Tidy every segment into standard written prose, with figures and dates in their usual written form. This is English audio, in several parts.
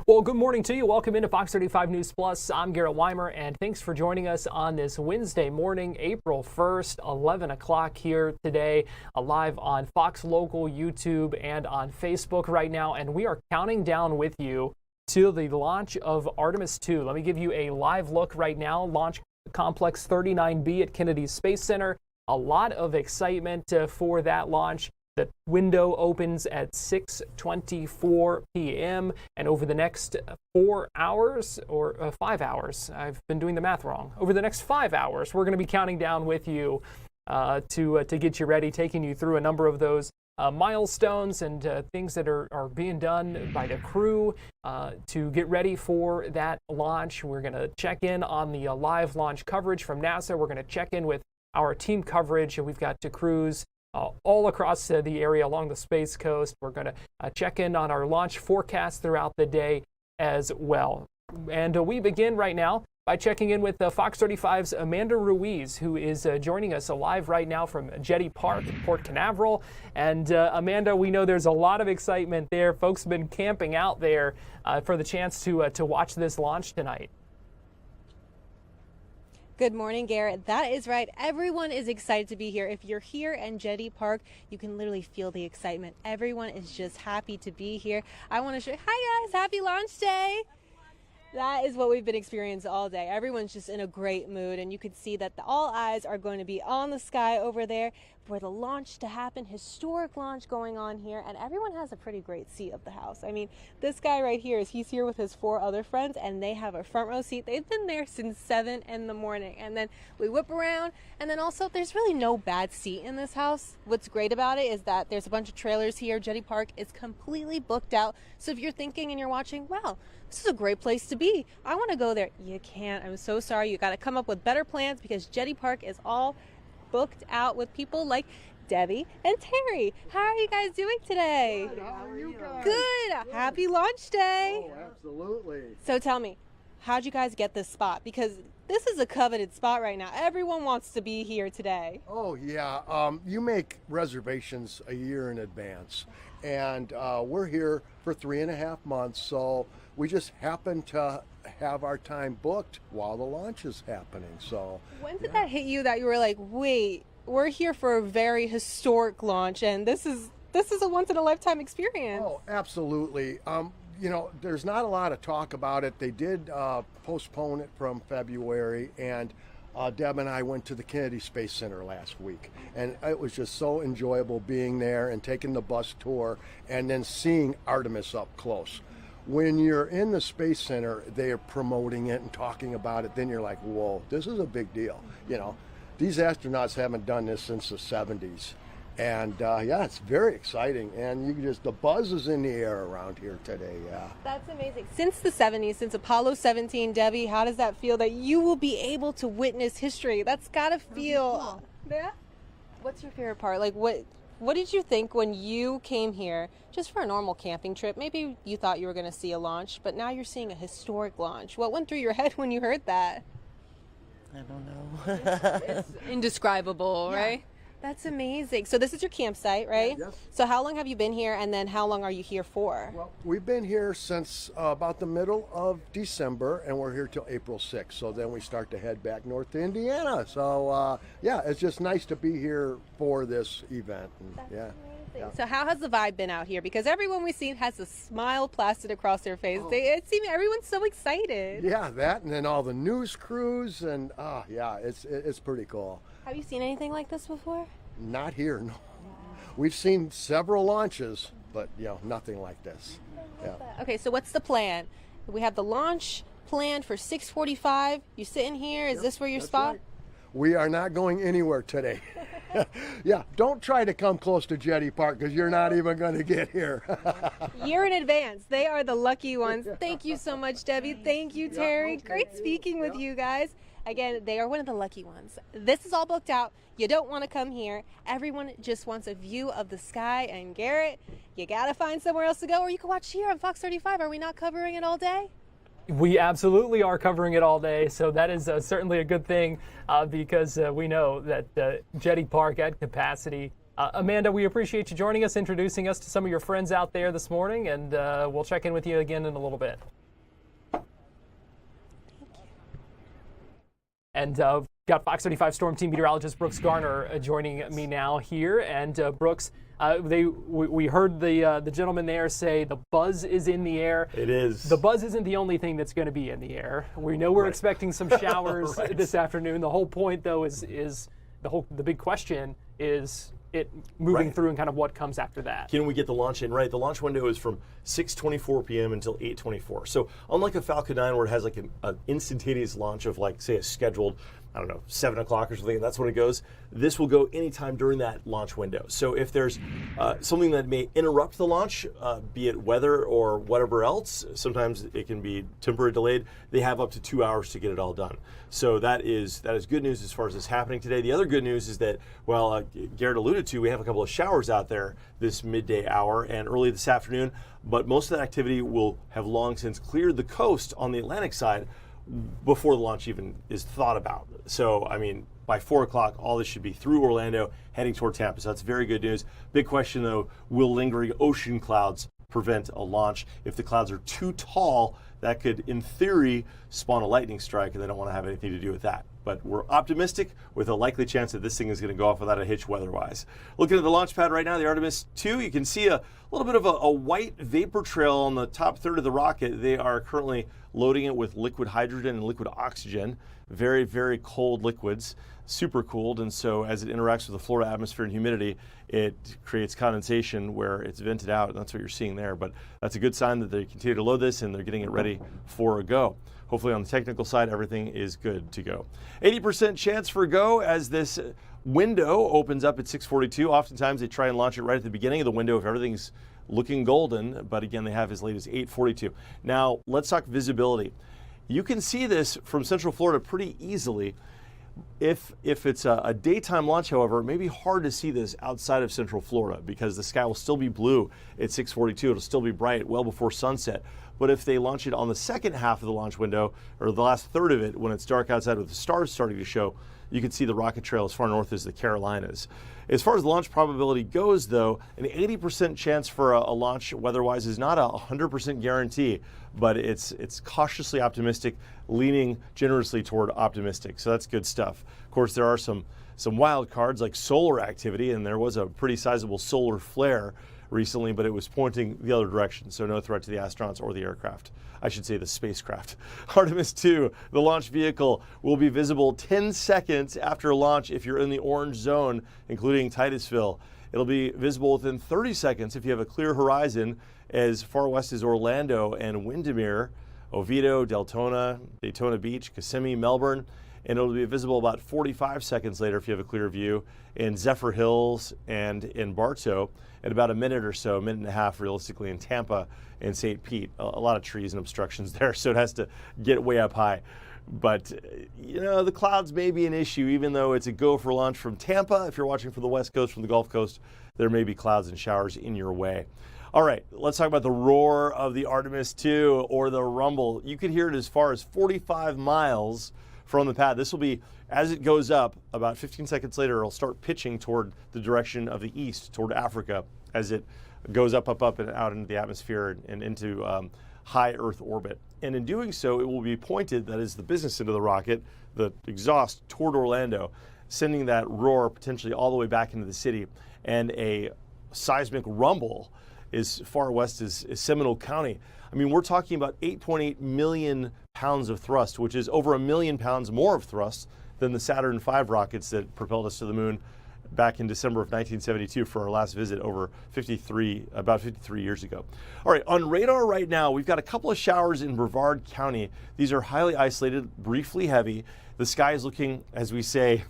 Well, good morning to you. Welcome into Fox 35 News Plus. I'm Garrett Weimer, and thanks for joining us on this Wednesday morning, April 1st, 11 o'clock here today, live on Fox Local, YouTube, and on Facebook right now. And we are counting down with you to the launch of Artemis II. Let me give you a live look right now. Launch Complex 39B at Kennedy Space Center. A lot of excitement for that launch. The window opens at 6:24 p.m. and over the next 4 hours or 5 hours, I've been doing the math wrong. Over the next 5 hours, we're going to be counting down with you to get you ready, taking you through a number of those milestones and things that are being done by the crew to get ready for that launch. We're going to check in on the live launch coverage from NASA. We're going to check in with our team coverage, and we've got crews all across the area along the Space Coast. We're going to check in on our launch forecast throughout the day as well. And we begin right now by checking in with Fox 35's Amanda Ruiz, who is joining us live right now from Jetty Park, Port Canaveral. And Amanda, we know there's a lot of excitement there. Folks have been camping out there for the chance to watch this launch tonight. Good morning, Garrett. That is right. Everyone is excited to be here. If you're here in Jetty Park, you can literally feel the excitement. Everyone is just happy to be here. I want to show you, hi guys, happy launch day. That is what we've been experiencing all day. Everyone's just in a great mood, and you can see that all eyes are going to be on the sky over there for the launch to happen. Historic launch going on here, and everyone has a pretty great seat of the house. I mean, this guy right here he's here with his 4 other friends, and they have a front row seat. They've been there since 7 in the morning, and then we whip around, and then also there's really no bad seat in this house. What's great about it is that there's a bunch of trailers here. Jetty Park is completely booked out, so if you're thinking and you're watching, wow, this is a great place to be, I want to go there. You can't. I'm so sorry. You got to come up with better plans because Jetty Park is all booked out with people like Debbie and Terry. How are you guys doing today? Good. How are you guys? Good. Happy launch day. Oh, absolutely. So tell me, how'd you guys get this spot? Because this is a coveted spot right now. Everyone wants to be here today. Oh, yeah. You make reservations a year in advance. And we're here for 3.5 months. So we just happen to have our time booked while the launch is happening. So when did that hit you that you were like, wait, we're here for a very historic launch, and this is a once in a lifetime experience? Oh, absolutely. You know, there's not a lot of talk about it. They did postpone it from February, and Deb and I went to the Kennedy Space Center last week, and it was just so enjoyable being there and taking the bus tour and then seeing Artemis up close. When you're in the Space Center, they are promoting it and talking about it, then you're like, whoa, this is a big deal. You know, these astronauts haven't done this since the 70s. And yeah, it's very exciting, and the buzz is in the air around here today. Yeah, that's amazing. Since the 70s, since Apollo 17, Debbie, how does that feel that you will be able to witness history? That's gotta feel. Yeah. What's your favorite part? Like, what did you think when you came here just for a normal camping trip? Maybe you thought you were going to see a launch, but now you're seeing a historic launch. What went through your head when you heard that? I don't know. It's indescribable, right? That's amazing. So this is your campsite, right? Yes. So how long have you been here, and then how long are you here for? Well, we've been here since about the middle of December, and we're here till April 6th. So then we start to head back north to Indiana. So yeah, it's just nice to be here for this event. And, That's yeah. amazing. Yeah. So how has the vibe been out here? Because everyone we've seen has a smile plastered across their face. It seems everyone's so excited. Yeah, that, and then all the news crews, and yeah, it's pretty cool. Have you seen anything like this before? Not here, no. We've seen several launches, but nothing like this. Yeah. Okay, so what's the plan? We have the launch planned for 6:45. You sitting here? Is this where your That's spot? right. We are not going anywhere today. Yeah, don't try to come close to Jetty Park because you're not even going to get here. Year in advance. They are the lucky ones. Thank you so much, Debbie. Thank you, Terry. okay. Great speaking with you guys. Again, they are one of the lucky ones. This is all booked out. You don't want to come here. Everyone just wants a view of the sky. And Garrett, you got to find somewhere else to go, or you can watch here on Fox 35. Are we not covering it all day? We absolutely are covering it all day, so that is certainly a good thing because we know that Jetty Park at capacity Amanda, we appreciate you joining us, introducing us to some of your friends out there this morning, and we'll check in with you again in a little bit. And got Fox 35 Storm Team meteorologist Brooks Garner joining me now here. And Brooks, we heard the gentleman there say the buzz is in the air. It is. The buzz isn't the only thing that's going to be in the air. We know we're expecting some showers this afternoon. The whole point, though, is the big question is it moving through and kind of what comes after that. Can we get the launch in right? The launch window is from 6:24 p.m. until 8:24. So unlike a Falcon 9 where it has like an instantaneous launch of like, say, a scheduled, I don't know, 7 o'clock or something, and that's when it goes, this will go anytime during that launch window. So if there's something that may interrupt the launch, be it weather or whatever else, sometimes it can be temporarily delayed, they have up to 2 hours to get it all done. So that is good news as far as this happening today. The other good news is that, well, Garrett alluded to, we have a couple of showers out there this midday hour and early this afternoon, but most of that activity will have long since cleared the coast on the Atlantic side before the launch even is thought about. So, I mean, by 4 o'clock, all this should be through Orlando, heading toward Tampa. So that's very good news. Big question, though, will lingering ocean clouds prevent a launch? If the clouds are too tall, that could, in theory, spawn a lightning strike, and they don't want to have anything to do with that. But we're optimistic with a likely chance that this thing is going to go off without a hitch weather-wise. Looking at the launch pad right now, the Artemis II, you can see a little bit of a white vapor trail on the top third of the rocket. They are currently loading it with liquid hydrogen and liquid oxygen, very, very cold liquids, super cooled, and so as it interacts with the Florida atmosphere and humidity, it creates condensation where it's vented out, and that's what you're seeing there. But that's a good sign that they continue to load this and they're getting it ready for a go. Hopefully on the technical side, everything is good to go. 80% chance for go as this window opens up at 6:42. Oftentimes they try and launch it right at the beginning of the window if everything's looking golden, but again, they have as late as 8:42. Now, let's talk visibility. You can see this from Central Florida pretty easily. If it's a daytime launch, however, it may be hard to see this outside of Central Florida because the sky will still be blue at 6:42. It'll still be bright well before sunset. But if they launch it on the second half of the launch window, or the last third of it, when it's dark outside with the stars starting to show, you can see the rocket trail as far north as the Carolinas. As far as the launch probability goes, though, an 80% chance for a launch weather-wise is not a 100% guarantee, but it's cautiously optimistic, leaning generously toward optimistic. So that's good stuff. Of course, there are some wild cards like solar activity, and there was a pretty sizable solar flare recently, but it was pointing the other direction, so no threat to the astronauts or the aircraft. I should say the spacecraft. Artemis II, the launch vehicle, will be visible 10 seconds after launch if you're in the orange zone, including Titusville. It'll be visible within 30 seconds if you have a clear horizon as far west as Orlando and Windermere, Oviedo, Deltona, Daytona Beach, Kissimmee, Melbourne, and it'll be visible about 45 seconds later if you have a clear view in Zephyr Hills and in Bartow, and about a minute or so, a minute and a half realistically in Tampa and St. Pete. A lot of trees and obstructions there, so it has to get way up high. But, you know, the clouds may be an issue, even though it's a go for launch from Tampa. If you're watching from the West Coast, from the Gulf Coast, there may be clouds and showers in your way. All right, let's talk about the roar of the Artemis II, or the rumble. You could hear it as far as 45 miles from the pad. This will be, as it goes up, about 15 seconds later, it'll start pitching toward the direction of the east, toward Africa, as it goes up, and out into the atmosphere and into high Earth orbit. And in doing so, it will be pointed, that is the business end of the rocket, the exhaust, toward Orlando, sending that roar potentially all the way back into the city. And a seismic rumble as far west as Seminole County. I mean, we're talking about 8.8 million pounds of thrust, which is over 1 million pounds more of thrust than the Saturn V rockets that propelled us to the moon back in December of 1972 for our last visit about 53 years ago. All right, on radar right now, we've got a couple of showers in Brevard County. These are highly isolated, briefly heavy. The sky is looking, as we say,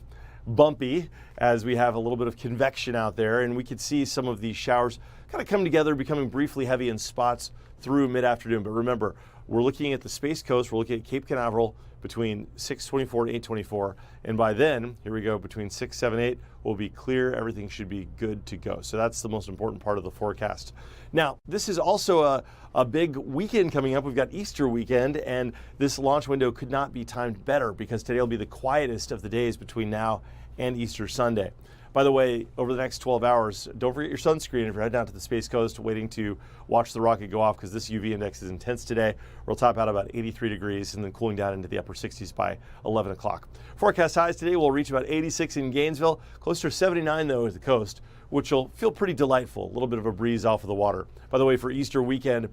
bumpy, as we have a little bit of convection out there, and we could see some of these showers kind of come together, becoming briefly heavy in spots through mid-afternoon. But remember, we're looking at the Space Coast, we're looking at Cape Canaveral between 6:24 and 8:24, and by then, here we go, between 6, 7, 8, we'll be clear, everything should be good to go. So that's the most important part of the forecast. Now, this is also a big weekend coming up. We've got Easter weekend, and this launch window could not be timed better because today will be the quietest of the days between now and Easter Sunday. By the way, over the next 12 hours, don't forget your sunscreen if you're heading out to the Space Coast waiting to watch the rocket go off, because this UV index is intense today. We'll top out about 83 degrees and then cooling down into the upper 60s by 11 o'clock. Forecast highs today will reach about 86 in Gainesville, closer to 79 though at the coast, which will feel pretty delightful. A little bit of a breeze off of the water. By the way, for Easter weekend,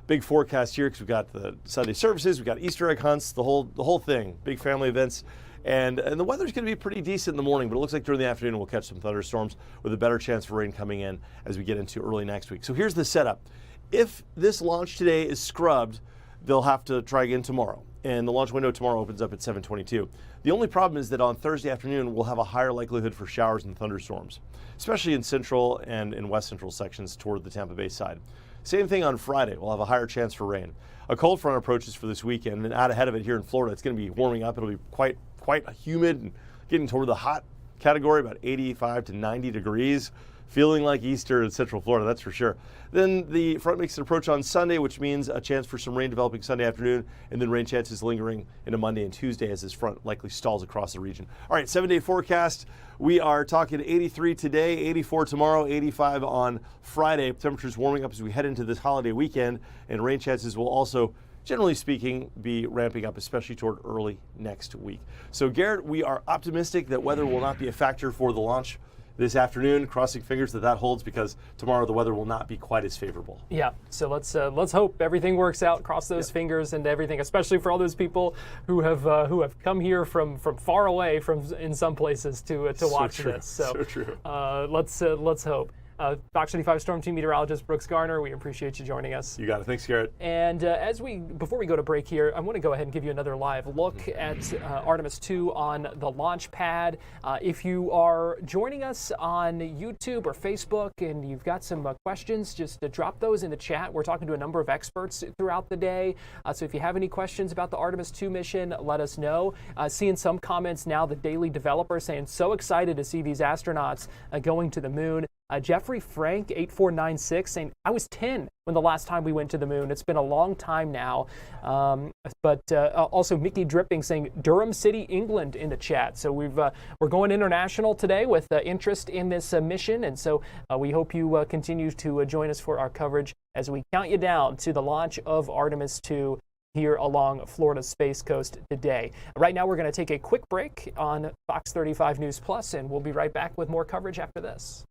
big forecast here because we've got the Sunday services, we've got Easter egg hunts, the whole thing, big family events. And the weather's going to be pretty decent in the morning, but it looks like during the afternoon we'll catch some thunderstorms with a better chance for rain coming in as we get into early next week. So here's the setup. If this launch today is scrubbed, they'll have to try again tomorrow. And the launch window tomorrow opens up at 7:22. The only problem is that on Thursday afternoon we'll have a higher likelihood for showers and thunderstorms, especially in central and in west central sections toward the Tampa Bay side. Same thing on Friday. We'll have a higher chance for rain. A cold front approaches for this weekend, and out ahead of it here in Florida, it's going to be warming up. It'll be quite humid and getting toward the hot category, about 85 to 90 degrees. Feeling like Easter in Central Florida, that's for sure. Then the front makes an approach on Sunday, which means a chance for some rain developing Sunday afternoon, and then rain chances lingering into Monday and Tuesday as this front likely stalls across the region. All right, 7-day forecast. We are talking 83 today, 84 tomorrow, 85 on Friday. Temperatures warming up as we head into this holiday weekend, and rain chances will also, generally speaking, be ramping up, especially toward early next week. So Garrett, we are optimistic that weather will not be a factor for the launch this afternoon, crossing fingers that holds, because tomorrow the weather will not be quite as favorable. Yeah, so let's hope everything works out. Cross those fingers and everything, especially for all those people who have come here from far away from in some places to watch this. So true. Let's hope. Fox 35 Storm Team meteorologist Brooks Garner, we appreciate you joining us. You got it. Thanks, Garrett. And before we go to break here, I want to go ahead and give you another live look at Artemis II on the launch pad. If you are joining us on YouTube or Facebook and you've got some questions, just drop those in the chat. We're talking to a number of experts throughout the day. So if you have any questions about the Artemis II mission, let us know. Seeing some comments now, the Daily Developer saying, so excited to see these astronauts going to the moon. Jeffrey Frank 8496 saying, I was 10 when the last time we went to the moon. It's been a long time now. But also Mickey Dripping saying Durham City, England in the chat. So we're going international today with interest in this mission. And so we hope you continue to join us for our coverage as we count you down to the launch of Artemis II here along Florida's Space Coast today. Right now we're going to take a quick break on Fox 35 News Plus, and we'll be right back with more coverage after this.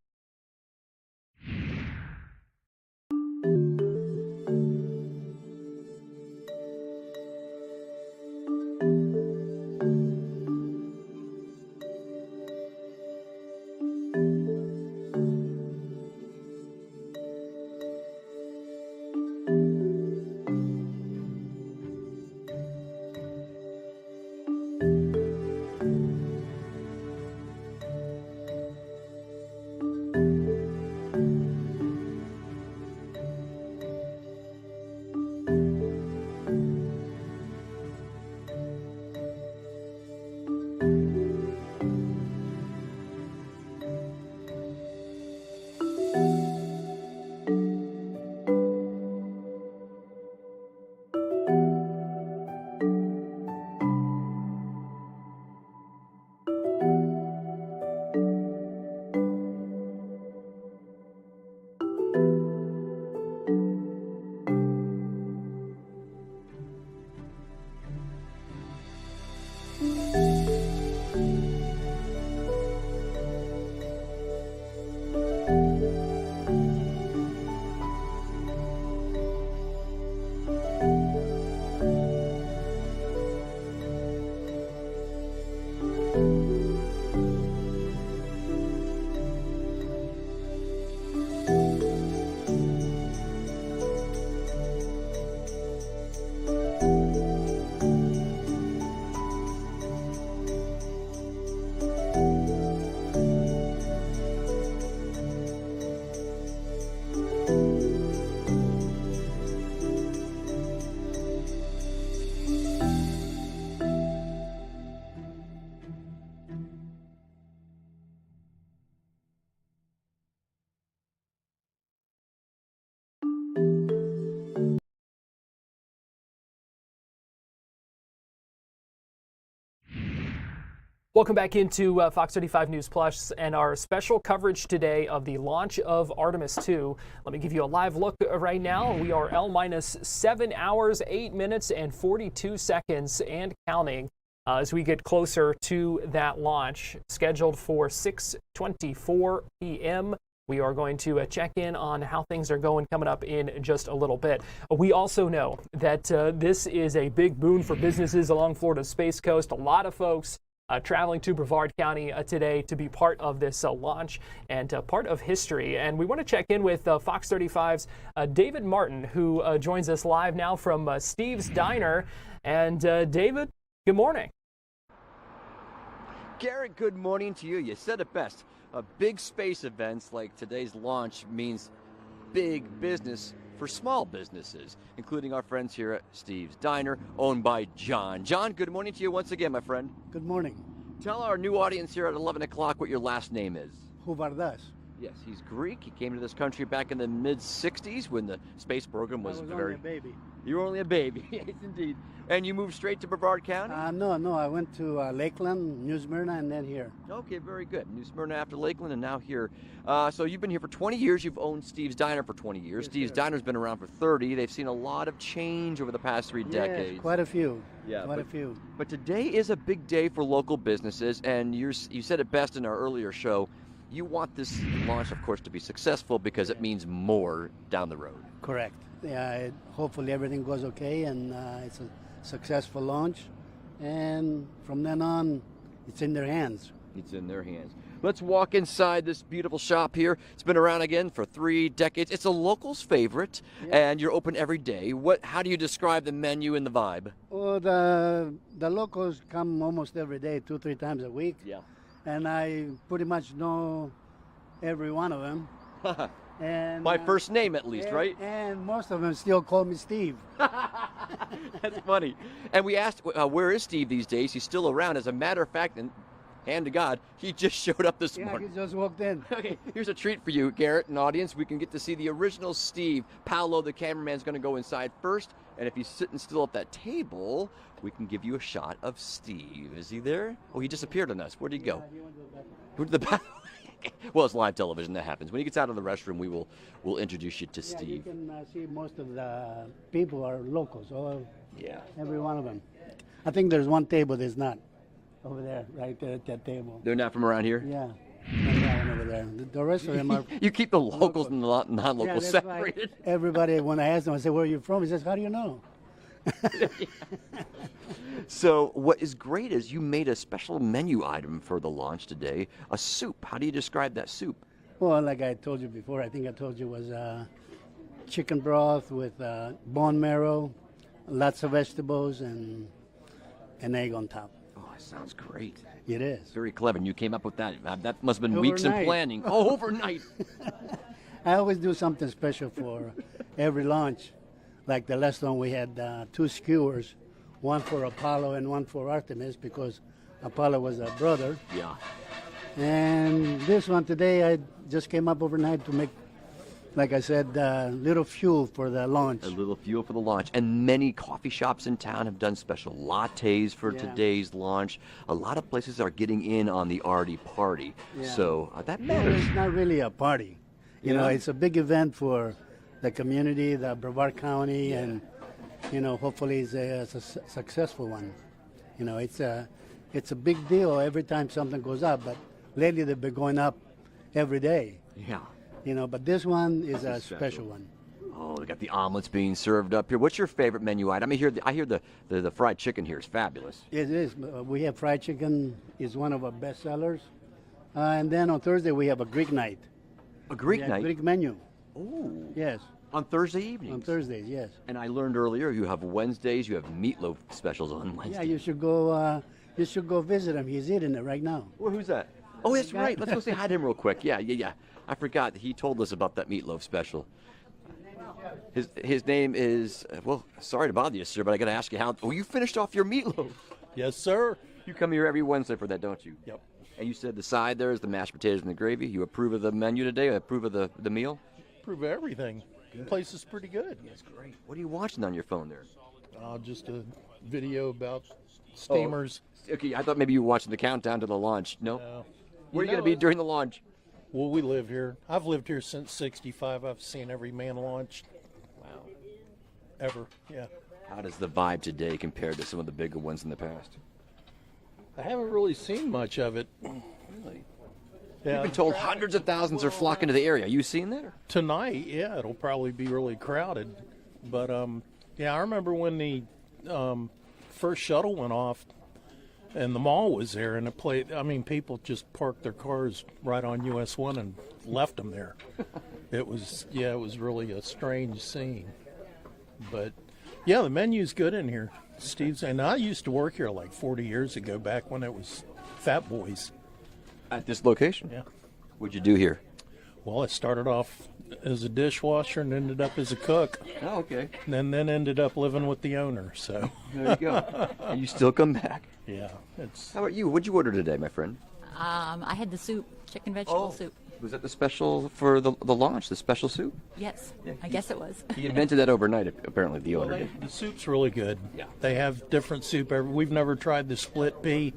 Welcome back into Fox 35 News Plus and our special coverage today of the launch of Artemis II. Let me give you a live look right now. We are L-minus 7 hours, 8 minutes, and 42 seconds and counting as we get closer to that launch, scheduled for 6:24 p.m. We are going to check in on how things are going coming up in just a little bit. We also know that this is a big boon for businesses along Florida's Space Coast. A lot of folks traveling to Brevard County today to be part of this launch and part of history. And we want to check in with Fox 35's David Martin, who joins us live now from Steve's Diner. And David, good morning. Garrett, good morning to you. You said it best. Big space events like today's launch means big business for small businesses, including our friends here at Steve's Diner, owned by John. John, good morning to you once again, my friend. Good morning. Tell our new audience here at 11 o'clock what your last name is. Huvardas. Yes, he's Greek. He came to this country back in the mid-'60s when the space program was, I was very... only a baby. You were only a baby, yes, indeed. And you moved straight to Brevard County? No, I went to Lakeland, New Smyrna, and then here. Okay, very good. New Smyrna after Lakeland and now here. So you've been here for 20 years. You've owned Steve's Diner for 20 years. Yes, Steve's sir. Diner's been around for 30. They've seen a lot of change over the past 3 decades. Yes, quite a few. Yeah, quite a few. But today is a big day for local businesses, and you said it best in our earlier show. You want this launch, of course, to be successful because it means more down the road. Correct. Yeah, hopefully everything goes okay and it's a successful launch. And from then on, it's in their hands. It's in their hands. Let's walk inside this beautiful shop here. It's been around again for 3 decades. It's a local's favorite, and you're open every day. How do you describe the menu and the vibe? Well, the locals come almost every day, 2-3 times a week. Yeah. And I pretty much know every one of them. And By first name, at least, right? And most of them still call me Steve. That's funny. And we asked, where is Steve these days? He's still around. As a matter of fact, and hand to God, he just showed up this Yeah, morning. he just walked in. Okay, here's a treat for you, Garrett, and audience. We can get to see the original Steve. Paolo, the cameraman's going to go inside first, and if he's sitting still at that table, we can give you a shot of Steve. Is he there? Oh, he disappeared on us. Where'd he go? He went to the bathroom. Well, it's live television. That happens. When he gets out of the restroom, we'll introduce you to Yeah, you Steve. can see most of the people are locals, Yeah. every one of them. I think there's one table that's not over there, right there at that table. They're not from around here? Yeah, and that one over there. The rest of them are. You keep the locals and the non-locals Yeah, that's separated. right. Everybody, when I ask them, I say, "Where are you from?" He says, "How do you know?" So what is great is you made a special menu item for the launch today, a soup. How do you describe that soup? Well, like I told you before, I think I told you was chicken broth with bone marrow, lots of vegetables, and an egg on top. Oh, that sounds great. It is. Very clever. And you came up with that. That must have been weeks in Overnight. planning. Oh, overnight. I always do something special for every launch. Like the last one, we had 2 skewers, one for Apollo and one for Artemis, because Apollo was a brother. Yeah. And this one today, I just came up overnight to make, like I said, little fuel for the launch. A little fuel for the launch. And many coffee shops in town have done special lattes for Yeah. today's launch. A lot of places are getting in on the Artie party. Yeah. So that Well, matters. it's not really a party. You know, it's a big event for the community, the Brevard County, and, you know, hopefully it's a successful one. You know, it's a big deal every time something goes up, but lately they've been going up every day. Yeah. You know, but this one is a special. special one. Oh, we got the omelets being served up here. What's your favorite menu item? I hear the fried chicken here is fabulous. It is. We have fried chicken is one of our best sellers. And then on Thursday we have a Greek night. A Greek Yeah, night? Greek menu. Oh. Yes. On Thursday evenings? On Thursdays, yes. And I learned earlier you have Wednesdays, you have meatloaf specials on Yeah, Wednesday. you should go. You should go visit him. He's eating it right now. Well, who's that? Oh, that's right. Let's go say hi to him real quick. Yeah. I forgot. He told us about that meatloaf special. His name is, well, sorry to bother you, sir, but I got to ask you how. Oh, you finished off your meatloaf. Yes, sir. You come here every Wednesday for that, don't you? Yep. And you said the side there is the mashed potatoes and the gravy. You approve of the menu today? Approve of the meal? Prove everything. The place is pretty good. That's great. What are you watching on your phone there? Just a video about steamers. Okay, I thought maybe you were watching the countdown to the launch. No? Where are you going to be during the launch? Well, we live here. I've lived here since '65. I've seen every man launched. Wow. Ever, yeah. How does the vibe today compare to some of the bigger ones in the past? I haven't really seen much of it. Really? Yeah. You've been told hundreds of thousands are flocking to the area. You seen that? Tonight, yeah, it'll probably be really crowded. But, yeah, I remember when the first shuttle went off and the mall was there and it played. I mean, people just parked their cars right on US 1 and left them there. It was really a strange scene. But, yeah, the menu's good in here. Steve's, and I used to work here like 40 years ago, back when it was Fat Boys. At this location? Yeah. What'd you do here? Well, I started off as a dishwasher and ended up as a cook. Oh, okay. And then ended up living with the owner, so. There you go. And you still come back. Yeah. It's. How about you? What'd you order today, my friend? I had the soup, chicken vegetable soup. Was that the special for the launch, the special soup? Yes, I guess it was. He invented that overnight, apparently, the owner did. The soup's really good. Yeah. They have different soup. We've never tried the split pea,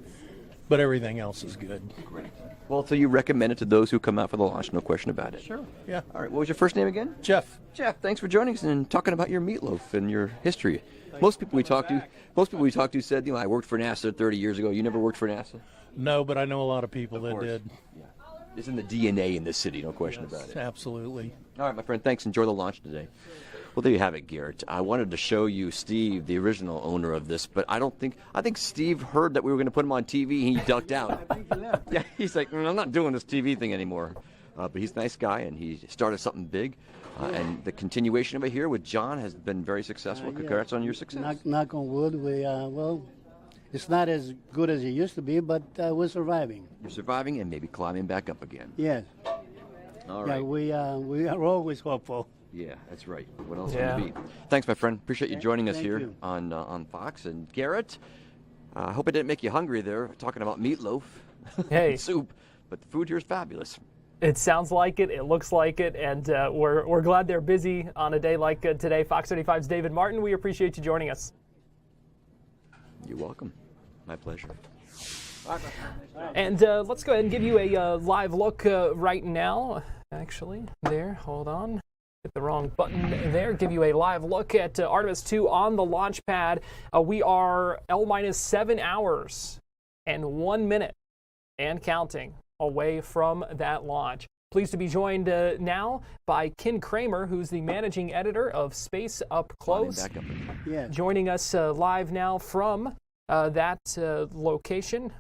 but everything else is good. Great. Well, so you recommend it to those who come out for the launch, no question about it. Sure. Yeah. All right, what was your first name again? Jeff. Jeff, thanks for joining us and talking about your meatloaf and your history. Most people we talked to said, I worked for NASA 30 years ago. You never worked for NASA? No, but I know a lot of people that course. did. Yeah. It's in the DNA in this city, no question about it. Absolutely. All right, my friend, thanks. Enjoy the launch today. Well, there you have it, Garrett. I wanted to show you Steve, the original owner of this, but I think Steve heard that we were going to put him on TV and he ducked out. Yeah, he's like, I'm not doing this TV thing anymore. But he's a nice guy and he started something big. And the continuation of it here with John has been very successful. Congrats on your success. Knock on wood. Well, it's not as good as it used to be, but we're surviving. You're surviving and maybe climbing back up again. Yes. All right. Yeah, we are always hopeful. Yeah, that's right. What else can it be? Thanks, my friend. Appreciate you joining us here you. on Fox. And Garrett, I hope it didn't make you hungry there, talking about meatloaf Hey. and soup. But the food here is fabulous. It sounds like it. It looks like it. And we're glad they're busy on a day like today. Fox 35's David Martin, we appreciate you joining us. You're welcome. My pleasure. And let's go ahead and give you a live look right now. Actually, there, hold on. Hit the wrong button there. Give you a live look at Artemis II on the launch pad. We are L-7 hours and 1 minute and counting away from that launch. Pleased to be joined now by Ken Kramer, who's the managing editor of Space Up Close. Yeah. Joining us live now from that location.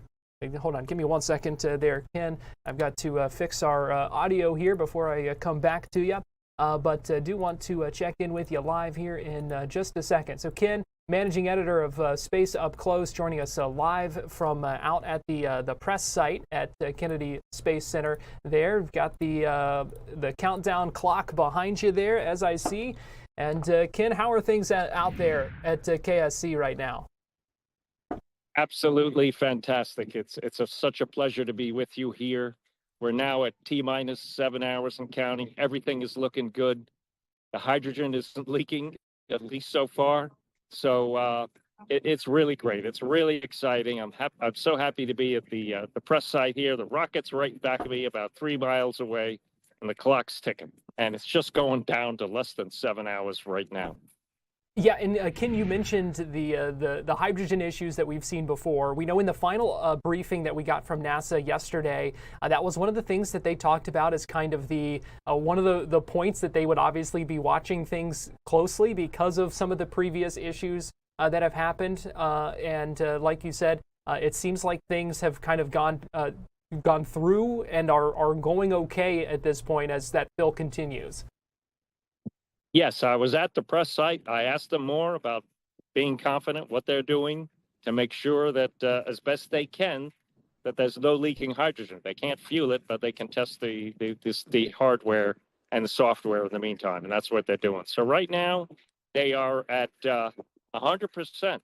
Hold on, give me 1 second there, Ken. I've got to fix our audio here before I come back to you. But do want to check in with you live here in just a second. So Ken, managing editor of Space Up Close, joining us live from out at the press site at Kennedy Space Center. There, we've got the countdown clock behind you there, as I see. And Ken, how are things out there at KSC right now? Absolutely fantastic. It's such a pleasure to be with you here. We're now at T-7 hours and counting. Everything is looking good. The hydrogen isn't leaking, at least so far. So it's really great. It's really exciting. I'm so happy to be at the press site here. The rocket's right back of me, about 3 miles away, and the clock's ticking. And it's just going down to less than 7 hours right now. Yeah, and Ken, you mentioned the hydrogen issues that we've seen before. We know in the final briefing that we got from NASA yesterday, that was one of the things that they talked about as kind of the one of the points that they would obviously be watching things closely because of some of the previous issues that have happened. And like you said, it seems like things have kind of gone through and are going okay at this point as that fill continues. Yes, I was at the press site. I asked them more about being confident what they're doing to make sure that as best they can, that there's no leaking hydrogen. They can't fuel it, but they can test the hardware and the software in the meantime, and that's what they're doing. So right now, they are at 100%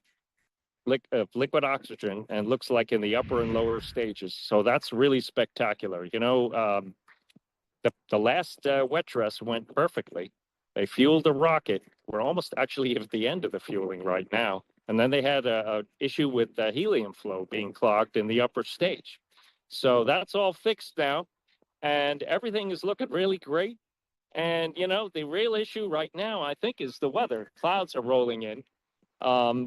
liquid oxygen and looks like in the upper and lower stages. So that's really spectacular. You know, the last wet dress went perfectly. They fueled the rocket. We're almost actually at the end of the fueling right now. And then they had a issue with the helium flow being clogged in the upper stage. So that's all fixed now, and everything is looking really great. And, you know, the real issue right now, I think, is the weather. Clouds are rolling in.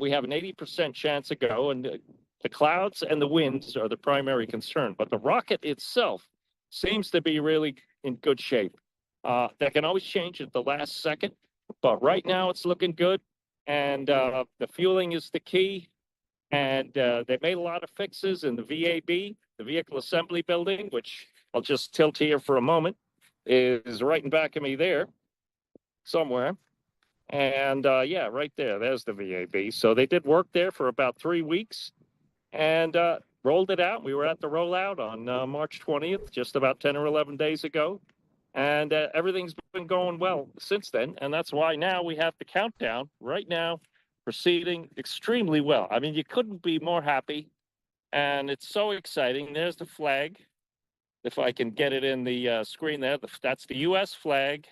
We have an 80% chance of go, and the clouds and the winds are the primary concern. But the rocket itself seems to be really in good shape. That can always change at the last second, but right now it's looking good. And the fueling is the key. And they made a lot of fixes in the VAB, the Vehicle Assembly Building, which I'll just tilt here for a moment, is right in back of me there somewhere. And yeah, right there, there's the VAB. So they did work there for about 3 weeks and rolled it out. We were at the rollout on March 20th, just about 10 or 11 days ago. And everything's been going well since then. And that's why now we have the countdown right now proceeding extremely well. I mean, you couldn't be more happy. And it's so exciting. There's the flag. If I can get it in the screen there, that's the U.S. flag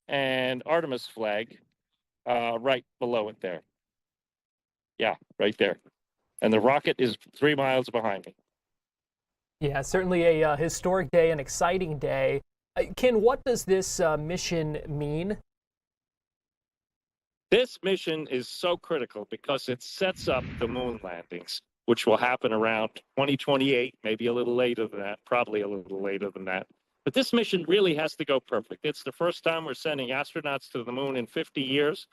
and Artemis flag right below it there. Yeah, right there. And the rocket is 3 miles behind me. Yeah, certainly a historic day, an exciting day. Ken, what does this mission mean? This mission is so critical because it sets up the moon landings, which will happen around 2028, maybe a little later than that, probably a little later than that. But this mission really has to go perfect. It's the first time we're sending astronauts to the moon in 50 years.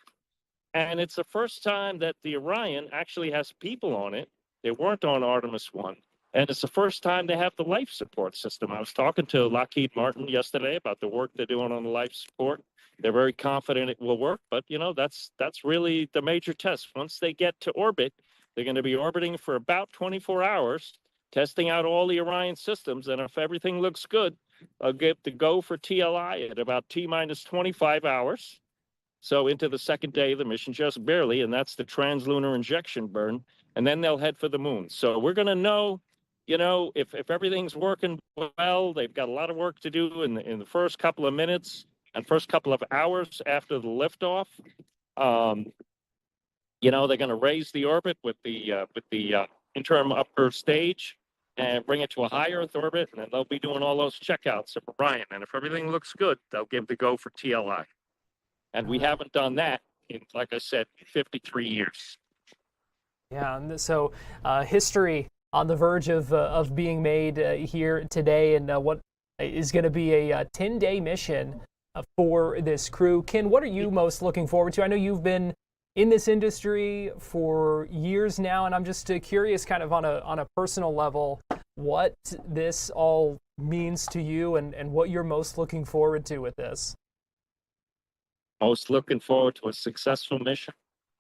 And it's the first time that the Orion actually has people on it. They weren't on Artemis I. And it's the first time they have the life support system. I was talking to Lockheed Martin yesterday about the work they're doing on the life support. They're very confident it will work, but you know, that's really the major test. Once they get to orbit, they're going to be orbiting for about 24 hours, testing out all the Orion systems. And if everything looks good, they'll get the go for TLI at about T-minus 25 hours. So into the second day of the mission, just barely, and that's the translunar injection burn. And then they'll head for the moon. So we're going to know, you know, if everything's working well. They've got a lot of work to do in the first couple of minutes and first couple of hours after the liftoff. You know, they're going to raise the orbit with the interim upper stage and bring it to a high Earth orbit, and then they'll be doing all those checkouts of Orion. And if everything looks good, they'll give the go for TLI. And we haven't done that in, like I said, 53 years. Yeah, and so history on the verge of being made here today, and what is going to be a 10-day mission for this crew. Ken, what are you most looking forward to? I know you've been in this industry for years now, and I'm just curious, kind of on a personal level, what this all means to you and what you're most looking forward to with this. Most looking forward to a successful mission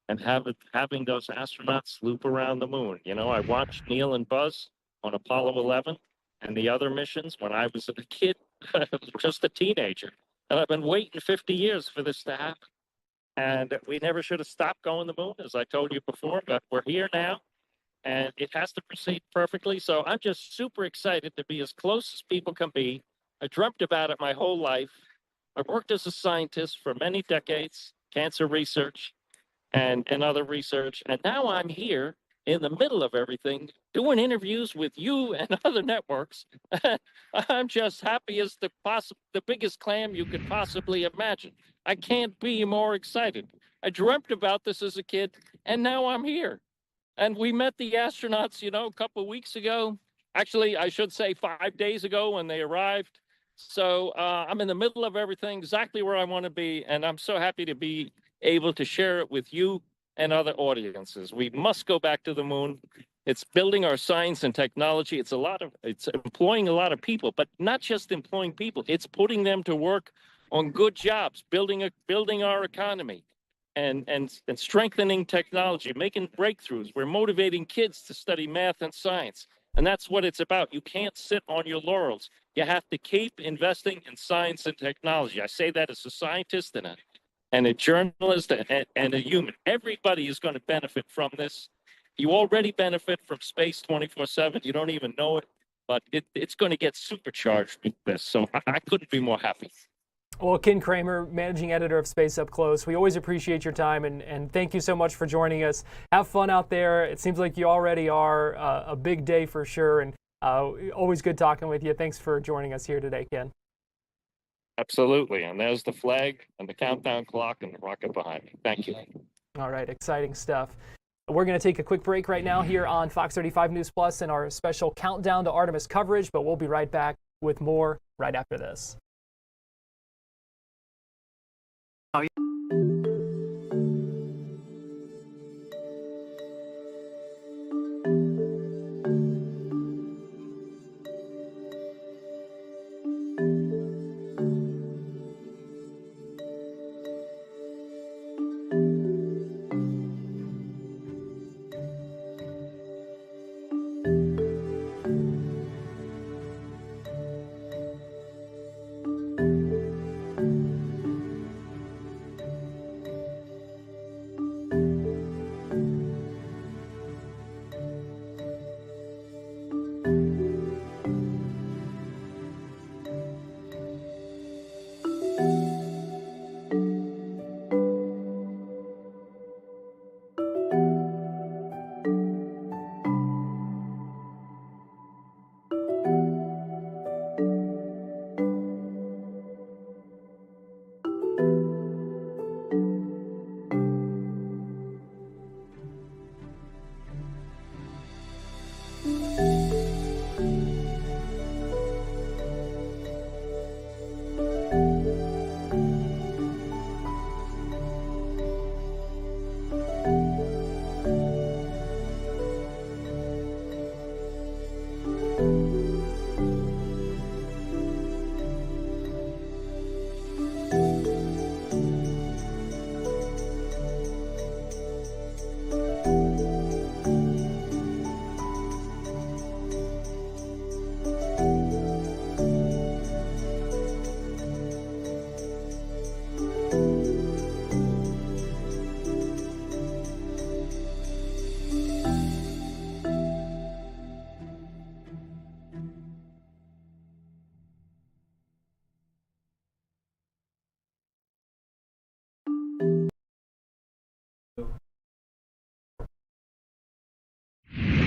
and having those astronauts loop around the moon. You know, I watched Neil and Buzz on Apollo 11 and the other missions when I was a kid, just a teenager. And I've been waiting 50 years for this to happen. And we never should have stopped going to the moon, as I told you before, but we're here now, and it has to proceed perfectly. So I'm just super excited to be as close as people can be. I dreamt about it my whole life. I've worked as a scientist for many decades, cancer research and other research. And now I'm here in the middle of everything, doing interviews with you and other networks. I'm just happy as the biggest clam you could possibly imagine. I can't be more excited. I dreamt about this as a kid, and now I'm here. And we met the astronauts, you know, a couple of weeks ago. Actually, I should say 5 days ago when they arrived. So I'm in the middle of everything, exactly where I want to be, and I'm so happy to be able to share it with you and other audiences. We must go back to the moon. It's building our science and technology. It's employing a lot of people, but not just employing people. It's putting them to work on good jobs, building our economy, and strengthening technology, making breakthroughs. We're motivating kids to study math and science. And that's what it's about. You can't sit on your laurels. You have to keep investing in science and technology. I say that as a scientist and a journalist and a human. Everybody is going to benefit from this. You already benefit from space 24/7. You don't even know it, but it's going to get supercharged with this. So I couldn't be more happy. Well, Ken Kramer, managing editor of Space Up Close, we always appreciate your time, and thank you so much for joining us. Have fun out there. It seems like you already are. A big day for sure, and always good talking with you. Thanks for joining us here today, Ken. Absolutely. And there's the flag and the countdown clock and the rocket behind me. Thank you. All right, exciting stuff. We're going to take a quick break right now here on Fox 35 News Plus and our special countdown to Artemis coverage, but we'll be right back with more right after this.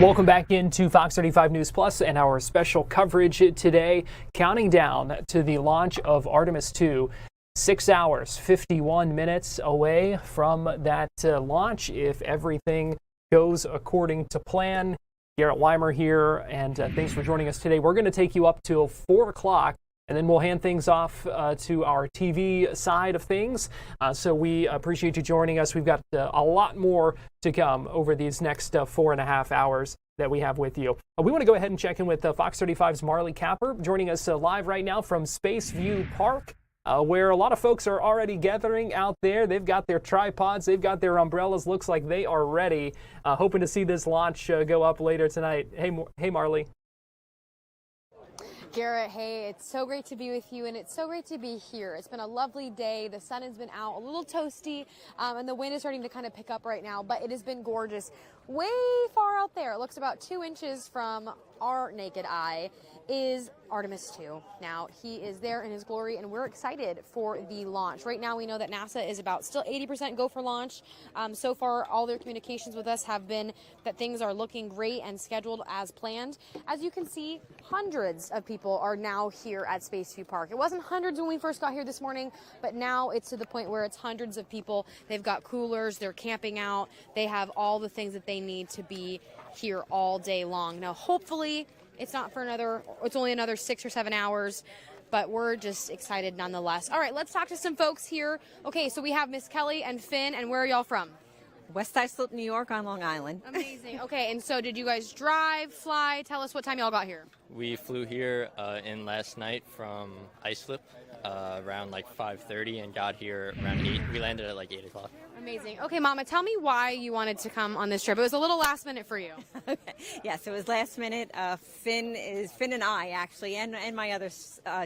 Welcome back into Fox 35 News Plus and our special coverage today, counting down to the launch of Artemis II. 6 hours, 51 minutes away from that launch if everything goes according to plan. Garrett Weimer here, and thanks for joining us today. We're going to take you up till 4 o'clock, and then we'll hand things off to our TV side of things. So we appreciate you joining us. We've got a lot more to come over these next 4.5 hours that we have with you. We want to go ahead and check in with Fox 35's Marley Capper, joining us live right now from Space View Park, where a lot of folks are already gathering out there. They've got their tripods, they've got their umbrellas. Looks like they are ready, hoping to see this launch go up later tonight. Hey, Marley. Garrett, hey, it's so great to be with you, and it's so great to be here. It's been a lovely day. The sun has been out, a little toasty, and the wind is starting to kind of pick up right now, but it has been gorgeous. Way far out there, it looks about 2 inches from our naked eye, is Artemis II. Now, he is there in his glory, and we're excited for the launch. Right now, we know that NASA is about still 80% go for launch. So far, all their communications with us have been that things are looking great and scheduled as planned. As you can see, hundreds of people are now here at Space View Park. It wasn't hundreds when we first got here this morning, but now it's to the point where it's hundreds of people. They've got coolers, they're camping out, they have all the things that they need to be here all day long. Now, hopefully, it's only another 6 or 7 hours, but we're just excited nonetheless. All right, let's talk to some folks here. Okay, so we have Miss Kelly and Finn, and where are y'all from? West Islip, New York on Long Island. Amazing. Okay, and so did you guys drive, fly? Tell us what time y'all got here. We flew here in last night from Islip around like 5:30 and got here around 8. We landed at like 8 o'clock. Amazing. Okay, Mama, tell me why you wanted to come on this trip. It was a little last minute for you. Okay. Yes, it was last minute. Finn and I actually, and my other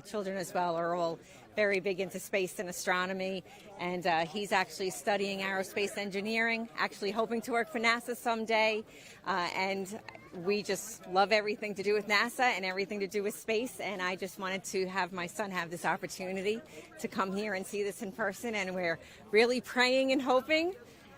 children as well, are all very big into space and astronomy, and he's actually studying aerospace engineering, actually hoping to work for NASA someday, and we just love everything to do with NASA and everything to do with space, and I just wanted to have my son have this opportunity to come here and see this in person, and we're really praying and hoping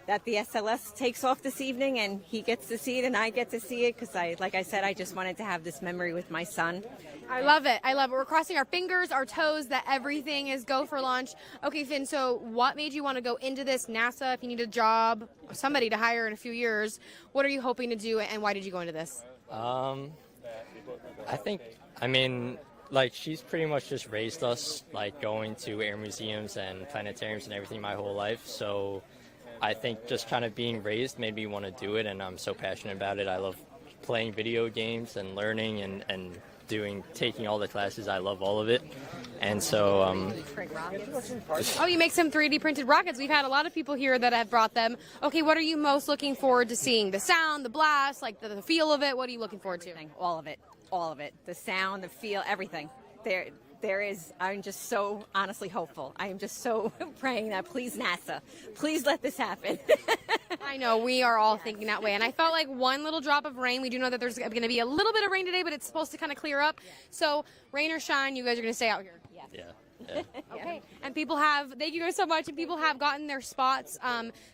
that the SLS takes off this evening and he gets to see it and I get to see it, because like I said, I just wanted to have this memory with my son. I love it. I love it. We're crossing our fingers, our toes, that everything is go for launch. Okay, Finn, so what made you want to go into this? NASA, if you need a job, somebody to hire in a few years, what are you hoping to do and why did you go into this? Like, she's pretty much just raised us, like, going to air museums and planetariums and everything my whole life. So I think just kind of being raised made me want to do it, and I'm so passionate about it. I love playing video games and learning and taking all the classes. I love all of it. And so oh, you make some 3D printed rockets. We've had a lot of people here that have brought them. Okay, what are you most looking forward to seeing? The sound, the blast, like the feel of it? What are you looking forward to? All of it. All of it. The sound, the feel, everything. There is, I'm just so honestly hopeful. I am just so praying that please NASA, please let this happen. I know, we are all thinking that way. And I felt like one little drop of rain. We do know that there's going to be a little bit of rain today, but it's supposed to kind of clear up. So rain or shine, you guys are going to stay out here. Yeah. Okay, and people have, thank you guys so much, and people have gotten their spots.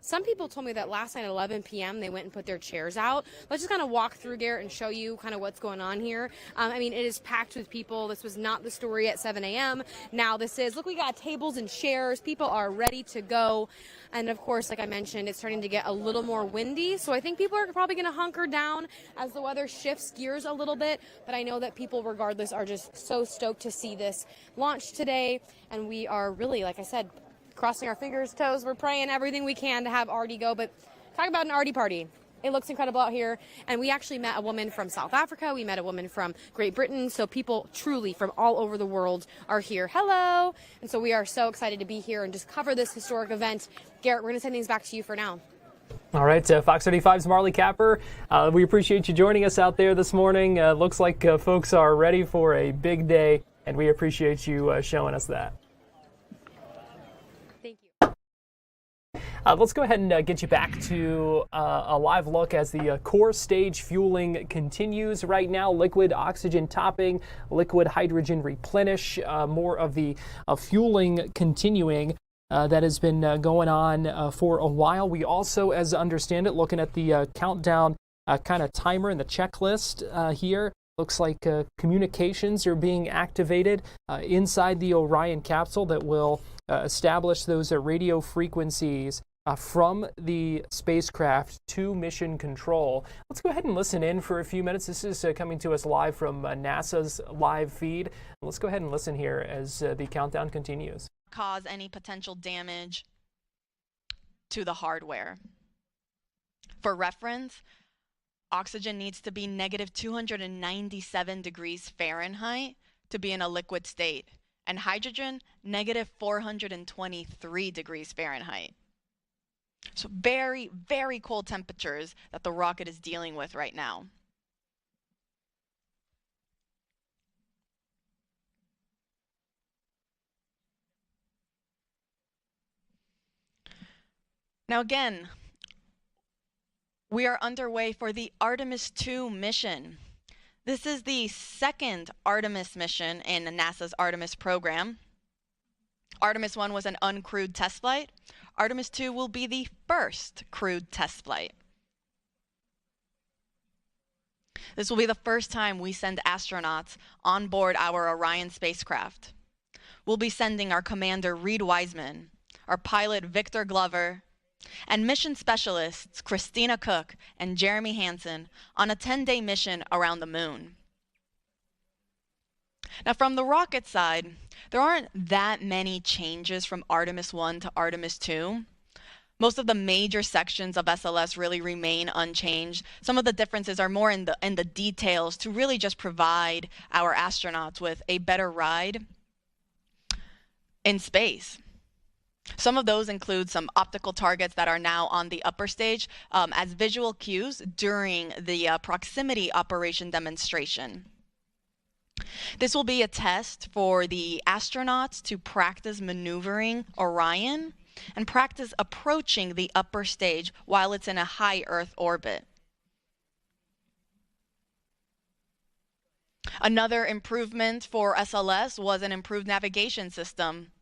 Some people told me that last night at 11 p.m. they went and put their chairs out. Let's just kind of walk through, Garrett, and show you kind of what's going on here. I mean, it is packed with people. This was not the story at 7 a.m. Now this is. Look, we got tables and chairs. People are ready to go. And of course, like I mentioned, it's starting to get a little more windy. So I think people are probably going to hunker down as the weather shifts gears a little bit. But I know that people, regardless, are just so stoked to see this launch today. And we are really, like I said, crossing our fingers, toes. We're praying everything we can to have Artie go. But talk about an Artie party. It looks incredible out here. And we actually met a woman from South Africa. We met a woman from Great Britain. So people truly from all over the world are here. Hello. And so we are so excited to be here and just cover this historic event. Garrett, we're going to send things back to you for now. All right, Fox 35's Marley Capper. We appreciate you joining us out there this morning. Looks like folks are ready for a big day, and we appreciate you showing us that. Let's go ahead and get you back to a live look as the core stage fueling continues right now. Liquid oxygen topping, liquid hydrogen replenish, more of the fueling continuing. That has been going on for a while. We also, as I understand it, looking at the countdown kind of timer and the checklist here. Looks like communications are being activated inside the Orion capsule that will establish those radio frequencies from the spacecraft to mission control. Let's go ahead and listen in for a few minutes. This is coming to us live from NASA's live feed. Let's go ahead and listen here as the countdown continues. Cause any potential damage to the hardware. For reference, oxygen needs to be negative 297 degrees Fahrenheit to be in a liquid state, and hydrogen negative 423 degrees Fahrenheit. So very, very cold temperatures that the rocket is dealing with right now. Now again, we are underway for the Artemis II mission. This is the second Artemis mission in NASA's Artemis program. Artemis 1 was an uncrewed test flight. Artemis 2 will be the first crewed test flight. This will be the first time we send astronauts on board our Orion spacecraft. We'll be sending our commander Reed Wiseman, our pilot Victor Glover, and mission specialists Christina Cook and Jeremy Hansen on a 10-day mission around the moon. Now, from the rocket side, there aren't that many changes from Artemis 1 to Artemis 2. Most of the major sections of SLS really remain unchanged. Some of the differences are more in the details to really just provide our astronauts with a better ride in space. Some of those include some optical targets that are now on the upper stage as visual cues during the proximity operation demonstration. This will be a test for the astronauts to practice maneuvering Orion and practice approaching the upper stage while it's in a high Earth orbit. Another improvement for SLS was an improved navigation system.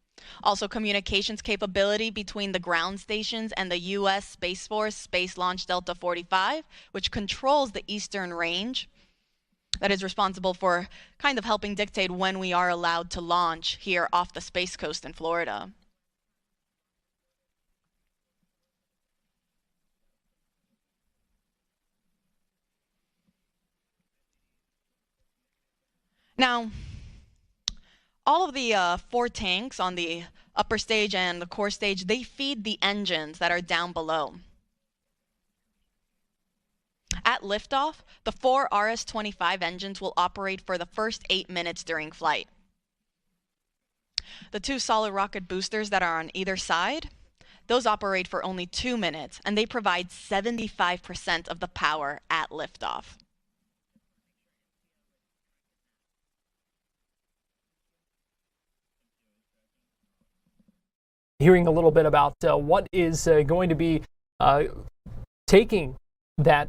Also, communications capability between the ground stations and the U.S. Space Force Space Launch Delta 45, which controls the eastern range. That is responsible for kind of helping dictate when we are allowed to launch here off the Space Coast in Florida. Now, all of the 4 tanks on the upper stage and the core stage, they feed the engines that are down below. At liftoff, the 4 RS-25 engines will operate for the first 8 minutes during flight. The 2 solid rocket boosters that are on either side, those operate for only 2 minutes, and they provide 75% of the power at liftoff. Hearing a little bit about what is going to be taking that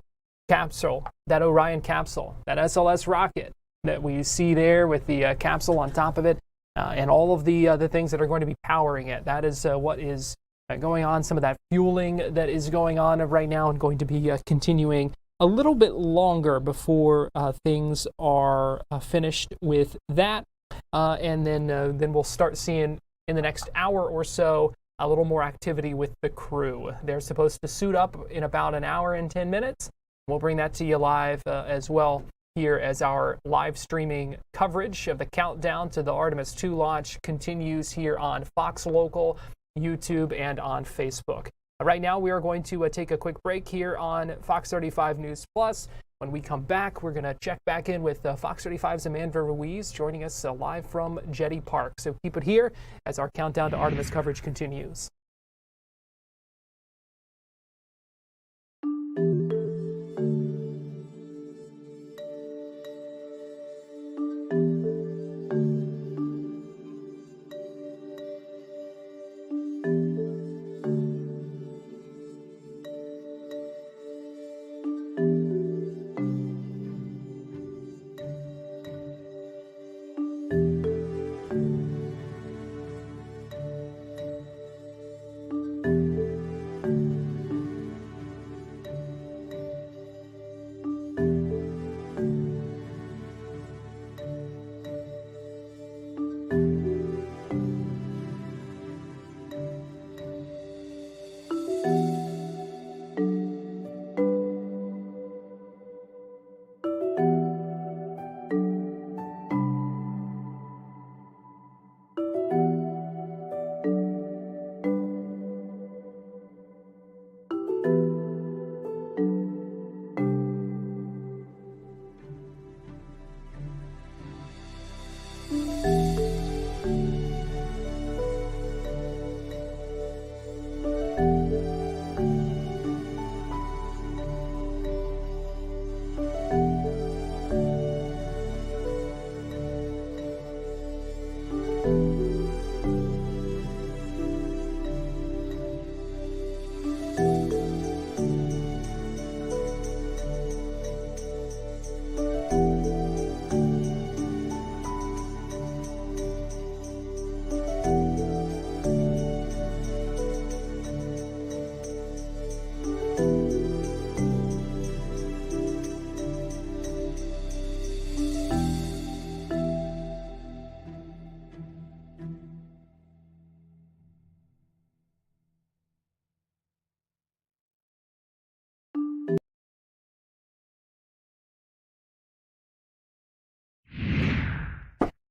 capsule, that Orion capsule, that SLS rocket that we see there with the capsule on top of it, and all of the things that are going to be powering it. That is what is going on, some of that fueling that is going on right now and going to be continuing a little bit longer before things are finished with that. And then we'll start seeing in the next hour or so a little more activity with the crew. They're supposed to suit up in about an hour and 10 minutes. We'll bring that to you live as well here as our live streaming coverage of the countdown to the Artemis II launch continues here on Fox Local, YouTube, and on Facebook. Right now, we are going to take a quick break here on Fox 35 News Plus. When we come back, we're going to check back in with Fox 35's Amanda Ruiz joining us live from Jetty Park. So keep it here as our countdown to Artemis coverage continues.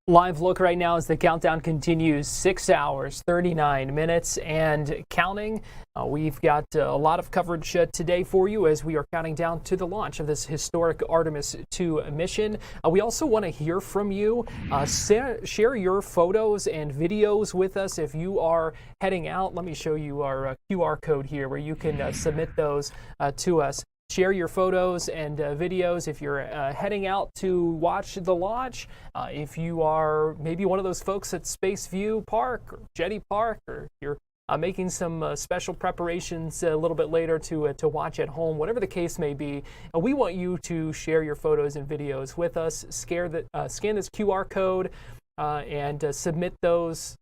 Live look right now as the countdown continues, 6 hours, 39 minutes and counting. We've got a lot of coverage today for you as we are counting down to the launch of this historic Artemis II mission. We also want to hear from you. Share your photos and videos with us if you are heading out. Let me show you our QR code here where you can submit those to us. share your photos and videos if you're heading out to watch the launch. If you are maybe one of those folks at Space View Park or Jetty Park, or you're making some special preparations a little bit later to watch at home, whatever the case may be, we want you to share your photos and videos with us. Scan this QR code and submit those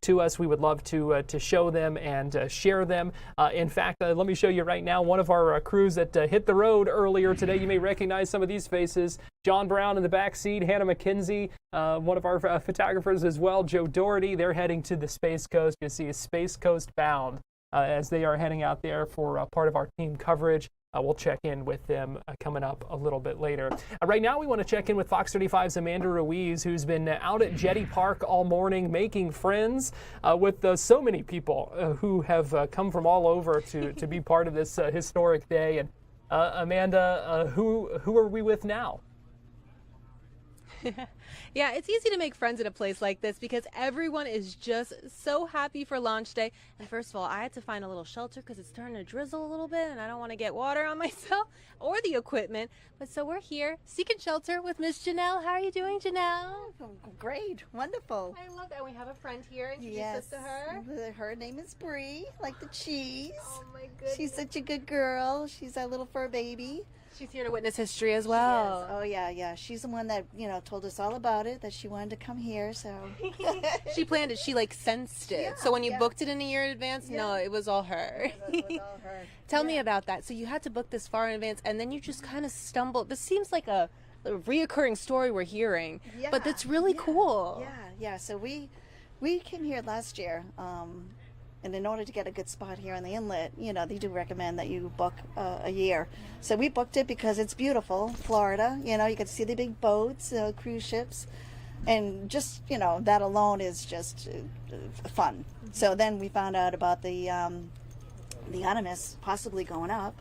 to us. We would love to show them and share them. In fact, let me show you right now one of our crews that hit the road earlier today. You may recognize some of these faces. John Brown in the back seat, Hannah McKenzie, one of our photographers as well, Joe Doherty. They're heading to the Space Coast. You see Space Coast bound as they are heading out there for part of our team coverage. We'll check in with them coming up a little bit later. Right now, we want to check in with Fox 35's Amanda Ruiz, who's been out at Jetty Park all morning making friends with so many people who have come from all over to be part of this historic day. And Amanda, who are we with now? Yeah, it's easy to make friends at a place like this because everyone is just so happy for launch day. And first of all, I had to find a little shelter because it's starting to drizzle a little bit and I don't want to get water on myself or the equipment. But so we're here seeking shelter with Miss Janelle. How are you doing, Janelle? Great, wonderful. I love that. We have a friend here. Introduce us to her. Her name is Bree, like the cheese. Oh my goodness. She's such a good girl. She's our little fur baby. She's here to witness history as well. Yes. Oh yeah. She's the one that told us all about it. That she wanted to come here. So she planned it. She like sensed it. Yeah, so when you booked it in a year in advance, no, it was all her. It was all her. Tell me about that. So you had to book this far in advance, and then you just kind of stumbled. This seems like a reoccurring story we're hearing, but that's really cool. Yeah. So we came here last year. And in order to get a good spot here on the inlet, they do recommend that you book a year. So we booked it because it's beautiful, Florida. You get to see the big boats, cruise ships, and just that alone is just fun. So then we found out about the Artemis possibly going up.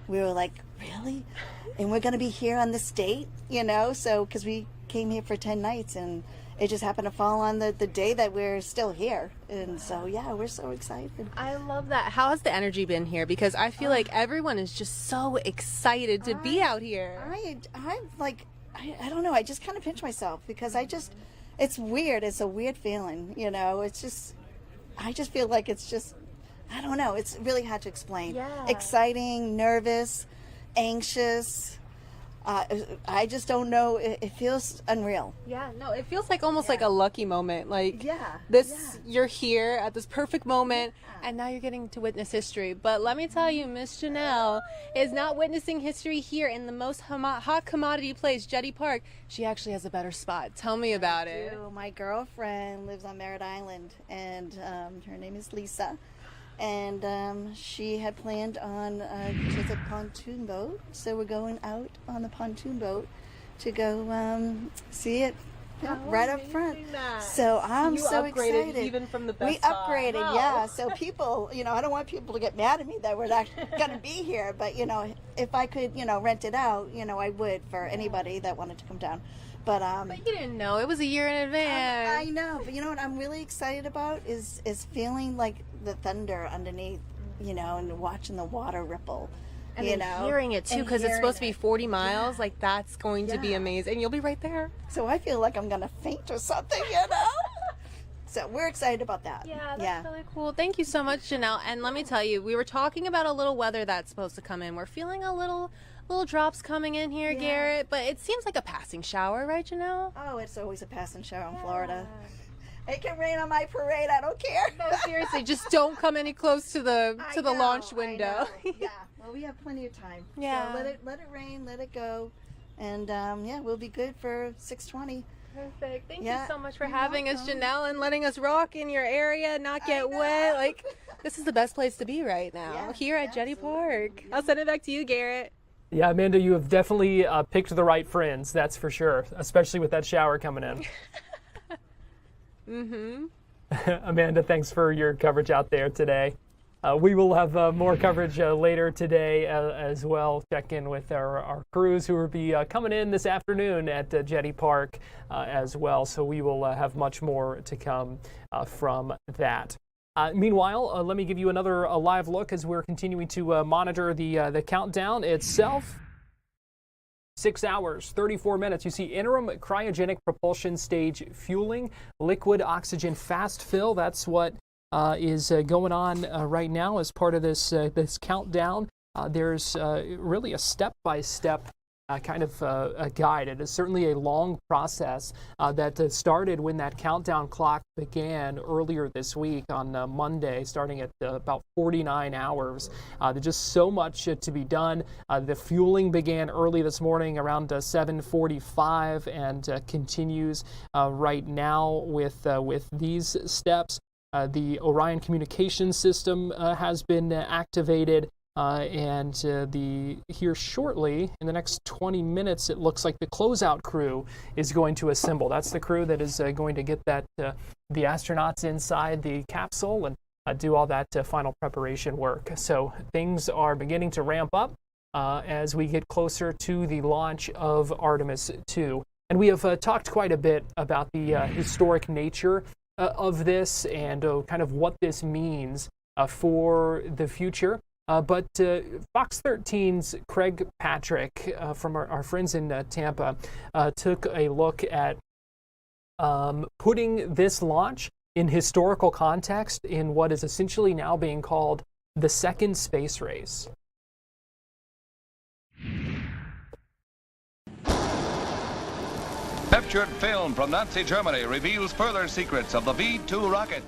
We were like, really? And we're going to be here on this date, So because we came here for 10 nights and it just happened to fall on the day that we're still here. And so, yeah, we're so excited. I love that. How has the energy been here? Because I feel like everyone is just so excited to be out here. I don't know. I just kind of pinch myself because it's weird. It's a weird feeling, It's just, I just feel like it's just, I don't know. It's really hard to explain. Yeah. Exciting, nervous, anxious. I just don't know. It feels unreal. Yeah, no, it feels like almost like a lucky moment. Like this, you're here at this perfect moment, and now you're getting to witness history. But let me tell you, Miss Janelle is not witnessing history here in the most hot commodity place, Jetty Park. She actually has a better spot. Tell me about it. My girlfriend lives on Merritt Island, and her name is Lisa. And she had planned on, she has a pontoon boat, so we're going out on the pontoon boat to go see it right up front. So I'm so excited. Even from the best we upgraded, yeah. So people, I don't want people to get mad at me that we're actually going to be here, but if I could, rent it out, I would for anybody that wanted to come down. But you didn't know. It was a year in advance. I know, but what I'm really excited about is feeling like the thunder underneath, and watching the water ripple. And hearing it too, because it's supposed to be 40 miles. Yeah. Like that's going to be amazing. And you'll be right there. So I feel like I'm gonna faint or something, So we're excited about that. Yeah, that's really cool. Thank you so much, Janelle. And let me tell you, we were talking about a little weather that's supposed to come in. We're feeling a little drops coming in here, Garrett, but it seems like a passing shower, right, Janelle? Oh, it's always a passing shower in Florida. It can rain on my parade. I don't care. No, seriously, just don't come any close to the launch window. Yeah. Well, we have plenty of time. Yeah. So let it rain, let it go, and we'll be good for 6:20. Perfect. Thank you so much for having us, Janelle, and letting us rock in your area, not get wet. Like, this is the best place to be right now, here at Jetty Park. I'll send it back to you, Garrett. Yeah, Amanda, you have definitely picked the right friends, that's for sure, especially with that shower coming in. Amanda, thanks for your coverage out there today. We will have more coverage later today as well. Check in with our crews who will be coming in this afternoon at Jetty Park as well. So we will have much more to come from that. Meanwhile, let me give you another live look as we're continuing to monitor the countdown itself. 6 hours, 34 minutes. You see interim cryogenic propulsion stage fueling, liquid oxygen fast fill. That's what is going on right now as part of this countdown. There's really a step-by-step kind of a guide. It is certainly a long process that started when that countdown clock began earlier this week on Monday, starting at about 49 hours. There's just so much to be done. The fueling began early this morning around 7:45 and continues right now with these steps. The Orion communication system has been activated. And here shortly, in the next 20 minutes, it looks like the closeout crew is going to assemble. That's the crew that is going to get the astronauts inside the capsule and do all that final preparation work. So things are beginning to ramp up as we get closer to the launch of Artemis II. And we have talked quite a bit about the historic nature of this and kind of what this means for the future. But Fox 13's Craig Patrick from our friends in Tampa took a look at putting this launch in historical context in what is essentially now being called the second space race. Captured film from Nazi Germany reveals further secrets of the V-2 rocket.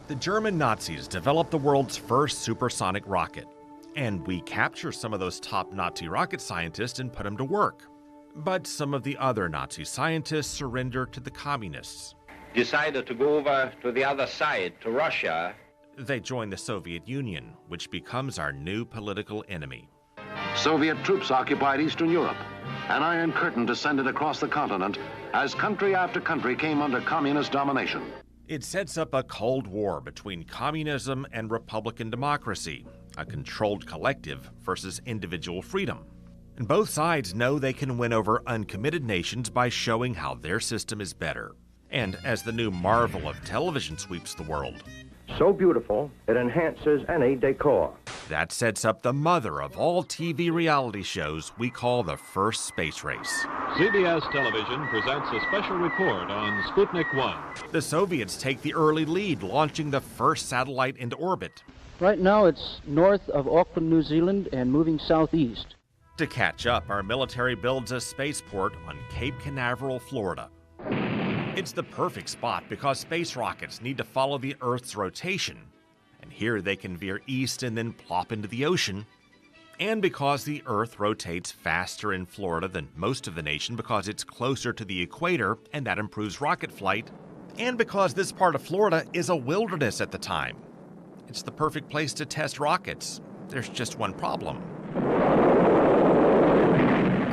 The German Nazis developed the world's first supersonic rocket. And we capture some of those top Nazi rocket scientists and put them to work. But some of the other Nazi scientists surrender to the communists. Decided to go over to the other side, to Russia. They join the Soviet Union, which becomes our new political enemy. Soviet troops occupied Eastern Europe. An iron curtain descended across the continent as country after country came under communist domination. It sets up a Cold War between communism and Republican democracy, a controlled collective versus individual freedom. And both sides know they can win over uncommitted nations by showing how their system is better. And as the new marvel of television sweeps the world, So beautiful, it enhances any decor. that sets up the mother of all TV reality shows we call the first space race. CBS Television presents a special report on Sputnik 1. The Soviets take the early lead, launching the first satellite into orbit. Right now it's north of Auckland, New Zealand, and moving southeast. To catch up, our military builds a spaceport on Cape Canaveral, Florida. It's the perfect spot because space rockets need to follow the Earth's rotation. And here they can veer east and then plop into the ocean. And because the Earth rotates faster in Florida than most of the nation because it's closer to the equator and that improves rocket flight. And because this part of Florida is a wilderness at the time. It's the perfect place to test rockets. There's just one problem.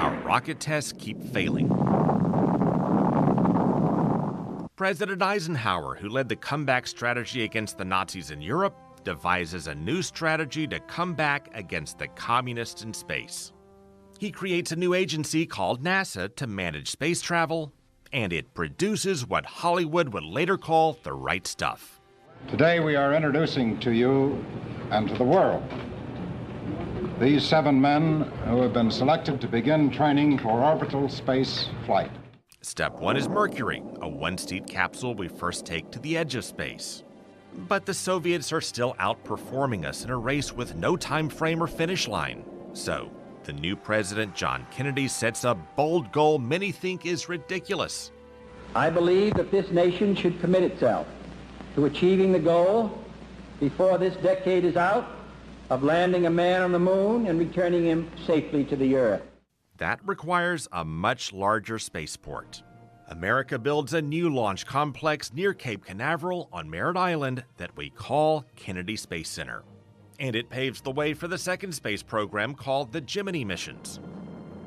Our rocket tests keep failing. President Eisenhower, who led the comeback strategy against the Nazis in Europe, devises a new strategy to come back against the communists in space. He creates a new agency called NASA to manage space travel, and it produces what Hollywood would later call the right stuff. Today we are introducing to you and to the world these 7 men who have been selected to begin training for orbital space flight. Step 1 is Mercury, a one-seat capsule we first take to the edge of space. But the Soviets are still outperforming us in a race with no time frame or finish line. So, the new president, John Kennedy, sets a bold goal many think is ridiculous. I believe that this nation should commit itself to achieving the goal before this decade is out of landing a man on the moon and returning him safely to the Earth. That requires a much larger spaceport. America builds a new launch complex near Cape Canaveral on Merritt Island that we call Kennedy Space Center. And it paves the way for the second space program called the Gemini missions.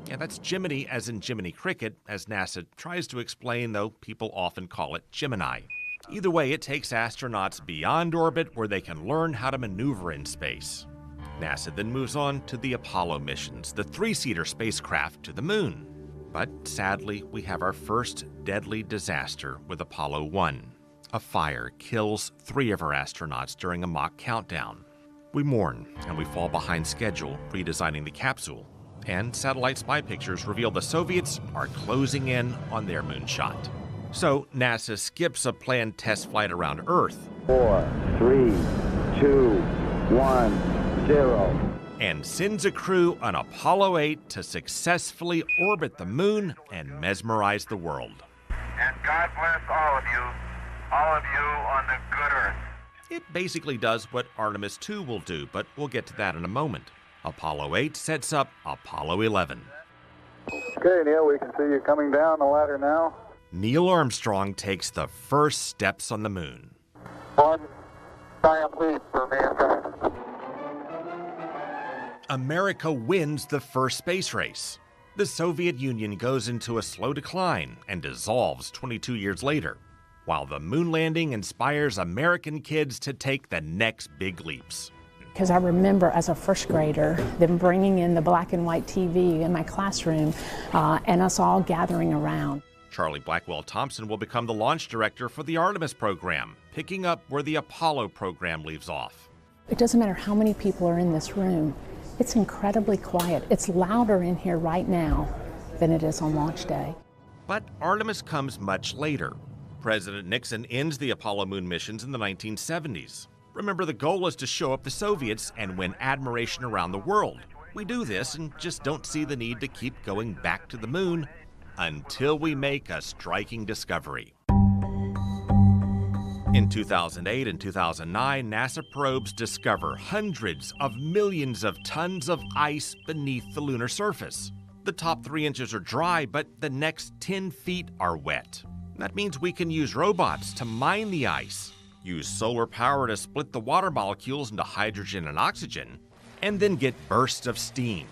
Yeah, that's Gemini as in Jiminy Cricket, as NASA tries to explain, though people often call it Gemini. Either way, it takes astronauts beyond orbit where they can learn how to maneuver in space. NASA then moves on to the Apollo missions, the 3-seater spacecraft to the moon. But sadly, we have our first deadly disaster with Apollo 1. A fire kills 3 of our astronauts during a mock countdown. We mourn and we fall behind schedule redesigning the capsule. And satellite spy pictures reveal the Soviets are closing in on their moonshot. So NASA skips a planned test flight around Earth. 4, 3, 2, 1, 0. And sends a crew on Apollo 8 to successfully orbit the moon and mesmerize the world. And God bless all of you on the good Earth. It basically does what Artemis II will do, but we'll get to that in a moment. Apollo 8 sets up Apollo 11. Okay, Neil, we can see you coming down the ladder now. Neil Armstrong takes the first steps on the moon. One giant leap for mankind. America wins the first space race. The Soviet Union goes into a slow decline and dissolves 22 years later, while the moon landing inspires American kids to take the next big leaps. Because I remember as a first grader them bringing in the black and white TV in my classroom and us all gathering around. Charlie Blackwell Thompson will become the launch director for the Artemis program, picking up where the Apollo program leaves off. It doesn't matter how many people are in this room. It's incredibly quiet. It's louder in here right now than it is on launch day. But Artemis comes much later. President Nixon ends the Apollo moon missions in the 1970s. Remember, the goal is to show up the Soviets and win admiration around the world. We do this and just don't see the need to keep going back to the moon until we make a striking discovery. In 2008 and 2009, NASA probes discover hundreds of millions of tons of ice beneath the lunar surface. The top 3 inches are dry, but the next 10 feet are wet. That means we can use robots to mine the ice, use solar power to split the water molecules into hydrogen and oxygen, and then get bursts of steam.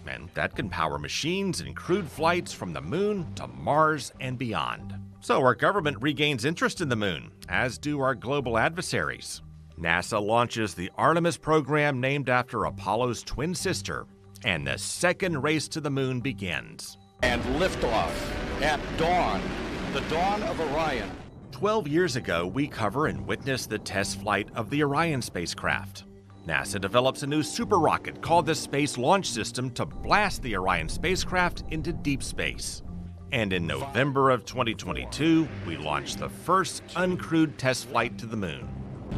And that can power machines and crewed flights from the moon to Mars and beyond. So our government regains interest in the moon, as do our global adversaries. NASA launches the Artemis program named after Apollo's twin sister, and the second race to the moon begins. And liftoff at dawn, the dawn of Orion. 12 years ago, we cover and witness the test flight of the Orion spacecraft. NASA develops a new super rocket called the Space Launch System to blast the Orion spacecraft into deep space. And in November of 2022, we launch the first uncrewed test flight to the moon.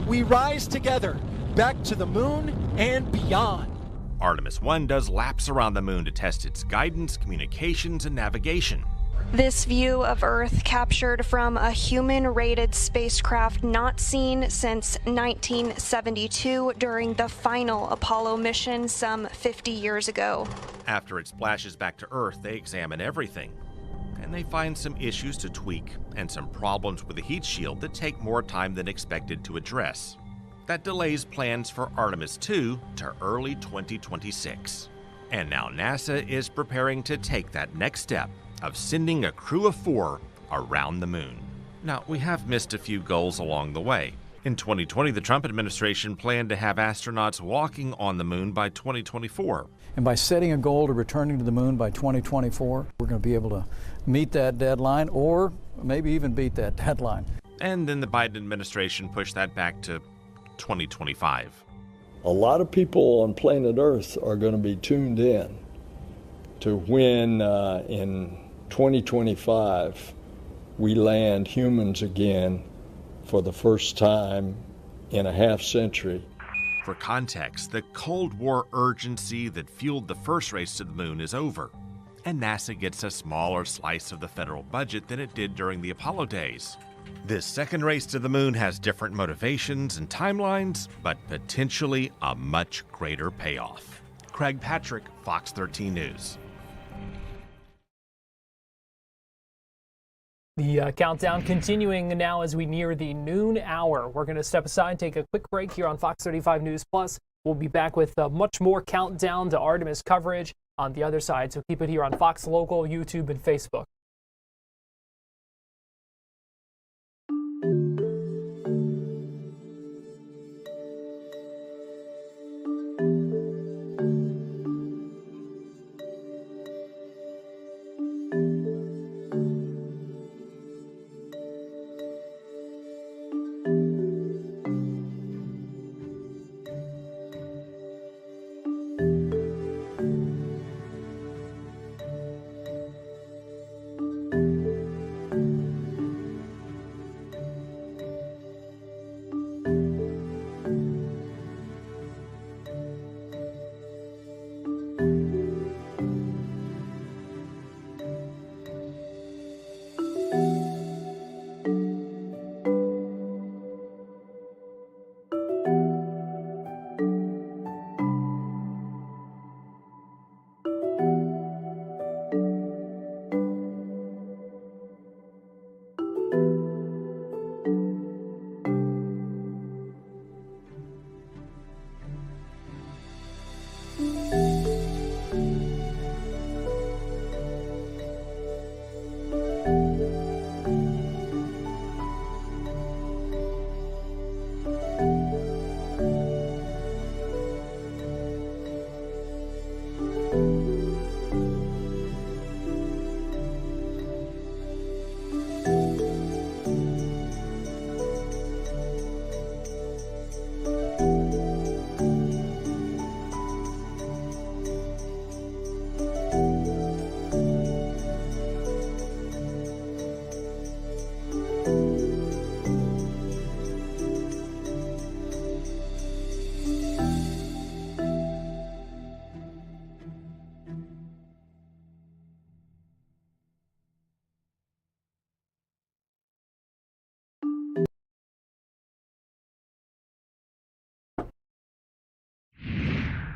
We rise together, back to the moon and beyond. Artemis 1 does laps around the moon to test its guidance, communications, and navigation. This view of Earth captured from a human-rated spacecraft not seen since 1972 during the final Apollo mission some 50 years ago. After it splashes back to Earth, they examine everything. And they find some issues to tweak and some problems with the heat shield that take more time than expected to address. That delays plans for Artemis II to early 2026. And now NASA is preparing to take that next step of sending a crew of 4 around the moon. Now, we have missed a few goals along the way. In 2020, the Trump administration planned to have astronauts walking on the moon by 2024. And by setting a goal to returning to the moon by 2024, we're going to be able to meet that deadline or maybe even beat that deadline. And then the Biden administration pushed that back to 2025. A lot of people on planet Earth are going to be tuned in to when in 2025 we land humans again for the first time in a half century. For context, the Cold War urgency that fueled the first race to the moon is over, and NASA gets a smaller slice of the federal budget than it did during the Apollo days. This second race to the moon has different motivations and timelines, but potentially a much greater payoff. Craig Patrick, Fox 13 News. The countdown continuing now as we near the noon hour. We're going to step aside, take a quick break here on Fox 35 News Plus. We'll be back with much more countdown to Artemis coverage on the other side, so keep it here on Fox Local, YouTube, and Facebook.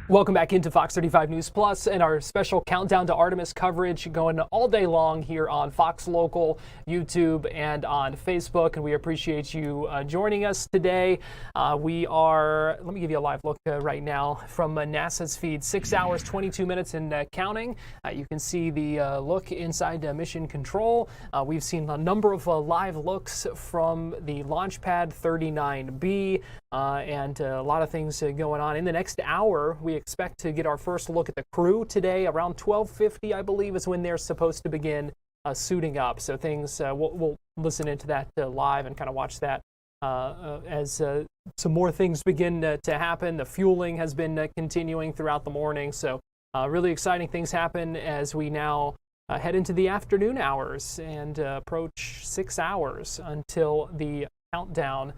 Welcome back into Fox 35 News Plus and our special countdown to Artemis coverage going all day long here on Fox Local, YouTube, and on Facebook. And we appreciate you joining us today. Let me give you a live look right now from NASA's feed, 6 hours, 22 minutes and counting. You can see the look inside Mission Control. We've seen a number of live looks from the launch pad 39B and a lot of things going on. In the next hour, we expect to get our first look at the crew today. Around 12:50, I believe, is when they're supposed to begin suiting up. So things, we'll listen into that live and kind of watch that as some more things begin to happen. The fueling has been continuing throughout the morning. So really exciting things happen as we now head into the afternoon hours and approach 6 hours until the countdown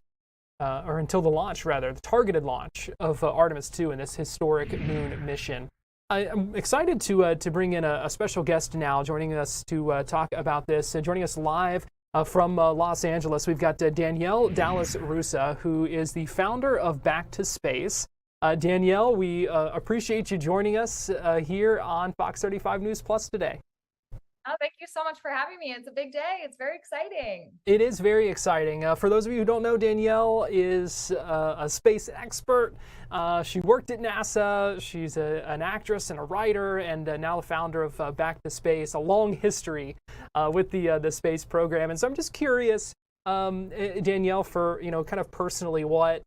or until the launch, rather, the targeted launch of Artemis II in this historic moon mission. I'm excited to bring in a special guest now, joining us to talk about this. Joining us live from Los Angeles, we've got Danielle Dallas-Russa, who is the founder of Back to Space. Danielle, we appreciate you joining us here on Fox 35 News Plus today. Oh, thank you so much for having me. It's a big day. It's very exciting. It is very exciting. For those of you who don't know, Danielle is a space expert. She worked at NASA. She's an actress and a writer, and now the founder of Back to Space. A long history with the space program. And so I'm just curious, Danielle, for kind of personally, what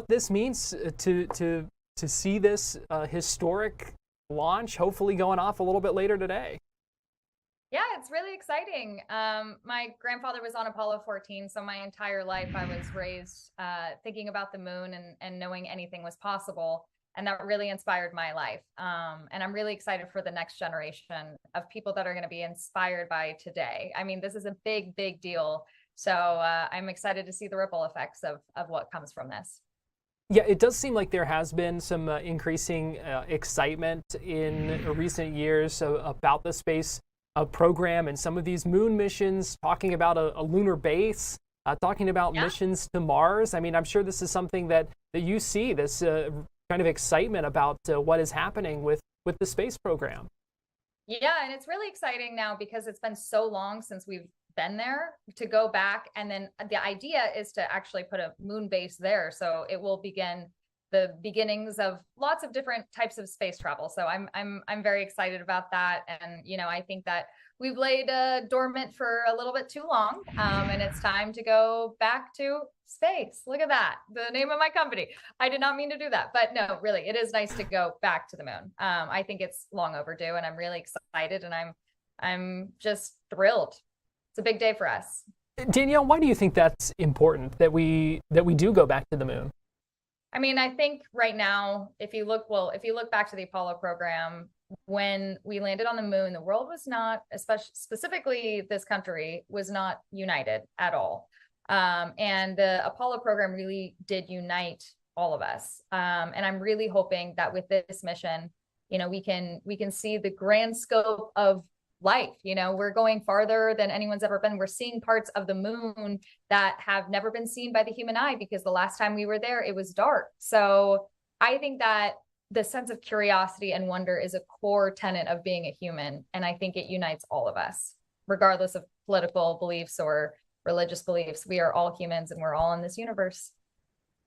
this means to see this historic launch, hopefully going off a little bit later today. Yeah, it's really exciting. My grandfather was on Apollo 14, so my entire life I was raised thinking about the moon and knowing anything was possible. And that really inspired my life. And I'm really excited for the next generation of people that are going to be inspired by today. I mean, this is a big, big deal. So I'm excited to see the ripple effects of what comes from this. Yeah, it does seem like there has been some increasing excitement in recent years about the space program and some of these moon missions, talking about a lunar base, talking about missions to Mars. I mean, I'm sure this is something that you see, this kind of excitement about what is happening with the space program. Yeah, and it's really exciting now because it's been so long since we've been there to go back. And then the idea is to actually put a moon base there. So it will begin the beginnings of lots of different types of space travel. So I'm very excited about that. And, I think that we've laid dormant for a little bit too long, and it's time to go back to space. Look at that. The name of my company. I did not mean to do that, but no, really, it is nice to go back to the moon. I think it's long overdue, and I'm really excited, and I'm just thrilled. It's a big day for us. Danielle, why do you think that's important, that we do go back to the moon? I mean, I think right now, if you look back to the Apollo program, when we landed on the moon, the world was not, specifically this country, was not united at all. And the Apollo program really did unite all of us. And I'm really hoping that with this mission, we can see the grand scope of life. We're going farther than anyone's ever been. We're seeing parts of the moon that have never been seen by the human eye, because the last time we were there, it was dark. So I think that the sense of curiosity and wonder is a core tenet of being a human. And I think it unites all of us, regardless of political beliefs or religious beliefs. We are all humans, and we're all in this universe.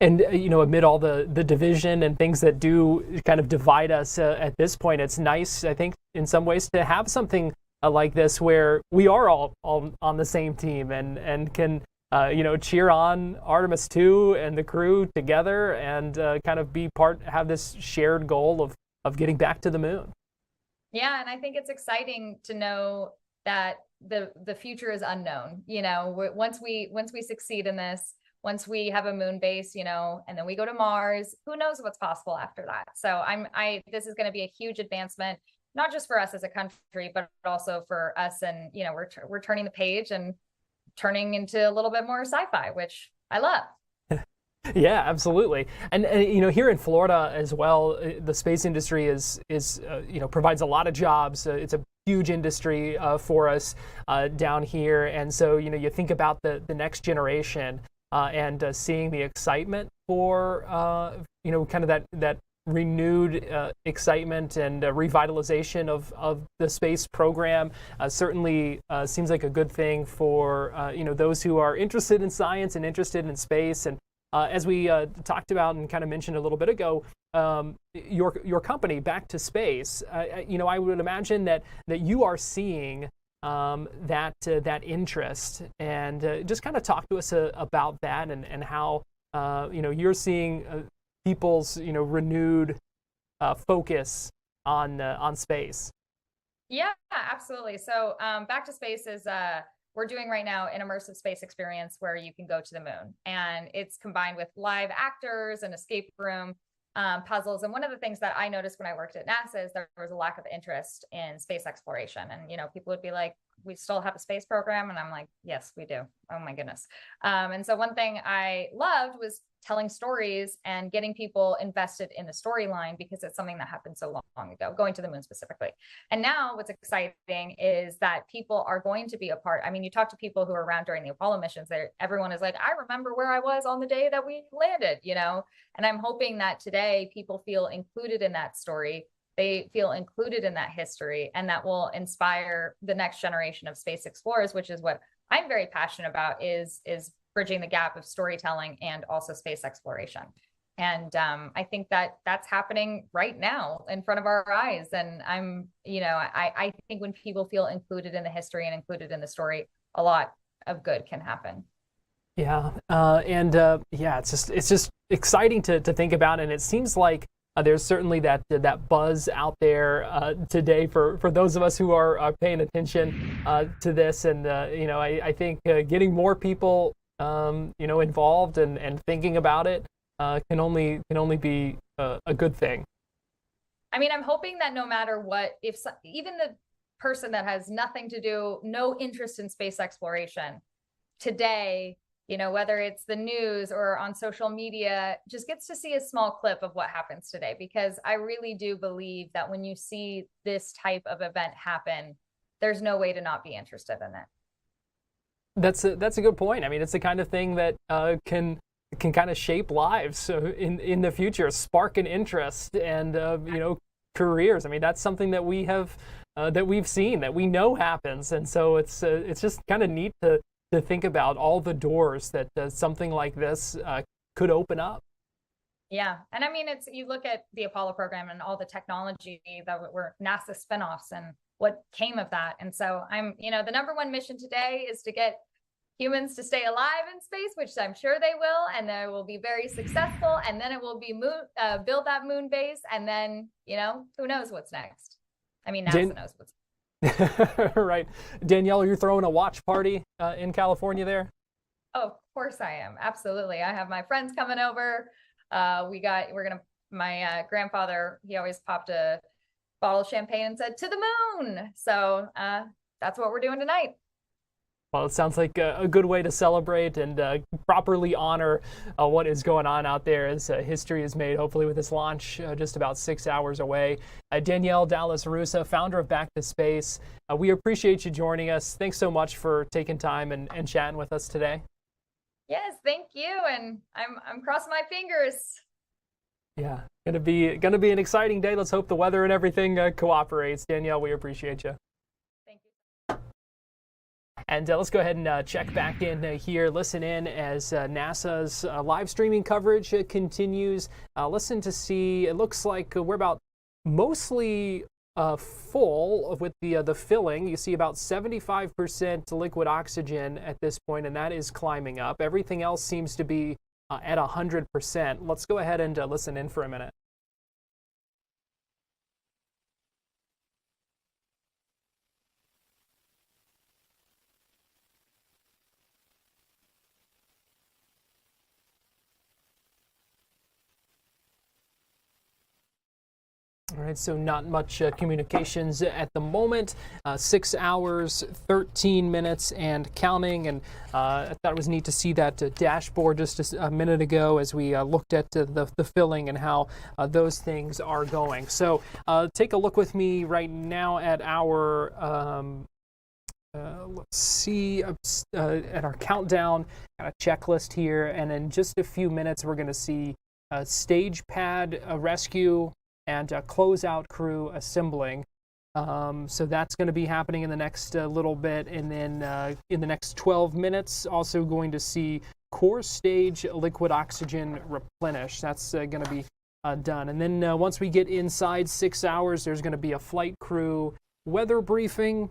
And, amid all the division and things that do kind of divide us at this point, it's nice, I think, in some ways, to have something like this where we are all on the same team and can, cheer on Artemis II and the crew together and kind of have this shared goal of getting back to the moon. Yeah, and I think it's exciting to know that the future is unknown. Once we succeed in this, once we have a moon base, and then we go to Mars, who knows what's possible after that. So this is going to be a huge advancement, not just for us as a country, but also for us. And, we're turning the page and turning into a little bit more sci-fi, which I love. Yeah, absolutely. And here in Florida as well, the space industry is provides a lot of jobs. It's a huge industry for us down here. And so, you think about the next generation and seeing the excitement for, kind of that renewed excitement and revitalization of the space program. Certainly seems like a good thing for those who are interested in science and interested in space. And as we talked about and kind of mentioned a little bit ago, your company, Back to Space, I would imagine that you are seeing that interest, and just kind of talk to us about that and how you're seeing people's renewed focus on space. Yeah, absolutely. So Back to Space is we're doing right now an immersive space experience where you can go to the moon, and it's combined with live actors and escape room puzzles. And one of the things that I noticed when I worked at NASA is there was a lack of interest in space exploration. And, people would be like, we still have a space program. And I'm like, yes, we do. Oh my goodness. And so one thing I loved was telling stories and getting people invested in the storyline, because it's something that happened so long ago, going to the moon specifically. And now what's exciting is that people are going to be a part. I mean, you talk to people who were around during the Apollo missions, everyone is like, I remember where I was on the day that we landed, and I'm hoping that today people feel included in that story. They feel included in that history, and that will inspire the next generation of space explorers, which is what I'm very passionate about, is bridging the gap of storytelling and also space exploration. And I think that that's happening right now in front of our eyes. And I think when people feel included in the history and included in the story, a lot of good can happen. Yeah. It's just exciting to think about. And it seems like there's certainly that buzz out there today for those of us who are paying attention to this. And, I think getting more people, involved and thinking about it can only be a good thing. I mean, I'm hoping that no matter what, even the person that has nothing to do, no interest in space exploration today, whether it's the news or on social media, just gets to see a small clip of what happens today. Because I really do believe that when you see this type of event happen, there's no way to not be interested in it. That's a good point. I mean, it's the kind of thing that can kind of shape lives in the future, spark an interest and careers. I mean, that's something that we've seen, that we know happens, and so it's just kind of neat to think about all the doors that something like this could open up. Yeah. And I mean, you look at the Apollo program and all the technology that were NASA spinoffs and what came of that. And so the number one mission today is to get humans to stay alive in space, which I'm sure they will, and they will be very successful. And then it will be build that moon base. And then, who knows what's next? I mean, NASA knows what's next. Right. Danielle, you're throwing a watch party in California there? Oh, of course I am. Absolutely. I have my friends coming over. My grandfather, he always popped a bottle of champagne and said, "To the moon." So that's what we're doing tonight. Well, it sounds like a good way to celebrate and properly honor what is going on out there as history is made, hopefully, with this launch just about 6 hours away. Danielle Dallas-Russa, founder of Back to Space, we appreciate you joining us. Thanks so much for taking time and chatting with us today. Yes, thank you. And I'm crossing my fingers. Yeah, gonna be an exciting day. Let's hope the weather and everything cooperates. Danielle, we appreciate you. And let's go ahead and check back in here, listen in as NASA's live streaming coverage continues. Listen to see, it looks like we're about mostly full with the filling. You see about 75% liquid oxygen at this point, and that is climbing up. Everything else seems to be at 100%. Let's go ahead and listen in for a minute. All right, so not much communications at the moment. 6 hours, 13 minutes and counting. And I thought it was neat to see that dashboard just a minute ago as we looked at the filling and how those things are going. So take a look with me right now at our, let's see, at our countdown checklist here. And in just a few minutes, we're going to see stage pad rescue and closeout crew assembling. So that's going to be happening in the next little bit. And then in the next 12 minutes, also going to see core stage liquid oxygen replenish. That's going to be done. And then once we get inside 6 hours, there's going to be a flight crew weather briefing,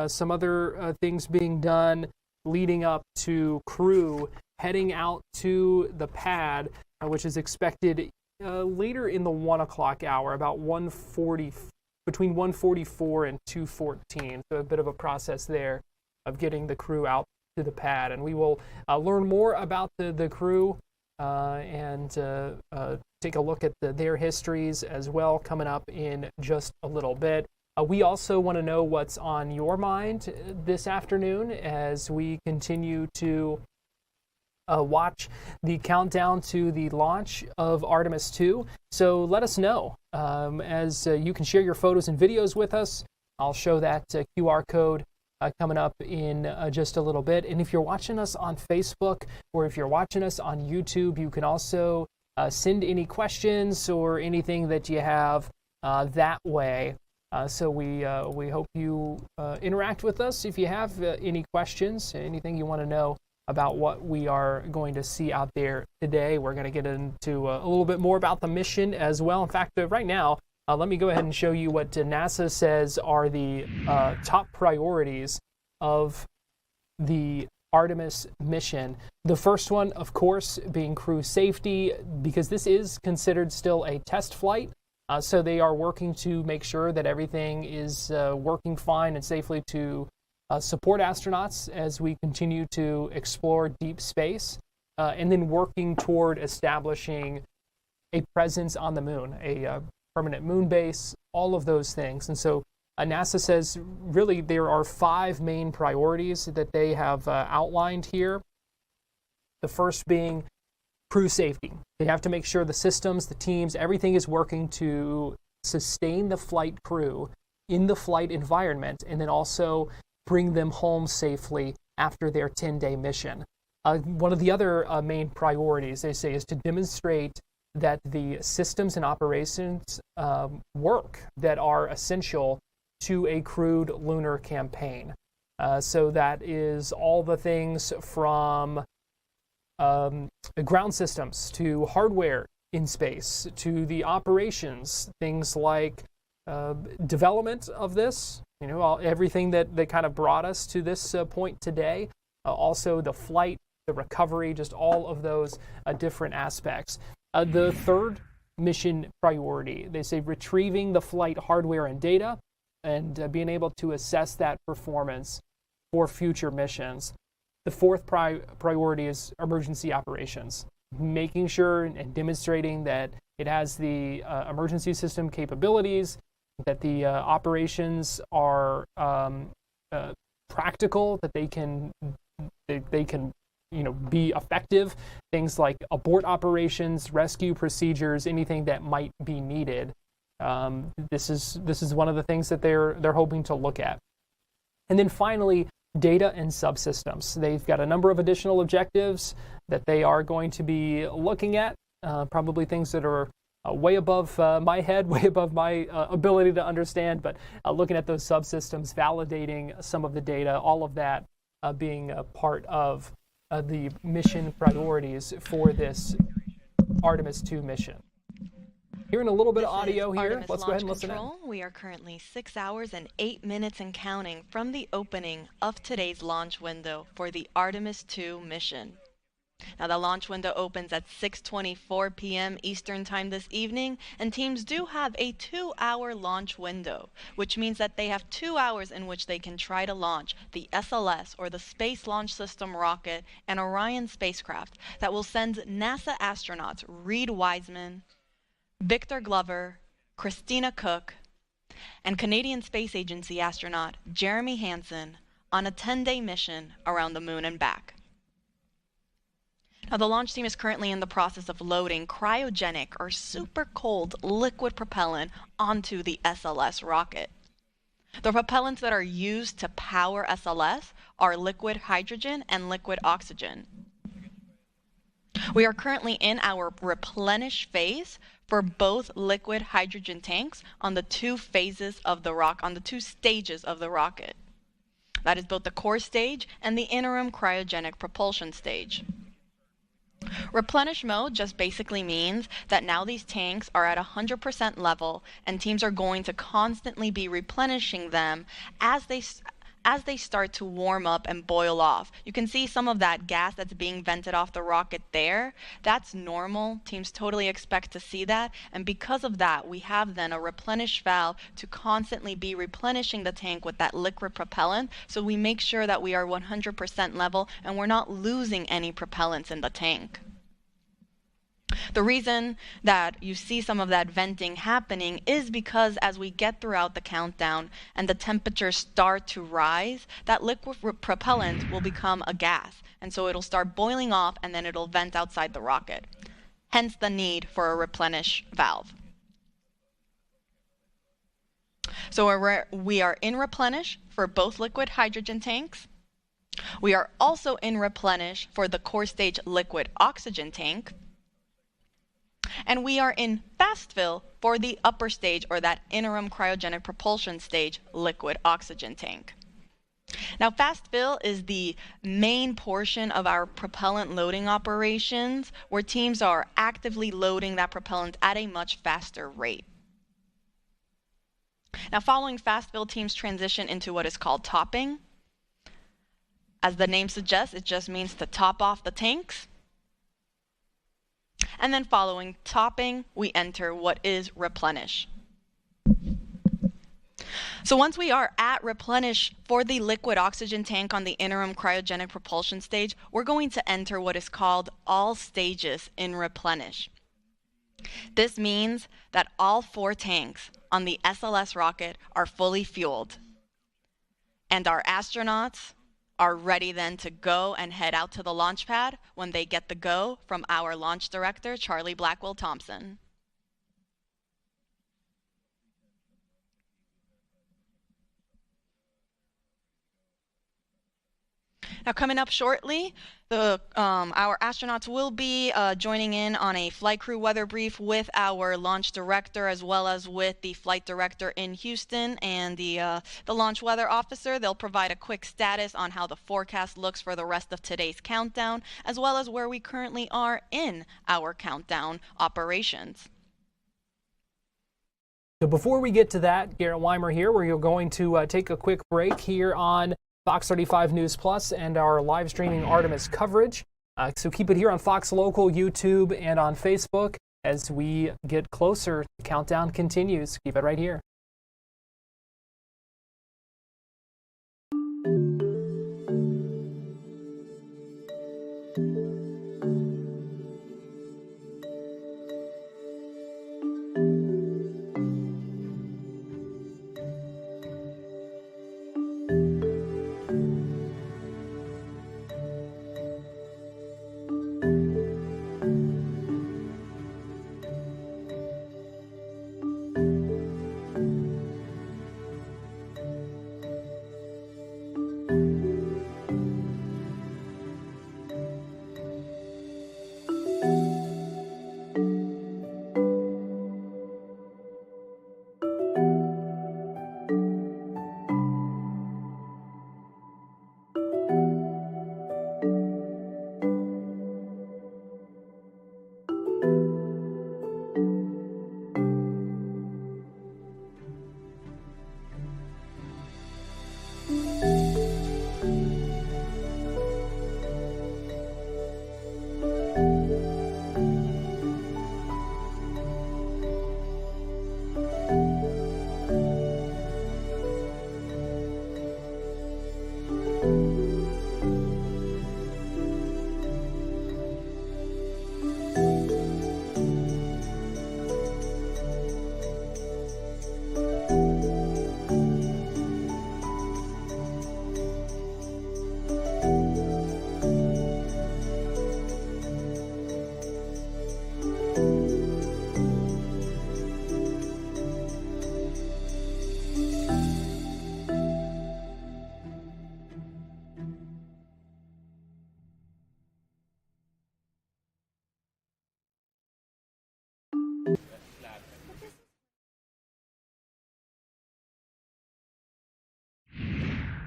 some other things being done leading up to crew heading out to the pad, which is expected later in the 1 o'clock hour, about 1:40, between 1:44 and 2:14. So a bit of a process there of getting the crew out to the pad. And we will learn more about the crew and take a look at their histories as well coming up in just a little bit. We also want to know what's on your mind this afternoon as we continue to watch the countdown to the launch of Artemis II. So let us know as you can share your photos and videos with us. I'll show that QR code coming up in just a little bit. And if you're watching us on Facebook or if you're watching us on YouTube, you can also send any questions or anything that you have that way. So we hope you interact with us if you have any questions, anything you want to know about what we are going to see out there today. We're going to get into a little bit more about the mission as well. In fact, right now, let me go ahead and show you what NASA says are the top priorities of the Artemis mission. The first one, of course, being crew safety, because this is considered still a test flight. So they are working to make sure that everything is working fine and safely to support astronauts as we continue to explore deep space, and then working toward establishing a presence on the moon, a permanent moon base, all of those things. And so NASA says really there are 5 main priorities that they have outlined here. The first being crew safety. They have to make sure the systems, the teams, everything is working to sustain the flight crew in the flight environment and then also bring them home safely after their 10-day mission. One of the other main priorities, they say, is to demonstrate that the systems and operations work that are essential to a crewed lunar campaign. So that is all the things from ground systems to hardware in space to the operations, things like development of this, everything that kind of brought us to this point today, also the flight, the recovery, just all of those different aspects. The third mission priority, they say retrieving the flight hardware and data and being able to assess that performance for future missions. The fourth priority is emergency operations, making sure and demonstrating that it has the emergency system capabilities, that the operations are practical, that they can be effective. Things like abort operations, rescue procedures, anything that might be needed. This is one of the things that they're hoping to look at. And then finally, data and subsystems. They've got a number of additional objectives that they are going to be looking at, probably things that are way above my head, way above my ability to understand, but looking at those subsystems, validating some of the data, all of that being a part of the mission priorities for this Artemis II mission. Hearing a little bit of audio here. Artemis Let's go ahead and Launch listen in. Control. We are currently 6 hours and 8 minutes and counting from the opening of today's launch window for the Artemis II mission. Now, the launch window opens at 6:24 p.m. Eastern Time this evening, and teams do have a 2-hour launch window, which means that they have 2 hours in which they can try to launch the SLS, or the Space Launch System rocket, and Orion spacecraft that will send NASA astronauts Reed Wiseman, Victor Glover, Christina Cook, and Canadian Space Agency astronaut Jeremy Hansen on a 10-day mission around the moon and back. Now, the launch team is currently in the process of loading cryogenic or super cold liquid propellant onto the SLS rocket. The propellants that are used to power SLS are liquid hydrogen and liquid oxygen. We are currently in our replenish phase for both liquid hydrogen tanks on the two phases of the on the two stages of the rocket. That is both the core stage and the interim cryogenic propulsion stage. Replenish mode just basically means that now these tanks are at 100% level and teams are going to constantly be replenishing them as they start to warm up and boil off. You can see some of that gas that's being vented off the rocket there. That's normal. Teams totally expect to see that. And because of that, we have then a replenish valve to constantly be replenishing the tank with that liquid propellant. So we make sure that we are 100% level and we're not losing any propellants in the tank. The reason that you see some of that venting happening is because as we get throughout the countdown and the temperatures start to rise, that liquid propellant will become a gas. And so it'll start boiling off and then it'll vent outside the rocket. Hence the need for a replenish valve. So we are in replenish for both liquid hydrogen tanks. We are also in replenish for the core stage liquid oxygen tank. And we are in fast fill for the upper stage, or that interim cryogenic propulsion stage, liquid oxygen tank. Now, fast fill is the main portion of our propellant loading operations, where teams are actively loading that propellant at a much faster rate. Now, following fast fill, teams transition into what is called topping. As the name suggests, it just means to top off the tanks. And then following topping, we enter what is replenish. So once we are at replenish for the liquid oxygen tank on the interim cryogenic propulsion stage, we're going to enter what is called all stages in replenish. This means that all 4 tanks on the SLS rocket are fully fueled. And our astronauts are ready then to go and head out to the launch pad when they get the go from our launch director, Charlie Blackwell Thompson. Now, coming up shortly, our astronauts will be joining in on a flight crew weather brief with our launch director, as well as with the flight director in Houston and the launch weather officer. They'll provide a quick status on how the forecast looks for the rest of today's countdown, as well as where we currently are in our countdown operations. So before we get to that, Garrett Weimer here, where you're going to take a quick break here on Fox 35 News Plus and our live streaming Artemis coverage. So keep it here on Fox Local, YouTube, and on Facebook as we get closer. The countdown continues. Keep it right here.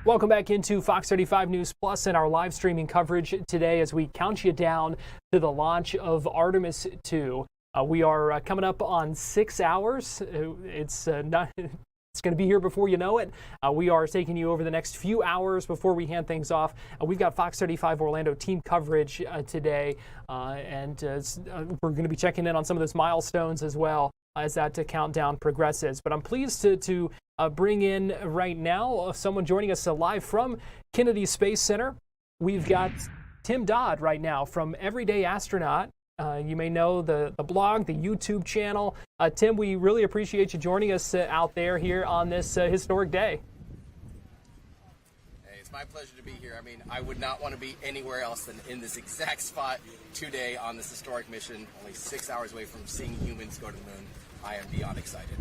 Welcome back into Fox 35 News Plus and our live streaming coverage today as we count you down to the launch of Artemis II. We are coming up on 6 hours. It's going to be here before you know it. We are taking you over the next few hours before we hand things off. We've got Fox 35 Orlando team coverage today, and we're going to be checking in on some of those milestones as well as that countdown progresses. But I'm pleased to bring in right now someone joining us live from Kennedy Space Center. We've got Tim Dodd right now from Everyday Astronaut. You may know the blog, the YouTube channel. Tim, we really appreciate you joining us out there here on this historic day. Hey, it's my pleasure to be here. I mean, I would not want to be anywhere else than in this exact spot today on this historic mission, only 6 hours away from seeing humans go to the moon. I am beyond excited.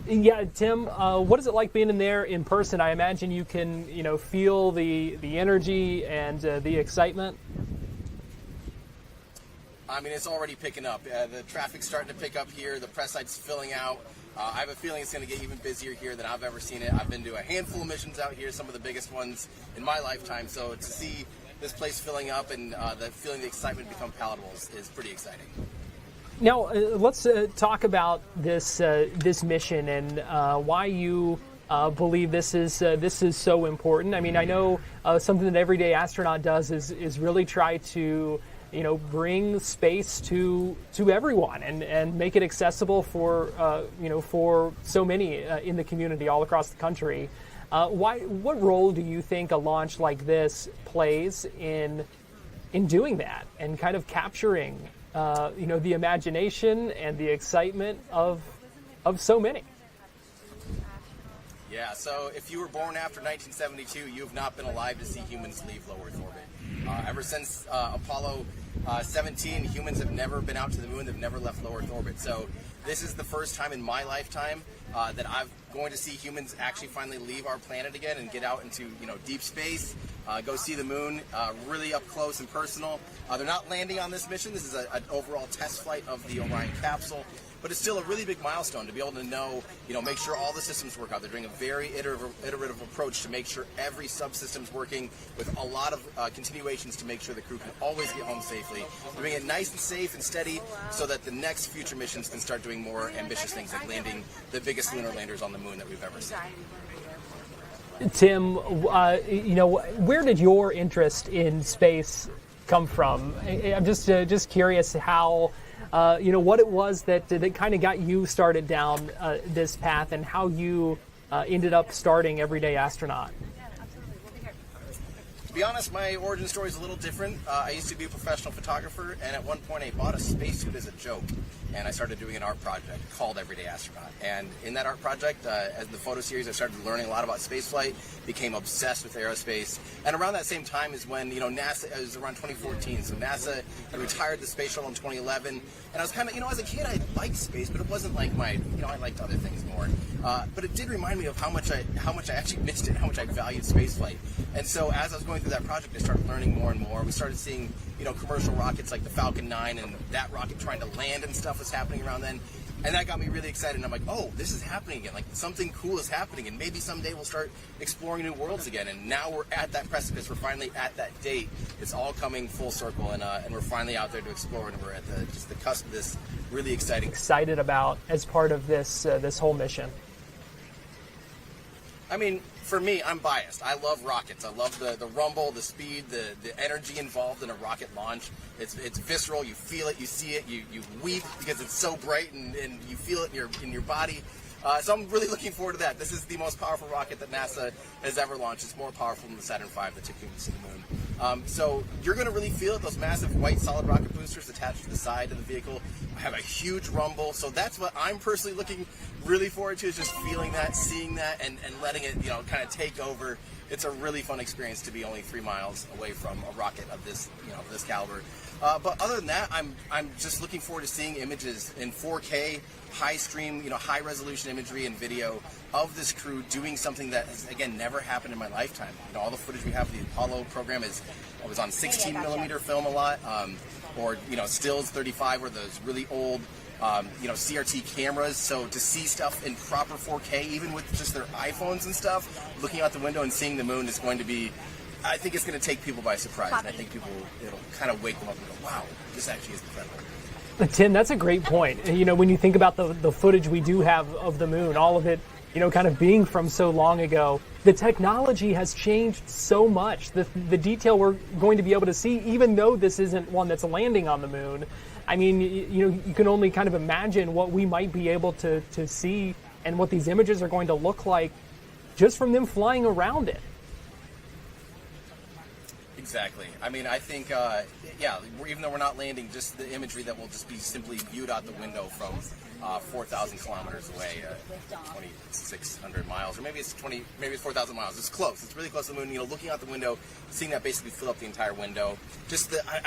Yeah, Tim, what is it like being in there in person? I imagine you can, feel the energy and the excitement. I mean, it's already picking up. The traffic's starting to pick up here. The press site's filling out. I have a feeling it's going to get even busier here than I've ever seen it. I've been to a handful of missions out here, some of the biggest ones in my lifetime. So to see this place filling up and the excitement become palatable is pretty exciting. Now, let's talk about this mission and why you believe this is so important. I mean, I know something that Everyday Astronaut does is really try to bring space to everyone and make it accessible for for so many in the community all across the country. What role do you think a launch like this plays in doing that and kind of capturing the imagination and the excitement of so many? Yeah, so if you were born after 1972, you have not been alive to see humans leave low Earth orbit. Ever since Apollo 17, humans have never been out to the moon. They've never left low Earth orbit. So this is the first time in my lifetime that I'm going to see humans actually finally leave our planet again and get out into deep space, go see the moon really up close and personal. They're not landing on this mission. This is an overall test flight of the Orion capsule. But it's still a really big milestone to be able to know, make sure all the systems work out. They're doing a very iterative approach to make sure every subsystem's working with a lot of continuations to make sure the crew can always get home safely. They're doing it nice and safe and steady so that the next future missions can start doing more ambitious things like landing the biggest lunar landers on the moon that we've ever seen. Tim, where did your interest in space come from? I'm just curious how what it was that kind of got you started down this path and how you ended up starting Everyday Astronaut. To be honest, my origin story is a little different. I used to be a professional photographer, and at one point I bought a spacesuit as a joke, and I started doing an art project called Everyday Astronaut. And in that art project, as the photo series, I started learning a lot about spaceflight, became obsessed with aerospace, and around that same time is when NASA, it was around 2014, so NASA had retired the space shuttle in 2011, and I was kind of, as a kid I liked space, but it wasn't like my, I liked other things more. But it did remind me of how much I actually missed it, how much I valued spaceflight. And so as I was going through that project, I started learning more and more. We started seeing, commercial rockets like the Falcon 9 and that rocket trying to land and stuff was happening around then. And that got me really excited. And I'm like, oh, this is happening again. Like something cool is happening. And maybe someday we'll start exploring new worlds again. And now we're at that precipice. We're finally at that date. It's all coming full circle. And we're finally out there to explore. And we're at just the cusp of this really exciting. Excited about as part of this whole mission. I mean, for me, I'm biased. I love rockets. I love the rumble, the speed, the energy involved in a rocket launch. It's visceral. You feel it. You see it. You weep because it's so bright and you feel it in your body. So I'm really looking forward to that. This is the most powerful rocket that NASA has ever launched. It's more powerful than the Saturn V that took humans to the moon. So you're going to really feel it. Those massive white solid rocket boosters attached to the side of the vehicle have a huge rumble. So that's what I'm personally looking really forward to, is just feeling that, seeing that, and letting it kind of take over. It's a really fun experience to be only 3 miles away from a rocket of this this caliber. But other than that, I'm just looking forward to seeing images in 4K, high stream, high resolution imagery and video of this crew doing something that has, again, never happened in my lifetime. All the footage we have of the Apollo program was on 16 millimeter film a lot, or stills 35, or those really old CRT cameras. So to see stuff in proper 4K, even with just their iPhones and stuff, looking out the window and seeing the moon is going to be, I think it's going to take people by surprise. And I think it'll kind of wake them up and go, wow, this actually is incredible. Tim, that's a great point. When you think about the footage we do have of the moon, all of it, kind of being from so long ago, the technology has changed so much. The detail we're going to be able to see, even though this isn't one that's landing on the moon, I mean, you can only kind of imagine what we might be able to see and what these images are going to look like just from them flying around it. Exactly. I mean, I think, even though we're not landing, just the imagery that will just be simply viewed out the window from 4,000 kilometers away, 2,600 miles, or maybe it's 4,000 miles. It's close. It's really close to the moon. Looking out the window, seeing that basically fill up the entire window.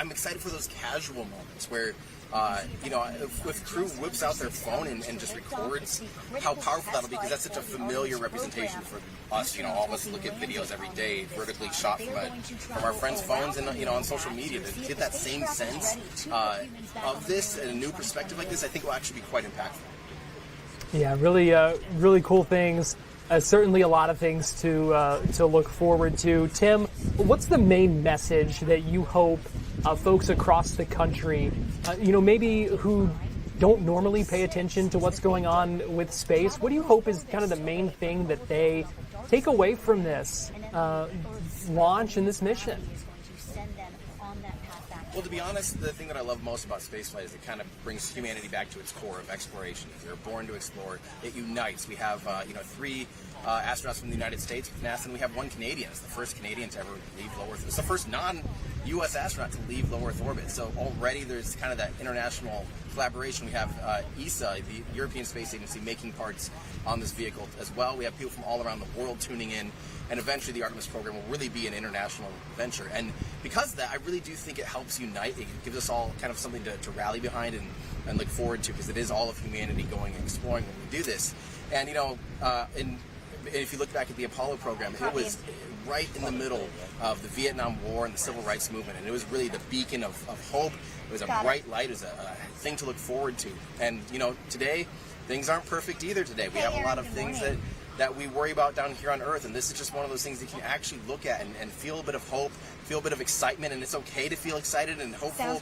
I'm excited for those casual moments where, if crew whips out their phone and just records, how powerful that'll be, because that's such a familiar representation for us. All of us look at videos every day, vertically shot from our friends' phones and on social media. To get that same sense of this and a new perspective like this, I think will actually be quite impactful. Yeah, really cool things. Certainly a lot of things to look forward to. Tim, what's the main message that you hope folks across the country, maybe who don't normally pay attention to what's going on with space, what do you hope is kind of the main thing that they take away from this launch and this mission? Well, to be honest, the thing that I love most about spaceflight is it kind of brings humanity back to its core of exploration. We're born to explore. It unites. We have, 3 astronauts from the United States with NASA, and we have 1 Canadian. It's the first Canadian to ever leave low Earth. It's the first non-U.S. astronaut to leave low Earth orbit. So already there's kind of that international collaboration. We have ESA, the European Space Agency, making parts on this vehicle as well. We have people from all around the world tuning in. And eventually the Artemis program will really be an international venture. And because of that, I really do think it helps unite. It gives us all kind of something to rally behind and look forward to, because it is all of humanity going and exploring when we do this. And, if you look back at the Apollo program, it was right in the middle of the Vietnam War and the Civil Rights Movement. And it was really the beacon of hope. It was a bright light. It was a thing to look forward to. And, today, things aren't perfect either today. We have a lot of things that we worry about down here on Earth, and this is just one of those things that you can actually look at and feel a bit of hope, feel a bit of excitement, and it's okay to feel excited and hopeful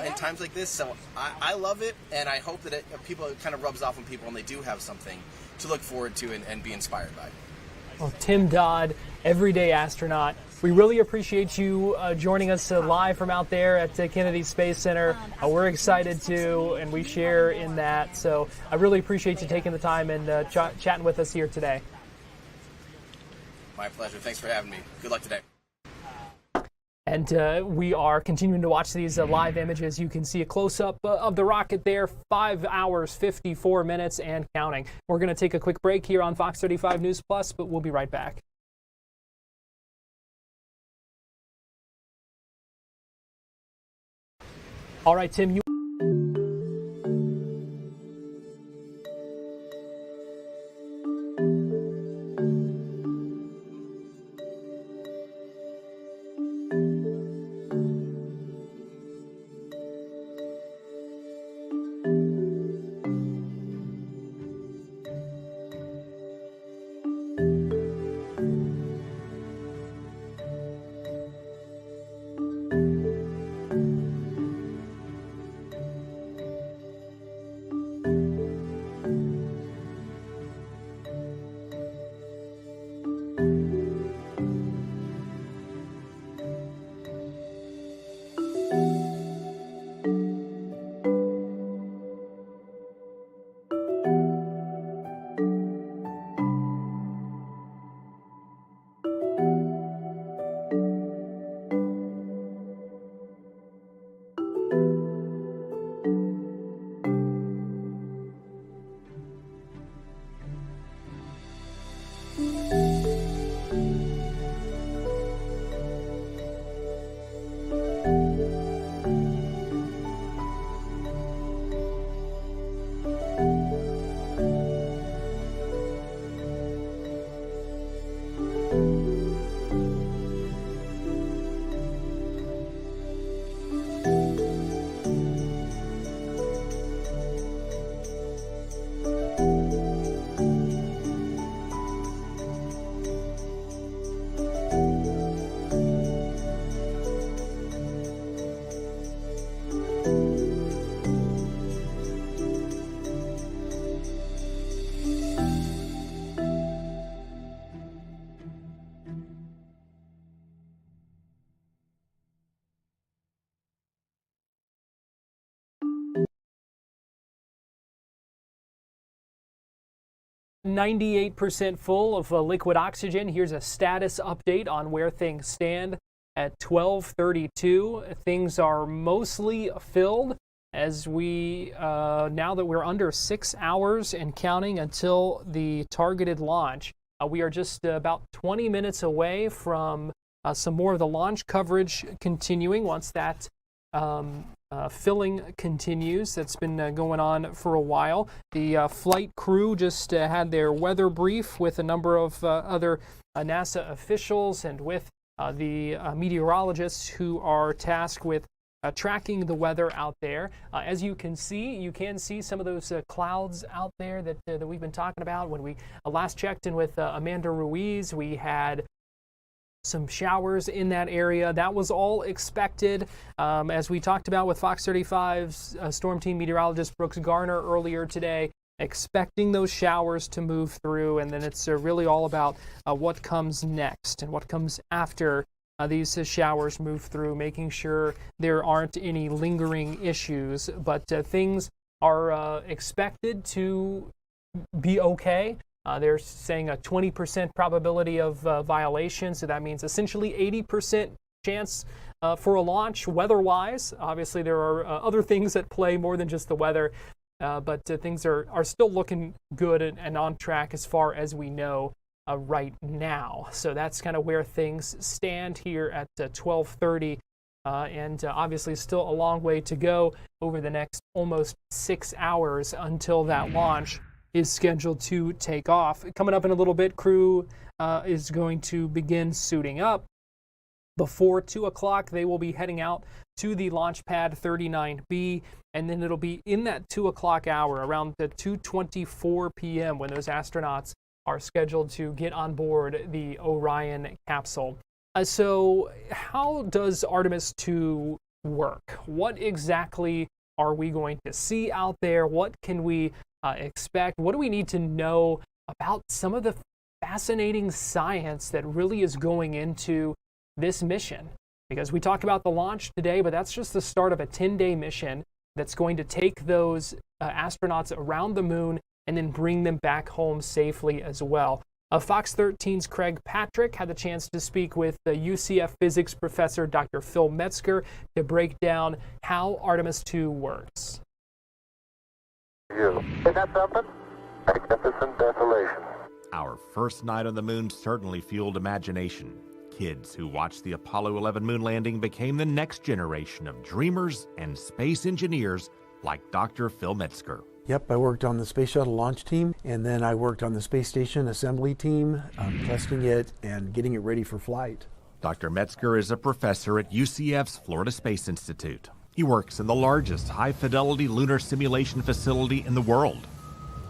in times like this. So I love it, and I hope that it kind of rubs off on people and they do have something to look forward to and be inspired by. Well, Tim Dodd, everyday astronaut, we really appreciate you joining us live from out there at Kennedy Space Center. We're excited too, and we share in that. So I really appreciate you taking the time and chatting with us here today. My pleasure. Thanks for having me. Good luck today. And we are continuing to watch these live images. You can see a close-up of the rocket there, 5 hours, 54 minutes, and counting. We're going to take a quick break here on Fox 35 News Plus, but we'll be right back. All right, Tim, you... 98% full of liquid oxygen. Here's a status update on where things stand at 12:32. Things are mostly filled as we, now that we're under 6 hours and counting until the targeted launch. We are just about 20 minutes away from some more of the launch coverage continuing once that filling continues. That's been going on for a while. The flight crew just had their weather brief with a number of other NASA officials and with the meteorologists who are tasked with tracking the weather out there. As you can see some of those clouds out there that we've been talking about. When we last checked in with Amanda Ruiz, we had some showers in that area. That was all expected. As we talked about with Fox 35's storm team meteorologist Brooks Garner earlier today, expecting those showers to move through, and then it's really all about what comes next and what comes after these showers move through, making sure there aren't any lingering issues. But things are expected to be okay. They're saying a 20% probability of violation, so that means essentially 80% chance for a launch weather-wise. Obviously, there are other things at play more than just the weather, but things are still looking good and on track as far as we know right now. So that's kind of where things stand here at 12:30, and obviously still a long way to go over the next almost 6 hours until that launch is scheduled to take off. Coming up in a little bit, crew is going to begin suiting up. Before 2 o'clock, they will be heading out to the launch pad 39B, and then it'll be in that 2 o'clock hour, around the 2:24 p.m. when those astronauts are scheduled to get on board the Orion capsule. So how does Artemis II work? What exactly are we going to see out there? What can we expect? What do we need to know about some of the fascinating science that really is going into this mission? Because we talk about the launch today, but that's just the start of a 10-day mission that's going to take those astronauts around the moon and then bring them back home safely as well. Fox 13's Craig Patrick had the chance to speak with the UCF physics professor Dr. Phil Metzger to break down how Artemis II works. Is that something? Magnificent desolation. Our first night on the moon certainly fueled imagination. Kids who watched the Apollo 11 moon landing became the next generation of dreamers and space engineers like Dr. Phil Metzger. Yep, I worked on the space shuttle launch team, and then I worked on the space station assembly team, testing it and getting it ready for flight. Dr. Metzger is a professor at UCF's Florida Space Institute. He works in the largest high-fidelity lunar simulation facility in the world.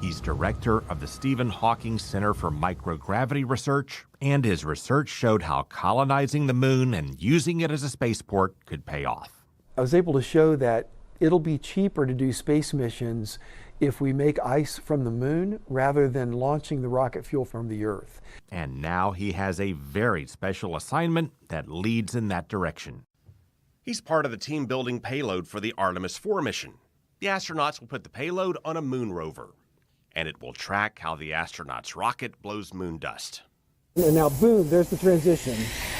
He's director of the Stephen Hawking Center for Microgravity Research, and his research showed how colonizing the moon and using it as a spaceport could pay off. I was able to show that it'll be cheaper to do space missions if we make ice from the moon rather than launching the rocket fuel from the Earth. And now he has a very special assignment that leads in that direction. He's part of the team building payload for the Artemis IV mission. The astronauts will put the payload on a moon rover, and it will track how the astronauts' rocket blows moon dust. And now, boom, there's the transition.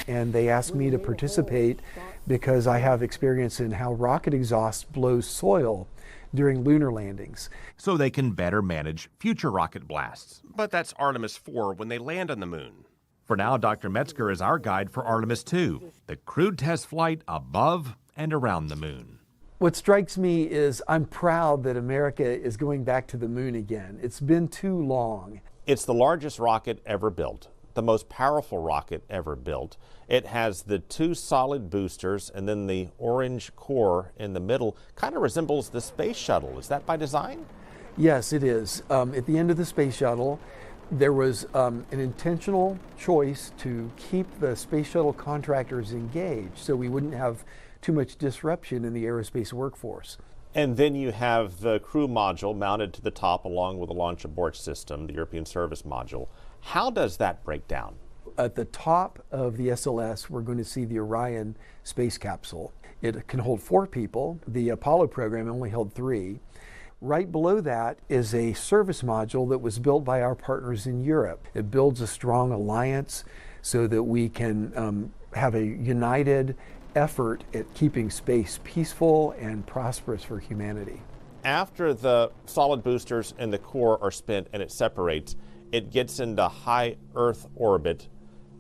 And they asked me to participate because I have experience in how rocket exhaust blows soil during lunar landings. So they can better manage future rocket blasts. But that's Artemis IV when they land on the moon. For now, Dr. Metzger is our guide for Artemis II, the crewed test flight above and around the moon. What strikes me is I'm proud that America is going back to the moon again. It's been too long. It's the largest rocket ever built, the most powerful rocket ever built. It has the two solid boosters, and then the orange core in the middle kind of resembles the space shuttle. Is that by design? Yes, it is. At the end of the space shuttle, there was an intentional choice to keep the space shuttle contractors engaged so we wouldn't have too much disruption in the aerospace workforce. And then you have the crew module mounted to the top along with the launch abort system, the European service module. How does that break down? At the top of the SLS, we're going to see the Orion space capsule. It can hold 4 people. The Apollo program only held 3. Right below that is a service module that was built by our partners in Europe. It builds a strong alliance so that we can have a united effort at keeping space peaceful and prosperous for humanity. After the solid boosters and the core are spent and it separates, it gets into high Earth orbit.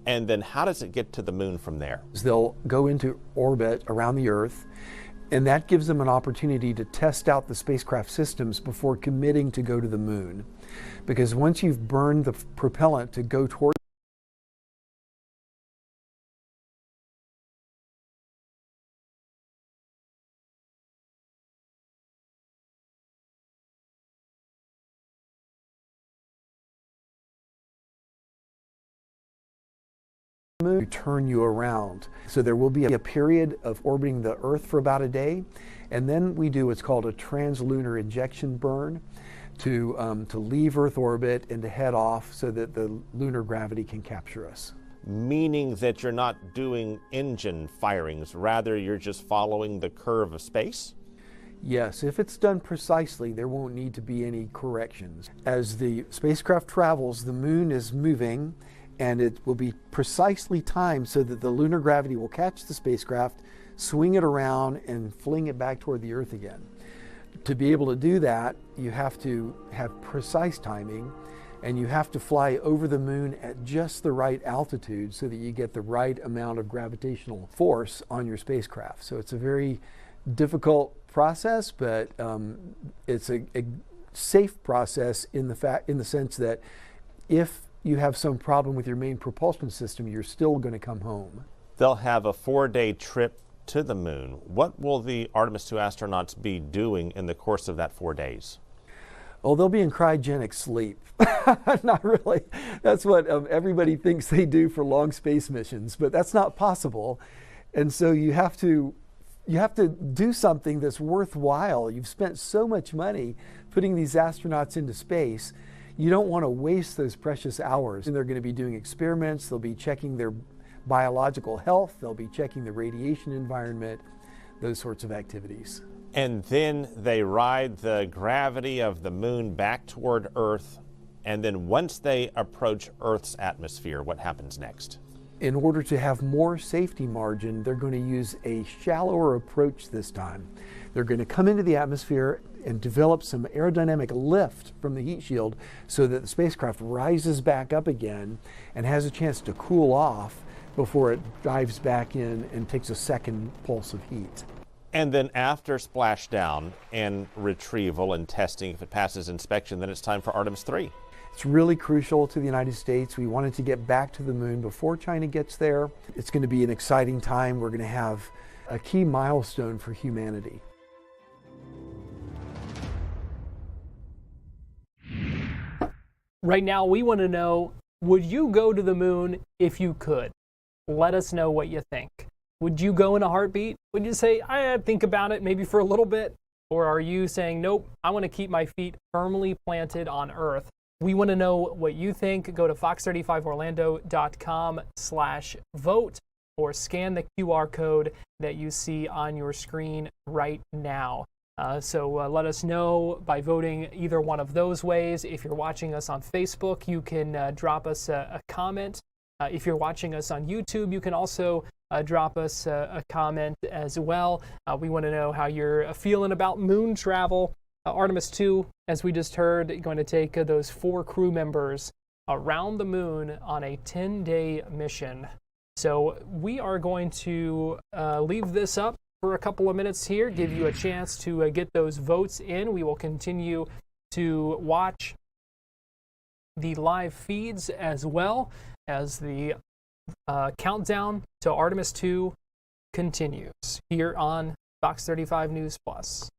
And then how does it get to the moon from there? They'll go into orbit around the Earth, and that gives them an opportunity to test out the spacecraft systems before committing to go to the moon. Because once you've burned the propellant to go toward to turn you around. So there will be a period of orbiting the Earth for about a day, and then we do what's called a translunar ejection burn to leave Earth orbit and to head off so that the lunar gravity can capture us. Meaning that you're not doing engine firings, rather you're just following the curve of space? Yes, if it's done precisely, there won't need to be any corrections. As the spacecraft travels, the moon is moving, and it will be precisely timed so that the lunar gravity will catch the spacecraft, swing it around, and fling it back toward the Earth again. To be able to do that, you have to have precise timing, and you have to fly over the moon at just the right altitude so that you get the right amount of gravitational force on your spacecraft. So it's a very difficult process, but it's a safe process in the sense that if you have some problem with your main propulsion system, you're still going to come home. They'll have a 4-day trip to the moon. What will the Artemis II astronauts be doing in the course of that 4 days? Oh, they'll be in cryogenic sleep. Not really. That's what everybody thinks they do for long space missions, but that's not possible. And so you have to do something that's worthwhile. You've spent so much money putting these astronauts into space. You don't want to waste those precious hours. And they're going to be doing experiments, they'll be checking their biological health, they'll be checking the radiation environment, those sorts of activities. And then they ride the gravity of the moon back toward Earth, and then once they approach Earth's atmosphere, what happens next? In order to have more safety margin, they're going to use a shallower approach this time. They're going to come into the atmosphere and develop some aerodynamic lift from the heat shield so that the spacecraft rises back up again and has a chance to cool off before it dives back in and takes a second pulse of heat. And then after splashdown and retrieval and testing, if it passes inspection, then it's time for Artemis III. It's really crucial to the United States. We wanted to get back to the moon before China gets there. It's going to be an exciting time. We're going to have a key milestone for humanity. Right now, we want to know, would you go to the moon if you could? Let us know what you think. Would you go in a heartbeat? Would you say, I'd think about it maybe for a little bit? Or are you saying, nope, I want to keep my feet firmly planted on Earth? We want to know what you think. Go to fox35orlando.com/vote or scan the QR code that you see on your screen right now. So let us know by voting either one of those ways. If you're watching us on Facebook, you can drop us a comment. If you're watching us on YouTube, you can also drop us a comment as well. We want to know how you're feeling about moon travel. Artemis II, as we just heard, going to take those 4 crew members around the moon on a 10-day mission. So we are going to leave this up for a couple of minutes here, give you a chance to get those votes in. We will continue to watch the live feeds as well as the countdown to Artemis II continues here on Fox 35 News Plus.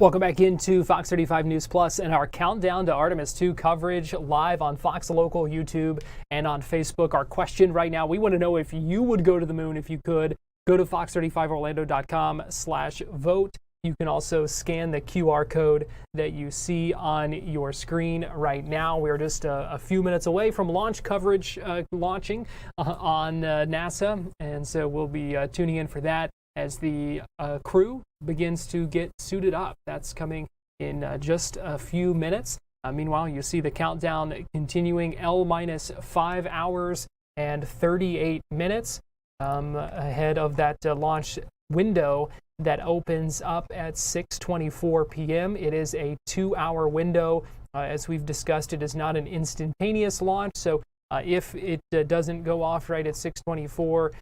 Welcome back into Fox 35 News Plus and our countdown to Artemis II coverage live on Fox Local, YouTube, and on Facebook. Our question right now, we want to know if you would go to the moon if you could. Go to fox35orlando.com/vote. You can also scan the QR code that you see on your screen right now. We're just a few minutes away from launch coverage launching on NASA, and so we'll be tuning in for that as the crew begins to get suited up. That's coming in just a few minutes. Meanwhile, you see the countdown continuing, L-5 hours and 38 minutes ahead of that launch window that opens up at 6:24 p.m. It is a 2-hour window. As we've discussed, it is not an instantaneous launch, so if it doesn't go off right at 6:24,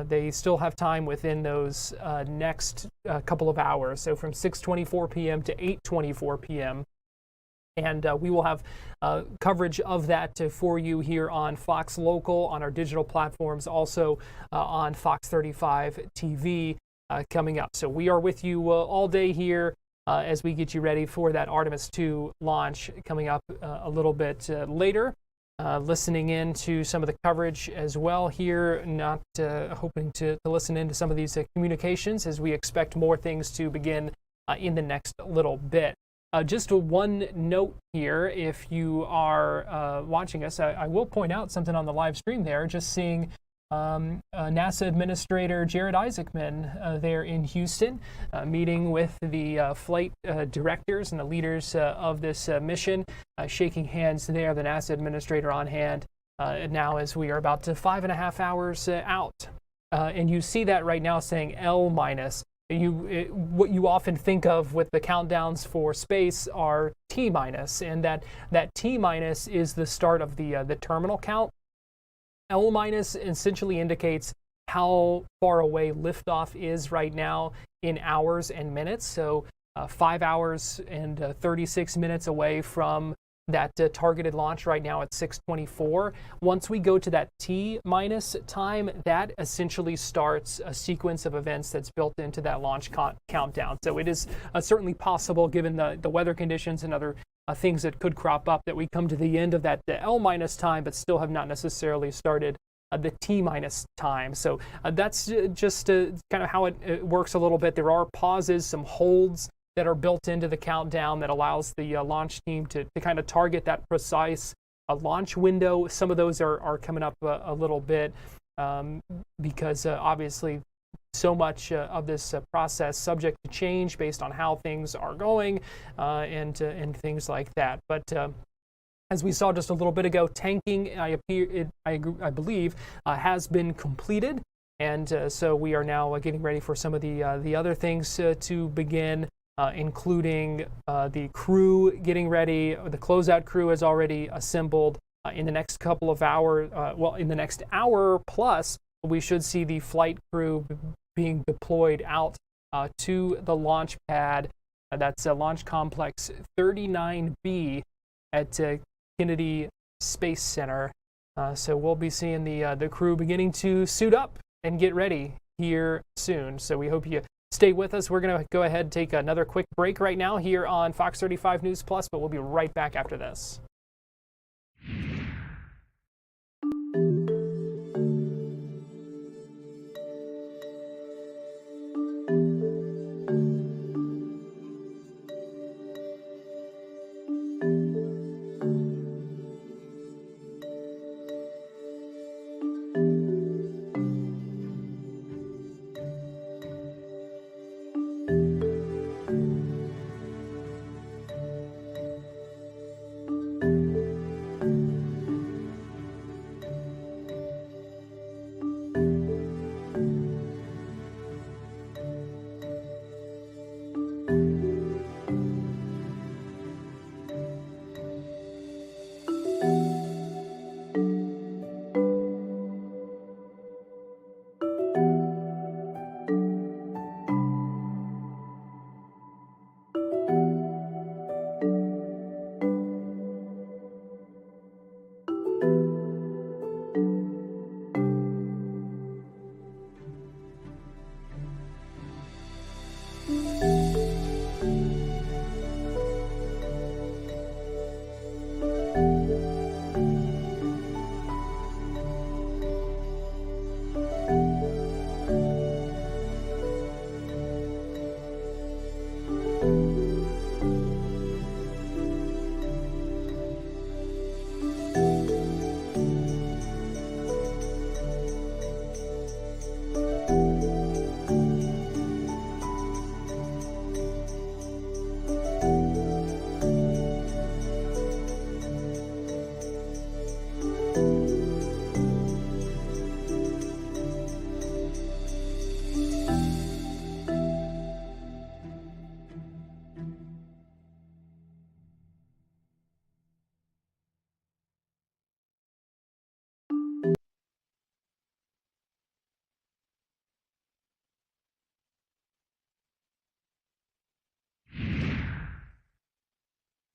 they still have time within those next couple of hours, so from 6:24 p.m. to 8:24 p.m. And we will have coverage of that for you here on Fox Local, on our digital platforms, also on Fox 35 TV coming up. So we are with you all day here as we get you ready for that Artemis II launch coming up a little bit later. Listening in to some of the coverage as well here, not hoping to listen into some of these communications as we expect more things to begin in the next little bit. Just one note here, if you are watching us, I will point out something on the live stream there, just seeing NASA Administrator Jared Isaacman there in Houston, meeting with the flight directors and the leaders of this mission, shaking hands there, the NASA Administrator on hand now as we are about to 5.5 hours out. And you see that right now saying L-. What you often think of with the countdowns for space are T-, and that T- is the start of the terminal count. L- essentially indicates how far away liftoff is right now in hours and minutes. So 5 hours and 36 minutes away from that targeted launch right now at 6:24. Once we go to that T- time, that essentially starts a sequence of events that's built into that launch countdown. So it is certainly possible, given the weather conditions and other things that could crop up, that we come to the end of that L- time, but still have not necessarily started the T- time. So that's just kind of how it works a little bit. There are pauses, some holds that are built into the countdown that allows the launch team to kind of target that precise launch window. Some of those are coming up a little bit because obviously so much of this process subject to change based on how things are going and things like that. But as we saw just a little bit ago, tanking, I believe, has been completed. And so we are now getting ready for some of the other things to begin. Including the crew getting ready. The closeout crew is already assembled. In the next couple of hours, in the next hour plus, we should see the flight crew being deployed out to the launch pad. That's Launch Complex 39B at Kennedy Space Center. So we'll be seeing the crew beginning to suit up and get ready here soon. So we hope you stay with us. We're going to go ahead and take another quick break right now here on Fox 35 News Plus, but we'll be right back after this.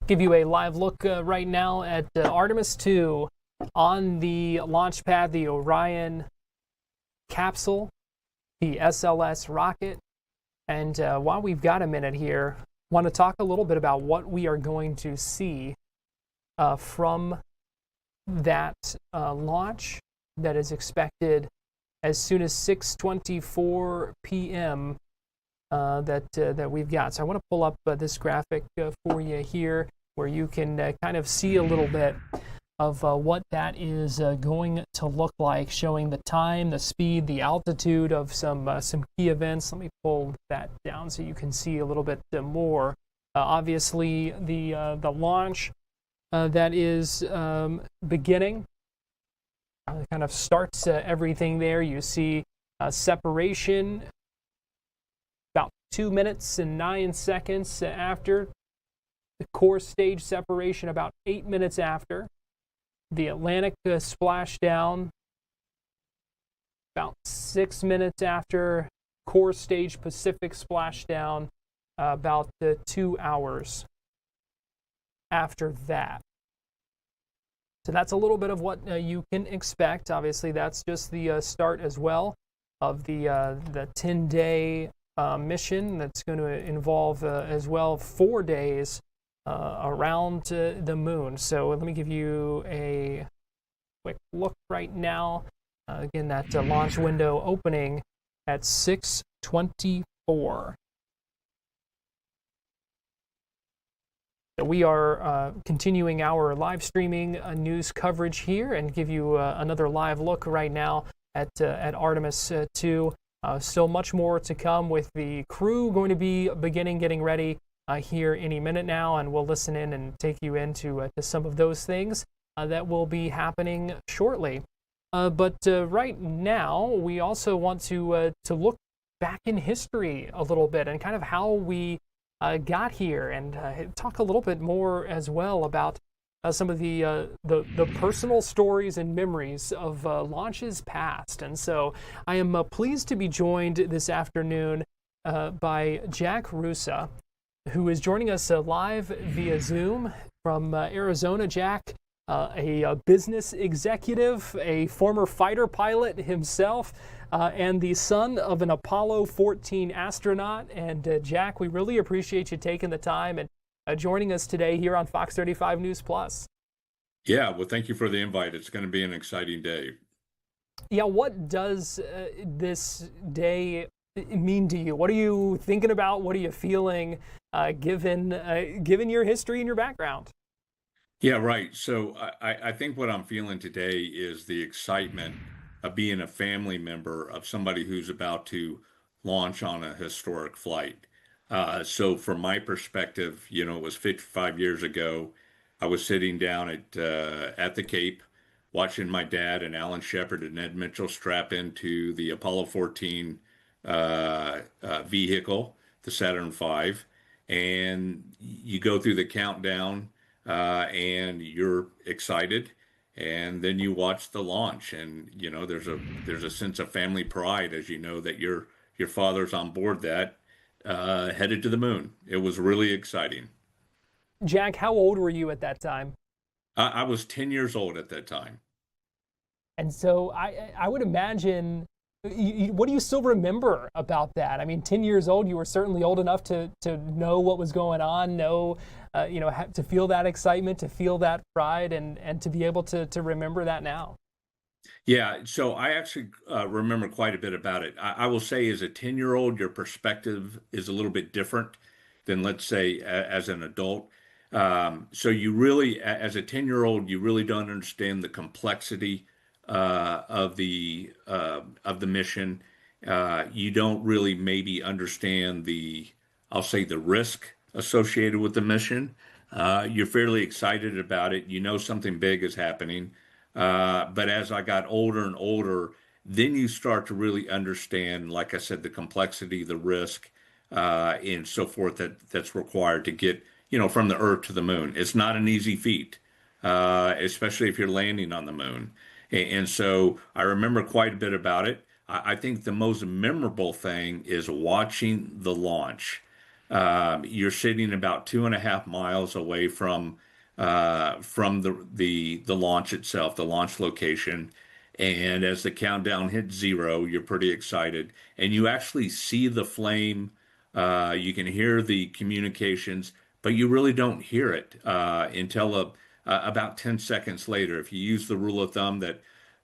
Give you a live look right now at Artemis II on the launch pad, the Orion capsule, the SLS rocket. And while we've got a minute here, want to talk a little bit about what we are going to see from that launch that is expected as soon as 6:24 p.m. that we've got. So I want to pull up this graphic for you here, where you can kind of see a little bit of what that is going to look like, showing the time, the speed, the altitude of some key events. Let me pull that down so you can see a little bit more. Obviously, the launch that is beginning kind of starts everything there. You see separation about 2 minutes and 9 seconds after. The core stage separation about 8 minutes after. The Atlantic splashdown about 6 minutes after. Core stage Pacific splashdown about 2 hours after that. So that's a little bit of what you can expect. Obviously, that's just the start as well of the 10-day mission that's going to involve as well 4 days around the moon. So let me give you a quick look right now. Again, that launch window opening at 6:24. We are continuing our live streaming news coverage here and give you another live look right now at Artemis II. Still much more to come with the crew going to be getting ready here any minute now, and we'll listen in and take you into to some of those things that will be happening shortly. But right now, we also want to look back in history a little bit and kind of how we got here, and talk a little bit more as well about some of the personal stories and memories of launches past. And so I am pleased to be joined this afternoon by Jack Rusa, who is joining us live via Zoom from Arizona. Jack, a business executive, a former fighter pilot himself, and the son of an Apollo 14 astronaut. And Jack, we really appreciate you taking the time and joining us today here on Fox 35 News Plus. Yeah, well, thank you for the invite. It's going to be an exciting day. Yeah, what does this day mean to you? What are you thinking about? What are you feeling, given your history and your background? Yeah, right. So I think what I'm feeling today is the excitement of being a family member of somebody who's about to launch on a historic flight. So from my perspective, it was 55 years ago. I was sitting down at the Cape watching my dad and Alan Shepard and Ed Mitchell strap into the Apollo 14 vehicle, the Saturn V, and you go through the countdown and you're excited. And then you watch the launch, and there's a sense of family pride as you know that your father's on board that headed to the moon. It was really exciting. Jack, how old were you at that time? I was 10 years old at that time. And so I would imagine, what do you still remember about that? I mean, 10 years old, you were certainly old enough to know what was going on, to feel that excitement, to feel that pride, and to be able to remember that now. Yeah, so I actually remember quite a bit about it. I will say as a 10-year-old, your perspective is a little bit different than, let's say, as an adult. So you really, as a 10-year-old, you really don't understand the complexity of the mission. You don't really maybe understand I'll say the risk associated with the mission. You're fairly excited about it. You know something big is happening. But as I got older and older, then you start to really understand, like I said, the complexity, the risk, and so forth that's required to get, from the Earth to the moon. It's not an easy feat, especially if you're landing on the moon. And so I remember quite a bit about it. I think the most memorable thing is watching the launch. You're sitting about 2.5 miles away from the launch itself, the launch location. And as the countdown hits 0, you're pretty excited, and you actually see the flame. You can hear the communications, but you really don't hear it until about 10 seconds later. If you use the rule of thumb that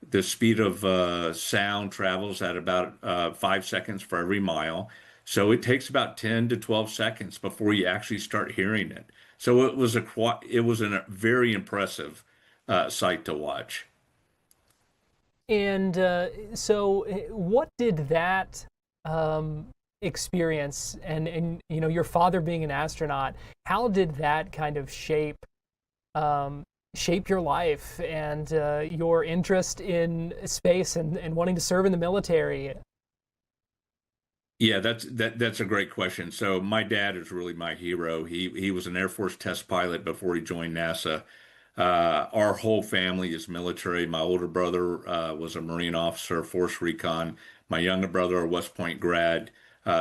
the speed of sound travels at about 5 seconds for every mile. So it takes about 10 to 12 seconds before you actually start hearing it. So it was a very impressive sight to watch. And what did that experience and your father being an astronaut, how did that kind of shape your life and your interest in space and wanting to serve in the military? Yeah, that's a great question. So my dad is really my hero. He was an Air Force test pilot before he joined NASA. Our whole family is military. My older brother was a Marine officer, Force Recon. My younger brother, a West Point grad.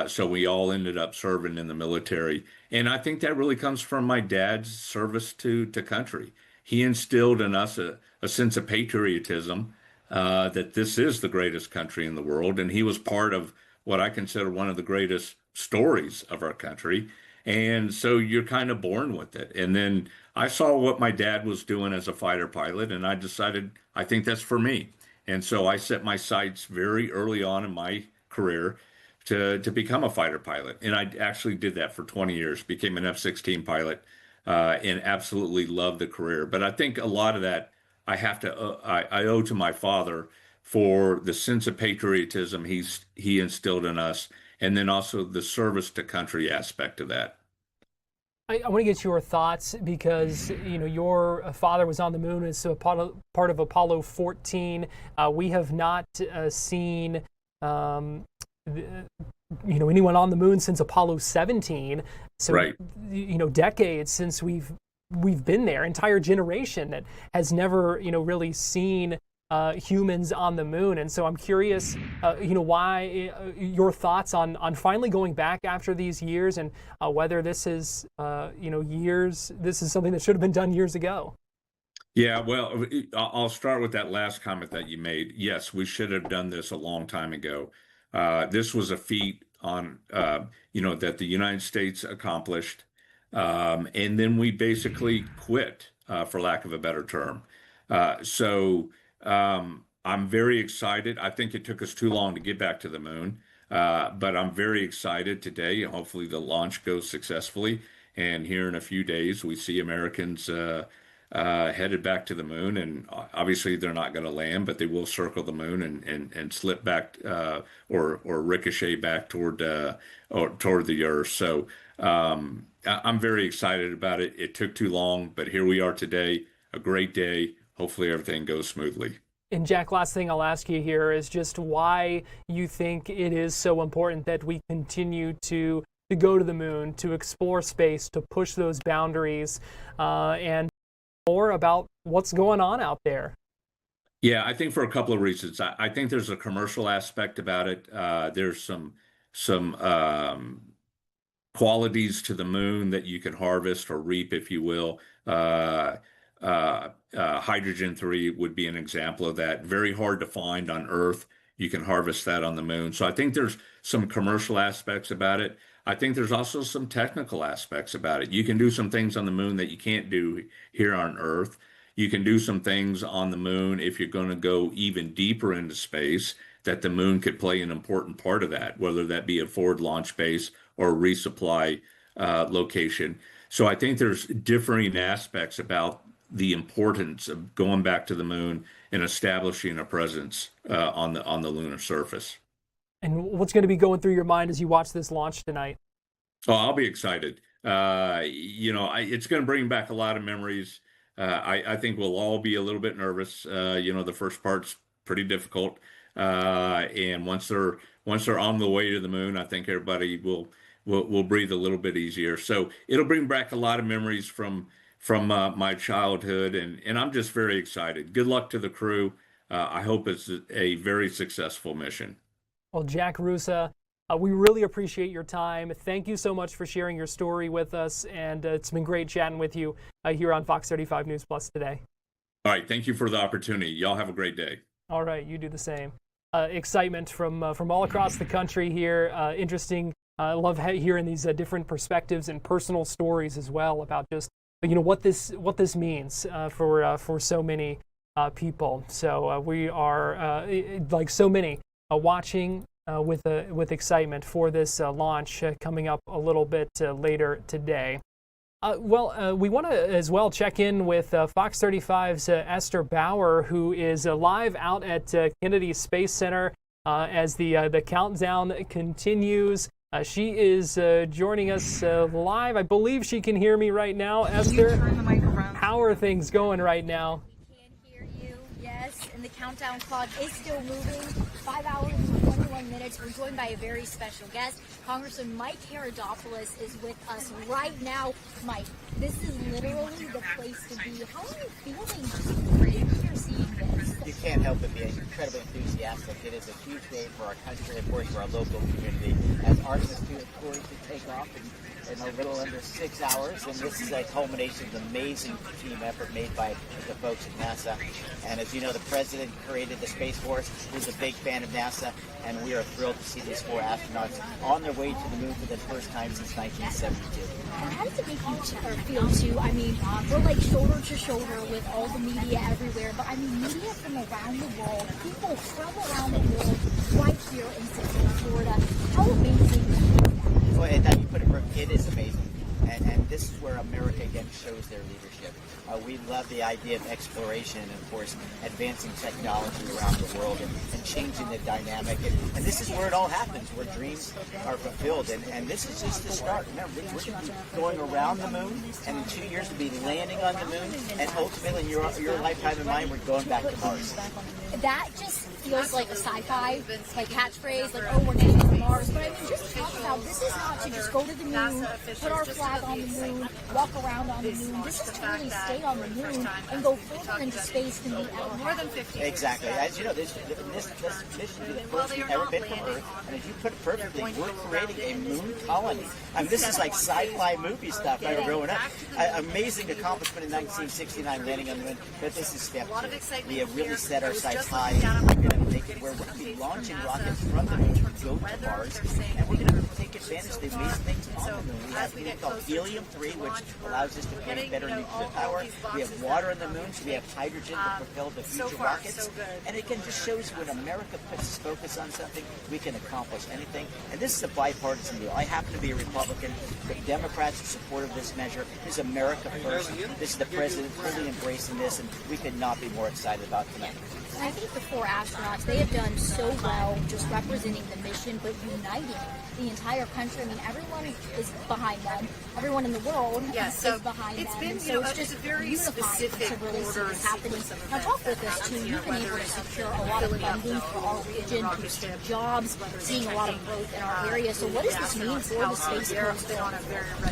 So we all ended up serving in the military. And I think that really comes from my dad's service to country. He instilled in us a sense of patriotism, that this is the greatest country in the world. And he was part of what I consider one of the greatest stories of our country. And so you're kind of born with it. And then I saw what my dad was doing as a fighter pilot, and I decided I think that's for me. And so I set my sights very early on in my career to become a fighter pilot. And I actually did that for 20 years, became an F-16 pilot, and absolutely loved the career. But I think a lot of that I owe to my father for the sense of patriotism he instilled in us, and then also the service to country aspect of that. I want to get your thoughts because your father was on the moon as a part of Apollo 14. We have not seen anyone on the moon since Apollo 17. So right. Decades since we've been there. Entire generation that has never really seen humans on the moon. And so I'm curious, why your thoughts on finally going back after these years, and whether this is, this is something that should have been done years ago. Yeah, well, I'll start with that last comment that you made. Yes, we should have done this a long time ago. This was a feat that the United States accomplished, and then we basically quit, for lack of a better term. I'm very excited. I think it took us too long to get back to the moon, but I'm very excited today. Hopefully the launch goes successfully, and here in a few days we see Americans headed back to the moon. And obviously they're not going to land, but they will circle the moon and slip back or ricochet back toward the Earth. So I'm very excited about it. It took too long, but here we are today. A great day. Hopefully everything goes smoothly. And Jack, last thing I'll ask you here is just why you think it is so important that we continue to go to the moon, to explore space, to push those boundaries, and more about what's going on out there. Yeah, I think for a couple of reasons. I think there's a commercial aspect about it. There's some qualities to the moon that you can harvest or reap, if you will. Hydrogen-3 would be an example of that. Very hard to find on Earth. You can harvest that on the moon. So I think there's some commercial aspects about it. I think there's also some technical aspects about it. You can do some things on the moon that you can't do here on Earth. You can do some things on the moon if you're going to go even deeper into space, that the moon could play an important part of that, whether that be a forward launch base or a resupply location. So I think there's differing aspects about the importance of going back to the moon and establishing a presence on the lunar surface. And what's going to be going through your mind as you watch this launch tonight? Oh, I'll be excited. It's going to bring back a lot of memories. I think we'll all be a little bit nervous. The first part's pretty difficult, and once they're on the way to the moon, I think everybody will breathe a little bit easier. So it'll bring back a lot of memories from my childhood, and I'm just very excited. Good luck to the crew. I hope it's a very successful mission. Well, Jack Rusa, We really appreciate your time. Thank you so much for sharing your story with us, and it's been great chatting with you here on Fox 35 News Plus today. All right, thank you for the opportunity. Y'all have a great day. All right, you do the same. Excitement from all across the country here. Interesting. I love hearing these different perspectives and personal stories as well about just what this means for so many people. So we are like so many watching with excitement for this launch coming up a little bit later today. We want to as well check in with Fox 35's Esther Bauer, who is live out at Kennedy Space Center as the countdown continues. She is joining us live. I believe she can hear me right now. Esther, how are things going right now? We can hear you, yes, and the countdown clock is still moving. 5 hours and 21 minutes. We're joined by a very special guest. Congressman Mike Herodopoulos is with us right now. Mike, this is literally the place to be. How are you feeling after seeing this? You can't help but be incredibly enthusiastic. It is a huge day for our country, of course, for our local community. As Artemis II is poised to take off in a little under 6 hours, and this is a culmination of an amazing team effort made by the folks at NASA. And as you know, the president created the Space Force, who's a big fan of NASA, and we are thrilled to see these 4 astronauts on their way to the moon for the first time since 1972. And how does it make you feel too? I mean, we're like shoulder to shoulder with all the media everywhere, but I mean, media from around the world, people from around the world, right here in Central Florida. How amazing is that? Well, and you put it perfect. It is amazing. And this is where America, again, shows their leadership. We love the idea of exploration and, of course, advancing technology around the world and changing the dynamic. And this is where it all happens, where dreams are fulfilled. And this is just the start. Remember, we're going to be going around the moon, and in 2 years we'll be landing on the moon. And ultimately, in your lifetime and mine, we're going back to Mars. That just feels like a sci-fi, like catchphrase, like, oh, we're going to Mars. But I mean, just talk about, this is not to just go to the moon, put our flag on the moon, walk around on the moon. This is to really stay on the moon and go further into space than we ever more than 50. Exactly. As you know, this mission is the first we've ever been from Earth. And as you put it perfectly, we're creating a moon colony. I mean, this is like sci-fi movie stuff I was growing up. Amazing accomplishment in 1969, landing on the moon. But this is step 2. We have really set our sights high. We're going to make it where we're going to be launching rockets from the moon to go to Mars. And we're going to take advantage of the amazing things on the moon. We have something called helium-3, which allows us to create better nuclear power. We have water on the moon, so we have hydrogen to propel the future rockets. And it just shows when America puts its focus on something, we can accomplish anything. And this is a bipartisan deal. I happen to be a Republican. The Democrats are supportive of this measure. This is America first. This is the president fully embracing this, and we could not be more excited about tonight. I think the 4 astronauts, they have done so well just representing the mission, but uniting the entire country. I mean, everyone is behind them. Everyone in the world is behind them. Been, so it's just very specific to really see this happening. Now, talk with us, too. You've been able to secure a lot of funding for our region, boosting jobs, seeing a lot of growth in our area. So what does this mean for the Space Coast?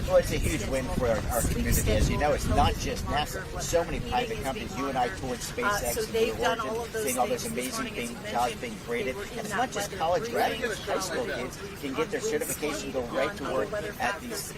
Well, it's a huge win for our community. As you know, it's not just NASA. So many private companies. You and I toured SpaceX and Blue Origin, seeing all those amazing jobs being created. And it's not just college graduates. High school kids can get their certification, go right to work at these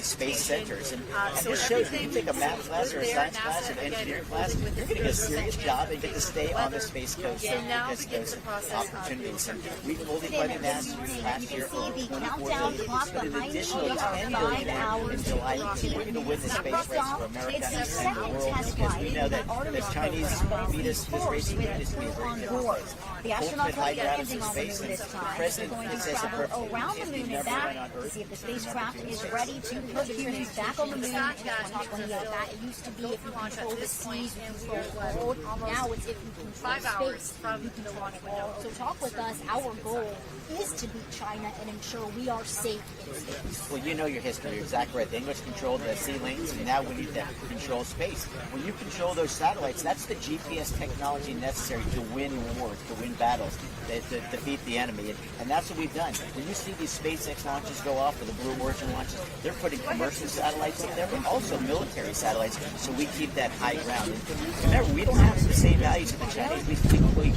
space centers. And this shows when you take a math class or a science class or an engineering class, you're going to get a serious job and get to stay on the Space Coast and get those opportunities. And we fully funded NASA last year for $24 billion. But an additional $10 billion in July. We're going to win the space race for America and the world because we know that the Chinese beat us this race. We need to be a very different place. The astronauts high will be ground landing in on the space, moon and this time. the president They're going to says it travel perfectly. around the If moon you've and never back been on to Earth, see if the spacecraft is ready to put humans back on the moon. Talk when that it used to be if you control the seas, you control the world. Now it's if you control space, you control the world. So talk with us. Our goal is to beat China and ensure we are safe in space. Well, you know your history. You're exactly right. The English controlled the sea lanes, and now we need to control space. When you control those satellites, that's the GPS technology necessary to win wars, to win battles, to defeat the enemy. And that's what we've done. When you see these SpaceX launches go off, or the Blue Origin launches, they're putting commercial satellites up there, but also military satellites, so we keep that high ground. And remember, we don't have the same values as the Chinese. We really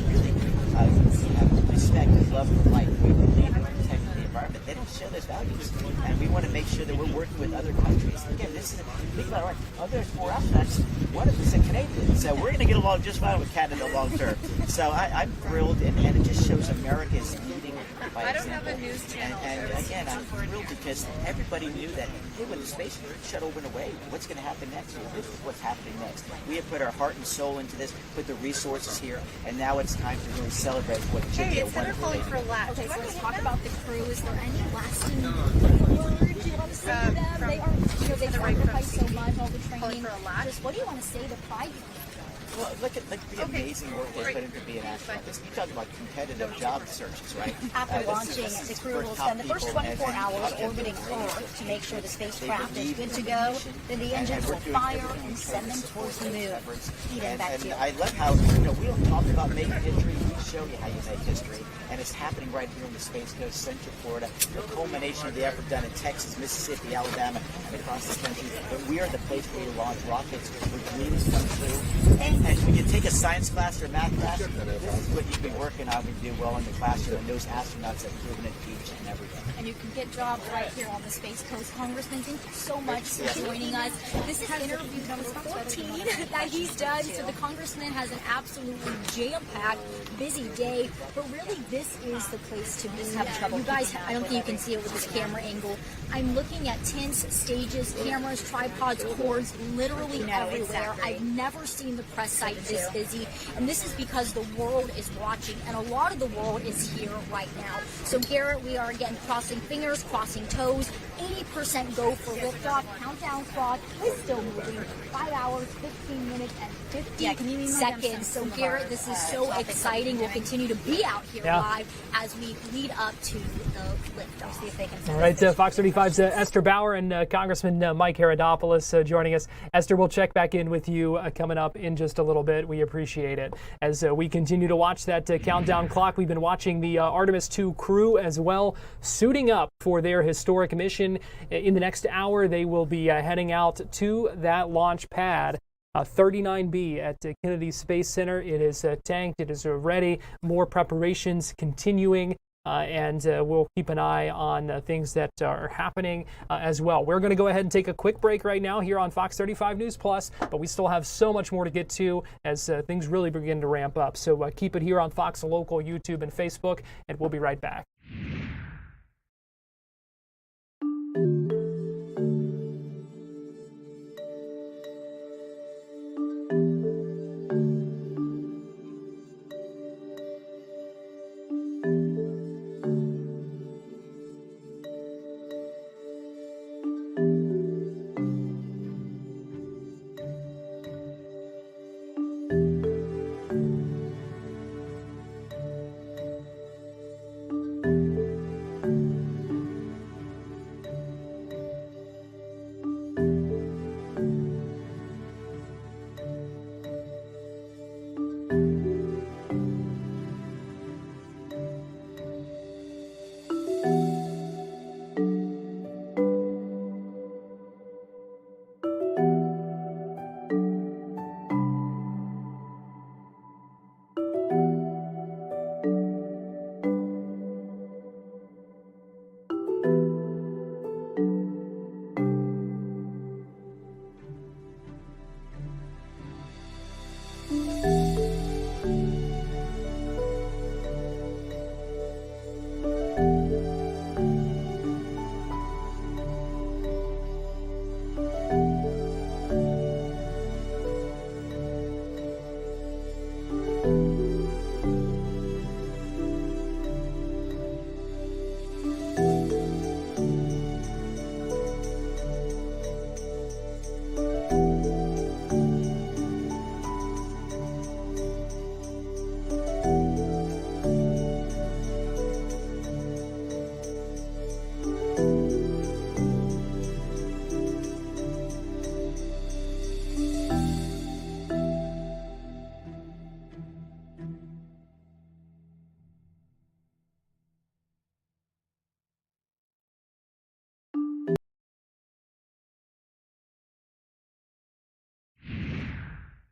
have respect and love for life. We believe in protecting the environment. values. And we want to make sure that we're working with other countries. Again, this is, think about it, right? Other 4 astronauts, one of them is a Canadian. So we're going to get along just fine with Canada long term. So I'm thrilled, and it just shows America is leading by I don't example. have a news channel. And again, I'm thrilled because everybody knew that, hey, when the space shuttle went away, what's going to happen next? Well, this is what's happening next. We have put our heart and soul into this, put the resources here, and now it's time to really celebrate what should be a wonderful day. Okay, so let's talk about the crew. Is there any lasting words you want to say to them? They are, they sacrifice so much, all the training. Just what do you want to say to pride? Well, look at the amazing work they put into being an astronaut. You talk about competitive job searches, right? After launching, the crew will spend the first 24 hours orbiting Earth to make sure the spacecraft is good to go. Then the engines will fire and send them towards the moon. And I love how, we don't talk about making history. We show you how you make history. And it's happening right here on the Space Coast, Central Florida. The culmination of the effort done in Texas, Mississippi, Alabama, and across the country. But we are the place where you launch rockets, where dreams come true. And when you take a science class or a math class, this is what you've been working on when you do well in the classroom. And those astronauts have proven it each and every day. And you can get jobs right here on the Space Coast. Congressman, thank you so much for joining us. This is interview number 14 that he's done. So the Congressman has an absolutely jam-packed, busy day. But really, this is the place to be. Have trouble. You guys, I don't think you can see it with this camera angle. I'm looking at tents, stages, cameras, tripods, cords, literally everywhere. Exactly. I've never seen the press site this busy. And this is because the world is watching. And a lot of the world is here right now. So Garrett, we are again crossing fingers, crossing toes. 80% go for liftoff. Countdown clock is still moving. 5 hours, 15 minutes, and 50 seconds. So Garrett, this is so exciting. We'll continue to be out here live as we lead up to the liftoff. See if they can. All right, Fox 35's Esther Bauer and Congressman Mike Herodopoulos joining us. Esther, we'll check back in with you coming up in just a little bit. We appreciate it. As we continue to watch that countdown clock, we've been watching the Artemis II crew as well, suiting up for their historic mission. In the next hour, they will be heading out to that launch pad. 39B at Kennedy Space Center. It is tanked. It is ready. More preparations continuing. And we'll keep an eye on things that are happening as well. We're going to go ahead and take a quick break right now here on Fox 35 News Plus, but we still have so much more to get to as things really begin to ramp up. So keep it here on Fox Local, YouTube, and Facebook, and we'll be right back.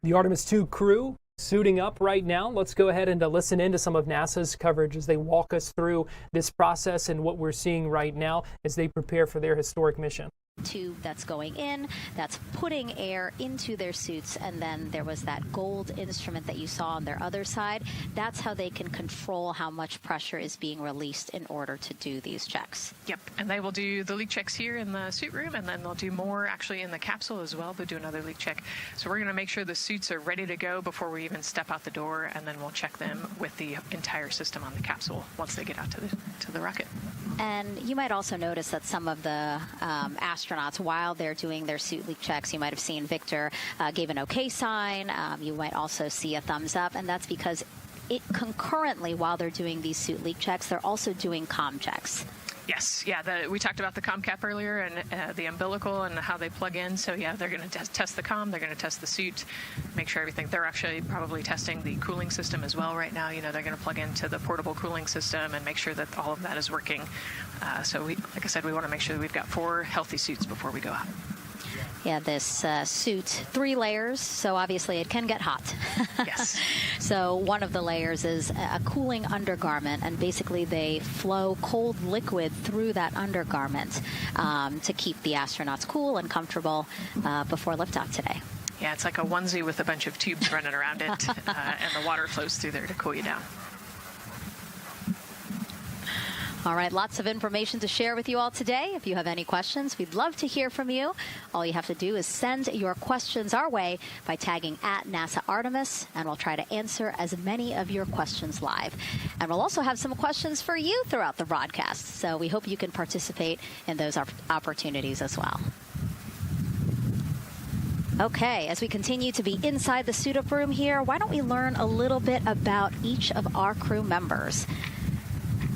The Artemis II crew suiting up right now. Let's go ahead and listen into some of NASA's coverage as they walk us through this process and what we're seeing right now as they prepare for their historic mission. Tube that's going in, that's putting air into their suits, and then there was that gold instrument that you saw on their other side. That's how they can control how much pressure is being released in order to do these checks. Yep, and they will do the leak checks here in the suit room, and then they'll do more actually in the capsule as well. They'll do another leak check. So we're going to make sure the suits are ready to go before we even step out the door, and then we'll check them with the entire system on the capsule once they get out to the rocket. And you might also notice that some of the astronauts, while they're doing their suit leak checks, you might have seen Victor gave an okay sign. You might also see a thumbs up, and that's because concurrently, while they're doing these suit leak checks, they're also doing comm checks. Yes, yeah, we talked about the comm cap earlier and the umbilical and how they plug in. So yeah, they're going to test the comm, they're going to test the suit, make sure everything. They're actually probably testing the cooling system as well right now. You know, they're going to plug into the portable cooling system and make sure that all of that is working. So like I said, we want to make sure that we've got 4 healthy suits before we go out. Yeah, this suit, 3 layers, so obviously it can get hot. Yes. So one of the layers is a cooling undergarment, and basically they flow cold liquid through that undergarment to keep the astronauts cool and comfortable before liftoff today. Yeah, it's like a onesie with a bunch of tubes running around it, and the water flows through there to cool you down. All right, lots of information to share with you all today. If you have any questions, we'd love to hear from you. All you have to do is send your questions our way by tagging at NASA Artemis, and we'll try to answer as many of your questions live. And we'll also have some questions for you throughout the broadcast, so we hope you can participate in those opportunities as well. Okay, as we continue to be inside the suit-up room here, why don't we learn a little bit about each of our crew members?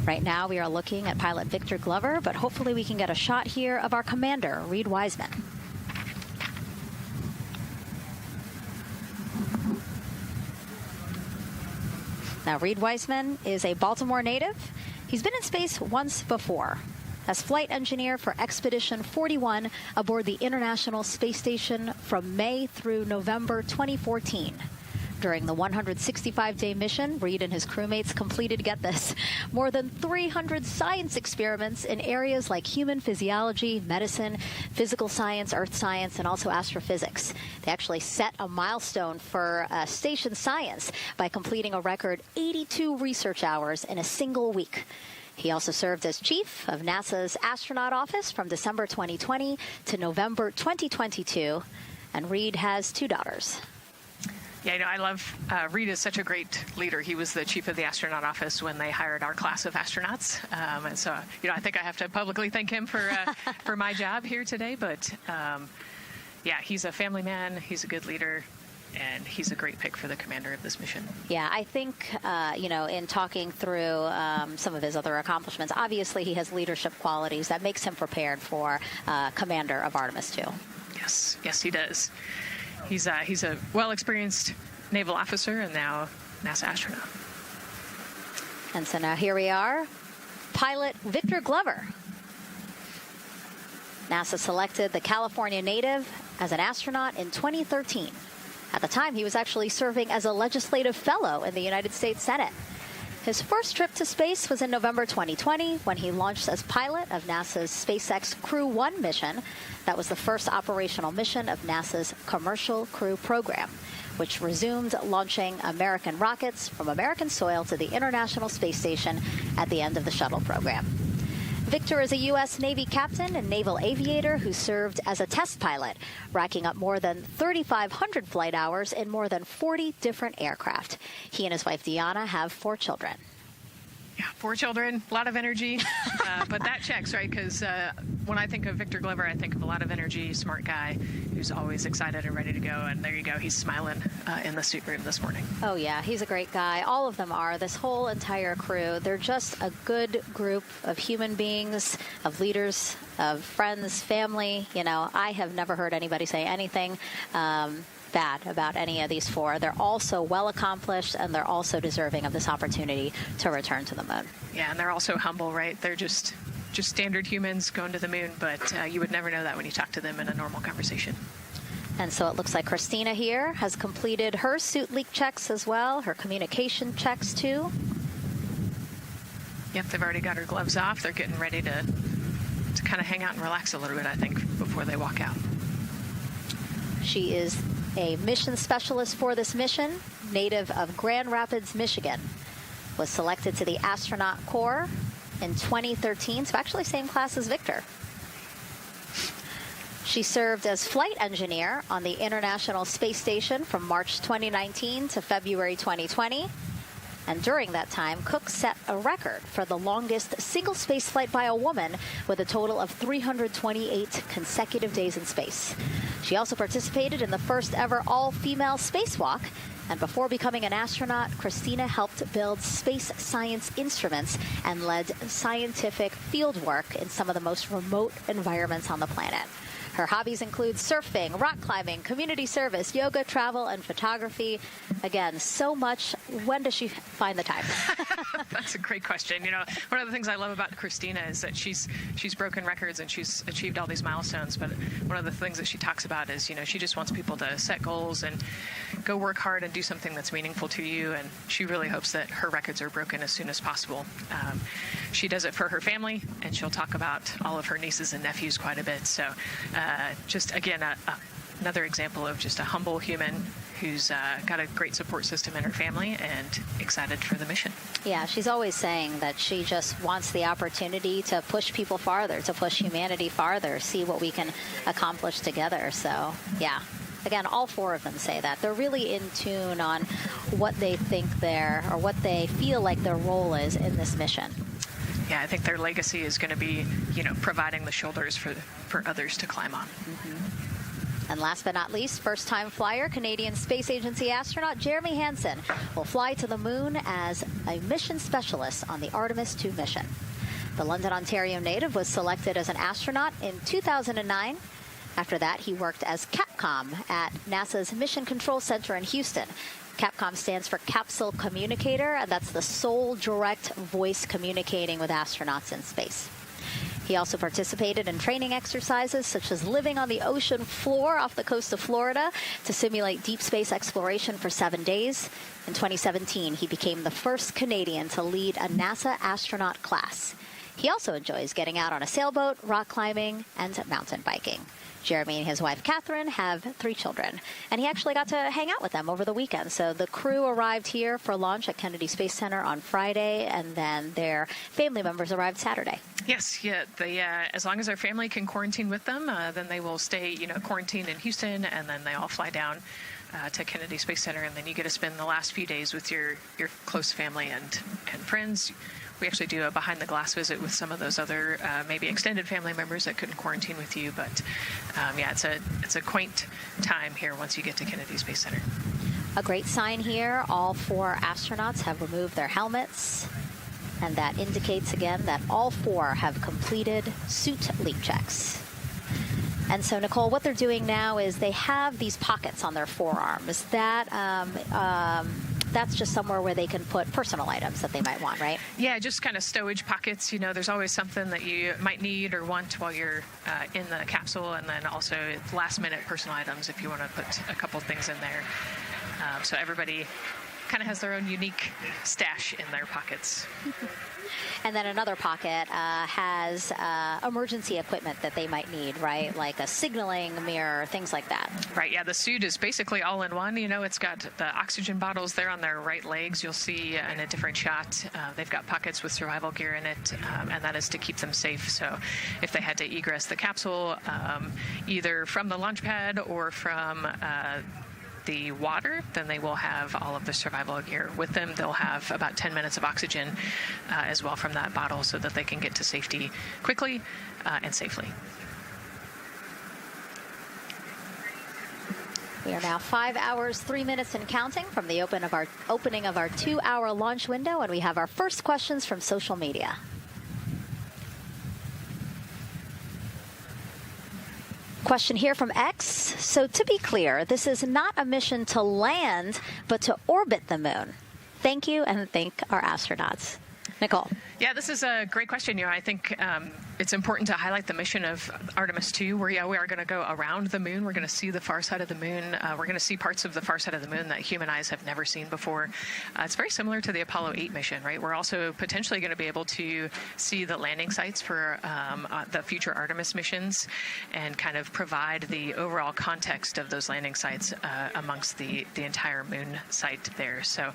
Right now, we are looking at pilot Victor Glover, but hopefully we can get a shot here of our commander, Reed Wiseman. Now, Reed Wiseman is a Baltimore native. He's been in space once before as flight engineer for Expedition 41 aboard the International Space Station from May through November 2014. During the 165-day mission, Reed and his crewmates completed, get this, more than 300 science experiments in areas like human physiology, medicine, physical science, earth science, and also astrophysics. They actually set a milestone for station science by completing a record 82 research hours in a single week. He also served as chief of NASA's Astronaut Office from December 2020 to November 2022, and Reed has 2 daughters. Yeah, you know, I love Reed is such a great leader. He was the chief of the astronaut office when they hired our class of astronauts. And so, you know, I think I have to publicly thank him for my job here today. But yeah, he's a family man. He's a good leader. And he's a great pick for the commander of this mission. Yeah, I think, you know, in talking through some of his other accomplishments, obviously he has leadership qualities that makes him prepared for commander of Artemis II. Yes, yes, he does. He's a well-experienced naval officer and now NASA astronaut. And so now here we are, pilot Victor Glover. NASA selected the California native as an astronaut in 2013. At the time, he was actually serving as a legislative fellow in the United States Senate. His first trip to space was in November 2020 when he launched as pilot of NASA's SpaceX Crew 1 mission. That was the first operational mission of NASA's Commercial Crew program, which resumed launching American rockets from American soil to the International Space Station at the end of the shuttle program. Victor is a U.S. Navy captain and naval aviator who served as a test pilot, racking up more than 3,500 flight hours in more than 40 different aircraft. He and his wife, Deanna, have 4 children. Yeah, 4 children, a lot of energy, but that checks, right? Because when I think of Victor Glover, I think of a lot of energy, smart guy who's always excited and ready to go. And there you go, he's smiling in the suit room this morning. Oh, yeah, he's a great guy. All of them are. This whole entire crew, they're just a good group of human beings, of leaders, of friends, family. You know, I have never heard anybody say anything bad about any of these 4. They're also well accomplished, and they're also deserving of this opportunity to return to the moon. Yeah, and they're also humble, right? They're just standard humans going to the moon, but you would never know that when you talk to them in a normal conversation. And so it looks like Christina here has completed her suit leak checks as well, her communication checks too. Yep, they've already got her gloves off. They're getting ready to kind of hang out and relax a little bit, I think, before they walk out. She is a mission specialist for this mission, native of Grand Rapids, Michigan. Was selected to the Astronaut Corps in 2013, so actually same class as Victor. She served as flight engineer on the International Space Station from March 2019 to February 2020. And during that time, Cook set a record for the longest single space flight by a woman with a total of 328 consecutive days in space. She also participated in the first ever all-female spacewalk. And before becoming an astronaut, Christina helped build space science instruments and led scientific field work in some of the most remote environments on the planet. Her hobbies include surfing, rock climbing, community service, yoga, travel, and photography. Again, so much. When does she find the time? That's a great question. You know, one of the things I love about Christina is that she's broken records and she's achieved all these milestones. But one of the things that she talks about is, you know, she just wants people to set goals and go work hard and do something that's meaningful to you. And she really hopes that her records are broken as soon as possible. She does it for her family, and she'll talk about all of her nieces and nephews quite a bit. So just, again, another example of just a humble human who's got a great support system in her family and excited for the mission. Yeah, she's always saying that she just wants the opportunity to push people farther, to push humanity farther, see what we can accomplish together. So, yeah. Again, all four of them say that. They're really in tune on what they think or what they feel like their role is in this mission. Yeah, I think their legacy is going to be, you know, providing the shoulders for others to climb on. Mm-hmm. And last but not least, first-time flyer, Canadian Space Agency astronaut Jeremy Hansen will fly to the moon as a mission specialist on the Artemis II mission. The London, Ontario native was selected as an astronaut in 2009. After that, he worked as Capcom at NASA's Mission Control Center in Houston. Capcom stands for Capsule Communicator, and that's the sole direct voice communicating with astronauts in space. He also participated in training exercises such as living on the ocean floor off the coast of Florida to simulate deep space exploration for 7 days. In 2017, he became the first Canadian to lead a NASA astronaut class. He also enjoys getting out on a sailboat, rock climbing, and mountain biking. Jeremy and his wife, Catherine, have 3 children, and he actually got to hang out with them over the weekend. So the crew arrived here for launch at Kennedy Space Center on Friday, and then their family members arrived Saturday. Yes, yeah. As long as their family can quarantine with them, then they will stay, quarantined in Houston, and then they all fly down to Kennedy Space Center, and then you get to spend the last few days with your close family and friends. We actually do a behind-the-glass visit with some of those other maybe extended family members that couldn't quarantine with you. But, it's a quaint time here once you get to Kennedy Space Center. A great sign here. All 4 astronauts have removed their helmets. And that indicates, again, that all 4 have completed suit leak checks. And so, Nicole, what they're doing now is they have these pockets on their forearms. That's just somewhere where they can put personal items that they might want, right? Yeah, just kind of stowage pockets. There's always something that you might need or want while you're in the capsule, and then also last-minute personal items if you want to put a couple things in there. So everybody kind of has their own unique stash in their pockets. And then another pocket has emergency equipment that they might need, right? Like a signaling mirror, things like that. Right, yeah, the suit is basically all in one. It's got the oxygen bottles there on their right legs. You'll see in a different shot, they've got pockets with survival gear in it, and that is to keep them safe. So if they had to egress the capsule, either from the launch pad or from the water, then they will have all of the survival gear with them. They'll have about 10 minutes of oxygen as well from that bottle so that they can get to safety quickly and safely. We are now 5 hours, 3 minutes and counting from the opening of our 2-hour launch window, and we have our first questions from social media. Question here from X. So to be clear, this is not a mission to land, but to orbit the moon. Thank you, and thank our astronauts. Nicole. Yeah, this is a great question. I think it's important to highlight the mission of Artemis II, where we are going to go around the moon. We're going to see the far side of the moon. We're going to see parts of the far side of the moon that human eyes have never seen before. It's very similar to the Apollo 8 mission, right? We're also potentially going to be able to see the landing sites for the future Artemis missions and kind of provide the overall context of those landing sites amongst the entire moon site there. So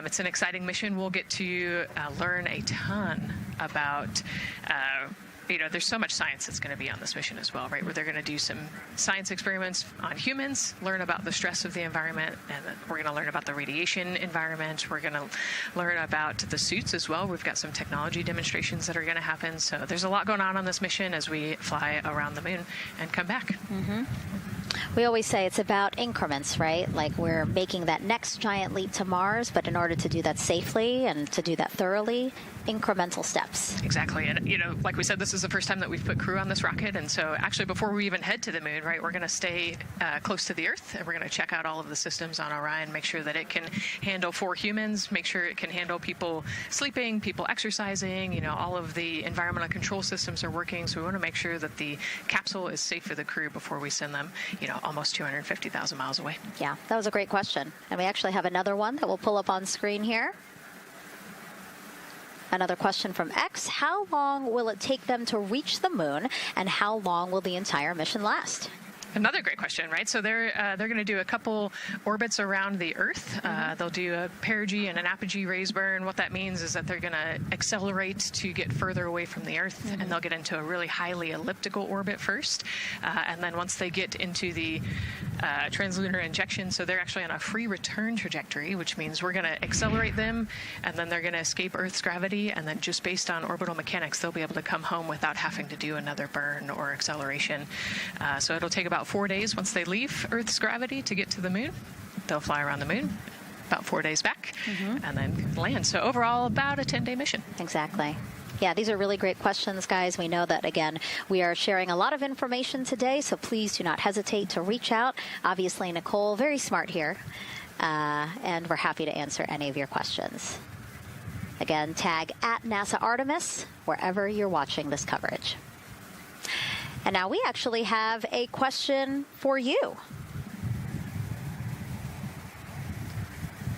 it's an exciting mission. We'll get to learn a ton about there's so much science that's going to be on this mission as well, right? Where they're going to do some science experiments on humans, learn about the stress of the environment, and we're going to learn about the radiation environment. We're going to learn about the suits as well. We've got some technology demonstrations that are going to happen. So there's a lot going on this mission as we fly around the moon and come back. Mm-hmm. We always say it's about increments, right? Like we're making that next giant leap to Mars, but in order to do that safely and to do that thoroughly, incremental steps. Exactly. And, like we said, this is the first time that we've put crew on this rocket. And so actually before we even head to the moon, right, we're going to stay close to the Earth, and we're going to check out all of the systems on Orion, make sure that it can handle 4 humans, make sure it can handle people sleeping, people exercising, all of the environmental control systems are working. So we want to make sure that the capsule is safe for the crew before we send them, almost 250,000 miles away. Yeah, that was a great question. And we actually have another one that we'll pull up on screen here. Another question from X. How long will it take them to reach the moon, and how long will the entire mission last? Another great question, right? So they're going to do a couple orbits around the Earth. They'll do a perigee and an apogee raise burn. What that means is that they're going to accelerate to get further away from the Earth, and they'll get into a really highly elliptical orbit first. And then once they get into the translunar injection, so they're actually on a free return trajectory, which means we're going to accelerate them, and then they're going to escape Earth's gravity, and then just based on orbital mechanics, they'll be able to come home without having to do another burn or acceleration. So it'll take about 4 days once they leave Earth's gravity to get to the moon. They'll fly around the moon, about 4 days back, and then land. So overall, about a 10-day mission. Exactly. Yeah, these are really great questions, guys. We know that, again, we are sharing a lot of information today, so please do not hesitate to reach out. Obviously, Nicole, very smart here, and we're happy to answer any of your questions. Again, tag at NASA Artemis wherever you're watching this coverage. And now we actually have a question for you.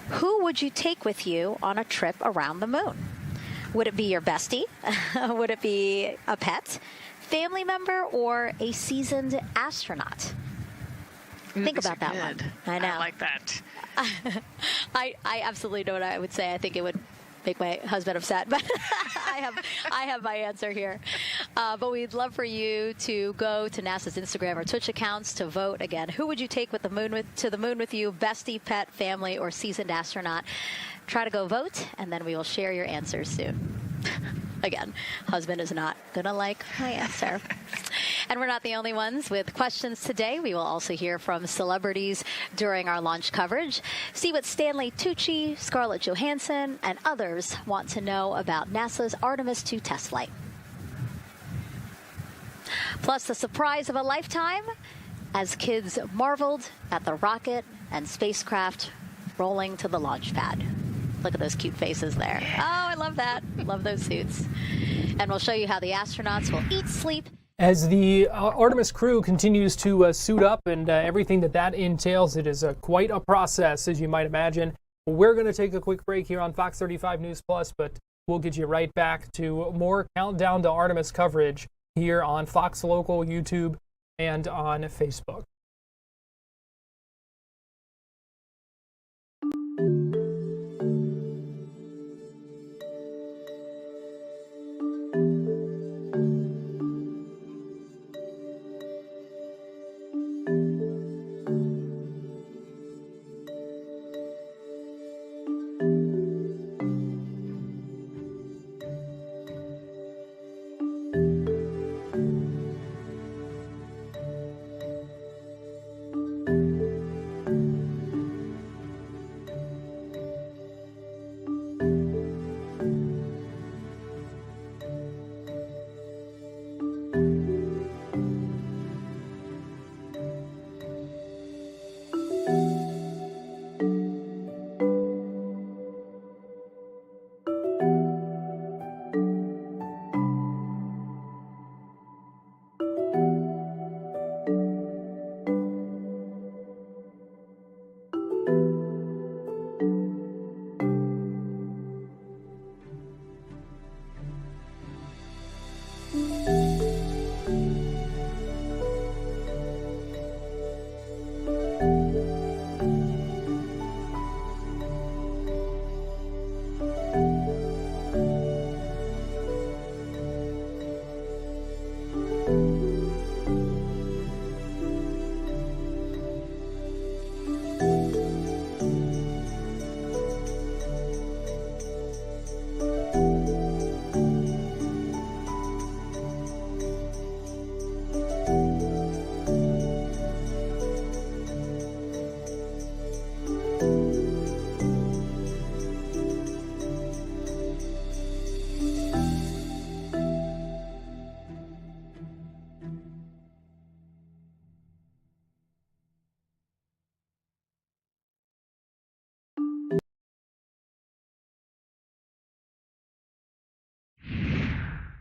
Who would you take with you on a trip around the moon? Would it be your bestie? Would it be a pet, family member, or a seasoned astronaut? Think about that one. I know. I like that. I absolutely know what I would say. I think it would make my husband upset, but I have my answer here. But we'd love for you to go to NASA's Instagram or Twitch accounts to vote. Again, who would you take to the moon with you? Bestie, pet, family, or seasoned astronaut? Try to go vote, and then we will share your answers soon. Again, husband is not going to like my answer. And we're not the only ones with questions today. We will also hear from celebrities during our launch coverage. See what Stanley Tucci, Scarlett Johansson, and others want to know about NASA's Artemis II test flight. Plus, the surprise of a lifetime as kids marveled at the rocket and spacecraft rolling to the launch pad. Look at those cute faces there. Oh, I love that. Love those suits. And we'll show you how the astronauts will eat, sleep. As the Artemis crew continues to suit up and everything that entails, it is quite a process, as you might imagine. We're going to take a quick break here on Fox 35 News Plus, but we'll get you right back to more Countdown to Artemis coverage here on Fox Local, YouTube, and on Facebook.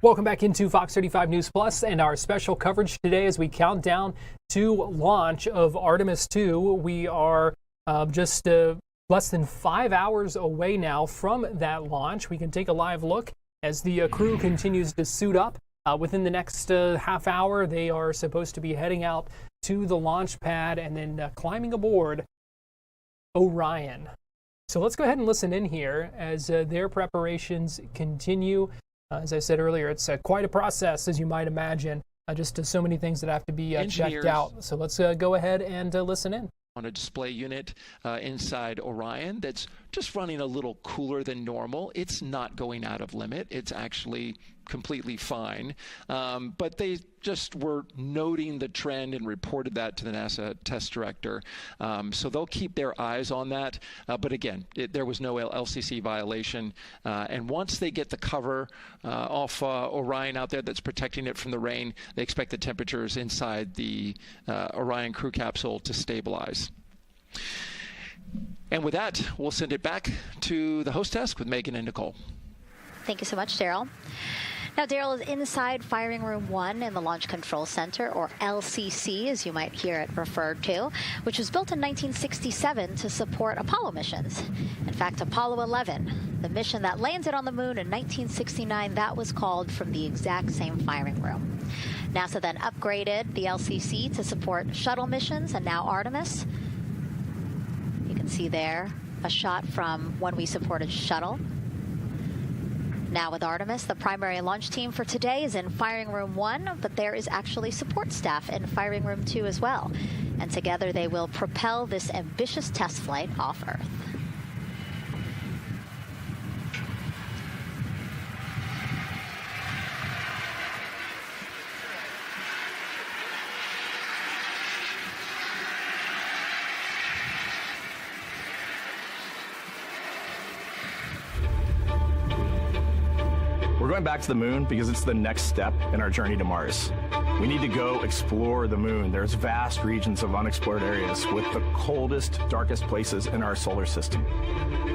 Welcome back into Fox 35 News Plus and our special coverage today as we count down to launch of Artemis II. We are just less than 5 hours away now from that launch. We can take a live look as the crew continues to suit up. Within the next half hour, they are supposed to be heading out to the launch pad and then climbing aboard Orion. So let's go ahead and listen in here as their preparations continue. As I said earlier, it's quite a process, as you might imagine. Just so many things that have to be checked out. So let's go ahead and listen in. On a display unit inside Orion that's just running a little cooler than normal. It's not going out of limit. It's actually completely fine. But they just were noting the trend and reported that to the NASA test director. So they'll keep their eyes on that. But again, there was no LCC violation. And once they get the cover off Orion out there that's protecting it from the rain, they expect the temperatures inside the Orion crew capsule to stabilize. And with that, we'll send it back to the host desk with Megan and Nicole. Thank you so much, Daryl. Now, Daryl is inside Firing Room 1 in the Launch Control Center, or LCC, as you might hear it referred to, which was built in 1967 to support Apollo missions. In fact, Apollo 11, the mission that landed on the moon in 1969, that was called from the exact same firing room. NASA then upgraded the LCC to support shuttle missions, and now Artemis. You can see there a shot from when we supported shuttle. Now with Artemis, the primary launch team for today is in Firing Room 1, but there is actually support staff in Firing Room 2 as well. And together they will propel this ambitious test flight off Earth. We're going back to the moon because it's the next step in our journey to Mars. We need to go explore the moon. There's vast regions of unexplored areas with the coldest, darkest places in our solar system.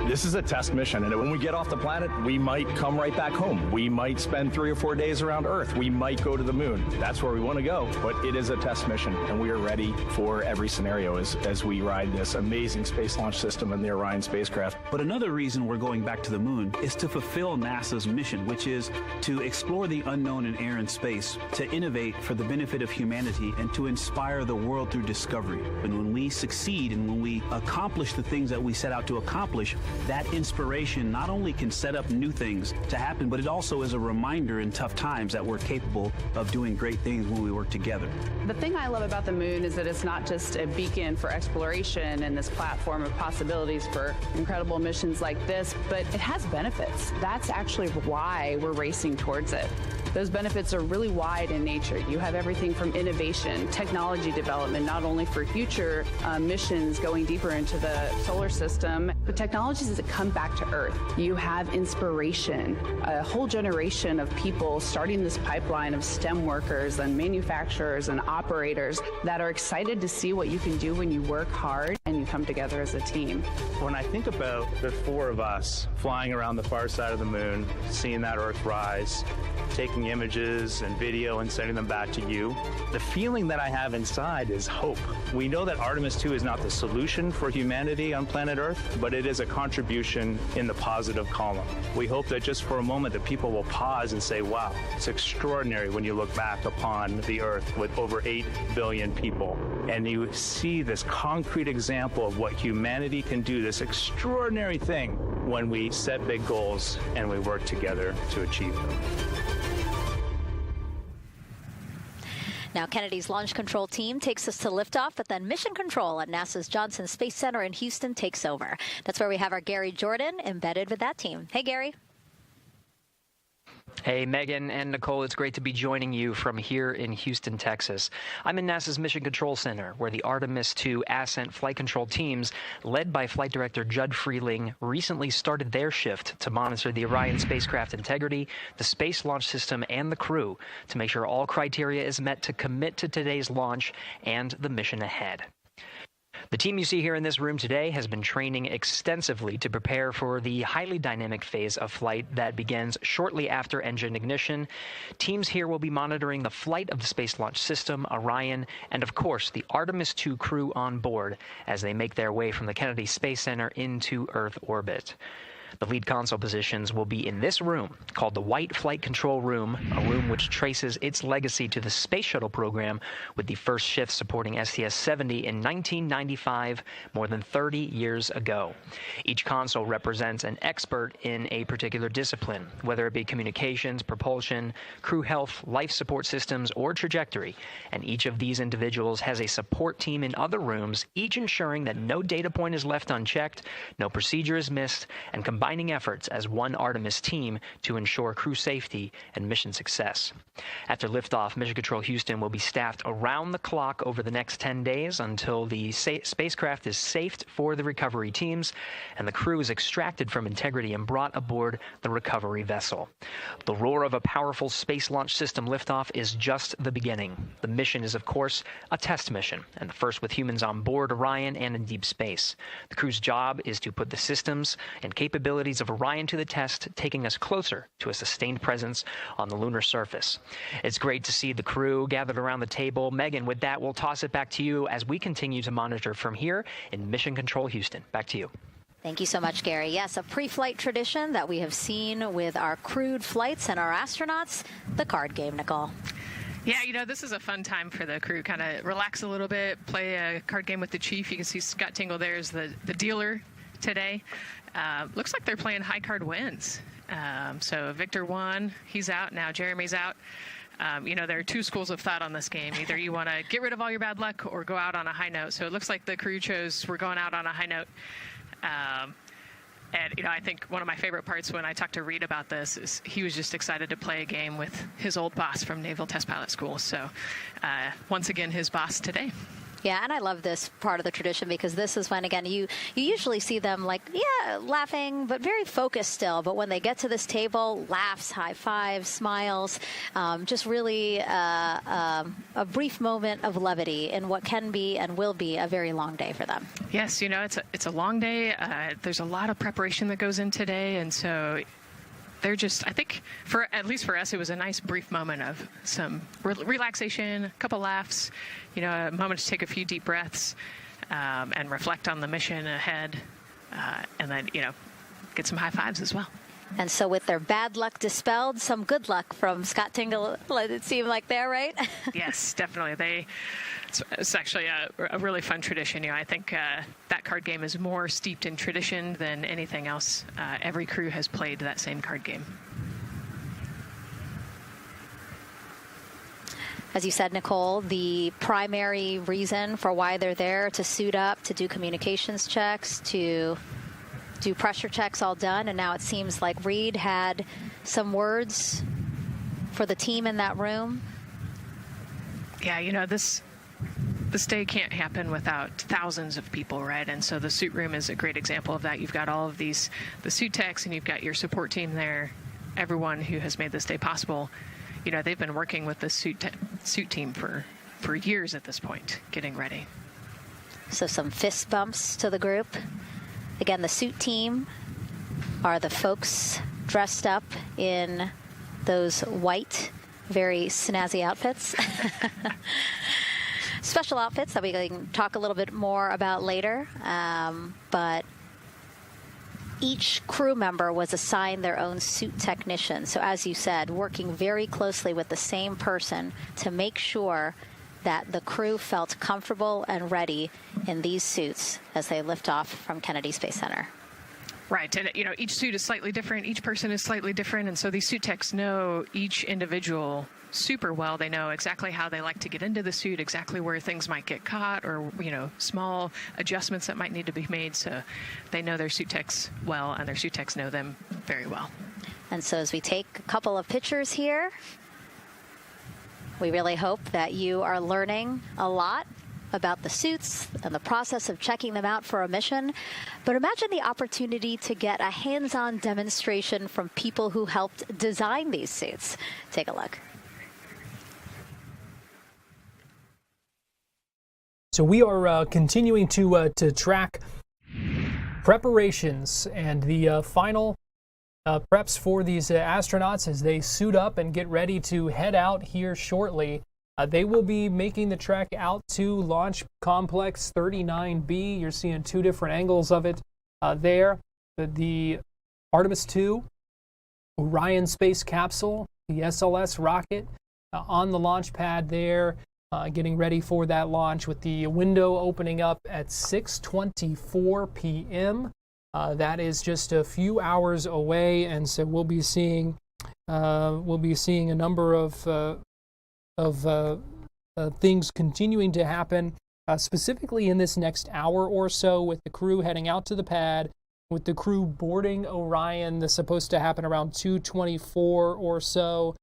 This is a test mission, and when we get off the planet, we might come right back home. We might spend 3 or 4 days around Earth. We might go to the moon. That's where we want to go, but it is a test mission, and we are ready for every scenario as we ride this amazing space launch system in the Orion spacecraft. But another reason we're going back to the moon is to fulfill NASA's mission, which is to explore the unknown in air and space, to innovate for the benefit of humanity, and to inspire the world through discovery. And when we succeed and when we accomplish the things that we set out to accomplish, that inspiration not only can set up new things to happen, but it also is a reminder in tough times that we're capable of doing great things when we work together. The thing I love about the moon is that it's not just a beacon for exploration and this platform of possibilities for incredible missions like this, but it has benefits. That's actually why we're racing towards it. Those benefits are really wide in nature. You have everything from innovation, technology development, not only for future missions going deeper into the solar system, but technologies that come back to Earth. You have inspiration, a whole generation of people starting this pipeline of STEM workers and manufacturers and operators that are excited to see what you can do when you work hard and you come together as a team. When I think about the 4 of us flying around the far side of the moon, seeing that Earth rise, taking images and video and sending them back to you, the feeling that I have inside is hope. We know that Artemis II is not the solution for humanity on planet Earth, but it is a contribution in the positive column. We hope that just for a moment that people will pause and say, wow, it's extraordinary when you look back upon the Earth with over 8 billion people, and you see this concrete example of what humanity can do, this extraordinary thing when we set big goals and we work together to achieve them. Now, Kennedy's launch control team takes us to liftoff, but then mission control at NASA's Johnson Space Center in Houston takes over. That's where we have our Gary Jordan embedded with that team. Hey, Gary. Hey, Megan and Nicole, it's great to be joining you from here in Houston, Texas. I'm in NASA's Mission Control Center, where the Artemis II Ascent flight control teams, led by Flight Director Judd Freeling, recently started their shift to monitor the Orion spacecraft integrity, the Space Launch System, and the crew to make sure all criteria is met to commit to today's launch and the mission ahead. The team you see here in this room today has been training extensively to prepare for the highly dynamic phase of flight that begins shortly after engine ignition. Teams here will be monitoring the flight of the Space Launch System, Orion, and of course the Artemis II crew on board as they make their way from the Kennedy Space Center into Earth orbit. The lead console positions will be in this room, called the White Flight Control Room, a room which traces its legacy to the Space Shuttle program, with the first shift supporting STS-70 in 1995, more than 30 years ago. Each console represents an expert in a particular discipline, whether it be communications, propulsion, crew health, life support systems, or trajectory. And each of these individuals has a support team in other rooms, each ensuring that no data point is left unchecked, no procedure is missed, and combining efforts as one Artemis team to ensure crew safety and mission success. After liftoff, Mission Control Houston will be staffed around the clock over the next 10 days until the spacecraft is safed for the recovery teams and the crew is extracted from integrity and brought aboard the recovery vessel. The roar of a powerful Space Launch System liftoff is just the beginning. The mission is, of course, a test mission, and the first with humans on board Orion and in deep space. The crew's job is to put the systems and capabilities of Orion to the test, taking us closer to a sustained presence on the lunar surface. It's great to see the crew gathered around the table. Megan, with that, we'll toss it back to you as we continue to monitor from here in Mission Control Houston. Back to you. Thank you so much, Gary. Yes, a pre-flight tradition that we have seen with our crewed flights and our astronauts, the card game, Nicole. Yeah, you know, this is a fun time for the crew. Kind of relax a little bit, play a card game with the chief. You can see Scott Tingle there is the dealer today. Looks like they're playing high card wins. So Victor won. He's out. Now Jeremy's out. You know, there are two schools of thought on this game. Either you want to get rid of all your bad luck or go out on a high note. So it looks like the crew chose we're going out on a high note. And, you know, I think one of my favorite parts when I talked to Reed about this is he was just excited to play a game with his old boss from Naval Test Pilot School. So once again, his boss today. Yeah, and I love this part of the tradition because this is when, again, you usually see them like, yeah, laughing, but very focused still. But when they get to this table, laughs, high fives, smiles, just really a brief moment of levity in what can be and will be a very long day for them. Yes, you know, it's a long day. There's a lot of preparation that goes in today, and so they're just, I think, at least for us, it was a nice brief moment of some relaxation, a couple laughs, you know, a moment to take a few deep breaths and reflect on the mission ahead, and then, you know, get some high fives as well. And so with their bad luck dispelled, some good luck from Scott Tingle, let it seem like there, right? Yes, definitely. It's actually a really fun tradition. You know, I think that card game is more steeped in tradition than anything else. Every crew has played that same card game. As you said, Nicole, the primary reason for why they're there to suit up, to do communications checks, to do pressure checks all done, and now it seems like Reed had some words for the team in that room. Yeah, you know, this day can't happen without thousands of people, right? And so the suit room is a great example of that. You've got all of the suit techs, and you've got your support team there, everyone who has made this day possible. You know, they've been working with the suit team for years at this point, getting ready. So some fist bumps to the group. Again, the suit team are the folks dressed up in those white, very snazzy outfits. Special outfits that we can talk a little bit more about later. But each crew member was assigned their own suit technician. So as you said, working very closely with the same person to make sure that the crew felt comfortable and ready in these suits as they lift off from Kennedy Space Center. Right, and you know, each suit is slightly different, each person is slightly different, and so these suit techs know each individual super well. They know exactly how they like to get into the suit, exactly where things might get caught, or, you know, small adjustments that might need to be made, so they know their suit techs well, and their suit techs know them very well. And so as we take a couple of pictures here, we really hope that you are learning a lot about the suits and the process of checking them out for a mission. But imagine the opportunity to get a hands-on demonstration from people who helped design these suits. Take a look. So we are continuing to track preparations and the final preps for these astronauts as they suit up and get ready to head out here shortly. They will be making the trek out to Launch Complex 39B. You're seeing two different angles of it there. The Artemis II, Orion space capsule, the SLS rocket on the launch pad there, getting ready for that launch with the window opening up at 6:24 p.m. That is just a few hours away, and so we'll be seeing a number of things continuing to happen, specifically in this next hour or so, with the crew heading out to the pad, with the crew boarding Orion. That's supposed to happen around 2:24 or so,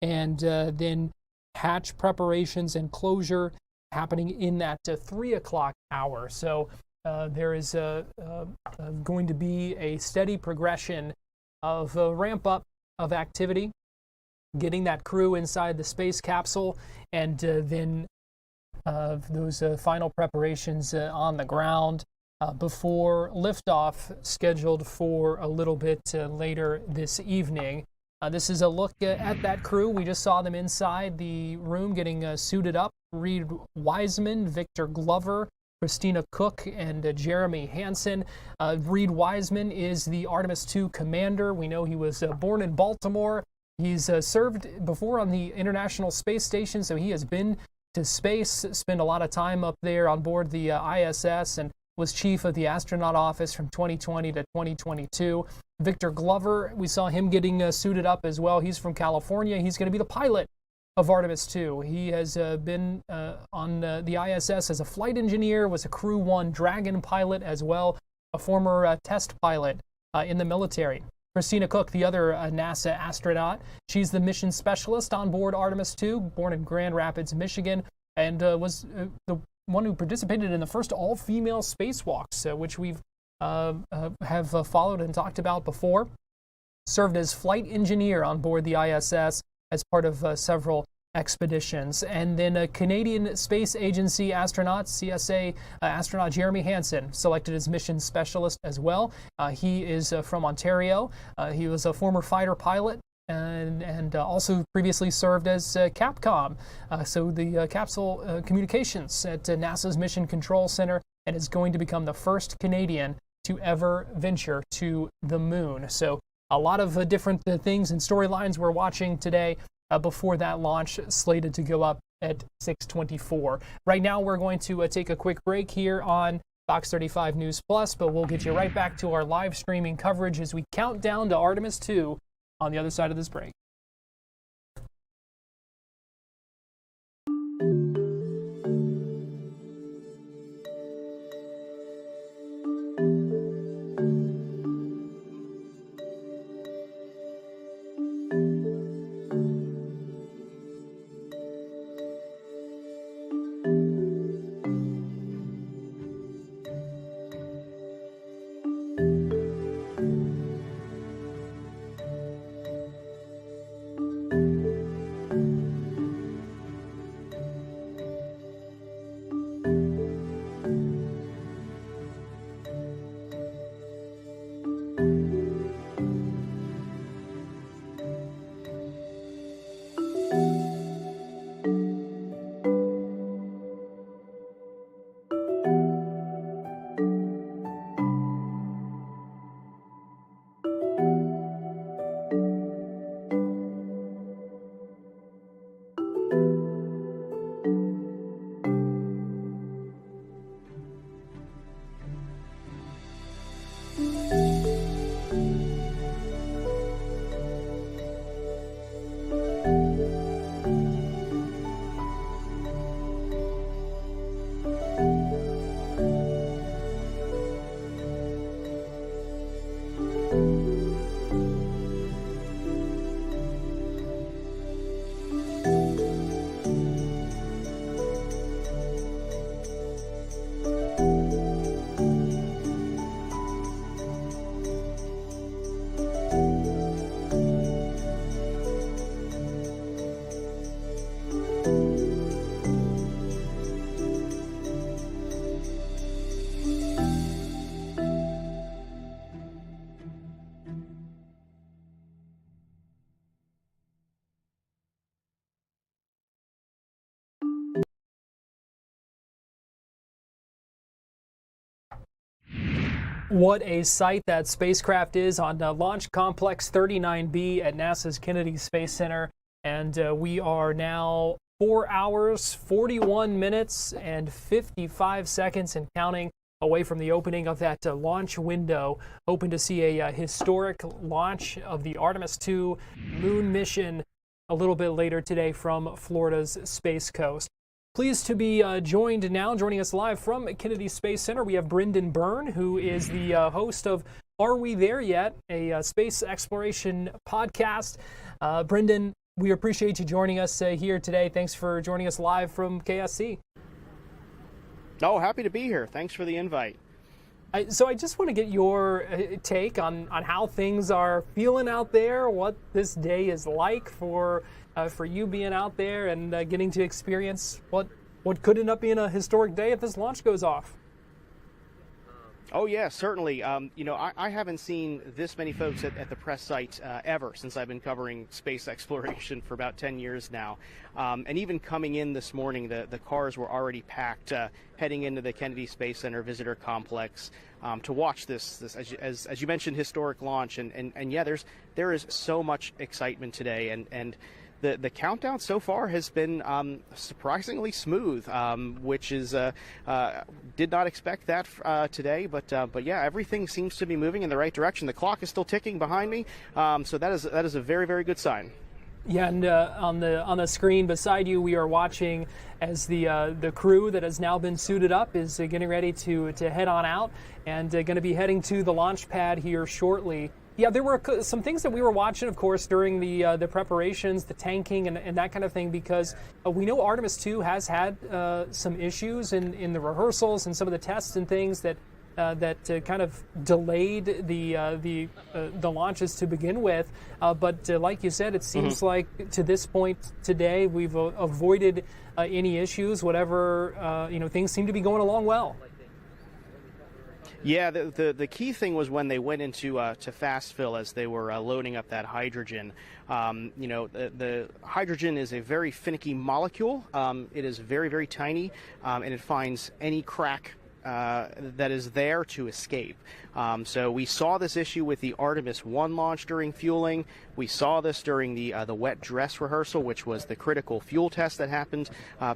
and then hatch preparations and closure happening in that 3 o'clock hour. So there is going to be a steady progression of ramp up of activity, getting that crew inside the space capsule, and then those final preparations on the ground before liftoff, scheduled for a little bit later this evening. This is a look at that crew. We just saw them inside the room getting suited up. Reed Wiseman, Victor Glover, Christina Cook, and Jeremy Hansen. Reed Wiseman is the Artemis II commander. We know he was born in Baltimore. He's served before on the International Space Station, so he has been to space, spent a lot of time up there on board the ISS, and was chief of the astronaut office from 2020 to 2022. Victor Glover, we saw him getting suited up as well. He's from California. He's going to be the pilot of Artemis II. He has been on the ISS as a flight engineer, was a Crew 1 Dragon pilot as well, a former test pilot in the military. Christina Cook, the other NASA astronaut, she's the mission specialist on board Artemis II, born in Grand Rapids, Michigan, and was the one who participated in the first all-female spacewalks, which we've have followed and talked about before. Served as flight engineer on board the ISS as part of several expeditions. And then a Canadian Space Agency astronaut, CSA astronaut Jeremy Hansen, selected as mission specialist as well. He is from Ontario. He was a former fighter pilot and also previously served as Capcom, so the capsule communications at NASA's Mission Control Center, and is going to become the first Canadian to ever venture to the moon. So a lot of different things and storylines we're watching today before that launch, slated to go up at 6:24. Right now we're going to take a quick break here on Fox 35 News Plus, but we'll get you right back to our live streaming coverage as we count down to Artemis II on the other side of this break. What a sight that spacecraft is on Launch Complex 39B at NASA's Kennedy Space Center. And we are now 4 hours, 41 minutes, and 55 seconds and counting away from the opening of that launch window. Hoping to see a historic launch of the Artemis II moon mission a little bit later today from Florida's Space Coast. Pleased to be joining us live from Kennedy Space Center. We have Brendan Byrne, who is the host of Are We There Yet?, a space exploration podcast. Brendan, we appreciate you joining us here today. Thanks for joining us live from KSC. Oh, happy to be here. Thanks for the invite. So I just want to get your take on how things are feeling out there, what this day is like for you being out there and getting to experience what could end up being a historic day if this launch goes off. Oh, yeah, certainly. I haven't seen this many folks at the press site ever since I've been covering space exploration for about 10 years now. And even coming in this morning, the cars were already packed, heading into the Kennedy Space Center Visitor Complex to watch this as you mentioned, historic launch. And yeah, there is so much excitement today. And the countdown so far has been surprisingly smooth, which is did not expect that today, but yeah, everything seems to be moving in the right direction. The clock is still ticking behind me, so that is a very, very good sign. Yeah, and on the screen beside you, we are watching as the crew that has now been suited up is getting ready to head on out and going to be heading to the launch pad here shortly. Yeah, there were some things that we were watching, of course, during the preparations, the tanking, and that kind of thing, because we know Artemis II has had some issues in the rehearsals and some of the tests and things that kind of delayed the launches to begin with. But like you said, it seems like to this point today we've avoided any issues. Whatever things seem to be going along well. Yeah, the key thing was when they went into to fast fill as they were loading up that hydrogen. The hydrogen is a very finicky molecule. It is very, very tiny, and it finds any crack that is there to escape. So we saw this issue with the Artemis I launch during fueling. We saw this during the wet dress rehearsal, which was the critical fuel test that happened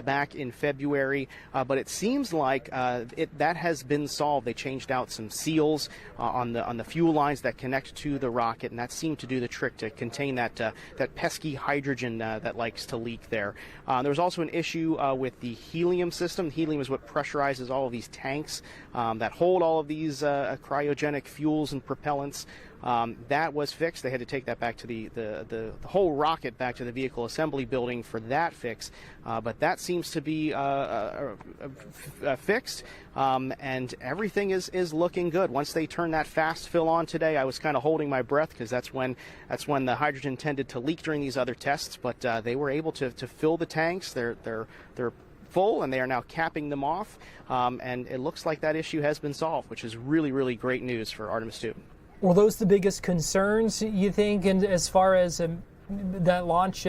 back in February. But it seems like that has been solved. They changed out some seals on the fuel lines that connect to the rocket, and that seemed to do the trick to contain that pesky hydrogen that likes to leak there. There was also an issue with the helium system. Helium is what pressurizes all of these tanks that hold all of these cryogenic fuels and propellants. That was fixed. They had to take that back to the whole rocket back to the vehicle assembly building for that fix. But that seems to be fixed, and everything is looking good. Once they turn that fast fill on today, I was kind of holding my breath because that's when the hydrogen tended to leak during these other tests. But they were able to fill the tanks. They're full, and they are now capping them off. And it looks like that issue has been solved, which is really, really great news for Artemis II. Were those the biggest concerns, you think, and as far as that launch,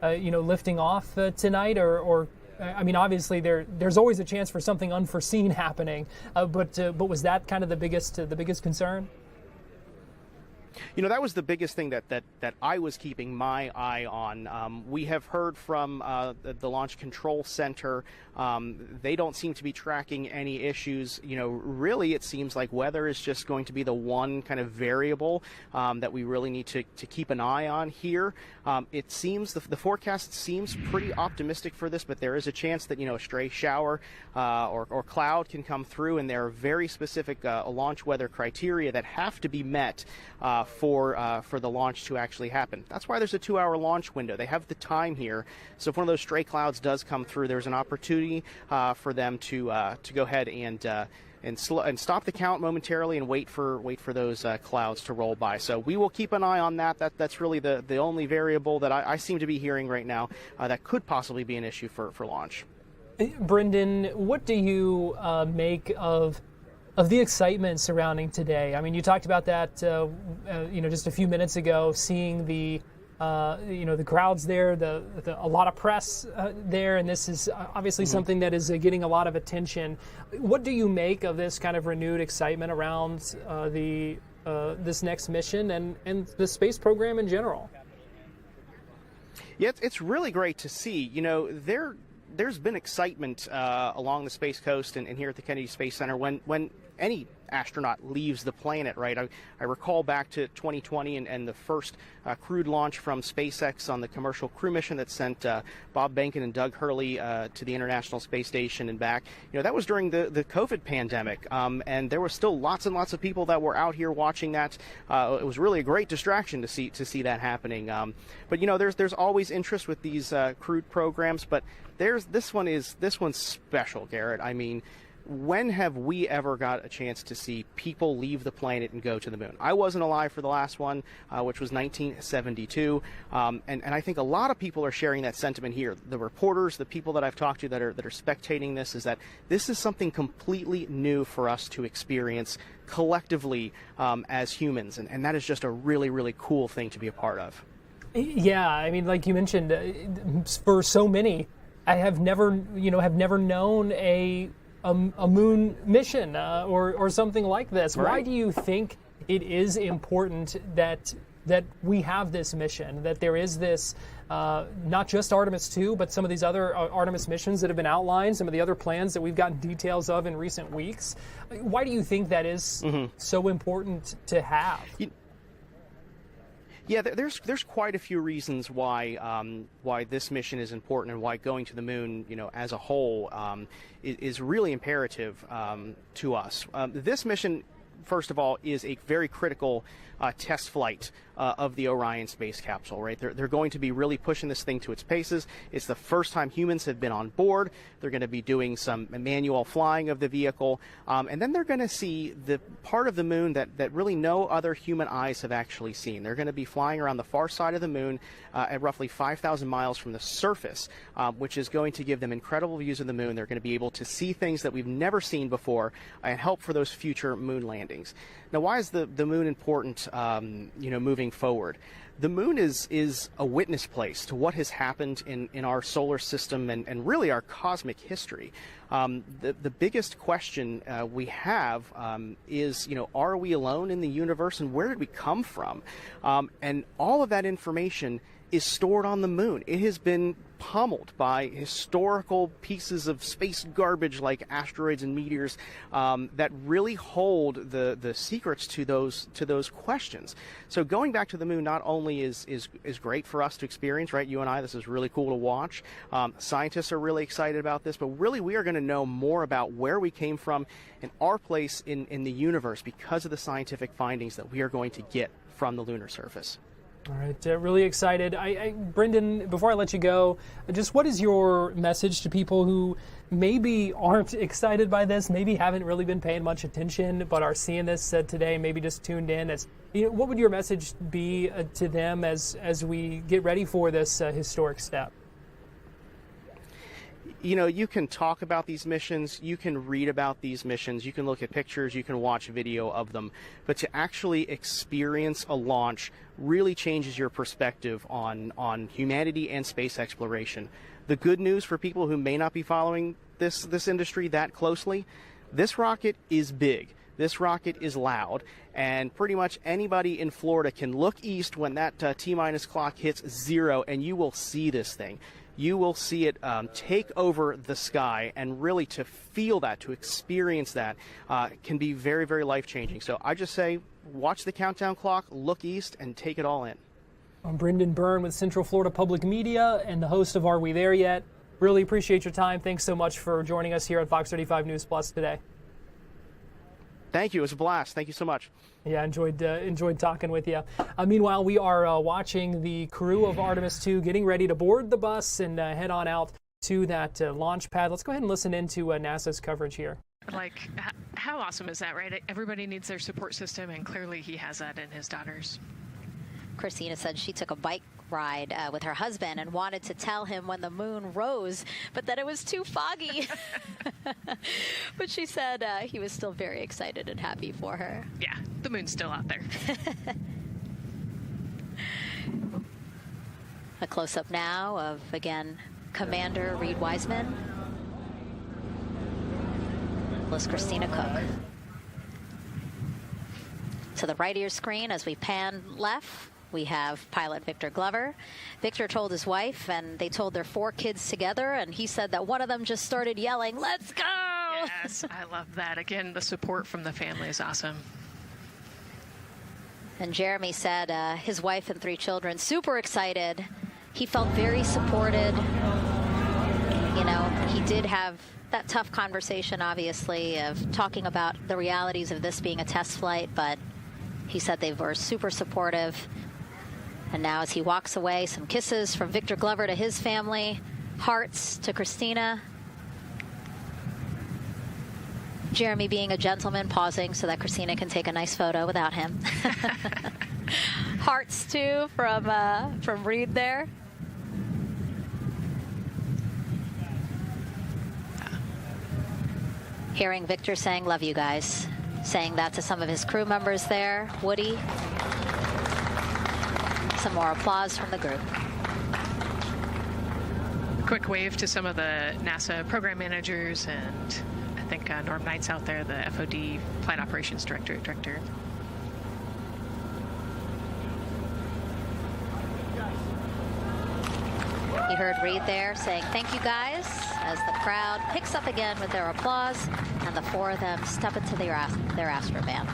lifting off tonight, or I mean, obviously there's always a chance for something unforeseen happening, but was that kind of the biggest concern? That was the biggest thing that I was keeping my eye on. We have heard from the Launch Control Center. They don't seem to be tracking any issues. Really, it seems like weather is just going to be the one kind of variable that we really need to keep an eye on here. It seems the forecast seems pretty optimistic for this, but there is a chance that a stray shower or cloud can come through, and there are very specific launch weather criteria that have to be met for the launch to actually happen. That's why there's a 2-hour launch window. They have the time here, so if one of those stray clouds does come through, there's an opportunity for them to go ahead and stop the count momentarily and wait for those clouds to roll by. So we will keep an eye on that. That's really the only variable that I seem to be hearing right now that could possibly be an issue for launch. Brendan, what do you make of the excitement surrounding today? I mean, you talked about that, just a few minutes ago, seeing the the crowds there, a lot of press there, and this is obviously something that is getting a lot of attention. What do you make of this kind of renewed excitement around this next mission and the space program in general? Yeah, it's really great to see. There's been excitement along the Space Coast and here at the Kennedy Space Center when any astronaut leaves the planet, right? I recall back to 2020 and the first crewed launch from SpaceX on the commercial crew mission that sent Bob Behnken and Doug Hurley to the International Space Station and back. That was during the COVID pandemic, and there were still lots and lots of people that were out here watching that. It was really a great distraction to see that happening. But there's always interest with these crewed programs, but this one's special, Garrett. I mean, when have we ever got a chance to see people leave the planet and go to the moon? I wasn't alive for the last one, which was 1972, and I think a lot of people are sharing that sentiment here. The reporters, the people that I've talked to that are spectating this, is that this is something completely new for us to experience collectively as humans, and that is just a really, really cool thing to be a part of. Yeah, I mean, like you mentioned, for so many, I have never known a moon mission or something like this. Right. Why do you think it is important that we have this mission, that there is this, not just Artemis II, but some of these other Artemis missions that have been outlined, some of the other plans that we've gotten details of in recent weeks? Why do you think that is so important to have? Yeah, there's quite a few reasons why this mission is important and why going to the moon, as a whole, is really imperative to us. This mission, first of all, is a very critical test flight of the Orion space capsule, right? They're going to be really pushing this thing to its paces. It's the first time humans have been on board. They're going to be doing some manual flying of the vehicle, and then they're going to see the part of the moon that really no other human eyes have actually seen. They're going to be flying around the far side of the moon at roughly 5,000 miles from the surface, which is going to give them incredible views of the moon. They're going to be able to see things that we've never seen before and help for those future moon landings. Now, why is the moon important, moving forward? The moon is a witness place to what has happened in our solar system and really our cosmic history. The biggest question we have is, are we alone in the universe, and where did we come from? And all of that information is stored on the moon. It has been pummeled by historical pieces of space garbage like asteroids and meteors that really hold the secrets to those questions. So going back to the moon not only is great for us to experience, right? You and I, this is really cool to watch. Scientists are really excited about this, but really we are going to know more about where we came from and our place in the universe because of the scientific findings that we are going to get from the lunar surface. All right, really excited. Brendan, before I let you go, just what is your message to people who maybe aren't excited by this, maybe haven't really been paying much attention, but are seeing this today, maybe just tuned in? What would your message be to them as we get ready for this historic step? You can talk about these missions, you can read about these missions, you can look at pictures, you can watch video of them, but to actually experience a launch really changes your perspective on humanity and space exploration. The good news for people who may not be following this industry that closely, this rocket is big. This rocket is loud, and pretty much anybody in Florida can look east when that T-minus clock hits 0, and you will see this thing. You will see it take over the sky, and really to feel that, to experience that, can be very, very life-changing. So I just say, watch the countdown clock, look east, and take it all in. I'm Brendan Byrne with Central Florida Public Media and the host of Are We There Yet? Really appreciate your time. Thanks so much for joining us here at Fox 35 News Plus today. Thank you. It was a blast. Thank you so much. Yeah, enjoyed talking with you. Meanwhile, we are watching the crew of Artemis II getting ready to board the bus and head on out to that launch pad. Let's go ahead and listen into NASA's coverage here. Like, how awesome is that, right? Everybody needs their support system, and clearly he has that in his daughters. Christina said she took a bike ride with her husband and wanted to tell him when the moon rose, but that it was too foggy. But she said he was still very excited and happy for her. Yeah, the moon's still out there. A close-up now of, again, Commander Reed Wiseman. Was Christina Cook. To the right of your screen, as we pan left, we have pilot Victor Glover. Victor told his wife, and they told their 4 kids together, and he said that one of them just started yelling, "Let's go!" Yes, I love that. Again, the support from the family is awesome. And Jeremy said his wife and 3 children, super excited. He felt very supported. You know, he did have that tough conversation, obviously, of talking about the realities of this being a test flight, but he said they were super supportive. And now as he walks away, some kisses from Victor Glover to his family, hearts to Christina. Jeremy being a gentleman, pausing so that Christina can take a nice photo without him. Hearts too from Reed there. Hearing Victor saying, "Love you guys," saying that to some of his crew members there. Woody. Some more applause from the group. Quick wave to some of the NASA program managers, and I think Norm Knight's out there, the FOD Flight Operations Director. You heard Reed there saying, "Thank you guys," as the crowd picks up again with their applause, and the 4 of them step into their Astrovan.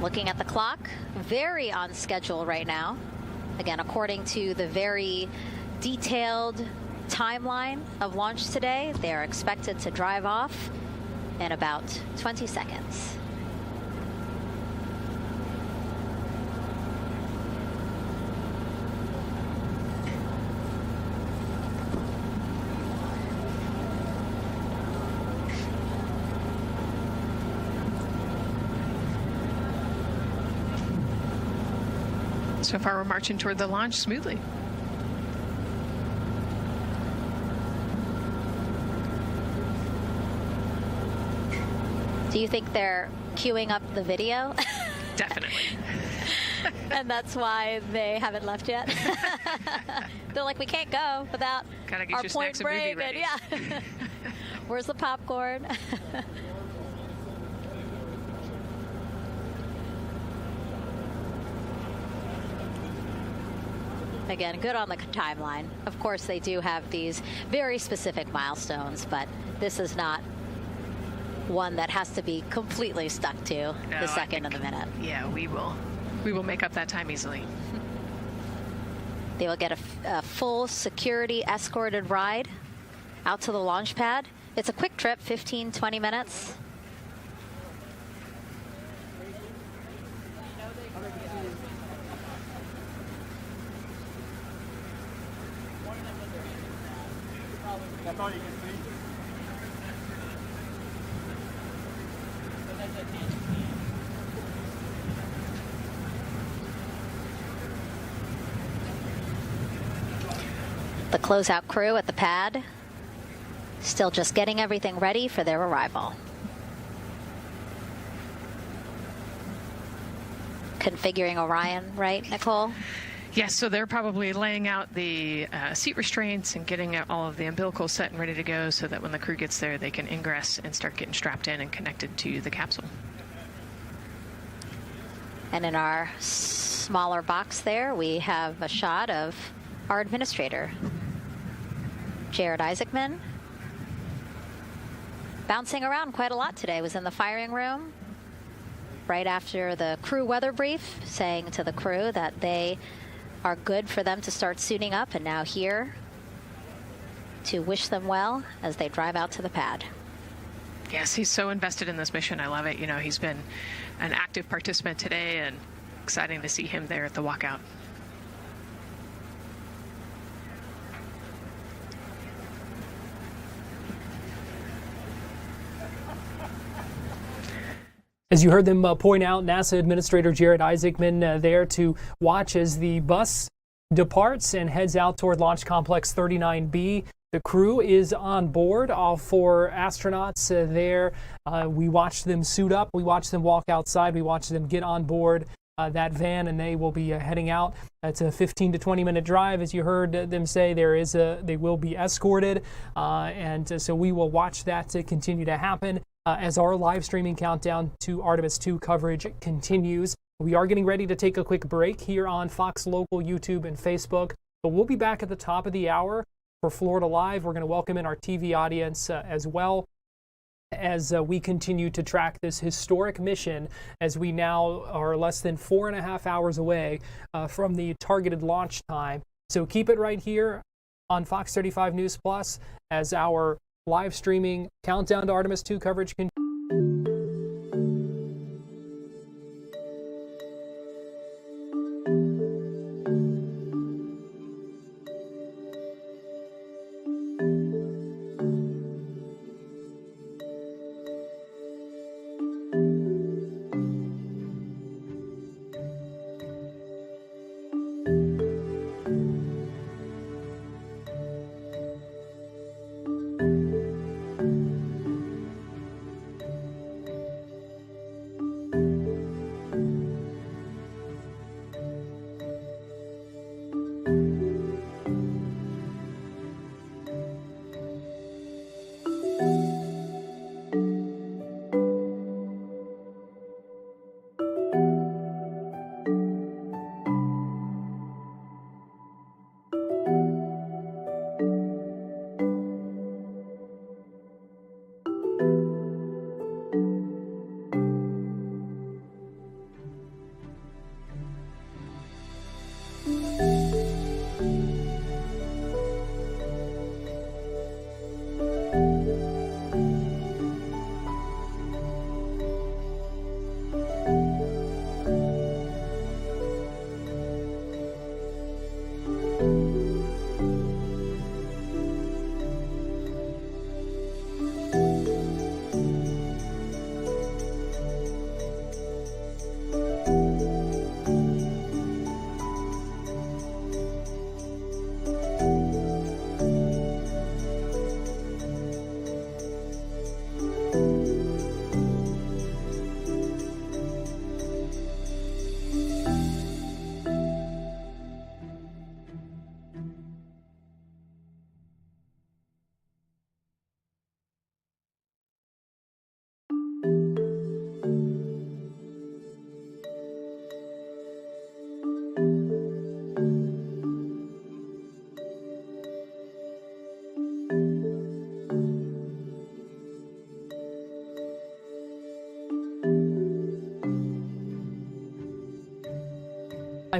Looking at the clock, very on schedule right now. Again, according to the very detailed timeline of launch today, they're expected to drive off in about 20 seconds. So far, we're marching toward the launch smoothly. Do you think they're queuing up the video? Definitely. And that's why they haven't left yet? They're like, we can't go without Gotta get our your point snacks and movie break. ready. Yeah. Where's the popcorn? Again, good on the timeline. Of course, they do have these very specific milestones, but this is not one that has to be completely stuck to the second and the minute. Yeah, we will make up that time easily. They will get a full security escorted ride out to the launch pad. It's a quick trip, 15, 20 minutes. That's all you can see. The closeout crew at the pad, still just getting everything ready for their arrival. Configuring Orion, right, Nicole? Yes, so they're probably laying out the seat restraints and getting all of the umbilicals set and ready to go so that when the crew gets there, they can ingress and start getting strapped in and connected to the capsule. And in our smaller box there, we have a shot of our administrator, Jared Isaacman. Bouncing around quite a lot today, was in the firing room right after the crew weather brief, saying to the crew that they are good for them to start suiting up, and now here to wish them well as they drive out to the pad. Yes, he's so invested in this mission. I love it. You know, he's been an active participant today, and exciting to see him there at the walkout. As you heard them point out, NASA Administrator Jared Isaacman there to watch as the bus departs and heads out toward Launch Complex 39B. The crew is on board, all 4 astronauts there. We watched them suit up. We watched them walk outside. We watched them get on board that van, and they will be heading out. It's a 15 to 20 minute drive, as you heard them say. They will be escorted, and so we will watch that to continue to happen as our live streaming countdown to Artemis II coverage continues. We are getting ready to take a quick break here on Fox Local, YouTube, and Facebook, but we'll be back at the top of the hour for Florida Live. We're going to welcome in our TV audience as well, as we continue to track this historic mission, as we now are less than 4.5 hours away from the targeted launch time. So keep it right here on Fox 35 News Plus as our live streaming countdown to Artemis II coverage continues.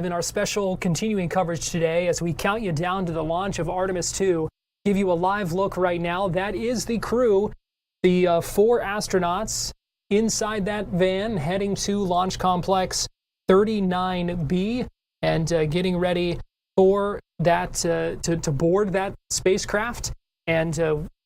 In our special continuing coverage today, as we count you down to the launch of Artemis II, give you a live look right now. That is the crew, the 4 astronauts inside that van heading to Launch Complex 39B and getting ready for that to board that spacecraft, and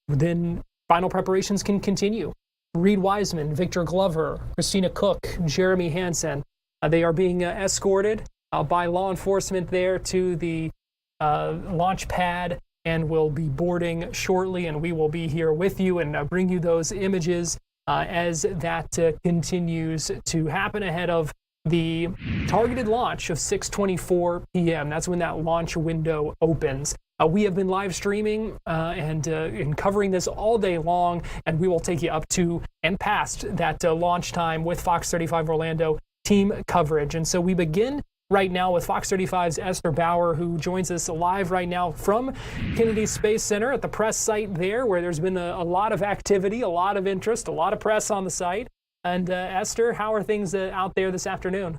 then final preparations can continue. Reed Wiseman, Victor Glover, Christina Cook, Jeremy Hansen, they are being escorted by law enforcement there to the launch pad, and will be boarding shortly, and we will be here with you and bring you those images as that continues to happen ahead of the targeted launch of 6:24 p.m. That's when that launch window opens. We have been live streaming and covering this all day long, and we will take you up to and past that launch time with Fox 35 Orlando team coverage. And so we begin right now with Fox 35's Esther Bauer, who joins us live right now from Kennedy Space Center at the press site there, where there's been a lot of activity, a lot of interest, a lot of press on the site. And Esther, how are things out there this afternoon?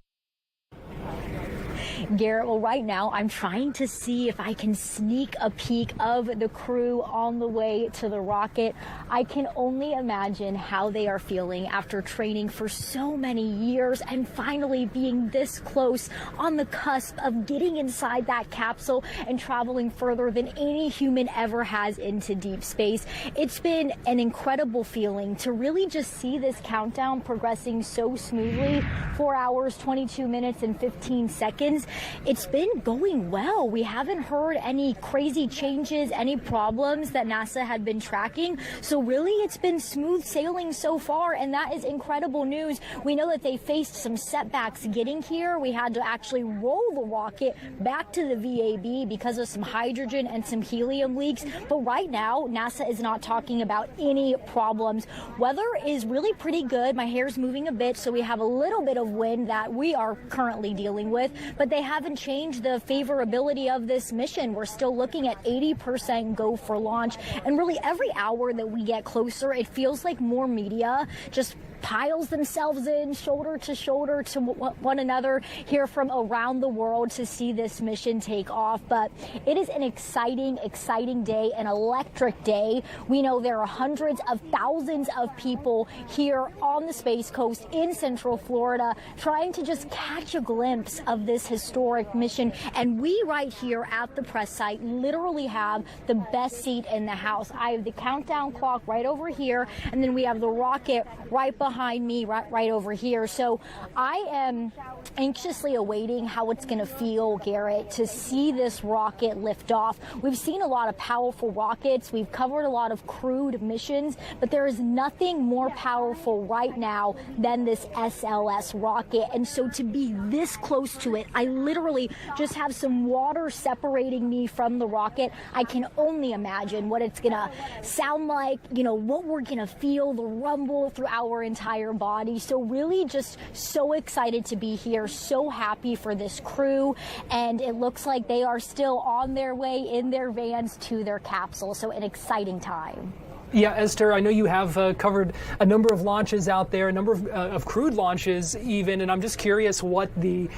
Garrett, well, right now I'm trying to see if I can sneak a peek of the crew on the way to the rocket. I can only imagine how they are feeling after training for so many years and finally being this close on the cusp of getting inside that capsule and traveling further than any human ever has into deep space. It's been an incredible feeling to really just see this countdown progressing so smoothly. 4 hours, 22 minutes, and 15 seconds. missions, it's been going well. We haven't heard any crazy changes, any problems that NASA had been tracking. So really, it's been smooth sailing so far, and that is incredible news. We know that they faced some setbacks getting here. We had to actually roll the rocket back to the VAB because of some hydrogen and some helium leaks. But right now, NASA is not talking about any problems. Weather is really pretty good. My hair's moving a bit, so we have a little bit of wind that we are currently dealing with, but they haven't changed the favorability of this mission. We're still looking at 80% go for launch, and really every hour that we get closer, it feels like more media just piles themselves in shoulder to one another here from around the world to see this mission take off. But it is an exciting day, an electric day. We know there are hundreds of thousands of people here on the Space Coast in Central Florida trying to just catch a glimpse of this historic mission. And we right here at the press site literally have the best seat in the house. I have the countdown clock right over here, and then we have the rocket right behind me right over here. So I am anxiously awaiting how it's going to feel, Garrett, to see this rocket lift off. We've seen a lot of powerful rockets. We've covered a lot of crewed missions, but there is nothing more powerful right now than this SLS rocket. And so to be this close to it, I literally just have some water separating me from the rocket. I can only imagine what it's going to sound like, you know, what we're going to feel, the rumble through our entire body. So really just so excited to be here, so happy for this crew, and it looks like they are still on their way in their vans to their capsule. So an exciting time. Yeah, Esther, I know you have covered a number of launches out there, a number of crewed launches even, and I'm just curious what the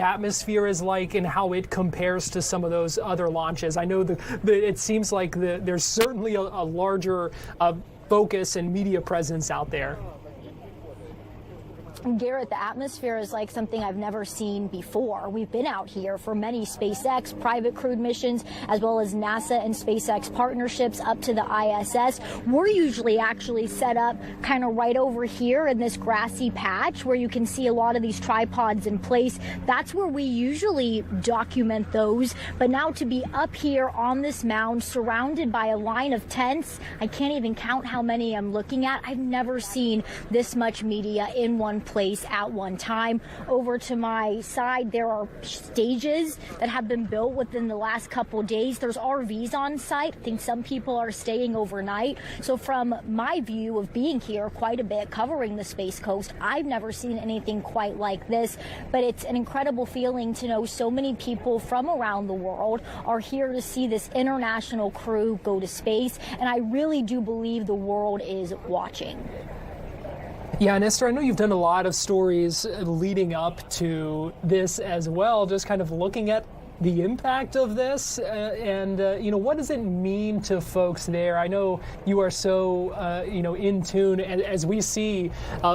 atmosphere is like and how it compares to some of those other launches. I know it seems like there's certainly a larger focus and media presence out there. Garrett, the atmosphere is like something I've never seen before. We've been out here for many SpaceX private crewed missions, as well as NASA and SpaceX partnerships up to the ISS. We're usually actually set up kind of right over here in this grassy patch where you can see a lot of these tripods in place. That's where we usually document those. But now to be up here on this mound, surrounded by a line of tents, I can't even count how many I'm looking at. I've never seen this much media in one place at one time. Over to my side, there are stages that have been built within the last couple days. There's RVs on site. I think some people are staying overnight. So from my view of being here quite a bit, covering the Space Coast, I've never seen anything quite like this. But it's an incredible feeling to know so many people from around the world are here to see this international crew go to space. And I really do believe the world is watching. Yeah, and Esther, I know you've done a lot of stories leading up to this as well, just kind of looking at the impact of this and you know, what does it mean to folks there? I know you are so, you know, in tune as we see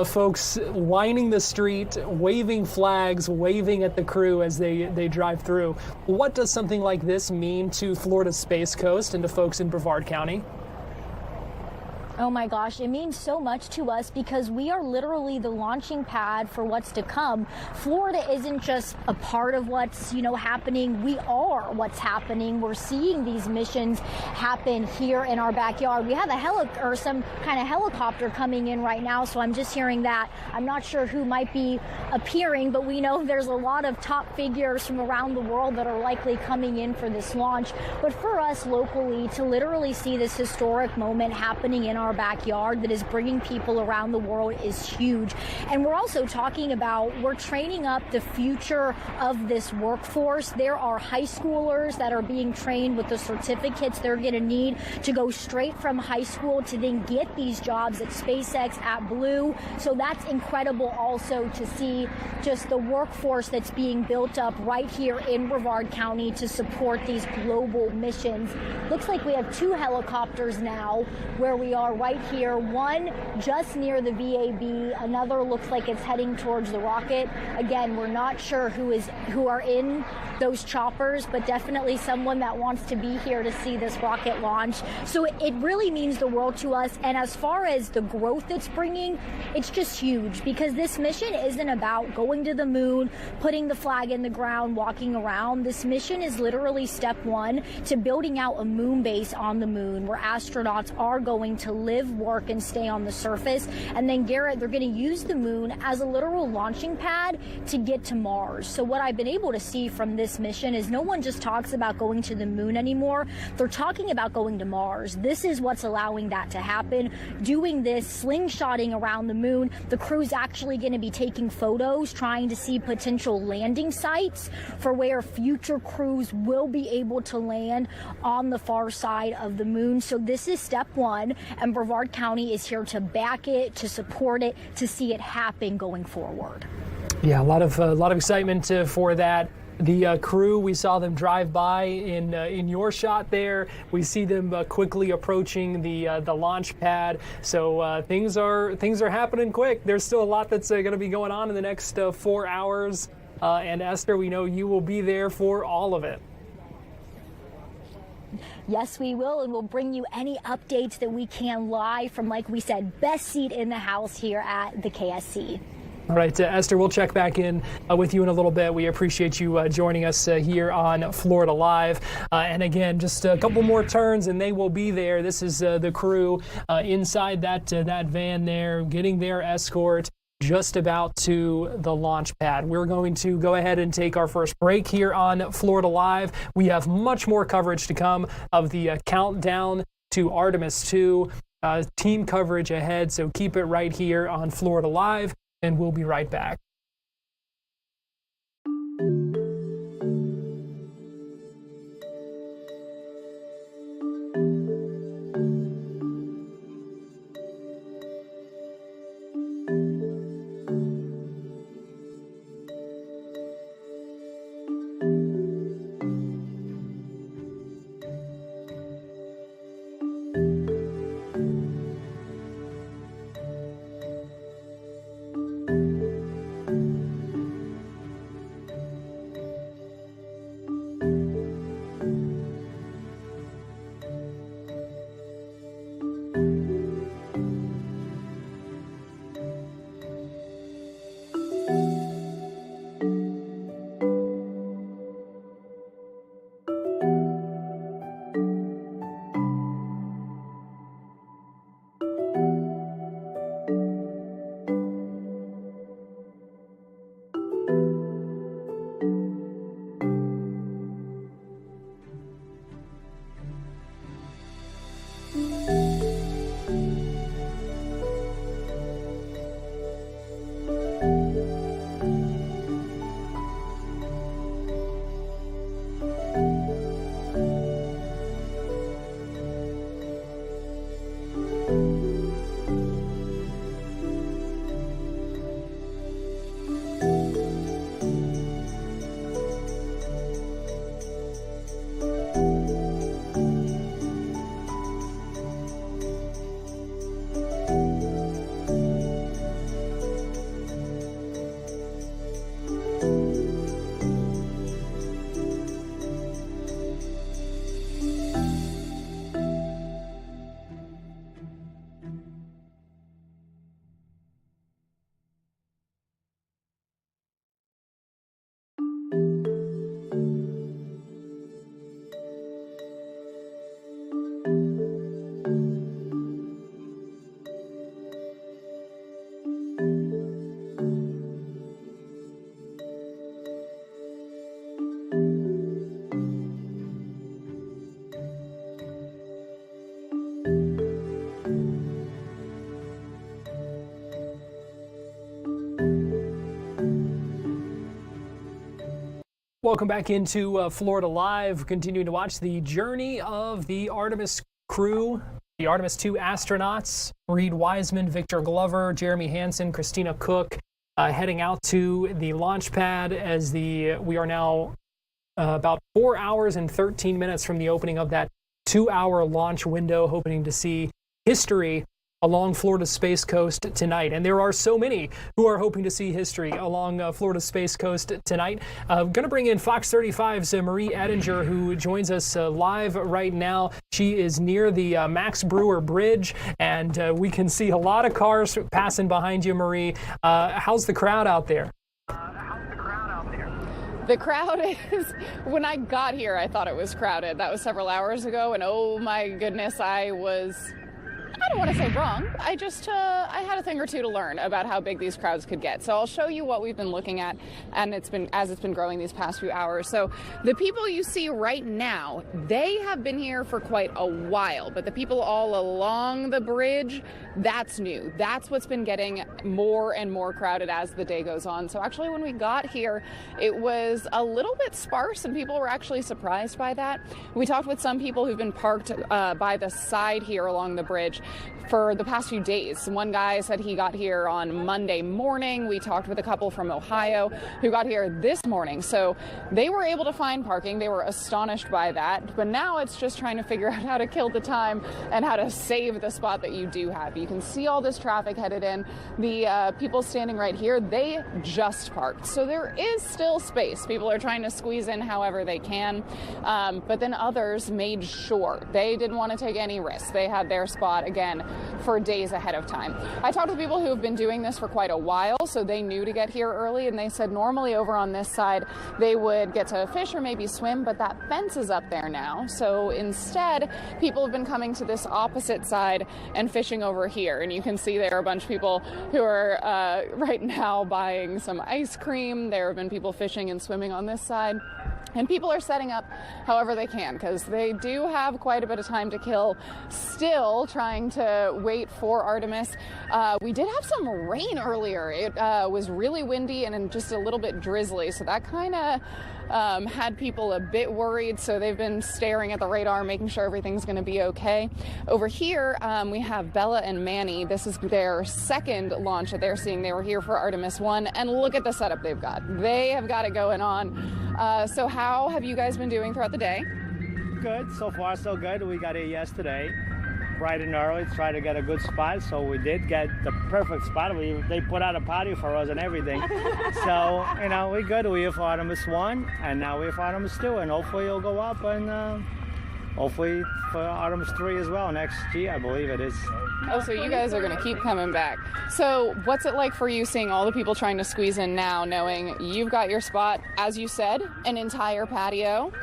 folks lining the street, waving flags, waving at the crew as they drive through. What does something like this mean to Florida's Space Coast and to folks in Brevard County? Oh my gosh, it means so much to us because we are literally the launching pad for what's to come. Florida isn't just a part of what's, you know, happening. We are what's happening. We're seeing these missions happen here in our backyard. We have some kind of helicopter coming in right now, so I'm just hearing that. I'm not sure who might be appearing, but we know there's a lot of top figures from around the world that are likely coming in for this launch. But for us locally to literally see this historic moment happening in our backyard that is bringing people around the world is huge. And we're also talking about, we're training up the future of this workforce. There are high schoolers that are being trained with the certificates they're going to need to go straight from high school to then get these jobs at SpaceX, at Blue. So that's incredible also to see just the workforce that's being built up right here in Brevard County to support these global missions. Looks like we have 2 helicopters now where we are are right here. One just near the VAB. Another looks like it's heading towards the rocket. Again, we're not sure who are in those choppers, but definitely someone that wants to be here to see this rocket launch. So it really means the world to us. And as far as the growth it's bringing, it's just huge, because this mission isn't about going to the moon, putting the flag in the ground, walking around. This mission is literally step one to building out a moon base on the moon where astronauts are going to live, work, and stay on the surface. And then, Garrett, they're going to use the moon as a literal launching pad to get to Mars. So what I've been able to see from this mission is no one just talks about going to the moon anymore. They're talking about going to Mars. This is what's allowing that to happen. Doing this slingshotting around the moon, the crew's actually going to be taking photos, trying to see potential landing sites for where future crews will be able to land on the far side of the moon. So this is step one, and Brevard County is here to back it, to support it, to see it happen going forward. Yeah, a lot of excitement for that. The crew, we saw them drive by in your shot there. We see them quickly approaching the launch pad. So things are happening quick. There's still a lot that's going to be going on in the next 4 hours. And Esther, we know you will be there for all of it. Yes, we will, and we'll bring you any updates that we can live from, like we said, best seat in the house here at the KSC. All right, Esther, we'll check back in with you in a little bit. We appreciate you joining us here on Florida Live. And again, just a couple more turns and they will be there. This is the crew inside that van there, getting their escort just about to the launch pad. We're going to go ahead and take our first break here on Florida Live. We have much more coverage to come of the countdown to Artemis II. Team coverage ahead, so keep it right here on Florida Live. And we'll be right back. Welcome back into Florida Live. Continuing to watch the journey of the Artemis crew, the Artemis II astronauts, Reed Wiseman, Victor Glover, Jeremy Hansen, Christina Cook, heading out to the launch pad as we are now about 4 hours and 13 minutes from the opening of that 2-hour launch window, hoping to see history along Florida's Space Coast tonight. And there are so many who are hoping to see history along Florida's Space Coast tonight. Going to bring in Fox 35's Marie Ettinger, who joins us live right now. She is near the Max Brewer Bridge, and we can see a lot of cars passing behind you, Marie. How's the crowd out there? The crowd is, when I got here, I thought it was crowded. That was several hours ago, and oh my goodness, I don't want to say wrong. I just, I had a thing or two to learn about how big these crowds could get. So I'll show you what we've been looking at, and it's been growing these past few hours. So the people you see right now, they have been here for quite a while, but the people all along the bridge, that's new. That's what's been getting more and more crowded as the day goes on. So actually when we got here, it was a little bit sparse, and people were actually surprised by that. We talked with some people who've been parked by the side here along the bridge for the past few days. One guy said he got here on Monday morning. We talked with a couple from Ohio who got here this morning. So they were able to find parking. They were astonished by that. But now it's just trying to figure out how to kill the time and how to save the spot that you do have. You can see all this traffic headed in. The people standing right here, they just parked. So there is still space. People are trying to squeeze in however they can. But then others made sure they didn't want to take any risks. They had their spot again for days ahead of time. I talked to people who have been doing this for quite a while, so they knew to get here early, and they said normally over on this side they would get to fish or maybe swim, but that fence is up there now. So instead, people have been coming to this opposite side and fishing over here. And you can see there are a bunch of people who are right now buying some ice cream. There have been people fishing and swimming on this side. And people are setting up however they can, because they do have quite a bit of time to kill, still trying to wait for Artemis. We did have some rain earlier. It was really windy and just a little bit drizzly, so that kind of had people a bit worried, so they've been staring at the radar, making sure everything's going to be okay. Over here, we have Bella and Manny. This is their second launch that they're seeing. They were here for Artemis I, and look at the setup they've got. They have got it going on. So how have you guys been doing throughout the day? Good. So far, so good. We got here yesterday, bright and early, to try to get a good spot. So we did get the perfect spot. They put out a party for us and everything. So, you know, we're good. We're here for Artemis I, and now we're for Artemis II, and hopefully it'll go up, and hopefully for Artemis III as well next year, I believe it is. Oh, so you guys are going to keep coming back. So what's it like for you seeing all the people trying to squeeze in now, knowing you've got your spot, as you said, an entire patio?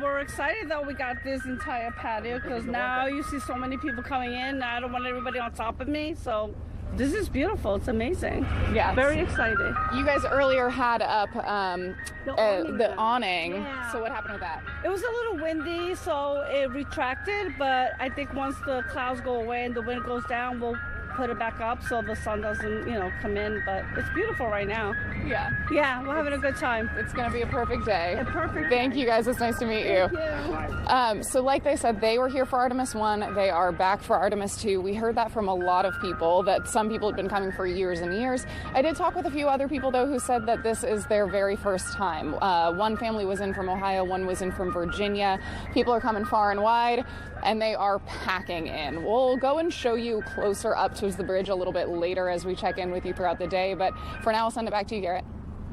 We're excited that we got this entire patio, because now you see so many people coming in. I don't want everybody on top of me, so this is beautiful. It's amazing. Yeah, very excited. You guys earlier had up the awning. Yeah. So what happened with that? It was a little windy, so it retracted, but I think once the clouds go away and the wind goes down, we'll put it back up so the sun doesn't, come in. But it's beautiful right now. Yeah. Yeah, we're having a good time. It's going to be a perfect day. A perfect Thank you guys. It's nice to meet you. Thank you. So like they said, they were here for Artemis I. They are back for Artemis II. We heard that from a lot of people, that some people had been coming for years and years. I did talk with a few other people, though, who said that this is their very first time. One family was in from Ohio, one was in from Virginia. People are coming far and wide, and they are packing in. We'll go and show you closer up towards the bridge a little bit later as we check in with you throughout the day. But for now, I'll send it back to you, Garrett.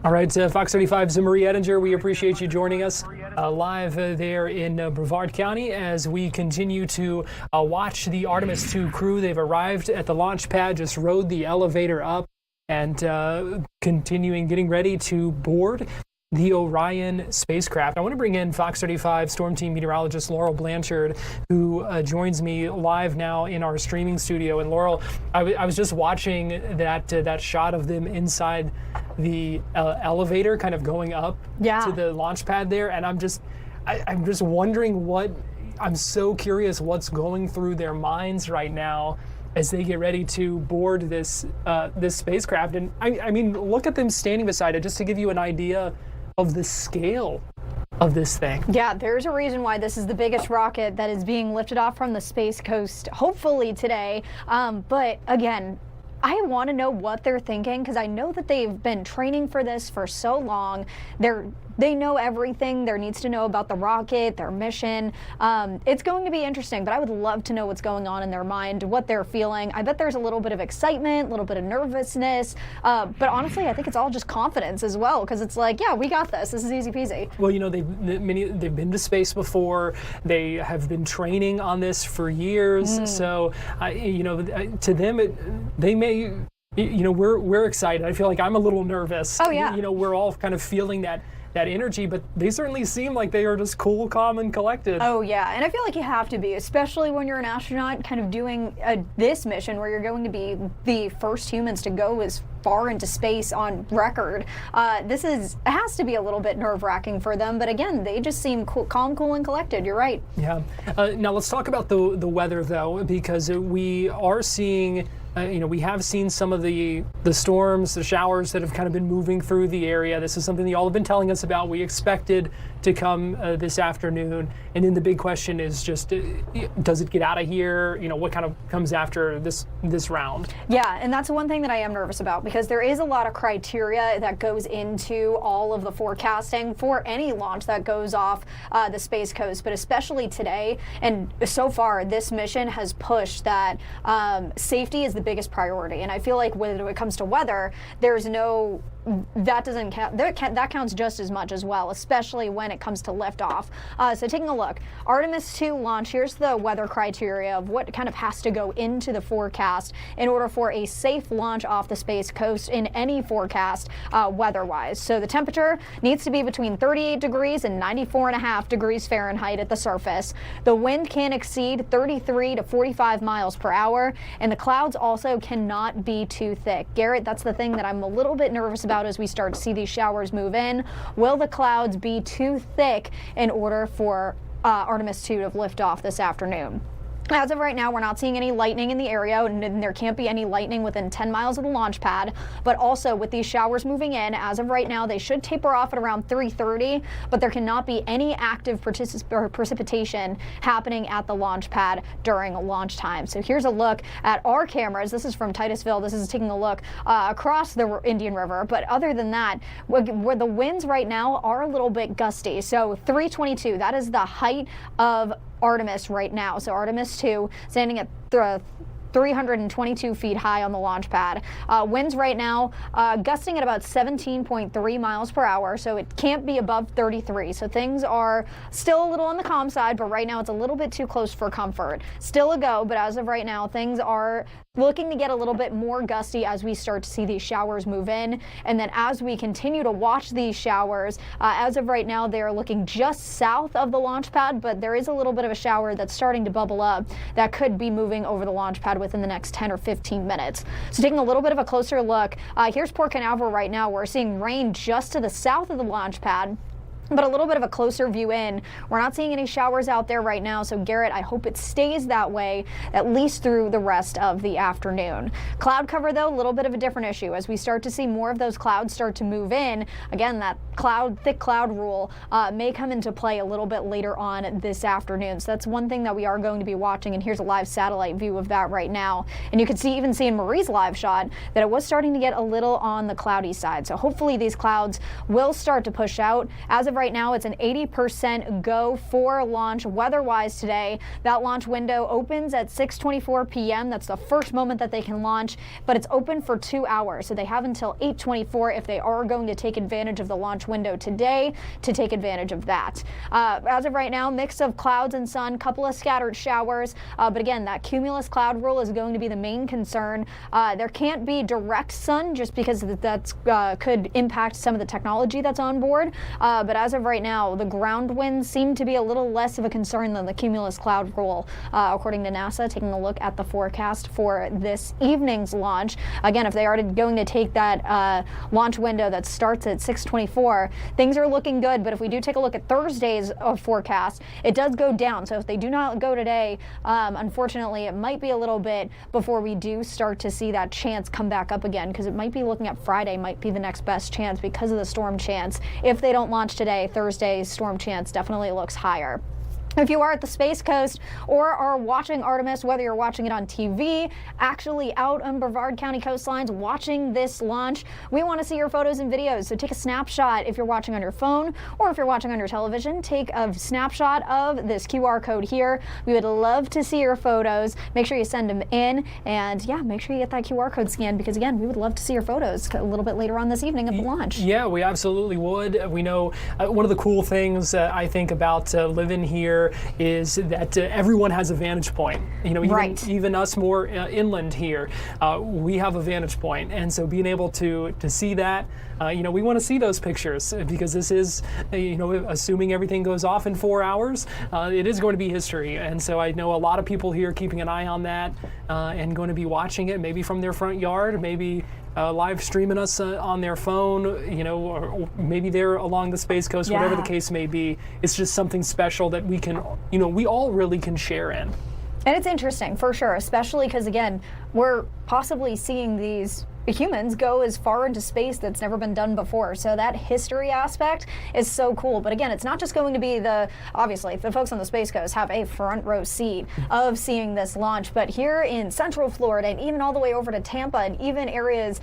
All right, Fox 35's Marie Ettinger, we appreciate you joining us live there in Brevard County as we continue to watch the Artemis II crew. They've arrived at the launch pad, just rode the elevator up, and getting ready to board the Orion spacecraft. I want to bring in Fox 35 Storm Team meteorologist Laurel Blanchard, who joins me live now in our streaming studio. And Laurel, I was just watching that shot of them inside the elevator, kind of going up to the launch pad there, and I'm just wondering I'm so curious what's going through their minds right now as they get ready to board this spacecraft. And I mean, look at them standing beside it, just to give you an idea of the scale of this thing. Yeah, there's a reason why this is the biggest rocket that is being lifted off from the Space Coast, hopefully today. But again, I want to know what they're thinking, because I know that they've been training for this for so long. They're they know everything there needs to know about the rocket, their mission. It's going to be interesting, but I would love to know what's going on in their mind, what they're feeling. I bet there's a little bit of excitement, a little bit of nervousness, but honestly, I think it's all just confidence as well, because it's like, yeah, we got this. This is easy peasy. Well, you know, they've been to space before. They have been training on this for years. So, you know, to them, they may. You know, we're excited. I feel like I'm a little nervous. Oh yeah. You know, we're all kind of feeling that energy, but they certainly seem like they are just cool, calm, and collected. Oh yeah, and I feel like you have to be, especially when you're an astronaut kind of doing this mission where you're going to be the first humans to go as far into space on record. It has to be a little bit nerve-wracking for them, but again, they just seem calm, cool, and collected. You're right. Yeah. Now let's talk about the weather though, because we are seeing. You know, we have seen some of the storms, the showers that have kind of been moving through the area. This is something that y'all have been telling us about. We expected to come this afternoon. And then the big question is just, does it get out of here? You know, what kind of comes after this round? Yeah, and that's one thing that I am nervous about, because there is a lot of criteria that goes into all of the forecasting for any launch that goes off the Space Coast, but especially today. And so far, this mission has pushed that safety is the biggest priority, and I feel like when it comes to weather, that doesn't count. That counts just as much as well, especially when it comes to liftoff. So taking a look, Artemis II launch, here's the weather criteria of what kind of has to go into the forecast in order for a safe launch off the Space Coast in any forecast weather-wise. So the temperature needs to be between 38 degrees and 94.5 degrees Fahrenheit at the surface. The wind can't exceed 33 to 45 miles per hour, and the clouds also cannot be too thick. Garrett, that's the thing that I'm a little bit nervous about as we start to see these showers move in. Will the clouds be too thick in order for Artemis II to lift off this afternoon? As of right now, we're not seeing any lightning in the area, and there can't be any lightning within 10 miles of the launch pad. But also, with these showers moving in, as of right now, they should taper off at around 3:30, but there cannot be any active precipitation happening at the launch pad during launch time. So here's a look at our cameras. This is from Titusville. This is taking a look across the Indian River. But other than that, where the winds right now are a little bit gusty. So 322, that is the height of Artemis right now. So Artemis II standing at 322 feet high on the launch pad. Winds right now gusting at about 17.3 miles per hour, so it can't be above 33. So things are still a little on the calm side, but right now it's a little bit too close for comfort. Still a go, but as of right now, things are looking to get a little bit more gusty as we start to see these showers move in. And then as we continue to watch these showers, as of right now, they're looking just south of the launch pad, but there is a little bit of a shower that's starting to bubble up that could be moving over the launch pad within the next 10 or 15 minutes. So taking a little bit of a closer look, here's Port Canaveral right now. We're seeing rain just to the south of the launch pad. But a little bit of a closer view in. We're not seeing any showers out there right now, so Garrett, I hope it stays that way at least through the rest of the afternoon. Cloud cover, though, a little bit of a different issue. As we start to see more of those clouds start to move in, again, that thick cloud rule may come into play a little bit later on this afternoon. So that's one thing that we are going to be watching, and here's a live satellite view of that right now. And you can even see in Marie's live shot that it was starting to get a little on the cloudy side. So hopefully these clouds will start to push out. As of right now, it's an 80% go for launch weather-wise today. That launch window opens at 6:24 p.m. That's the first moment that they can launch, but it's open for 2 hours. So they have until 8:24 if they are going to take advantage of the launch window today to take advantage of that. As of right now, mix of clouds and sun, couple of scattered showers. But again, that cumulus cloud rule is going to be the main concern. There can't be direct sun just because that's could impact some of the technology that's on board. But as of right now, the ground winds seem to be a little less of a concern than the cumulus cloud rule, according to NASA. Taking a look at the forecast for this evening's launch. Again, if they are going to take that launch window that starts at 6:24, things are looking good. But if we do take a look at Thursday's forecast, it does go down. So if they do not go today, unfortunately, it might be a little bit before we do start to see that chance come back up again, because it might be looking at Friday might be the next best chance because of the storm chance. If they don't launch today, Thursday's storm chance definitely looks higher. If you are at the Space Coast or are watching Artemis, whether you're watching it on TV, actually out on Brevard County coastlines watching this launch, we want to see your photos and videos. So take a snapshot if you're watching on your phone, or if you're watching on your television, take a snapshot of this QR code here. We would love to see your photos. Make sure you send them in, and yeah, make sure you get that QR code scanned, because again, we would love to see your photos a little bit later on this evening of the launch. Yeah, we absolutely would. We know one of the cool things I think about living here is that everyone has a vantage point. You know, even us more inland here, we have a vantage point, and so being able to see that, you know, we want to see those pictures, because this is, you know, assuming everything goes off in 4 hours, it is going to be history. And so I know a lot of people here keeping an eye on that and going to be watching it, maybe from their front yard, maybe live streaming us on their phone, you know, or maybe they're along the Space Coast, whatever the case may be. It's just something special that we can, you know, we all really can share in. And it's interesting for sure, especially because again, we're possibly seeing these humans go as far into space that's never been done before. So that history aspect is so cool. But again, it's not just going to be obviously the folks on the Space Coast have a front row seat of seeing this launch, but here in Central Florida and even all the way over to Tampa and even areas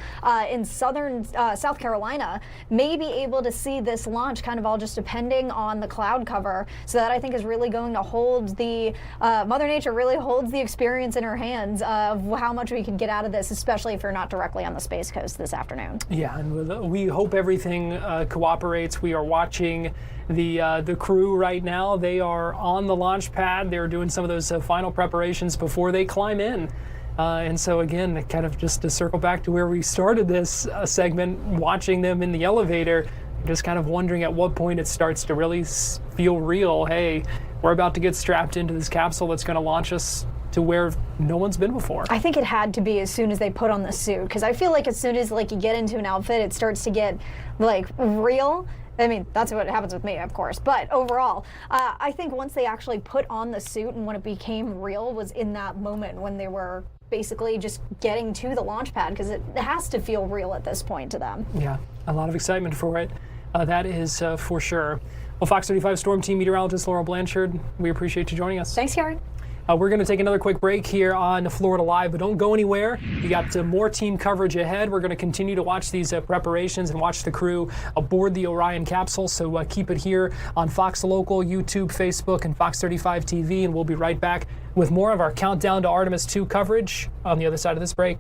in southern South Carolina may be able to see this launch, kind of all just depending on the cloud cover. So that I think is really going to hold Mother Nature really holds the experience in her hands of how much we can get out of this, especially if you're not directly on the Space Coast this afternoon. Yeah, and we hope everything cooperates. We are watching the crew right now. They are on the launch pad. They're doing some of those final preparations before they climb in. And so again, kind of just to circle back to where we started this segment, watching them in the elevator, just kind of wondering at what point it starts to really feel real. Hey, we're about to get strapped into this capsule that's going to launch us to where no one's been before. I think it had to be as soon as they put on the suit, because I feel like as soon as you get into an outfit, it starts to get real. I mean, that's what happens with me, of course. But overall, I think once they actually put on the suit and when it became real was in that moment when they were basically just getting to the launch pad, because it has to feel real at this point to them. Yeah, a lot of excitement for it. That is for sure. Well, Fox 35 Storm Team meteorologist Laurel Blanchard, we appreciate you joining us. Thanks, Karen. We're going to take another quick break here on Florida Live, but don't go anywhere. We got more team coverage ahead. We're going to continue to watch these preparations and watch the crew aboard the Orion capsule. So keep it here on Fox Local, YouTube, Facebook, and Fox 35 TV. And we'll be right back with more of our countdown to Artemis II coverage on the other side of this break.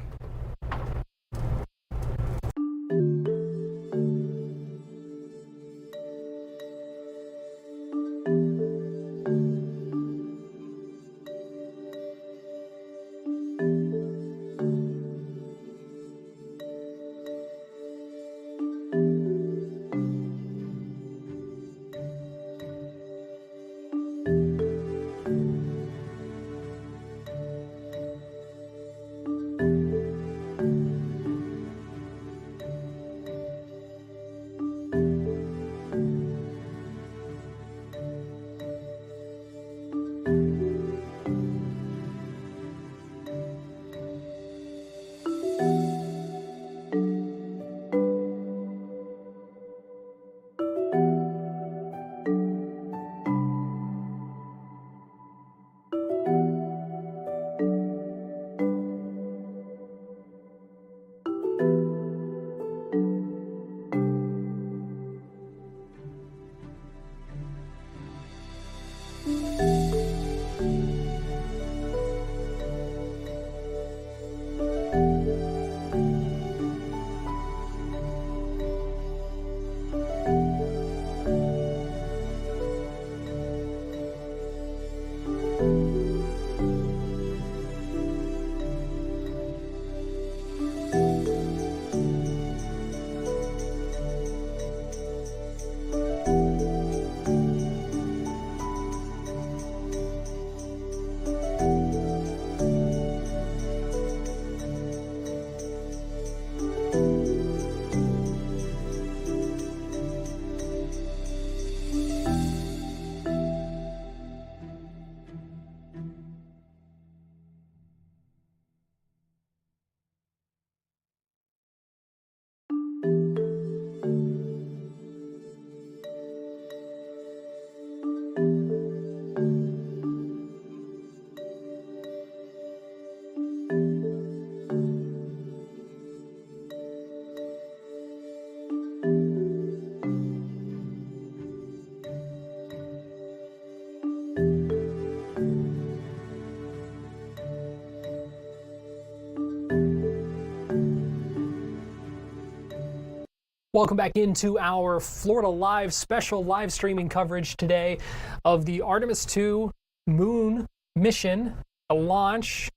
Welcome back into our Florida Live special live streaming coverage today of the Artemis II moon mission, a launch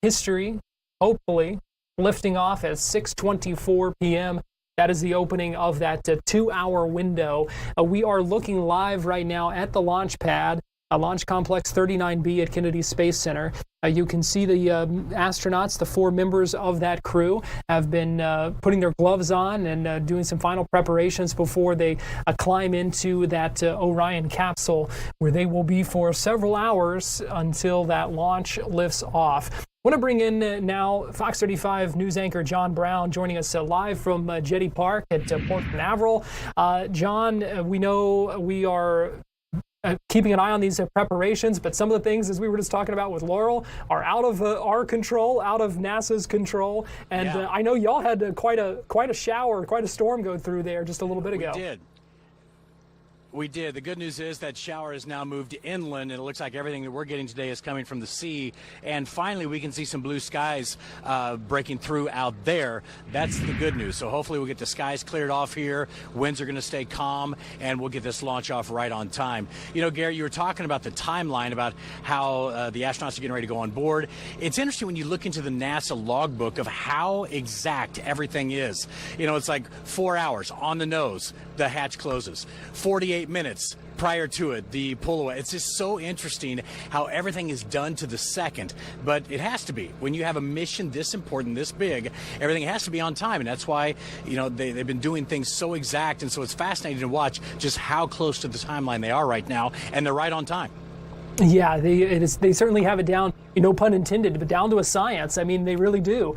history, hopefully lifting off at 6:24 p.m. That is the opening of that 2-hour window. We are looking live right now at the launch pad, Launch Complex 39B at Kennedy Space Center. You can see the astronauts, the 4 members of that crew, have been putting their gloves on and doing some final preparations before they climb into that Orion capsule, where they will be for several hours until that launch lifts off. I want to bring in now Fox 35 news anchor John Brown, joining us live from Jetty Park at Port Canaveral. John, we know we are keeping an eye on these preparations, but some of the things, as we were just talking about with Laurel, are out of our control, out of NASA's control. And I know y'all had quite a shower, quite a storm go through there just a little bit ago. We did. The good news is that shower has now moved inland, and it looks like everything that we're getting today is coming from the sea. And finally, we can see some blue skies breaking through out there. That's the good news. So hopefully we'll get the skies cleared off here. Winds are going to stay calm, and we'll get this launch off right on time. You know, Gary, you were talking about the timeline, about how the astronauts are getting ready to go on board. It's interesting when you look into the NASA logbook of how exact everything is. You know, it's like 4 hours on the nose, the hatch closes. 48 minutes prior to it, the pull away. It's just so interesting how everything is done to the second, but it has to be. When you have a mission this important, this big, everything has to be on time, and that's why, you know, they've been doing things so exact, and so it's fascinating to watch just how close to the timeline they are right now, and they're right on time. Yeah, they certainly have it down, no pun intended, but down to a science. I mean, they really do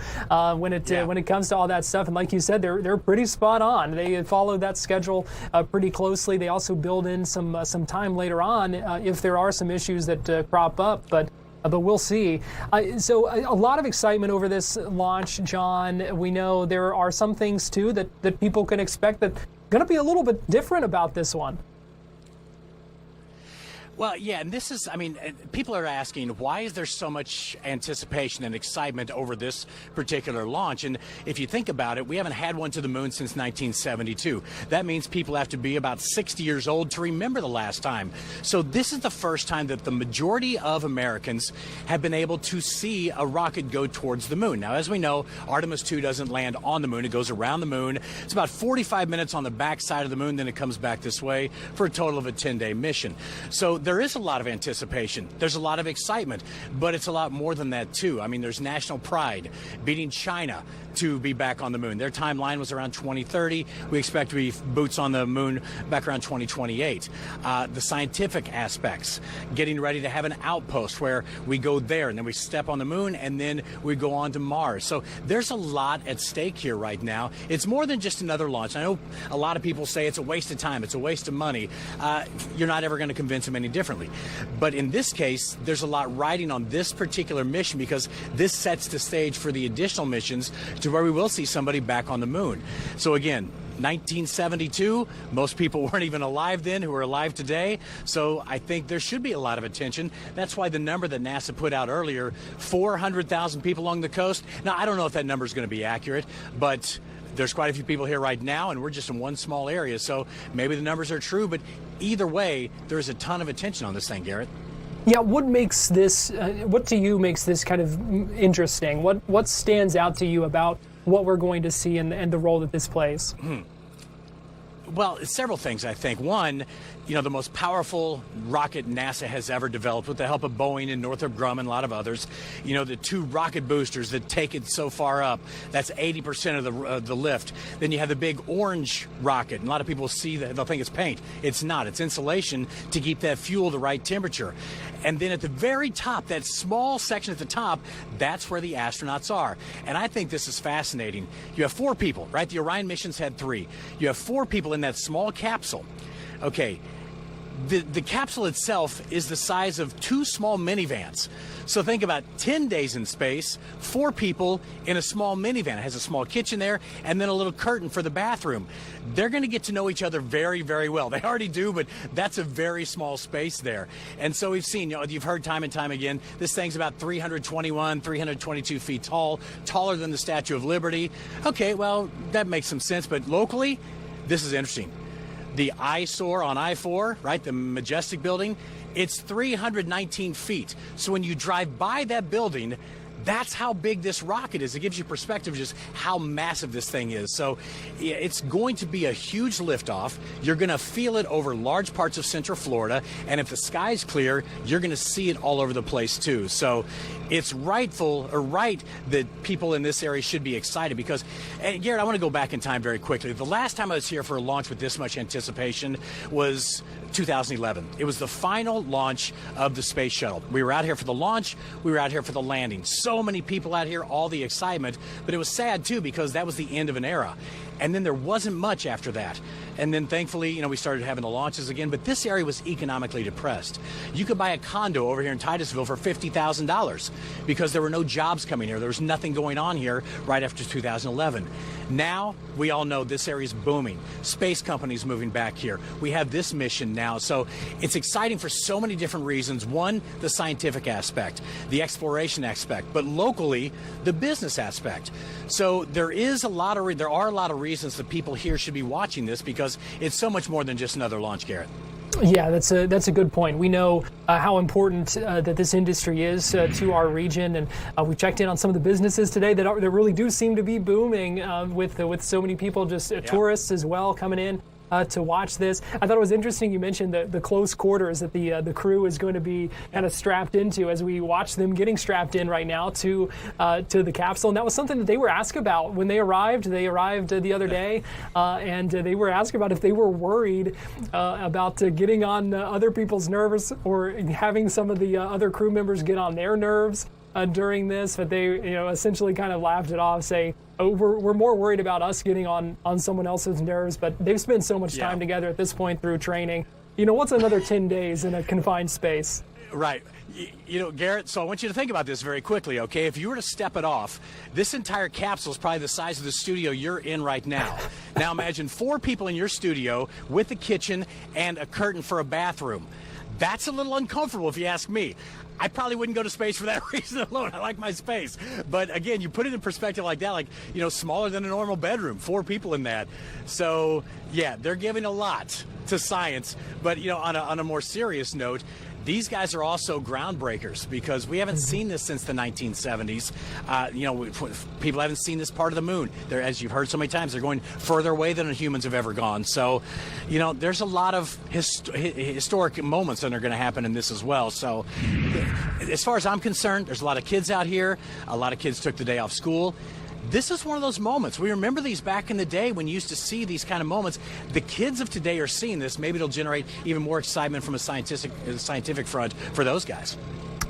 when it comes to all that stuff. And like you said, they're pretty spot on. They follow that schedule pretty closely. They also build in some time later on if there are some issues that crop up. But we'll see. So a lot of excitement over this launch, John. We know there are some things too that people can expect that going to be a little bit different about this one. Well, yeah, and this is, I mean, people are asking, why is there so much anticipation and excitement over this particular launch? And if you think about it, we haven't had one to the moon since 1972. That means people have to be about 60 years old to remember the last time. So this is the first time that the majority of Americans have been able to see a rocket go towards the moon. Now, as we know, Artemis II doesn't land on the moon. It goes around the moon. It's about 45 minutes on the back side of the moon, then it comes back this way for a total of a 10-day mission. So there is a lot of anticipation. There's a lot of excitement, but it's a lot more than that too. I mean, there's national pride, beating China to be back on the moon. Their timeline was around 2030. We expect to be boots on the moon back around 2028. The scientific aspects, getting ready to have an outpost where we go there and then we step on the moon and then we go on to Mars. So there's a lot at stake here right now. It's more than just another launch. I know a lot of people say it's a waste of time, it's a waste of money. You're not ever going to convince them any differently. But in this case, there's a lot riding on this particular mission because this sets the stage for the additional missions to where we will see somebody back on the moon. So again, 1972, most people weren't even alive then who are alive today. So I think there should be a lot of attention. That's why the number that NASA put out earlier, 400,000 people along the coast. Now, I don't know if that number is going to be accurate, but there's quite a few people here right now, and we're just in one small area. So maybe the numbers are true, but either way, there's a ton of attention on this thing, Garrett. Yeah, what makes this, what to you makes this kind of interesting? What stands out to you about what we're going to see and the role that this plays? Well, several things, I think. One, you know, the most powerful rocket NASA has ever developed with the help of Boeing and Northrop Grumman and a lot of others. You know, the 2 rocket boosters that take it so far up, that's 80% of the lift. Then you have the big orange rocket. And a lot of people see that, they'll think it's paint. It's not. It's insulation to keep that fuel the right temperature. And then at the very top, that small section at the top, that's where the astronauts are. And I think this is fascinating. You have 4 people, right? The Orion missions had 3. You have 4 people in that small capsule. Okay, The capsule itself is the size of 2 small minivans. So think about 10 days in space, 4 people in a small minivan. It has a small kitchen there and then a little curtain for the bathroom. They're going to get to know each other very, very well. They already do, but that's a very small space there. And so we've seen, you've heard time and time again, this thing's about 321, 322 feet tall, taller than the Statue of Liberty. Okay, well, that makes some sense, but locally, this is interesting. The eyesore on I-4, right, the majestic building, it's 319 feet. So when you drive by that building, that's how big this rocket is. It gives you perspective of just how massive this thing is. So it's going to be a huge liftoff. You're going to feel it over large parts of Central Florida. And if the sky's clear, you're going to see it all over the place too. So it's right that people in this area should be excited because, and Garrett, I want to go back in time very quickly. The last time I was here for a launch with this much anticipation was 2011. It was the final launch of the space shuttle. We were out here for the launch. We were out here for the landing. So many people out here, all the excitement, but it was sad too because that was the end of an era. And then there wasn't much after that. And then thankfully, we started having the launches again, but this area was economically depressed. You could buy a condo over here in Titusville for $50,000 because there were no jobs coming here. There was nothing going on here right after 2011. Now, we all know this area is booming. Space companies moving back here. We have this mission now. So it's exciting for so many different reasons. One, the scientific aspect, the exploration aspect, but locally, the business aspect. So there are a lot of reasons that people here should be watching this because it's so much more than just another launch, Garrett. Yeah, that's a good point. We know how important that this industry is to our region, and we checked in on some of the businesses today that really do seem to be booming with so many people, just tourists as well coming in to watch this. I thought it was interesting you mentioned the close quarters that the crew is going to be kind of strapped into as we watch them getting strapped in right now to the capsule. And that was something that they were asked about when they arrived. They arrived the other day, and they were asked about if they were worried about getting on other people's nerves or having some of the other crew members get on their nerves during this, but they essentially kind of laughed it off, saying, "Oh, we're more worried about us getting on someone else's nerves." But they've spent so much time together at this point through training. What's another 10 days in a confined space? Right. Garrett, so I want you to think about this very quickly, okay? If you were to step it off, this entire capsule is probably the size of the studio you're in right now. Now imagine 4 people in your studio with a kitchen and a curtain for a bathroom. That's a little uncomfortable if you ask me. I probably wouldn't go to space for that reason alone. I like my space. But again, you put it in perspective like that, smaller than a normal bedroom, 4 people in that. So yeah, they're giving a lot to science. But on a more serious note, these guys are also groundbreakers because we haven't seen this since the 1970s. People haven't seen this part of the moon. As you've heard so many times, they're going further away than humans have ever gone. So, there's a lot of historic moments that are going to happen in this as well. So, as far as I'm concerned, there's a lot of kids out here. A lot of kids took the day off school. This is one of those moments. We remember these back in the day when you used to see these kind of moments. The kids of today are seeing this. Maybe it'll generate even more excitement from a scientific front for those guys.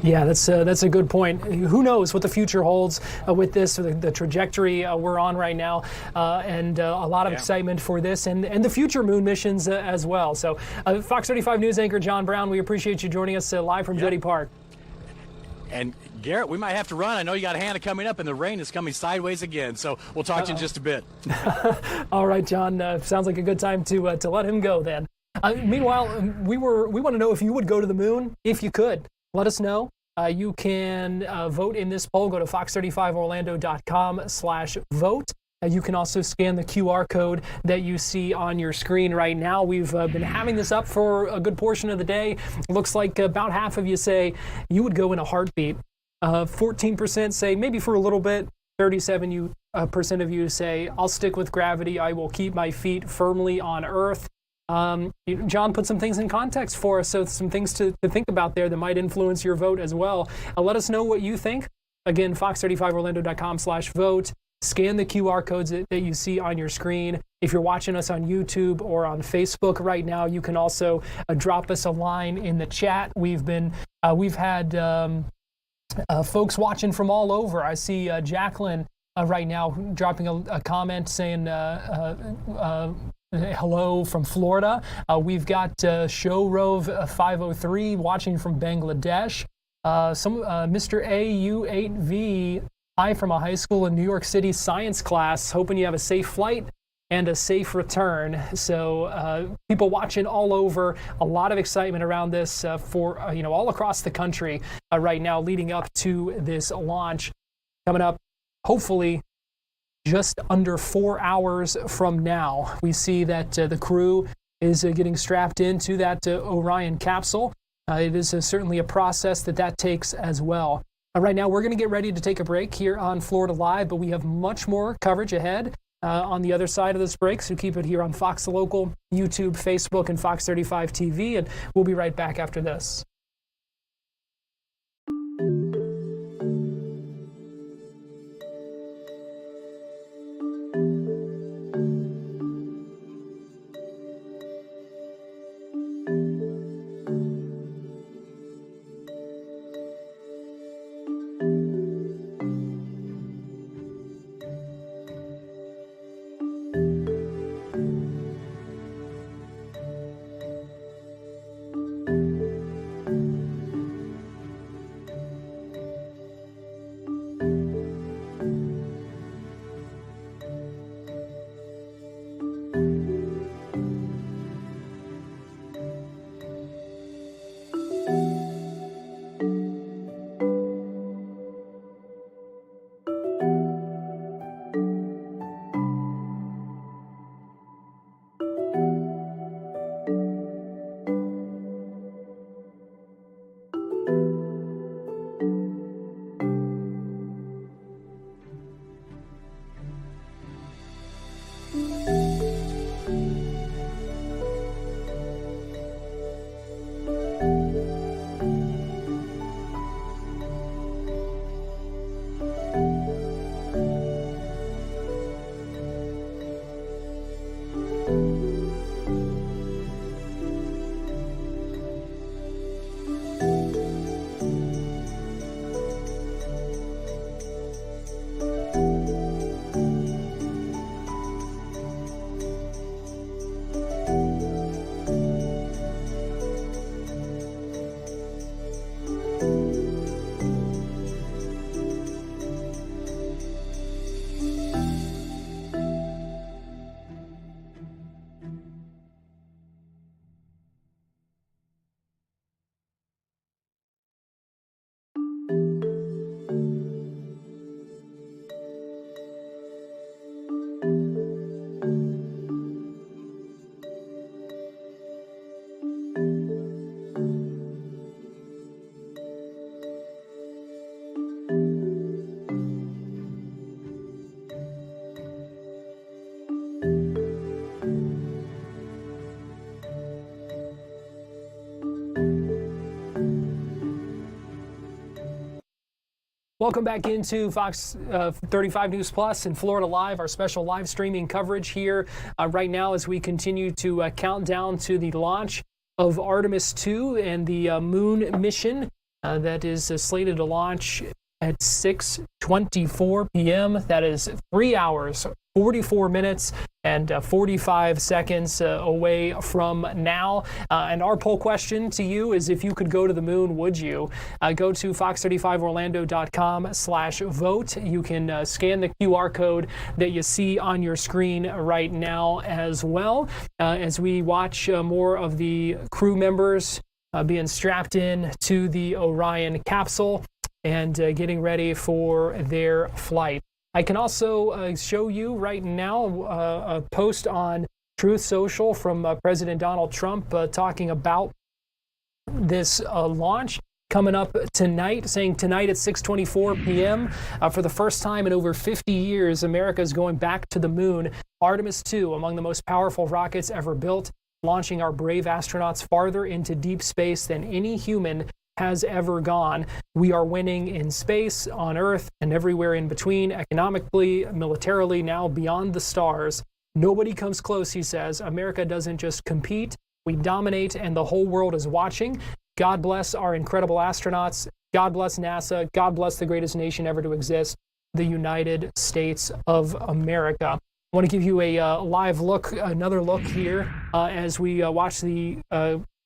Yeah, that's a good point. Who knows what the future holds with this, the trajectory we're on right now, and a lot of excitement for this and the future moon missions as well. So, Fox 35 News anchor John Brown, we appreciate you joining us live from Jetty Park. And Garrett, we might have to run. I know you got Hannah coming up, and the rain is coming sideways again. So we'll talk to you in just a bit. All right, John. Sounds like a good time to let him go then. Meanwhile, we want to know if you would go to the moon. If you could, let us know. You can vote in this poll. Go to fox35orlando.com/vote. You can also scan the QR code that you see on your screen right now. We've been having this up for a good portion of the day. Looks like about half of you say you would go in a heartbeat. 14% say maybe for a little bit. 37% of you say I'll stick with gravity. I will keep my feet firmly on Earth. John put some things in context for us, so some things to think about there that might influence your vote as well. Let us know what you think. Again, fox35orlando.com/vote. Scan the QR codes that you see on your screen. If you're watching us on YouTube or on Facebook right now, you can also drop us a line in the chat. We've had folks watching from all over. I see Jacqueline right now dropping a comment saying hello from Florida. We've got Show Rove 503 watching from Bangladesh. Mr. AU8V, hi from a high school in New York City science class. Hoping you have a safe flight and a safe return. So people watching all over, a lot of excitement around this for all across the country right now, leading up to this launch coming up, hopefully just under 4 hours from now. We see that the crew is getting strapped into that Orion capsule. It is certainly a process that takes as well. Right now, we're going to get ready to take a break here on Florida Live, but we have much more coverage ahead on the other side of this break, so keep it here on Fox Local, YouTube, Facebook, and Fox 35 TV, and we'll be right back after this. Welcome back into Fox 35 News Plus and Florida Live, our special live streaming coverage here right now as we continue to count down to the launch of Artemis II and the moon mission that is slated to launch at 6:24 p.m. That is 3 hours, 44 minutes, and 45 seconds away from now. And our poll question to you is, if you could go to the moon, would you? Go to fox35orlando.com/vote. You can scan the QR code that you see on your screen right now as well, as we watch more of the crew members being strapped in to the Orion capsule and getting ready for their flight. I can also show you right now a post on Truth Social from President Donald Trump talking about this launch coming up tonight, saying tonight at 6:24 p.m. For the first time in over 50 years, America is going back to the moon. Artemis II, among the most powerful rockets ever built, launching our brave astronauts farther into deep space than any human has ever gone. We are winning in space, on Earth, and everywhere in between, economically, militarily, now beyond the stars. Nobody comes close, he says. America doesn't just compete, we dominate, and the whole world is watching. God bless our incredible astronauts. God bless NASA. God bless the greatest nation ever to exist, the United States of America. want to give you a live look, another look here as we watch the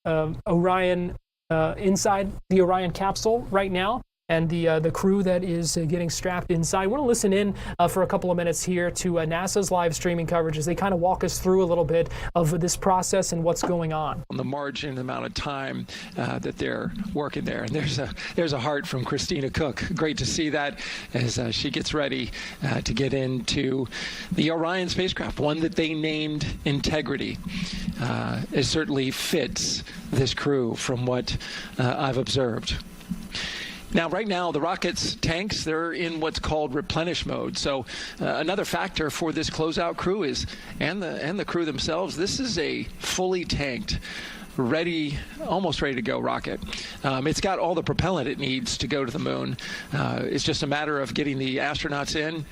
Orion inside the Orion capsule right now, and the crew that is getting strapped inside. I want to listen in for a couple of minutes here to NASA's live streaming coverage as they kind of walk us through a little bit of this process and what's going on. On the margin amount of time that they're working there. And there's a heart from Christina Cook. Great to see that as she gets ready to get into the Orion spacecraft, one that they named Integrity. It certainly fits this crew from what I've observed. Now, right now, the rocket's tanks, they're in what's called replenish mode. So another factor for this closeout crew is, and the crew themselves, this is a fully tanked, almost ready to go rocket. It's got all the propellant it needs to go to the moon. It's just a matter of getting the astronauts in,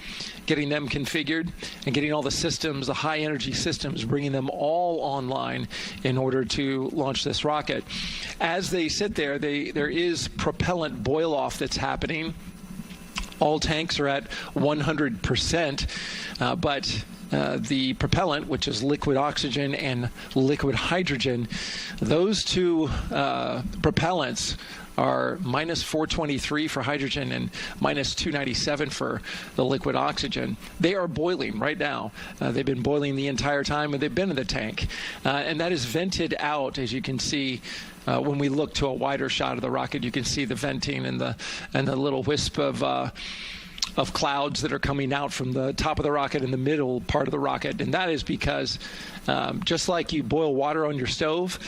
getting them configured, and getting all the systems, the high energy systems, bringing them all online in order to launch this rocket. As they sit there, there is propellant boil off that's happening. All tanks are at 100%, but the propellant, which is liquid oxygen and liquid hydrogen, those two propellants are minus 423 for hydrogen and minus 297 for the liquid oxygen. They are boiling right now. They've been boiling the entire time and they've been in the tank. And that is vented out, as you can see. When we look to a wider shot of the rocket, you can see the venting and the little wisp of clouds that are coming out from the top of the rocket in the middle part of the rocket. And that is because just like you boil water on your stove,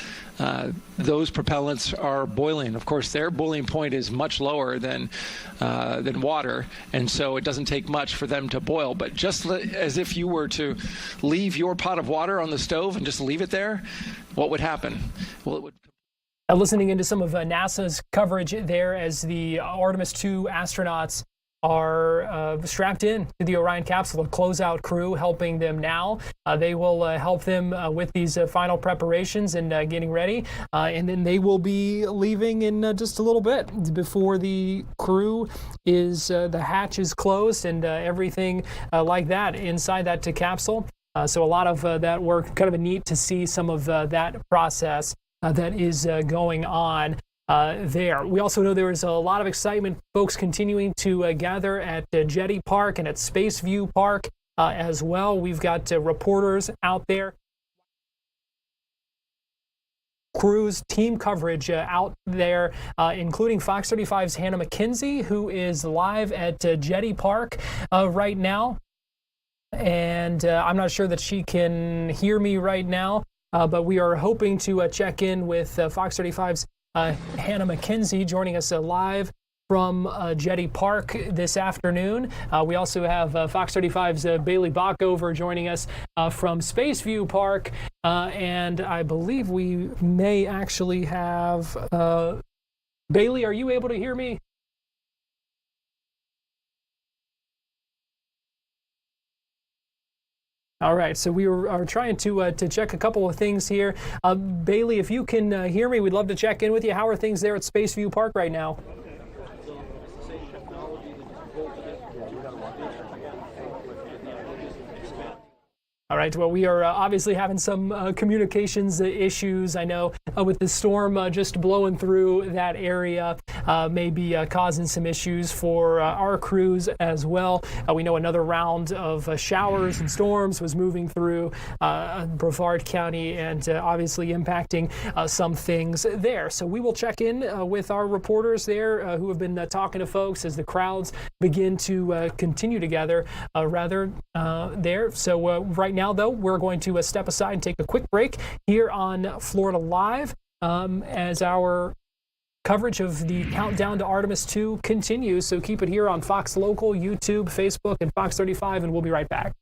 those propellants are boiling. Of course, their boiling point is much lower than water, and so it doesn't take much for them to boil. But just as if you were to leave your pot of water on the stove and just leave it there, what would happen? Well, it would... Listening into some of NASA's coverage there as the Artemis II astronauts are strapped in to the Orion capsule, a closeout crew helping them now. They will help them with these final preparations and getting ready, and then they will be leaving in just a little bit before the crew is, the hatch is closed and everything like that inside that capsule. So a lot of that work, kind of neat to see some of that process that is going on there. We also know there is a lot of excitement, folks continuing to gather at Jetty Park and at Spaceview Park as well. We've got reporters out there, crews, team coverage out there, including Fox 35's Hannah McKenzie, who is live at Jetty Park right now. And I'm not sure that she can hear me right now, but we are hoping to check in with Fox 35's Hannah McKenzie joining us live from Jetty Park this afternoon. We also have Fox 35's Bailey Bockover joining us from Spaceview Park, and I believe we may actually have Bailey. Are you able to hear me? All right, so we are trying to check a couple of things here. Bailey, if you can hear me, we'd love to check in with you. How are things there at Spaceview Park right now? All right, well, we are obviously having some communications issues. I know with the storm just blowing through that area, maybe causing some issues for our crews as well. We know another round of showers and storms was moving through Brevard County and obviously impacting some things there. So we will check in with our reporters there who have been talking to folks as the crowds begin to continue to gather there. So right now, though, we're going to step aside and take a quick break here on Florida Live as our coverage of the countdown to Artemis II continues. So keep it here on Fox Local, YouTube, Facebook, and Fox 35, and we'll be right back.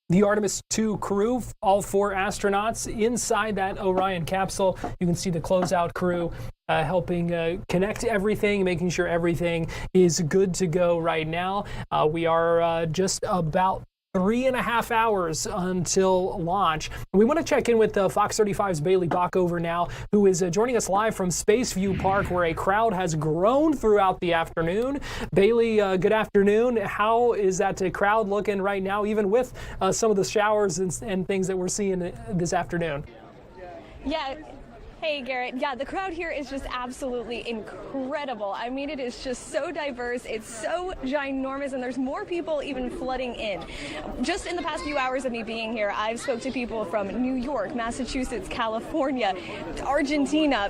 The Artemis II crew, all 4 astronauts inside that Orion capsule. You can see the closeout crew helping connect everything, making sure everything is good to go right now. We are just about 3.5 hours until launch. We want to check in with Fox 35's Bailey Bockover now, who is joining us live from Spaceview Park, where a crowd has grown throughout the afternoon. Bailey, good afternoon. How is that crowd looking right now, even with some of the showers and things that we're seeing this afternoon? Yeah. Hey, Garrett. Yeah, the crowd here is just absolutely incredible. I mean, it is just so diverse. It's so ginormous, and there's more people even flooding in. Just in the past few hours of me being here, I've spoke to people from New York, Massachusetts, California, Argentina,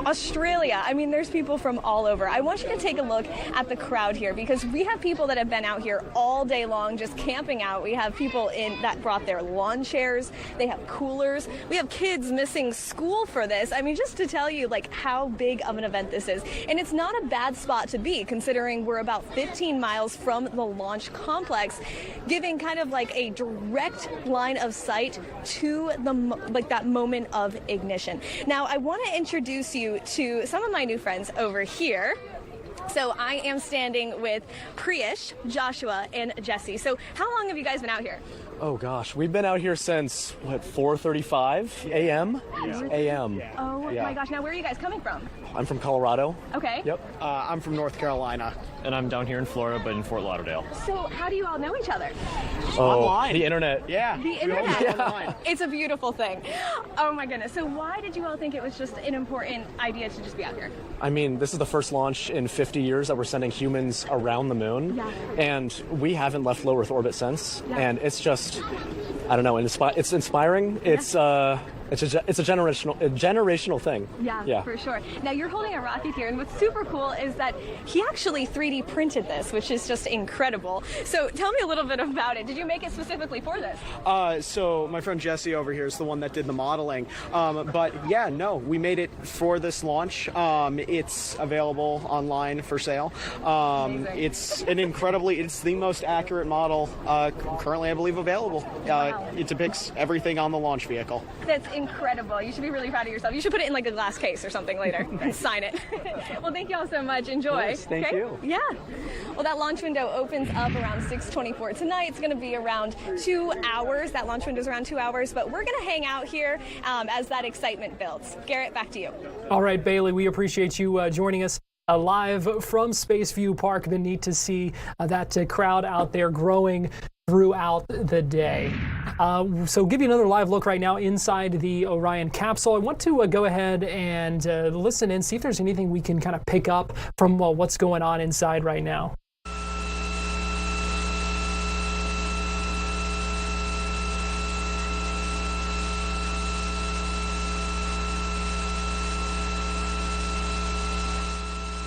Australia. I mean, there's people from all over. I want you to take a look at the crowd here, because we have people that have been out here all day long just camping out. We have people that brought their lawn chairs. They have coolers. We have kids missing school for this. I mean, just to tell you like how big of an event this is. And it's not a bad spot to be, considering we're about 15 miles from the launch complex, giving kind of like a direct line of sight to that moment of ignition. Now, I want to introduce you to some of my new friends over here. So I am standing with Priyesh, Joshua, and Jesse. So how long have you guys been out here? Oh gosh, we've been out here since, what, 4:35 a.m.? a.m. Oh Yeah. my gosh, now where are you guys coming from? I'm from Colorado. Okay. Yep. I'm from North Carolina. And I'm down here in Florida, but in Fort Lauderdale. So how do you all know each other? Online. The internet. Yeah. The internet. It's a beautiful thing. Oh my goodness. So why did you all think it was just an important idea to just be out here? I mean, this is the first launch in 50 years that we're sending humans around the moon. Yeah. And we haven't left low Earth orbit since. Yeah. And it's just, I don't know, it's inspiring. Yeah. It's a generational thing. Yeah, for sure. Now you're holding a rocket here, and what's super cool is that he actually 3D printed this, which is just incredible. So tell me a little bit about it. Did you make it specifically for this? So my friend Jesse over here is the one that did the modeling. But yeah, no, we made it for this launch. It's available online for sale. It's the most accurate model currently, I believe, available. Wow. It depicts everything on the launch vehicle. That's incredible. You should be really proud of yourself. You should put it in like a glass case or something later and sign it. Well, thank you all so much. Enjoy. Yes, thank you. Yeah. Well, that launch window opens up around 6:24 tonight. It's going to be around 2 hours. That launch window is around 2 hours, but we're going to hang out here as that excitement builds. Garrett, back to you. All right, Bailey, we appreciate you joining us live from Spaceview Park. Been neat to see that crowd out there growing throughout the day. So give you another live look right now inside the Orion capsule. I want to go ahead and listen and see if there's anything we can kind of pick up from what's going on inside right now.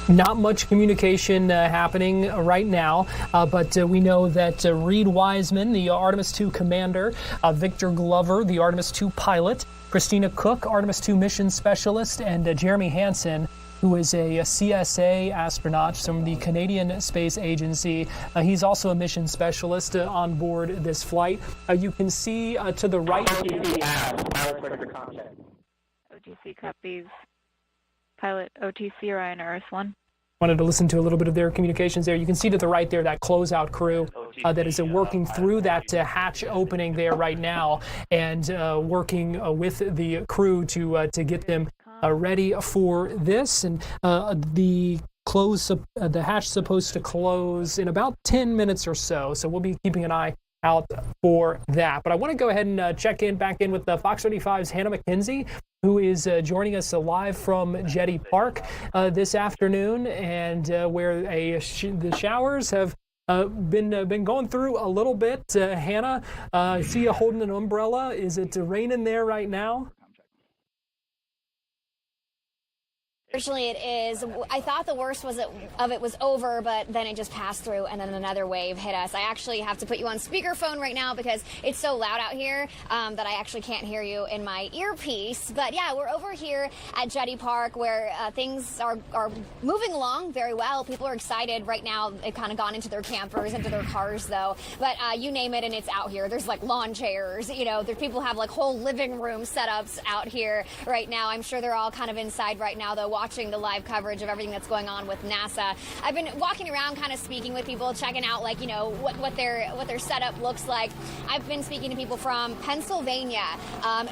Not much communication happening right now, but we know that Reed Wiseman, the Artemis II commander, Victor Glover, the Artemis II pilot, Christina Cook, Artemis II mission specialist, and Jeremy Hansen, who is a CSA astronaut from the Canadian Space Agency. He's also a mission specialist on board this flight. You can see to the right. OTC copies. Pilot OTC Orion RS-1. Wanted to listen to a little bit of their communications there. You can see to the right there that closeout crew that is working through that hatch opening there right now, and working with the crew to get them ready for this. And the hatch supposed to close in about 10 minutes or so. So we'll be keeping an eye out for that. But I want to go ahead and check back in with the Fox 35's Hannah McKenzie, who is joining us live from Jetty Park this afternoon, and where the showers have been going through a little bit. Hannah, I see you holding an umbrella. Is it raining there right now? Unfortunately, it is. I thought the worst of it was over, but then it just passed through, and then another wave hit us. I actually have to put you on speakerphone right now because it's so loud out here that I actually can't hear you in my earpiece. But yeah, we're over here at Jetty Park where things are moving along very well. People are excited right now. They've kind of gone into their campers, into their cars, though. But you name it, and it's out here. There's like lawn chairs. You know, people have like whole living room setups out here right now. I'm sure they're all kind of inside right now, though, watching the live coverage of everything that's going on with NASA. I've been walking around kind of speaking with people, checking out like, you know, what their setup looks like. I've been speaking to people from Pennsylvania,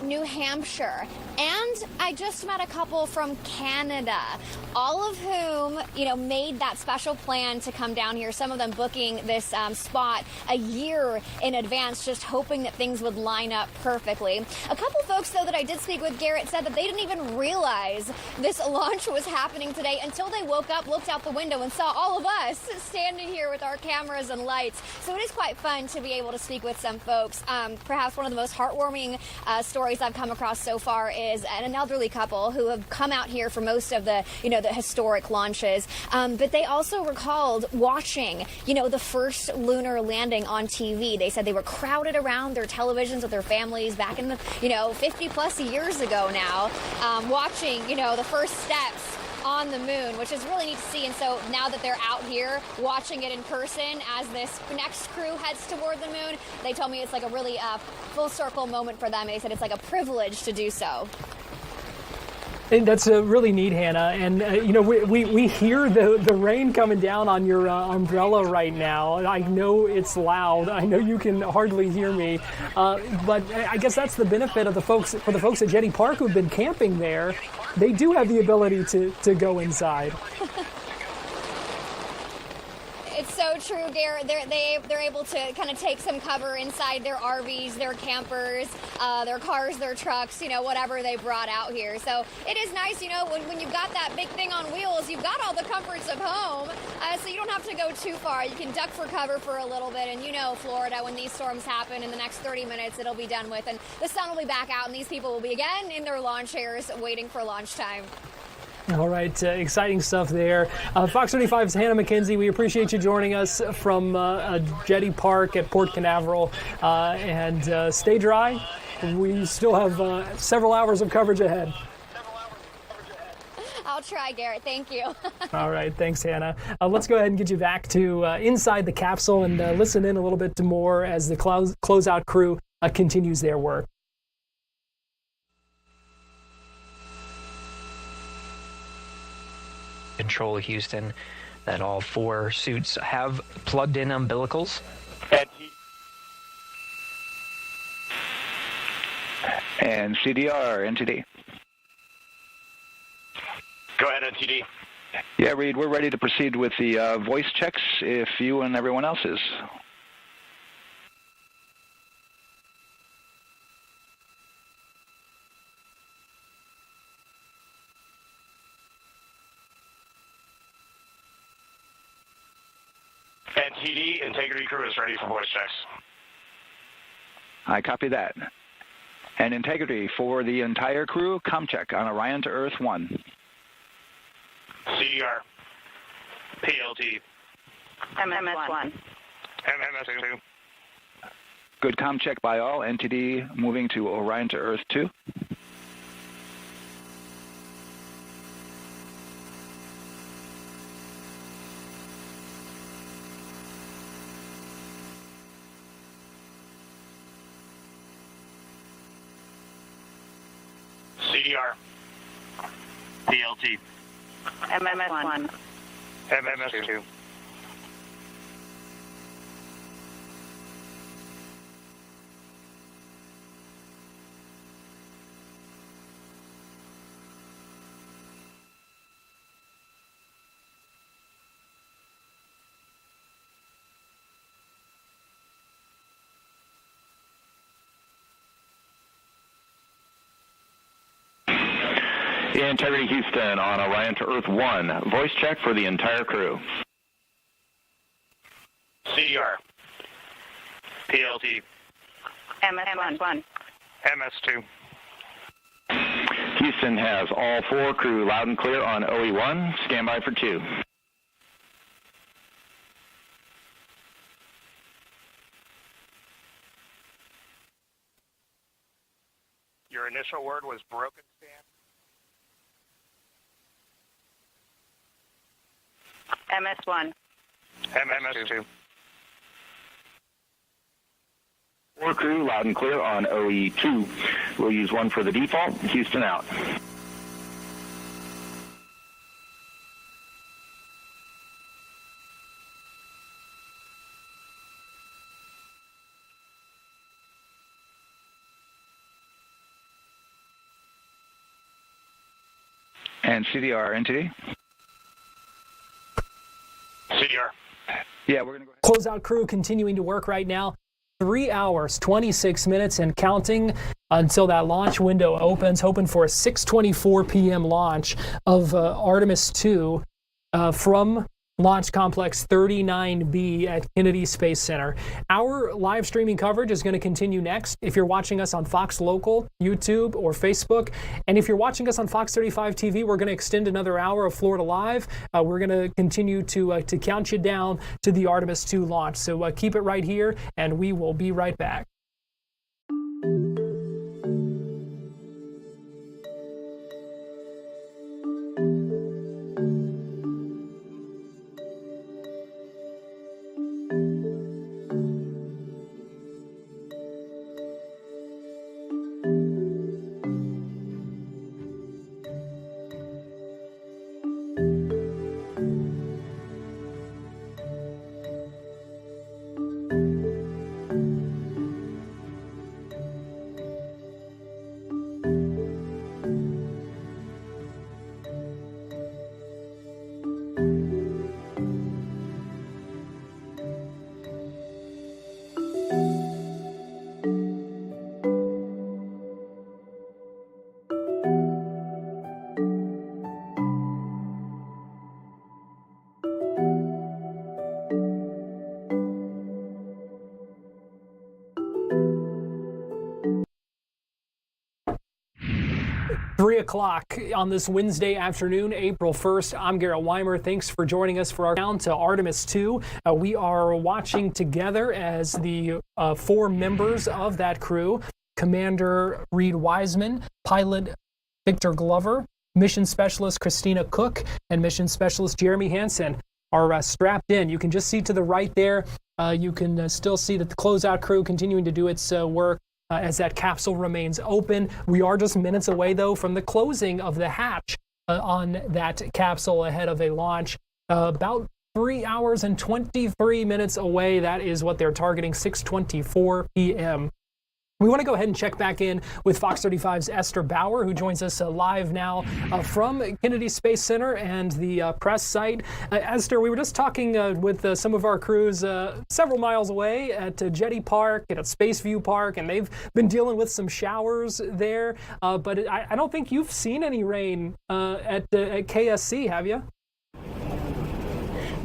New Hampshire, and I just met a couple from Canada, all of whom, you know, made that special plan to come down here, some of them booking this spot a year in advance, just hoping that things would line up perfectly. A couple folks, though, that I did speak with, Garrett, said that they didn't even realize this launch was happening today until they woke up, looked out the window, and saw all of us standing here with our cameras and lights. So it is quite fun to be able to speak with some folks. Perhaps one of the most heartwarming stories I've come across so far is an elderly couple who have come out here for most of the, you know, the historic launches. But they also recalled watching, you know, the first lunar landing on TV. They said they were crowded around their televisions with their families back in the, you know, 50 plus years ago now, watching, you know, the first steps on the moon, which is really neat to see. And so now that they're out here watching it in person as this next crew heads toward the moon, they told me it's like a really full circle moment for them. They said it's like a privilege to do so. And that's really neat, Hannah. And, you know, we hear the rain coming down on your umbrella right now. I know it's loud. I know you can hardly hear me. But I guess that's the benefit of the folks at Jetty Park who've been camping there. They do have the ability to go inside. It's so true, Garrett. They're able to kind of take some cover inside their RVs, their campers, their cars, their trucks, you know, whatever they brought out here. So it is nice, you know, when you've got that big thing on wheels, you've got all the comforts of home, so you don't have to go too far. You can duck for cover for a little bit, and you know, Florida, when these storms happen, in the next 30 minutes, it'll be done with, and the sun will be back out, and these people will be again in their lawn chairs waiting for lunchtime. All right, exciting stuff there. Fox 35's Hannah McKenzie, we appreciate you joining us from Jetty Park at Port Canaveral. And stay dry. We still have several hours of coverage ahead. I'll try, Garrett. Thank you. All right, thanks, Hannah. Let's go ahead and get you back to inside the capsule and listen in a little bit more as the closeout crew continues their work. Control Houston, that all 4 suits have plugged in umbilicals. And CDR, NTD. Go ahead, NTD. Yeah, Reed, we're ready to proceed with the voice checks if you and everyone else is. NTD, Integrity Crew is ready for voice checks. I copy that. And Integrity for the entire crew, ComCheck on Orion to Earth 1. CDR, PLT, MS1. MMS2. Good ComCheck by all. NTD moving to Orion to Earth 2. CDR, PLT, MS1. MMS2. Integrity Houston on Orion to Earth 1. Voice check for the entire crew. CDR, PLT, MS1. MS2. Houston has all 4 crew loud and clear on OE1. Stand by for 2. Your initial word was broken, Stan? MS1. MS2. 4 crew loud and clear on OE2. We'll use 1 for the default. Houston out. And CDR NTD? CDR. Yeah, we're going to go ahead. Closeout crew continuing to work right now. 3 hours, 26 minutes and counting until that launch window opens, hoping for a 6:24 p.m. launch of Artemis II from Launch Complex 39B at Kennedy Space Center. Our live streaming coverage is going to continue next. If you're watching us on Fox Local, YouTube, or Facebook, and if you're watching us on Fox 35 TV, we're going to extend another hour of Florida Live. We're going to continue to count you down to the Artemis II launch. So keep it right here, and we will be right back. Three o'clock on this Wednesday afternoon, April 1st. I'm Garrett Weimer. Thanks for joining us for our countdown to Artemis II. We are watching together as the 4 members of that crew, Commander Reed Wiseman, Pilot Victor Glover, Mission Specialist Christina Cook, and Mission Specialist Jeremy Hansen are strapped in. You can just see to the right there, you can still see that the closeout crew continuing to do its work as that capsule remains open. We are just minutes away, though, from the closing of the hatch on that capsule ahead of a launch. About 3 hours and 23 minutes away. That is what they're targeting, 6:24 p.m. We want to go ahead and check back in with Fox 35's Esther Bauer, who joins us live now from Kennedy Space Center and the press site. Esther, we were just talking with some of our crews several miles away at Jetty Park and at Spaceview Park, and they've been dealing with some showers there. But I don't think you've seen any rain at KSC, have you?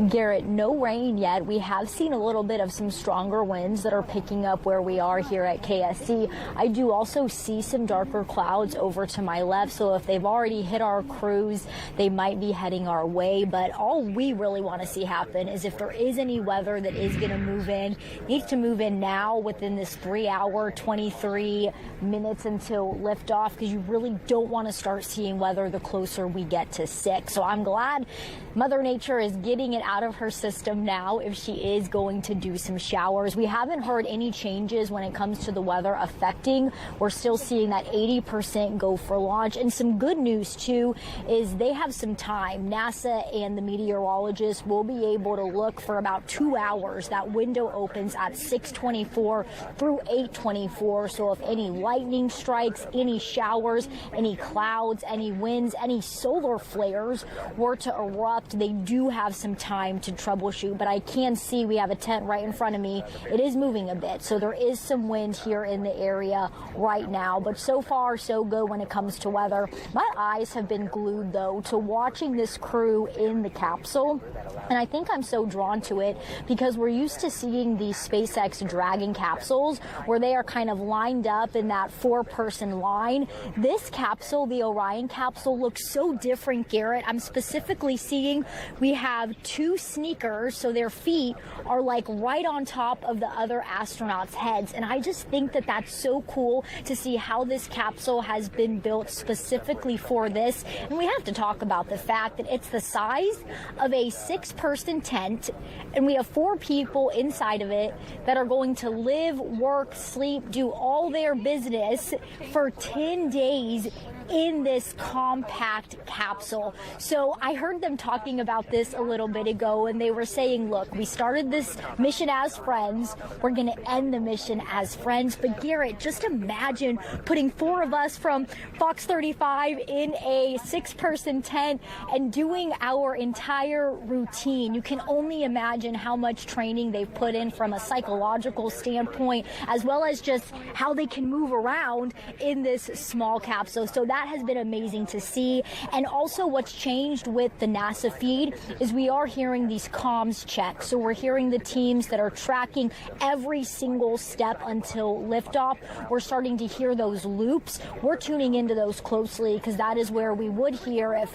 Garrett, no rain yet. We have seen a little bit of some stronger winds that are picking up where we are here at KSC. I do also see some darker clouds over to my left, so if they've already hit our crews, they might be heading our way. But all we really want to see happen is if there is any weather that is going to move in, needs to move in now within this 3 hour, 23 minutes until liftoff, because you really don't want to start seeing weather the closer we get to 6. So I'm glad Mother Nature is getting it out of her system now if she is going to do some showers. We haven't heard any changes when it comes to the weather affecting. We're still seeing that 80% go for launch. And some good news too is they have some time. NASA and the meteorologists will be able to look for about 2 hours. That window opens at 6:24 through 8:24. So if any lightning strikes, any showers, any clouds, any winds, any solar flares were to erupt, they do have some time time to troubleshoot, but I can see we have a tent right in front of me. It is moving a bit, so there is some wind here in the area right now, but so far so good when it comes to weather. My eyes have been glued, though, to watching this crew in the capsule, and I think I'm so drawn to it because we're used to seeing these SpaceX Dragon capsules where they are kind of lined up in that 4-person line. This capsule, the Orion capsule, looks so different, Garrett. I'm specifically seeing we have 2 sneakers, so their feet are like right on top of the other astronauts' heads, and I just think that that's so cool to see how this capsule has been built specifically for this. And we have to talk about the fact that it's the size of a 6-person tent, and we have 4 people inside of it that are going to live, work, sleep, do all their business for 10 days in this compact capsule. So I heard them talking about this a little bit ago, and they were saying, look, we started this mission as friends. We're going to end the mission as friends. But Garrett, just imagine putting 4 of us from Fox 35 in a 6-person tent and doing our entire routine. You can only imagine how much training they've put in from a psychological standpoint, as well as just how they can move around in this small capsule. So that has been amazing to see. And also what's changed with the NASA feed is we are hearing these comms checks. So we're hearing the teams that are tracking every single step until liftoff. We're starting to hear those loops. We're tuning into those closely because that is where we would hear if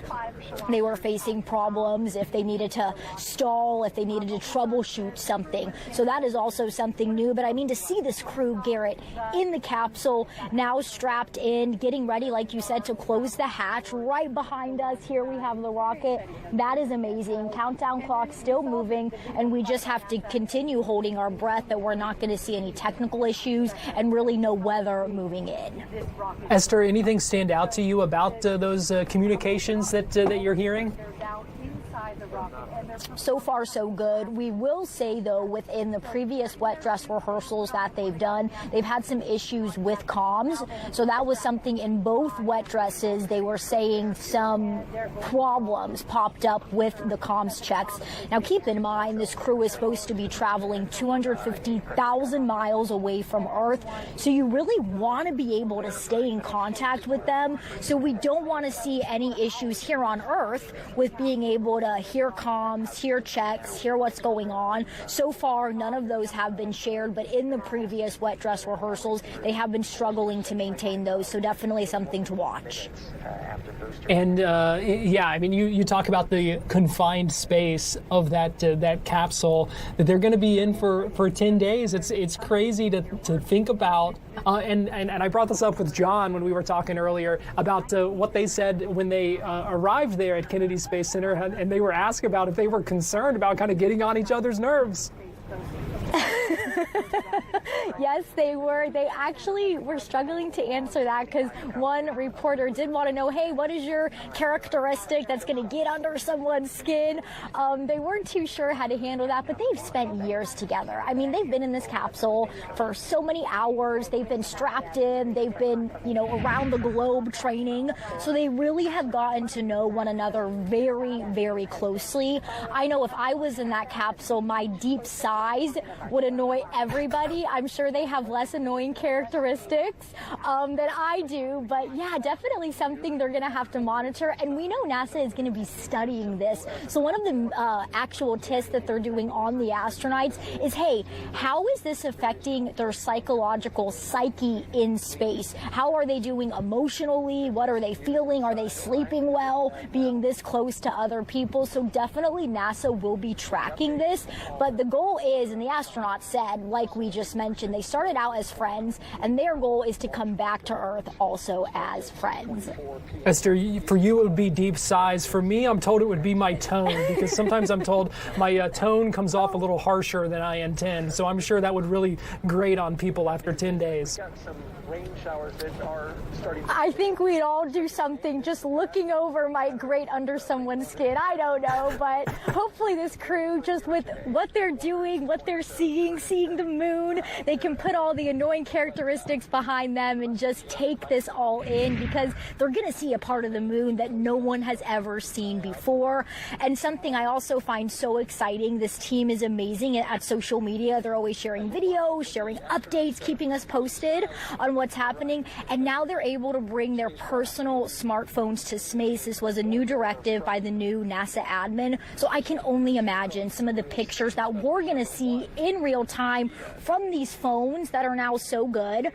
they were facing problems, if they needed to stall, if they needed to troubleshoot something. So that is also something new. But I mean, to see this crew, Garrett, in the capsule, now strapped in, getting ready, like you said, to close the hatch. Right behind us here we have the rocket. That is amazing. Countdown clock still moving, and we just have to continue holding our breath that we're not going to see any technical issues and really no weather moving in. Esther, anything stand out to you about those communications that you're hearing? So far, so good. We will say, though, within the previous wet dress rehearsals that they've done, they've had some issues with comms. So that was something in both wet dresses. They were saying some problems popped up with the comms checks. Now, keep in mind, this crew is supposed to be traveling 250,000 miles away from Earth. So you really want to be able to stay in contact with them. So we don't want to see any issues here on Earth with being able to hear comms, hear checks, hear what's going on. So far, none of those have been shared, but in the previous wet dress rehearsals, they have been struggling to maintain those, so definitely something to watch. And yeah, I mean, you talk about the confined space of that capsule that they're going to be in for 10 days. It's crazy to think about. And I brought this up with John when we were talking earlier about what they said when they arrived there at Kennedy Space Center, and they were asked about if they were concerned about kind of getting on each other's nerves. Yes, they were. They actually were struggling to answer that because one reporter did want to know, hey, what is your characteristic that's going to get under someone's skin? They weren't too sure how to handle that, but they've spent years together. I mean, they've been in this capsule for so many hours. They've been strapped in. They've been, around the globe training. So they really have gotten to know one another very, very closely. I know if I was in that capsule, my deep sighs would annoy everybody. I'm sure they have less annoying characteristics than I do, but yeah, definitely something they're going to have to monitor. And we know NASA is going to be studying this. So one of the actual tests that they're doing on the astronauts is, hey, how is this affecting their psychological psyche in space? How are they doing emotionally? What are they feeling? Are they sleeping well, being this close to other people? So definitely NASA will be tracking this, but the goal is, and the astronauts said, like we just mentioned, they started out as friends, and their goal is to come back to Earth also as friends. Esther, for you it would be deep sighs. For me, I'm told it would be my tone, because sometimes I'm told my tone comes off a little harsher than I intend. So I'm sure that would really grate on people after 10 days. rain showers that are starting. I think we'd all do something just looking over might grate under someone's skin. I don't know, but hopefully this crew, just with what they're doing, what they're seeing the moon, they can put all the annoying characteristics behind them and just take this all in, because they're going to see a part of the moon that no one has ever seen before. And something I also find so exciting, this team is amazing at social media. They're always sharing videos, sharing updates, keeping us posted on what's happening. And now they're able to bring their personal smartphones to space. This was a new directive by the new NASA admin. So I can only imagine some of the pictures that we're going to see in real time from these phones that are now so good.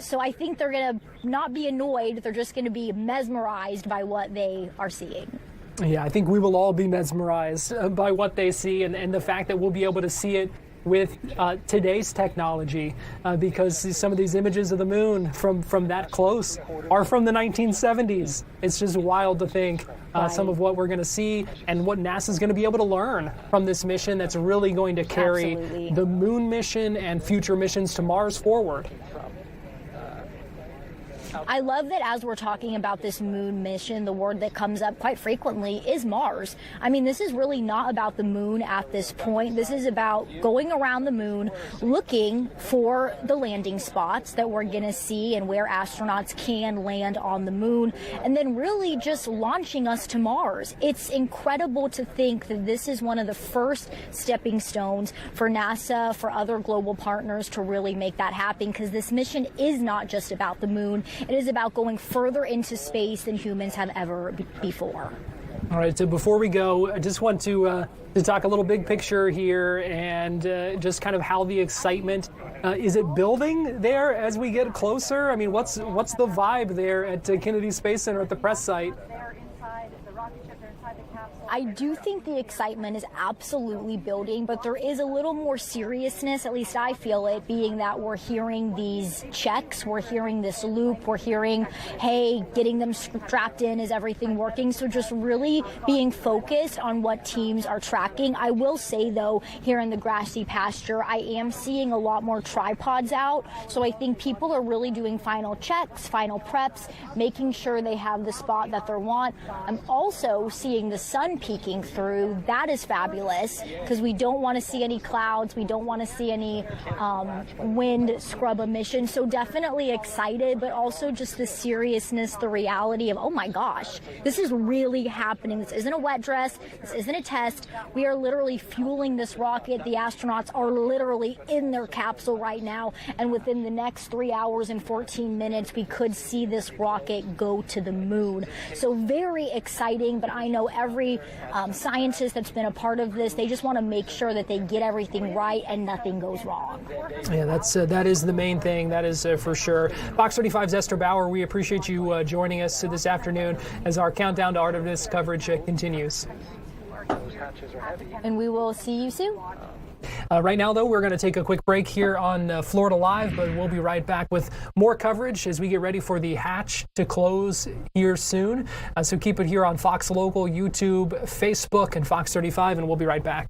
So I think they're going to not be annoyed. They're just going to be mesmerized by what they are seeing. Yeah, I think we will all be mesmerized by what they see, and the fact that we'll be able to see it with today's technology, because some of these images of the moon from that close are from the 1970s. It's just wild to think some of what we're going to see and what NASA's going to be able to learn from this mission that's really going to carry the moon mission and future missions to Mars forward. I love that as we're talking about this moon mission, the word that comes up quite frequently is Mars. I mean, this is really not about the moon at this point. This is about going around the moon, looking for the landing spots that we're going to see and where astronauts can land on the moon, and then really just launching us to Mars. It's incredible to think that this is one of the first stepping stones for NASA, for other global partners to really make that happen, because this mission is not just about the moon. It is about going further into space than humans have ever before. All right, so before we go, I just want to talk a little big picture here, and just kind of how the excitement, is it building there as we get closer? I mean, what's the vibe there at Kennedy Space Center at the press site? I do think the excitement is absolutely building, but there is a little more seriousness, at least I feel it, being that we're hearing these checks, we're hearing this loop, we're hearing, hey, getting them strapped in, is everything working? So just really being focused on what teams are tracking. I will say, though, here in the grassy pasture, I am seeing a lot more tripods out. So I think people are really doing final checks, final preps, making sure they have the spot that they want. I'm also seeing the sun peeking through. That is fabulous, because we don't want to see any clouds. We don't want to see any wind scrub emissions. So definitely excited, but also just the seriousness, the reality of, oh my gosh, this is really happening. This isn't a wet dress. This isn't a test. We are literally fueling this rocket. The astronauts are literally in their capsule right now. And within the next 3 hours and 14 minutes, we could see this rocket go to the moon. So very exciting, but I know every scientist that's been a part of this, they just want to make sure that they get everything right and nothing goes wrong. Yeah, that is the main thing. That is for sure. Fox 35's Esther Bauer, we appreciate you joining us this afternoon as our countdown to Artemis coverage continues. And we will see you soon. Right now, though, we're going to take a quick break here on Florida Live, but we'll be right back with more coverage as we get ready for the hatch to close here soon. So keep it here on Fox Local, YouTube, Facebook, and Fox 35, and we'll be right back.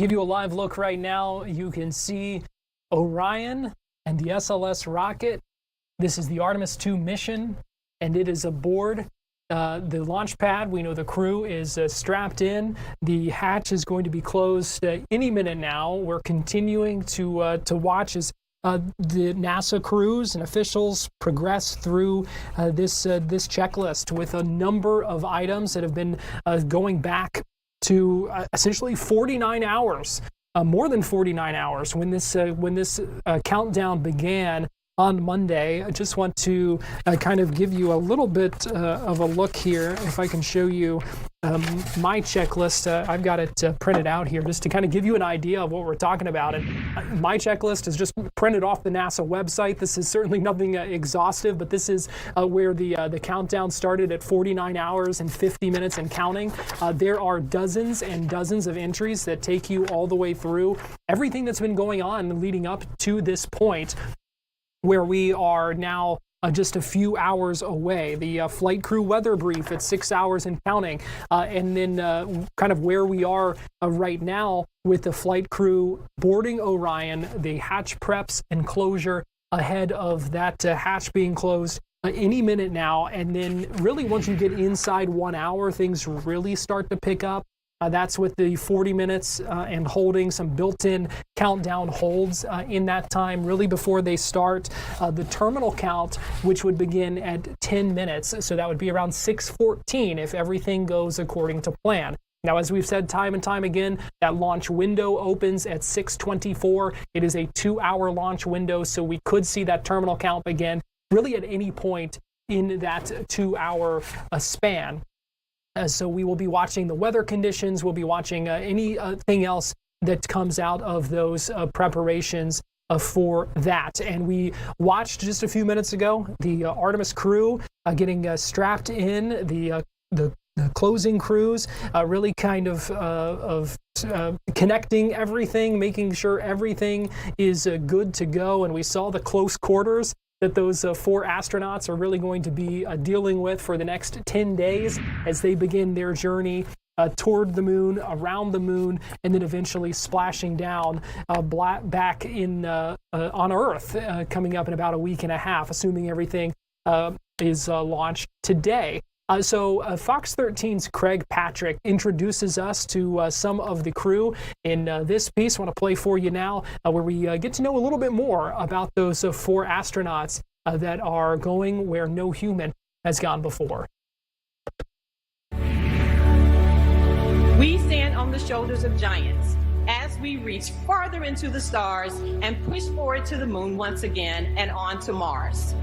Give you a live look right now. You can see Orion and the SLS rocket. This is the Artemis II mission, and it is aboard the launch pad. We know the crew is strapped in. The hatch is going to be closed any minute now. We're continuing to watch as the NASA crews and officials progress through this checklist with a number of items that have been going back to essentially 49 hours, more than 49 hours when this countdown began on Monday. I just want to kind of give you a little bit of a look here. If I can show you my checklist, I've got it printed out here just to kind of give you an idea of what we're talking about. And my checklist is just printed off the NASA website. This is certainly nothing exhaustive, but this is where the countdown started at 49 hours and 50 minutes and counting. There are dozens and dozens of entries that take you all the way through everything that's been going on leading up to this point, where we are now just a few hours away. The flight crew weather brief at 6 hours and counting, and then kind of where we are right now with the flight crew boarding Orion, the hatch preps and closure ahead of that hatch being closed any minute now. And then really once you get inside 1 hour, things really start to pick up. That's with the 40 minutes and holding some built-in countdown holds in that time, really before they start the terminal count, which would begin at 10 minutes. So that would be around 6:14 if everything goes according to plan. Now, as we've said time and time again, that launch window opens at 6:24. It is a 2-hour launch window, so we could see that terminal count begin really at any point in that 2-hour span. So we will be watching the weather conditions. We'll be watching anything else that comes out of those preparations for that. And we watched just a few minutes ago the Artemis crew getting strapped in, the closing crews really kind of connecting everything, making sure everything is good to go. And we saw the close quarters that those 4 astronauts are really going to be dealing with for the next 10 days as they begin their journey toward the moon, around the moon, and then eventually splashing down back in on Earth coming up in about a week and a half, assuming everything is launched today. So Fox 13's Craig Patrick introduces us to some of the crew in this piece. I want to play for you now where we get to know a little bit more about those 4 astronauts that are going where no human has gone before. We stand on the shoulders of giants as we reach farther into the stars and push forward to the moon once again and on to Mars.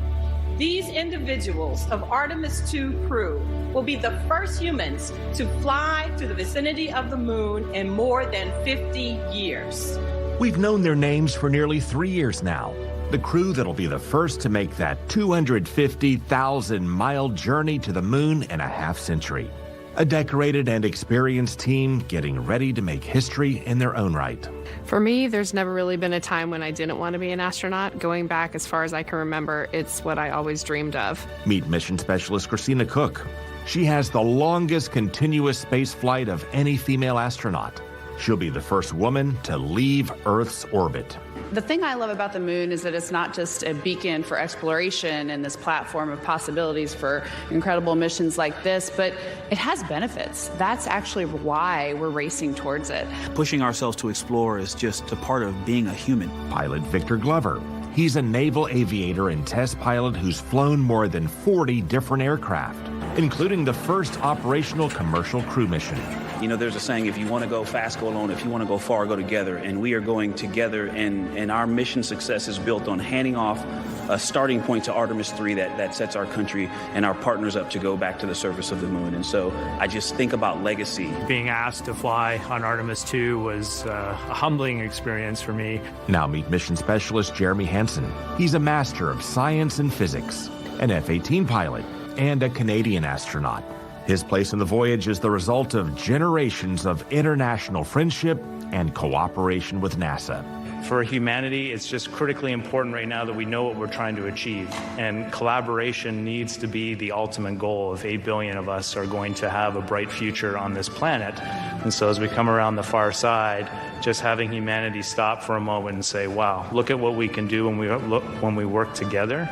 These individuals of Artemis II crew will be the first humans to fly to the vicinity of the moon in more than 50 years. We've known their names for nearly 3 years now. The crew that'll be the first to make that 250,000-mile journey to the moon in a half-century. A decorated and experienced team getting ready to make history in their own right. For me, there's never really been a time when I didn't want to be an astronaut. Going back as far as I can remember, it's what I always dreamed of. Meet Mission Specialist Christina Cook. She has the longest continuous space flight of any female astronaut. She'll be the first woman to leave Earth's orbit. The thing I love about the moon is that it's not just a beacon for exploration and this platform of possibilities for incredible missions like this, but it has benefits. That's actually why we're racing towards it. Pushing ourselves to explore is just a part of being a human. Pilot Victor Glover. He's a naval aviator and test pilot who's flown more than 40 different aircraft, including the first operational commercial crew mission. You know, there's a saying, if you want to go fast, go alone. If you want to go far, go together. And we are going together, and our mission success is built on handing off a starting point to Artemis III that sets our country and our partners up to go back to the surface of the moon. And so I just think about legacy. Being asked to fly on Artemis II was a humbling experience for me. Now meet Mission Specialist Jeremy Hansen. He's a master of science and physics, an F-18 pilot, and a Canadian astronaut. His place in the voyage is the result of generations of international friendship and cooperation with NASA. For humanity, it's just critically important right now that we know what we're trying to achieve. And collaboration needs to be the ultimate goal. If 8 billion of us are going to have a bright future on this planet, And so as we come around the far side, just having humanity stop for a moment and say, wow, look at what we can do when we work together.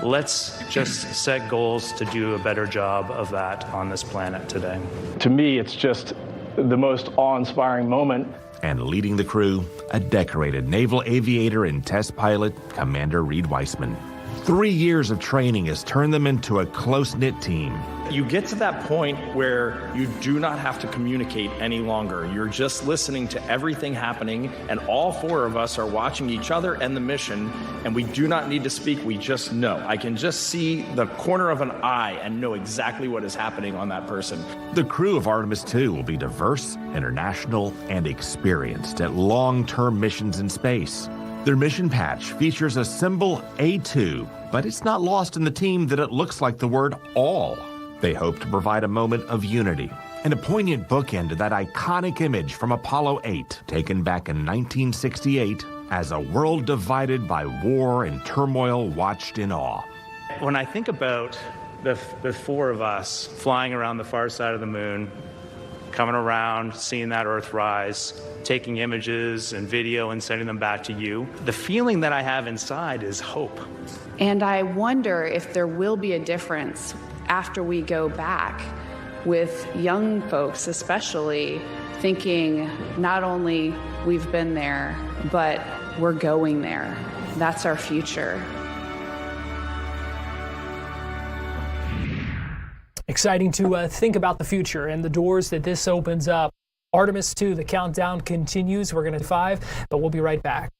Let's just set goals to do a better job of that on this planet today. To me, it's just the most awe-inspiring moment. And leading the crew, a decorated naval aviator and test pilot, Commander Reed Weissman. 3 years of training has turned them into a close-knit team. You get to that point where you do not have to communicate any longer. You're just listening to everything happening, and all four of us are watching each other and the mission, and we do not need to speak, we just know. I can just see the corner of an eye and know exactly what is happening on that person. The crew of Artemis II will be diverse, international, and experienced at long-term missions in space. Their mission patch features a symbol A2, but it's not lost in the team that it looks like the word all. They hope to provide a moment of unity and a poignant bookend to that iconic image from Apollo 8, taken back in 1968, as a world divided by war and turmoil watched in awe. When I think about the four of us flying around the far side of the moon, coming around, seeing that Earth rise, taking images and video and sending them back to you, the feeling that I have inside is hope. And I wonder if there will be a difference after we go back, with young folks especially thinking not only we've been there, but we're going there. That's our future. Exciting to think about the future and the doors that this opens up. Artemis II, the countdown continues. We're going to 5, but we'll be right back.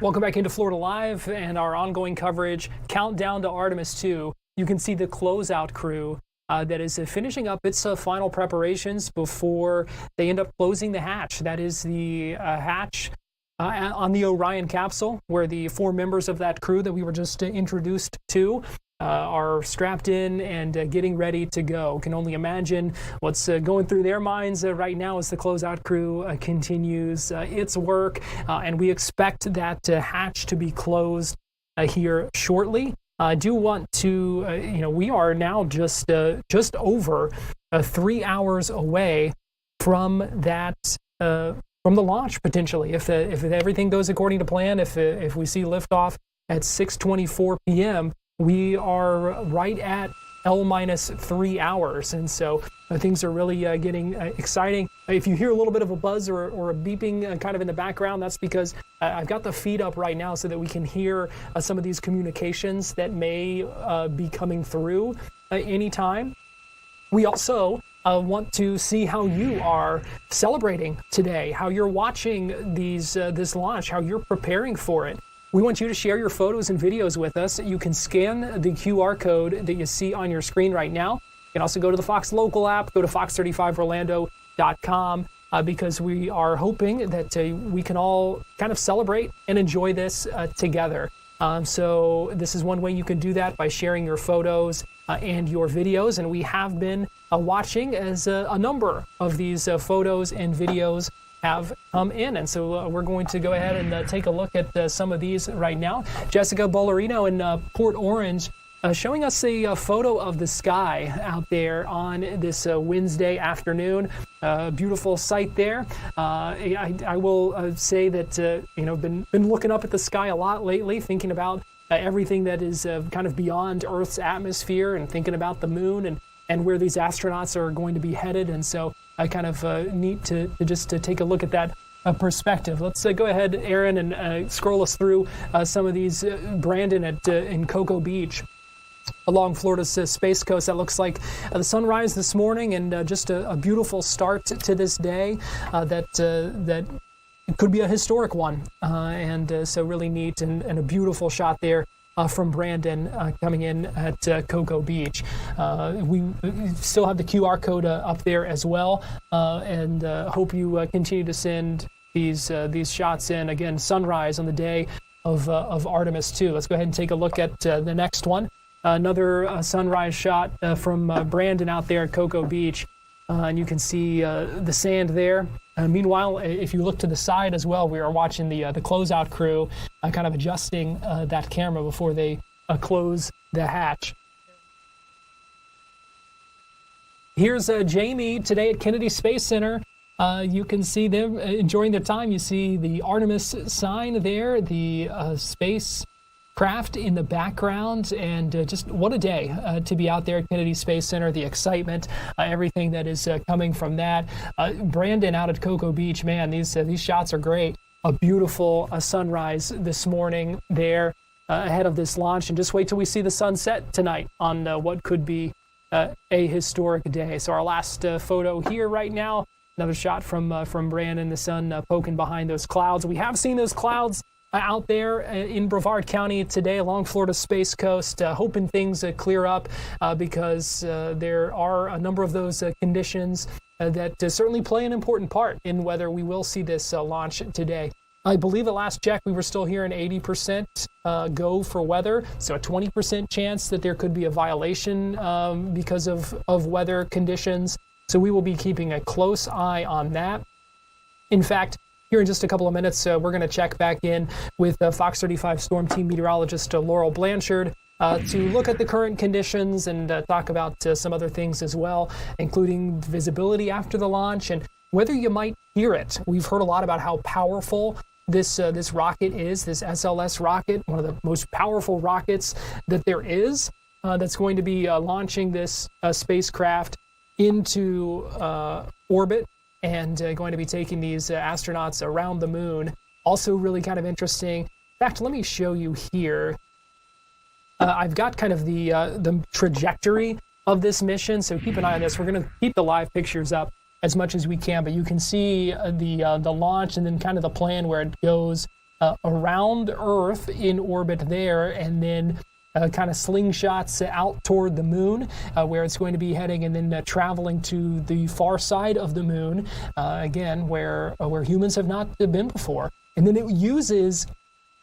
Welcome back into Florida Live and our ongoing coverage, Countdown to Artemis II. You can see the closeout crew that is finishing up its final preparations before they end up closing the hatch. That is the hatch on the Orion capsule, where the 4 members of that crew that we were just introduced to are strapped in and getting ready to go. Can only imagine what's going through their minds right now as the closeout crew continues its work, and we expect that hatch to be closed here shortly. I do want to, we are now just over 3 hours away from that from the launch potentially. If everything goes according to plan, if we see liftoff at 6:24 p.m., we are right at L-3 hours, and so things are really getting exciting. If you hear a little bit of a buzz or a beeping kind of in the background, that's because I've got the feed up right now so that we can hear some of these communications that may be coming through anytime. We also want to see how you are celebrating today, how you're watching this launch, how you're preparing for it. We want you to share your photos and videos with us. You can scan the QR code that you see on your screen right now. You can also go to the Fox Local app, go to fox35orlando.com, because we are hoping that we can all kind of celebrate and enjoy this together. So this is one way you can do that, by sharing your photos and your videos. And we have been watching as a number of these photos and videos have come in, and so we're going to go ahead and take a look at some of these right now. Jessica Bollerino in Port Orange showing us a photo of the sky out there on this Wednesday afternoon. Beautiful sight there. I will say that been looking up at the sky a lot lately, thinking about everything that is kind of beyond Earth's atmosphere, and thinking about the moon and where these astronauts are going to be headed. And so I kind of neat to just take a look at that perspective. Let's go ahead, Aaron, and scroll us through some of these. Brandon in Cocoa Beach along Florida's Space Coast. That looks like the sunrise this morning, and just a beautiful start to this day that could be a historic one. And so really neat and a beautiful shot there from Brandon coming in at Cocoa Beach. We still have the QR code up there as well, and hope you continue to send these shots in. Again, sunrise on the day of Artemis II. Let's go ahead and take a look at the next one. Another sunrise shot from Brandon out there at Cocoa Beach, and you can see the sand there. Meanwhile, if you look to the side as well, we are watching the closeout crew kind of adjusting that camera before they close the hatch. Here's Jamie today at Kennedy Space Center. You can see them enjoying their time. You see the Artemis sign there, the space craft in the background, and just what a day to be out there at Kennedy Space Center. The excitement, everything that is coming from that. Brandon out at Cocoa Beach, man, these shots are great. A beautiful sunrise this morning there ahead of this launch, and just wait till we see the sunset tonight on what could be a historic day. So our last photo here right now, another shot from Brandon, the sun poking behind those clouds. We have seen those clouds out there in Brevard County today along Florida's Space Coast, hoping things clear up because there are a number of those conditions that certainly play an important part in whether we will see this launch today. I believe at last check we were still hearing 80% go for weather, so a 20% chance that there could be a violation because of weather conditions. So we will be keeping a close eye on that. In fact, here in just a couple of minutes, we're going to check back in with Fox 35 Storm Team meteorologist Laurel Blanchard to look at the current conditions and talk about some other things as well, including visibility after the launch and whether you might hear it. We've heard a lot about how powerful this rocket is, this SLS rocket, one of the most powerful rockets that there is, that's going to be launching this spacecraft into orbit and going to be taking these astronauts around the moon. Also really kind of interesting. In fact, let me show you here. I've got kind of the trajectory of this mission, so keep an eye on this. We're going to keep the live pictures up as much as we can, but you can see the launch and then kind of the plan where it goes around Earth in orbit there, and then kind of slingshots out toward the moon where it's going to be heading, and then traveling to the far side of the moon, again, where humans have not been before. And then it uses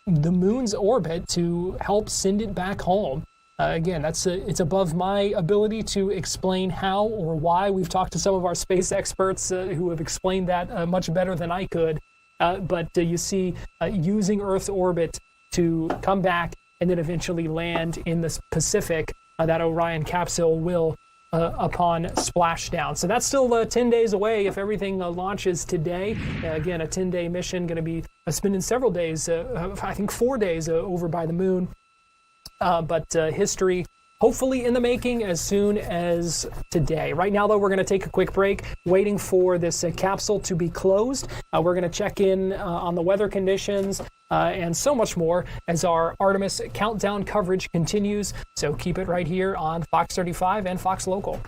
the moon's orbit to help send it back home. Again, it's above my ability to explain how or why. We've talked to some of our space experts who have explained that much better than I could. But you see using Earth's orbit to come back and then eventually land in the Pacific. That Orion capsule will upon splashdown. So that's still 10 days away if everything launches today. Again, a 10-day mission, going to be spending several days, I think 4 days over by the moon. But history hopefully in the making as soon as today. Right now, though, we're going to take a quick break, waiting for this capsule to be closed. We're going to check in on the weather conditions and so much more as our Artemis countdown coverage continues. So keep it right here on Fox 35 and Fox Local.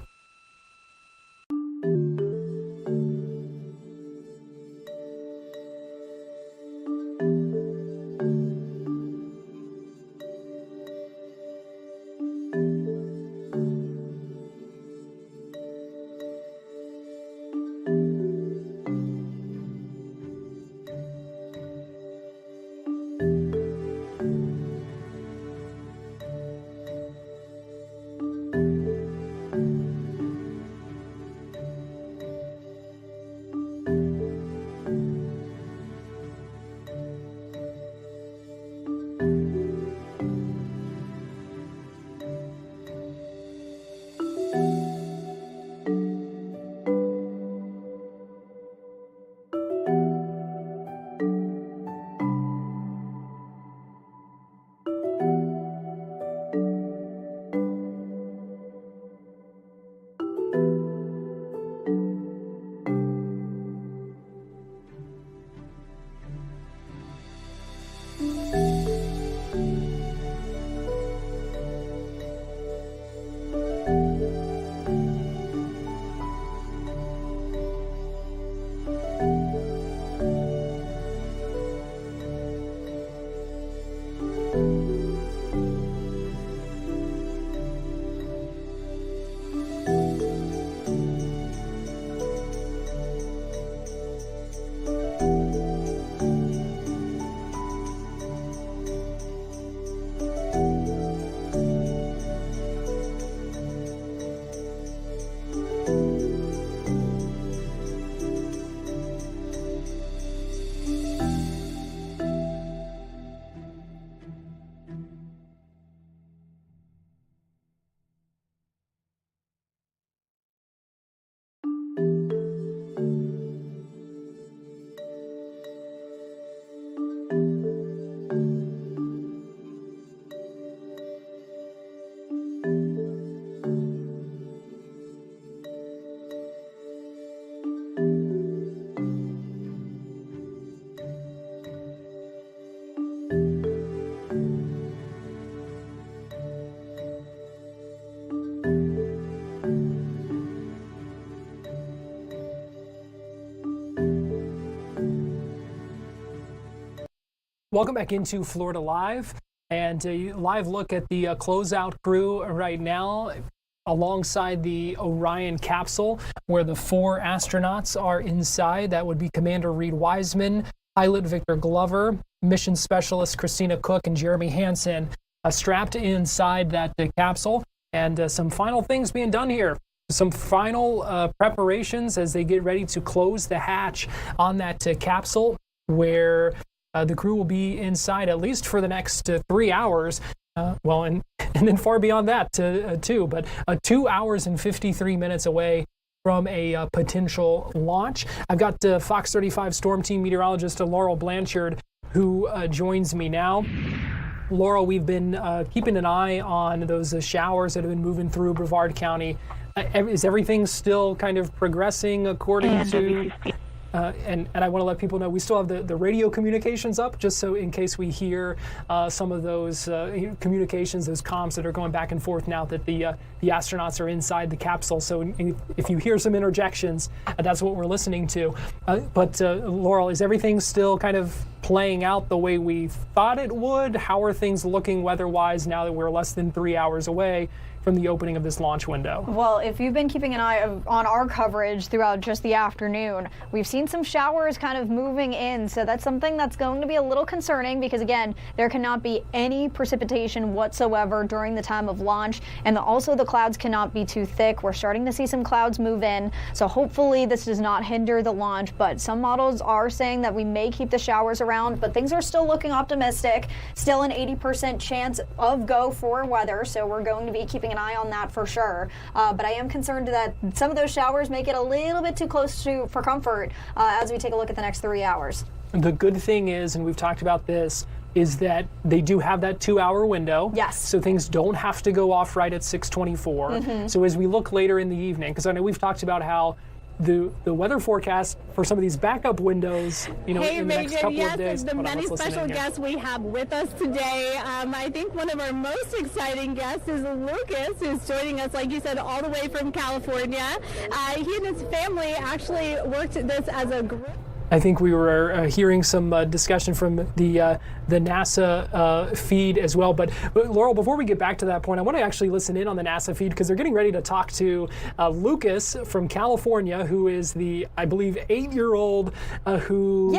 Welcome back into Florida Live, and a live look at the closeout crew right now alongside the Orion capsule, where the 4 astronauts are inside. That would be Commander Reed Wiseman, pilot Victor Glover, mission specialist Christina Cook, and Jeremy Hansen strapped inside that capsule, and some final things being done here. Some final preparations as they get ready to close the hatch on that capsule, where the crew will be inside at least for the next 3 hours. And then far beyond that too, but 2 hours and 53 minutes away from a potential launch. I've got Fox 35 Storm Team meteorologist Laurel Blanchard, who joins me now. Laurel, we've been keeping an eye on those showers that have been moving through Brevard County. Is everything still kind of progressing according to... And I want to let people know we still have the radio communications up, just so in case we hear some of those communications, those comms that are going back and forth now that the astronauts are inside the capsule. So if you hear some interjections, that's what we're listening to. But Laurel, is everything still kind of playing out the way we thought it would? How are things looking weather-wise now that we're less than 3 hours away from the opening of this launch window? Well, if you've been keeping an eye on our coverage throughout just the afternoon, we've seen some showers kind of moving in, so that's something that's going to be a little concerning because, again, there cannot be any precipitation whatsoever during the time of launch, and also the clouds cannot be too thick. We're starting to see some clouds move in, so hopefully this does not hinder the launch, but some models are saying that we may keep the showers around, but things are still looking optimistic. Still an 80% chance of go for weather, so we're going to be keeping an eye on that for sure. But I am concerned that some of those showers may get a little bit too close for comfort as we take a look at the next 3 hours. The good thing is, and we've talked about this, is that they do have that 2-hour window. Yes. So things don't have to go off right at 6:24. So as we look later in the evening, because I know we've talked about how the weather forecast for some of these backup windows, you know, hey, in the next couple yes, of days. the Hold on, many let's listen special in here. guests we have with us today. I think one of our most exciting guests is Lucas, who's joining us, like you said, all the way from California. He and his family actually worked at this as a group. I think we were hearing some discussion from the NASA feed as well. But Laurel, before we get back to that point, I want to actually listen in on the NASA feed because they're getting ready to talk to Lucas from California, who is the, I believe, 8-year-old who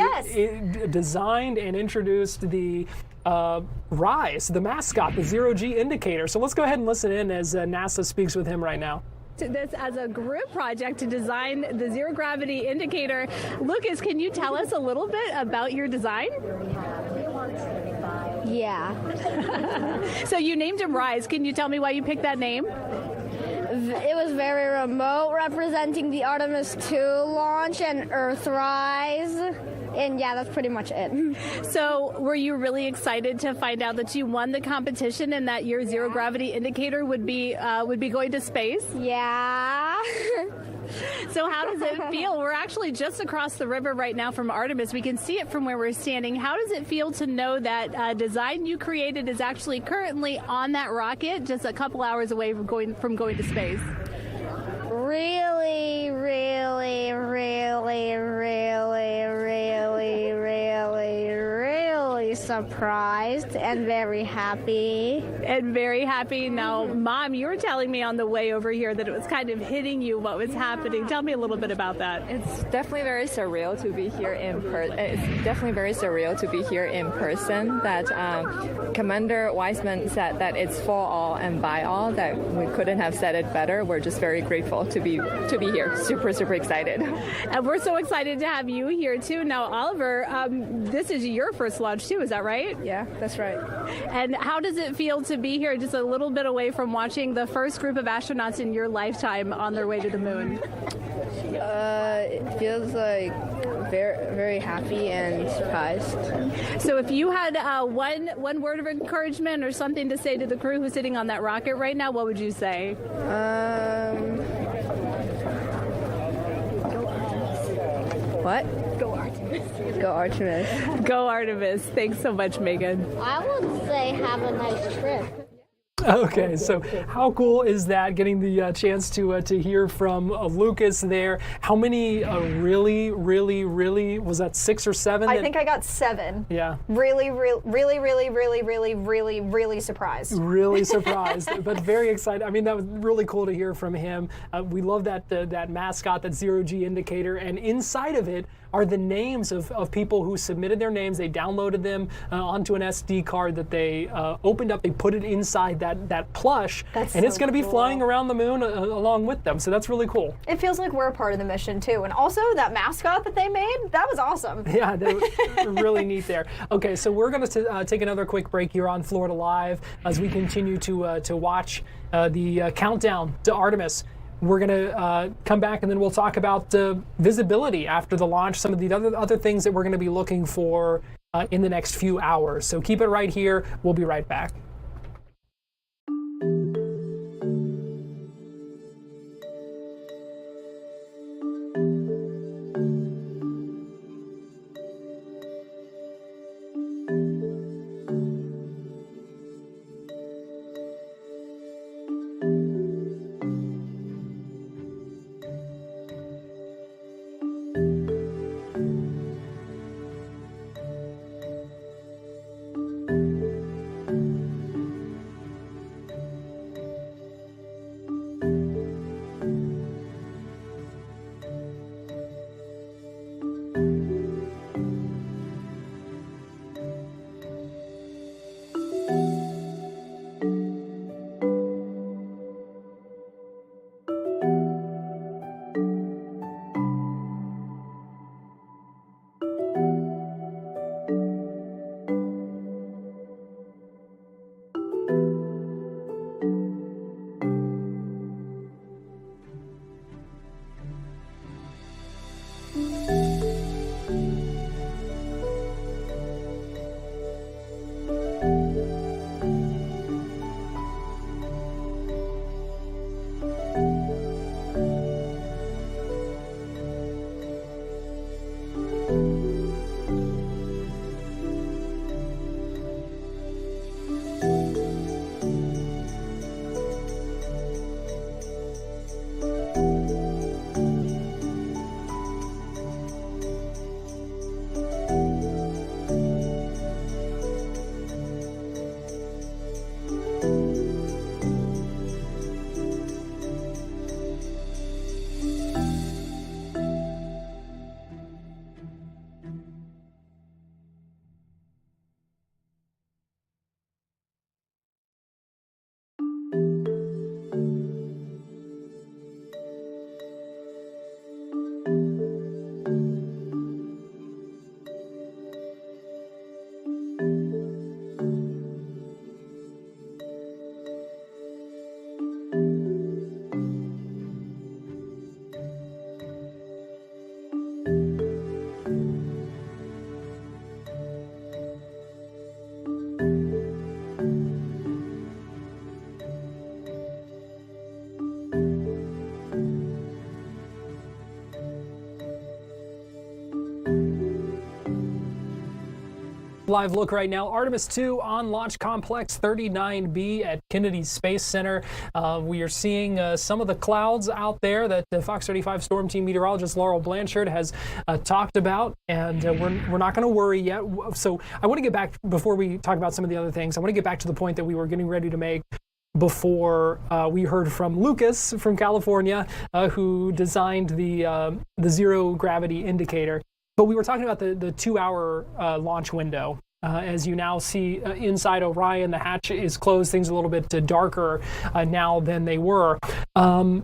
designed and introduced the RISE, the mascot, the zero-G indicator. So let's go ahead and listen in as NASA speaks with him right now. To this as a group project to design the zero gravity indicator. Lucas, can you tell us a little bit about your design? Yeah. So you named him Rise. Can you tell me why you picked that name? It was very remote, representing the Artemis II launch and Earthrise. And yeah, that's pretty much it. So were you really excited to find out that you won the competition and that your zero gravity indicator would be going to space? Yeah. So how does it feel? We're actually just across the river right now from Artemis. We can see it from where we're standing. How does it feel to know that design you created is actually currently on that rocket just a couple hours away from going to space? Really, really, really, really, really, really, really surprised and very happy. And very happy. Now, Mom, you were telling me on the way over here that it was kind of hitting you what was happening. Tell me a little bit about that. It's definitely very surreal to be here in person. That Commander Weissman said that it's for all and by all. That we couldn't have said it better. We're just very grateful to be here. Super, super excited. And we're so excited to have you here too. Now, Oliver, this is your first launch too. Is that right? Yeah, that's right. And how does it feel to be here just a little bit away from watching the first group of astronauts in your lifetime on their way to the moon? It feels like very, very happy and surprised. So if you had one word of encouragement or something to say to the crew who's sitting on that rocket right now, what would you say? What? Go Artemis. Go Artemis. Go Artemis. Thanks so much, Megan. I would say have a nice trip. Okay, so how cool is that, getting the chance to hear from Lucas there? How many really, was that 6 or 7? I think I got 7. Yeah. Really surprised. Really surprised, but very excited. I mean, that was really cool to hear from him. We love that mascot, that zero-G indicator, and inside of it are the names of people who submitted their names. They downloaded them onto an SD card that they opened up. They put it inside that plush, and it's going to be flying around the moon along with them. So that's really cool. It feels like we're a part of the mission too. And also that mascot that they made, that was awesome. Yeah, they were really neat there. Okay, so we're going to take another quick break here on Florida Live as we continue to watch the countdown to Artemis. We're going to come back and then we'll talk about visibility after the launch, some of the other things that we're going to be looking for in the next few hours. So keep it right here. We'll be right back. live look right now. Artemis II on Launch Complex 39B at Kennedy Space Center. We are seeing some of the clouds out there that the Fox 35 Storm Team meteorologist Laurel Blanchard has talked about, and we're not going to worry yet. So I want to get back, before we talk about some of the other things, I want to get back to the point that we were getting ready to make before we heard from Lucas from California, who designed the zero gravity indicator. But we were talking about the 2-hour launch window. As you now see inside Orion, the hatch is closed. Things are a little bit darker now than they were. So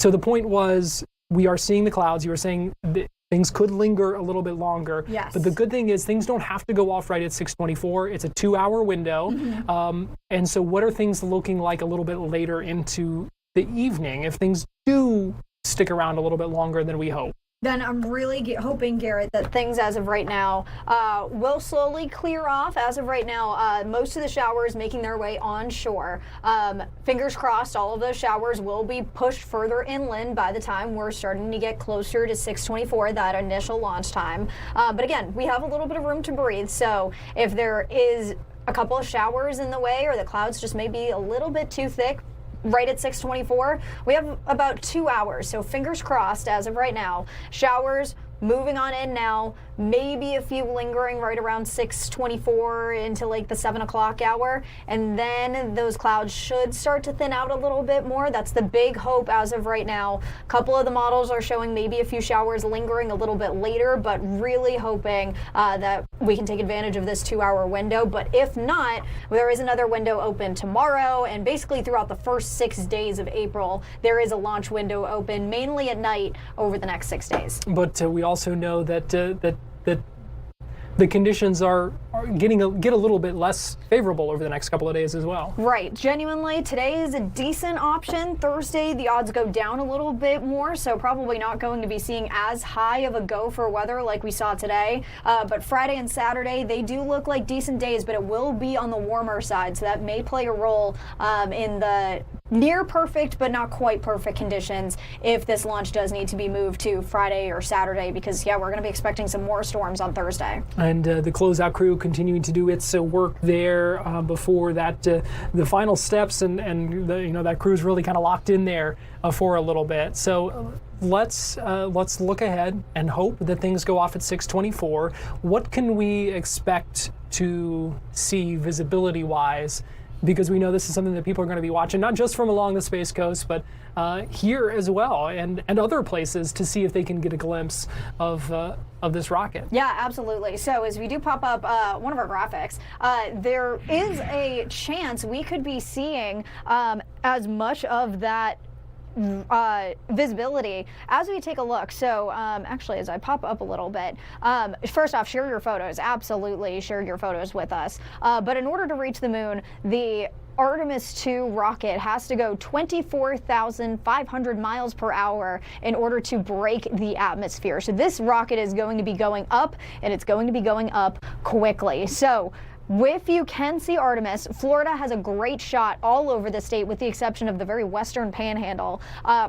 the point was, we are seeing the clouds. You were saying that things could linger a little bit longer. Yes. But the good thing is things don't have to go off right at 6:24. It's a 2-hour window. Mm-hmm. And so what are things looking like a little bit later into the evening if things do stick around a little bit longer than we hope? Then I'm really hoping, Garrett, that things as of right now will slowly clear off. As of right now, most of the showers making their way onshore. Fingers crossed, all of those showers will be pushed further inland by the time we're starting to get closer to 6:24, that initial launch time. But again, we have a little bit of room to breathe. So if there is a couple of showers in the way, or the clouds just may be a little bit too thick, right at 6:24, we have about 2 hours. So fingers crossed as of right now. Showers moving on in now, maybe a few lingering right around 6:24 into like the 7 o'clock hour. And then those clouds should start to thin out a little bit more. That's the big hope as of right now. A couple of the models are showing maybe a few showers lingering a little bit later, but really hoping that we can take advantage of this 2-hour window. But if not, there is another window open tomorrow, and basically throughout the first 6 days of April, there is a launch window open, mainly at night over the next 6 days. But we also know that the conditions are get a little bit less favorable over the next couple of days as well. Right. Genuinely, today is a decent option. Thursday, the odds go down a little bit more, so probably not going to be seeing as high of a go for weather like we saw today. But Friday and Saturday, they do look like decent days, but it will be on the warmer side, so that may play a role in the near perfect but not quite perfect conditions if this launch does need to be moved to Friday or Saturday, because yeah, we're going to be expecting some more storms on Thursday. And the closeout crew continuing to do its work there before that the final steps, and that crew's really kind of locked in there for a little bit. So let's look ahead and hope that things go off at 6:24. What can we expect to see visibility wise? Because we know this is something that people are going to be watching, not just from along the Space Coast, but here as well, and other places, to see if they can get a glimpse of this rocket. Yeah, absolutely. So as we do pop up one of our graphics, there is a chance we could be seeing as much of that visibility as we take a look. So actually, as I pop up a little bit, first off, share your photos. Absolutely share your photos with us. But in order to reach the moon, the Artemis II rocket has to go 24,500 miles per hour in order to break the atmosphere. So this rocket is going to be going up, and it's going to be going up quickly. So if you can see Artemis, Florida has a great shot all over the state, with the exception of the very western panhandle,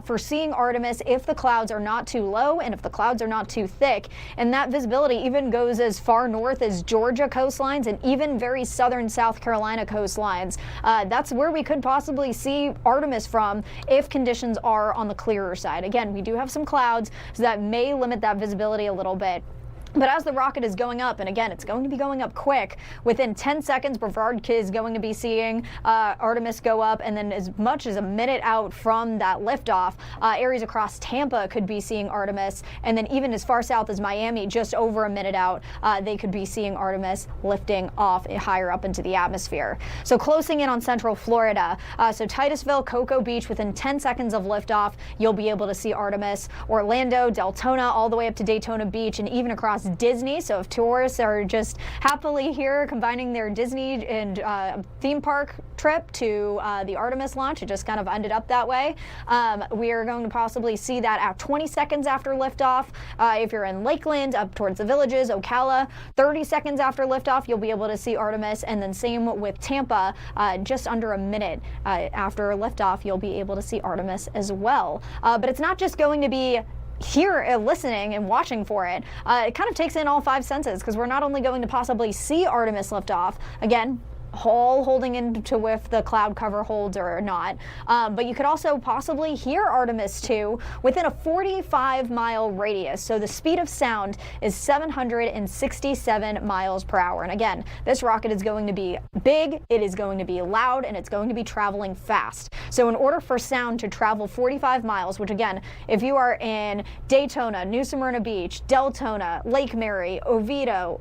for seeing Artemis if the clouds are not too low and if the clouds are not too thick. And that visibility even goes as far north as Georgia coastlines and even very southern South Carolina coastlines. That's where we could possibly see Artemis from if conditions are on the clearer side. Again, we do have some clouds, so that may limit that visibility a little bit. But as the rocket is going up, and again, it's going to be going up quick, within 10 seconds, Brevard is going to be seeing Artemis go up, and then as much as a minute out from that liftoff, areas across Tampa could be seeing Artemis, and then even as far south as Miami, just over a minute out, they could be seeing Artemis lifting off higher up into the atmosphere. So closing in on central Florida, so Titusville, Cocoa Beach, within 10 seconds of liftoff, you'll be able to see Artemis. Orlando, Deltona, all the way up to Daytona Beach, and even across Disney. So if tourists are just happily here combining their Disney and theme park trip to the Artemis launch, it just kind of ended up that way. We are going to possibly see that at 20 seconds after liftoff. If you're in Lakeland, up towards the Villages, Ocala, 30 seconds after liftoff, you'll be able to see Artemis. And then same with Tampa, just under a minute after liftoff, you'll be able to see Artemis as well. But it's not just going to be listening and watching for it, it kind of takes in all 5 senses, because we're not only going to possibly see Artemis lift off, again, all holding into if the cloud cover holds or not. But you could also possibly hear Artemis II within a 45-mile radius. So the speed of sound is 767 miles per hour. And again, this rocket is going to be big, it is going to be loud, and it's going to be traveling fast. So in order for sound to travel 45 miles, which again, if you are in Daytona, New Smyrna Beach, Deltona, Lake Mary, Oviedo,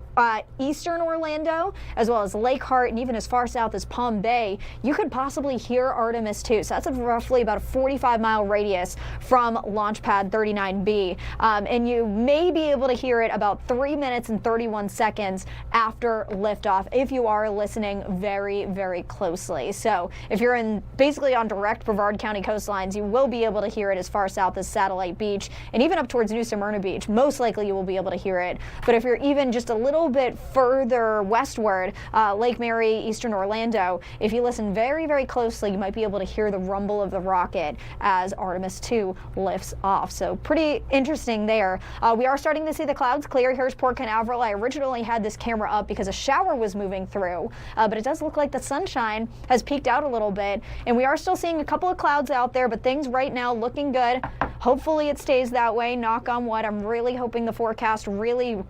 Eastern Orlando, as well as Lake Hart, and even as far south as Palm Bay, you could possibly hear Artemis II. So that's roughly about a 45-mile radius from Launch Pad 39B. And you may be able to hear it about 3 minutes and 31 seconds after liftoff if you are listening very, very closely. So if you're basically on direct Brevard County coastlines, you will be able to hear it as far south as Satellite Beach and even up towards New Smyrna Beach. Most likely you will be able to hear it. But if you're even just a little bit further westward, Lake Mary, Eastern Orlando, if you listen very, very closely, you might be able to hear the rumble of the rocket as Artemis II lifts off. So pretty interesting there. We are starting to see the clouds clear. Here's Port Canaveral. I originally had this camera up because a shower was moving through, but it does look like the sunshine has peeked out a little bit, and we are still seeing a couple of clouds out there, but things right now looking good. Hopefully it stays that way, knock on wood. I'm really hoping the forecast really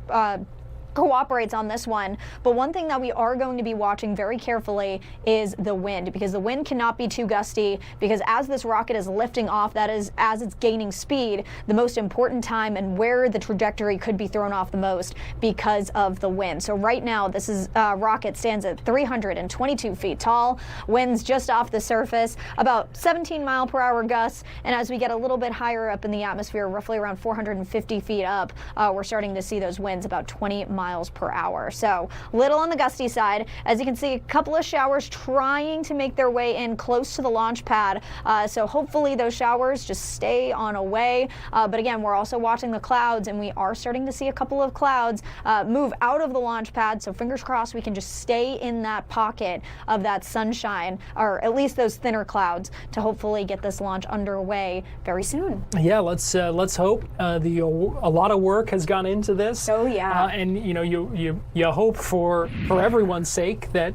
cooperates on this one. But one thing that we are going to be watching very carefully is the wind, because the wind cannot be too gusty, because as this rocket is lifting off, that is as it's gaining speed, the most important time and where the trajectory could be thrown off the most because of the wind. So right now this is rocket stands at 322 feet tall, winds just off the surface, about 17-mile-per-hour gusts, and as we get a little bit higher up in the atmosphere, roughly around 450 feet up, we're starting to see those winds about 20 miles per hour. So little on the gusty side. As you can see, a couple of showers trying to make their way in close to the launch pad. So hopefully those showers just stay on away. But again, we're also watching the clouds, and we are starting to see a couple of clouds move out of the launch pad. So fingers crossed we can just stay in that pocket of that sunshine, or at least those thinner clouds, to hopefully get this launch underway very soon. Yeah, let's hope. A lot of work has gone into this. Oh yeah. And you hope for everyone's sake that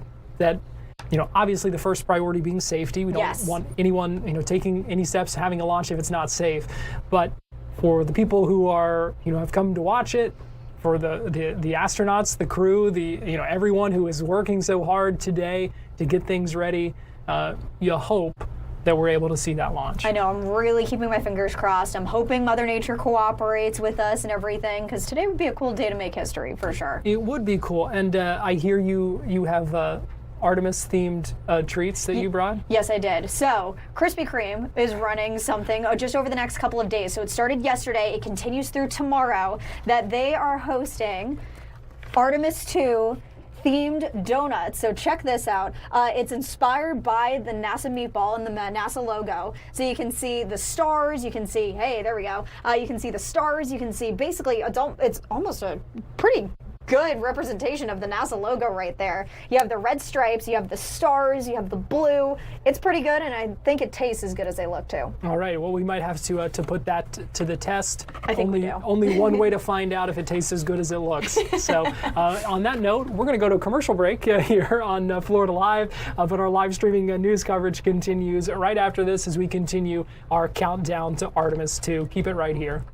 obviously the first priority being safety. We don't want anyone taking any steps having a launch if it's not safe. But for the people who are have come to watch it, for the astronauts, the crew, everyone who is working so hard today to get things ready, you hope that we're able to see that launch. I know, I'm really keeping my fingers crossed. I'm hoping Mother Nature cooperates with us and everything, because today would be a cool day to make history, for sure. It would be cool. And I hear you have Artemis-themed treats that you brought? Yes, I did. So, Krispy Kreme is running something just over the next couple of days. So it started yesterday, it continues through tomorrow, that they are hosting Artemis II themed donuts. So check this out. It's inspired by the NASA meatball and the NASA logo. So you can see the stars, you can see, hey, there we go. You can see the stars, you can see basically, it's almost a pretty good representation of the NASA logo right there. You have the red stripes, you have the stars, you have the blue. It's pretty good, and I think it tastes as good as they look too. All right, well, we might have to put that to the test. I think we do. Only one way to find out if it tastes as good as it looks. So on that note, we're going to go to a commercial break here on Florida Live, but our live streaming news coverage continues right after this as we continue our countdown to Artemis II. Keep it right here.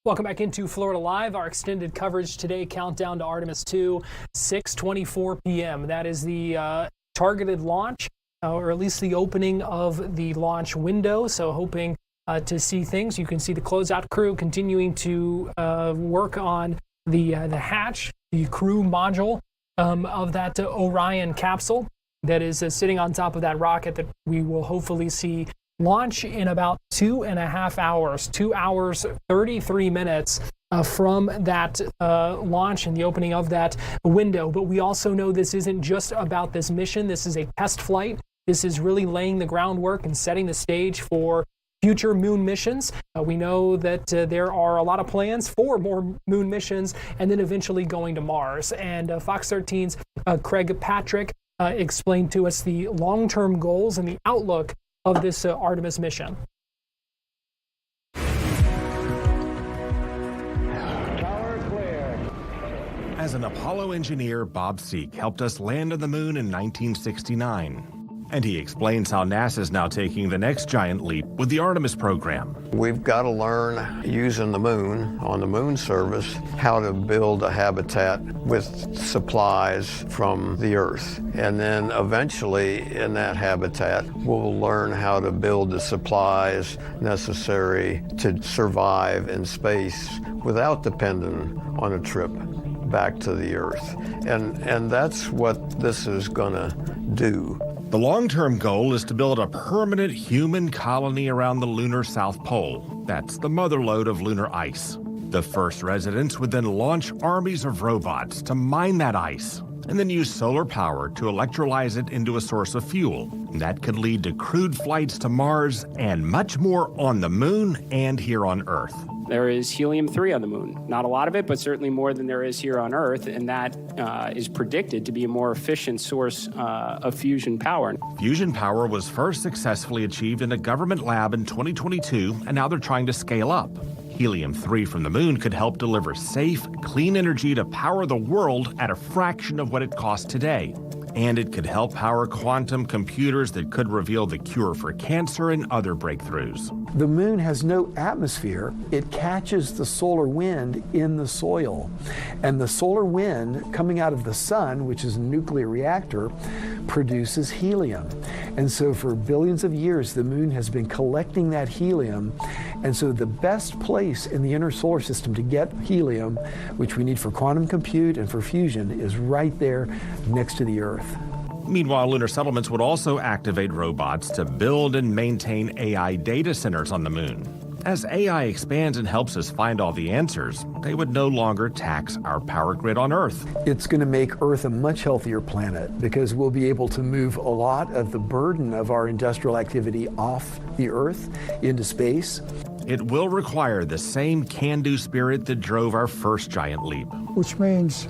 Welcome back into Florida Live. Our extended coverage today, countdown to Artemis II, 6:24 p.m. That is the targeted launch, or at least the opening of the launch window. So hoping to see things. You can see the closeout crew continuing to work on the hatch, the crew module of that Orion capsule that is sitting on top of that rocket that we will hopefully see launch in about 2.5 hours, 2 hours, 33 minutes from that launch and the opening of that window. But we also know this isn't just about this mission. This is a test flight. This is really laying the groundwork and setting the stage for future moon missions. We know that there are a lot of plans for more moon missions and then eventually going to Mars. And Fox 13's Craig Patrick explained to us the long-term goals and the outlook of this Artemis mission. As an Apollo engineer, Bob Seek helped us land on the moon in 1969. And he explains how NASA's now taking the next giant leap with the Artemis program. We've got to learn, using the moon, on the moon service, how to build a habitat with supplies from the Earth. And then eventually, in that habitat, we'll learn how to build the supplies necessary to survive in space without depending on a trip back to the Earth. And that's what this is going to do. The long-term goal is to build a permanent human colony around the lunar South Pole. That's the motherlode of lunar ice. The first residents would then launch armies of robots to mine that ice and then use solar power to electrolyze it into a source of fuel. That could lead to crewed flights to Mars and much more on the moon and here on Earth. There is helium-3 on the moon. Not a lot of it, but certainly more than there is here on Earth, and that is predicted to be a more efficient source of fusion power. Fusion power was first successfully achieved in a government lab in 2022, and now they're trying to scale up. Helium-3 from the moon could help deliver safe, clean energy to power the world at a fraction of what it costs today. And it could help power quantum computers that could reveal the cure for cancer and other breakthroughs. The moon has no atmosphere. It catches the solar wind in the soil. And the solar wind coming out of the sun, which is a nuclear reactor, produces helium. And so for billions of years, the moon has been collecting that helium. And so the best place in the inner solar system to get helium, which we need for quantum compute and for fusion, is right there next to the Earth. Meanwhile, lunar settlements would also activate robots to build and maintain AI data centers on the moon. As AI expands and helps us find all the answers, they would no longer tax our power grid on Earth. It's going to make Earth a much healthier planet because we'll be able to move a lot of the burden of our industrial activity off the Earth into space. It will require the same can-do spirit that drove our first giant leap. Which means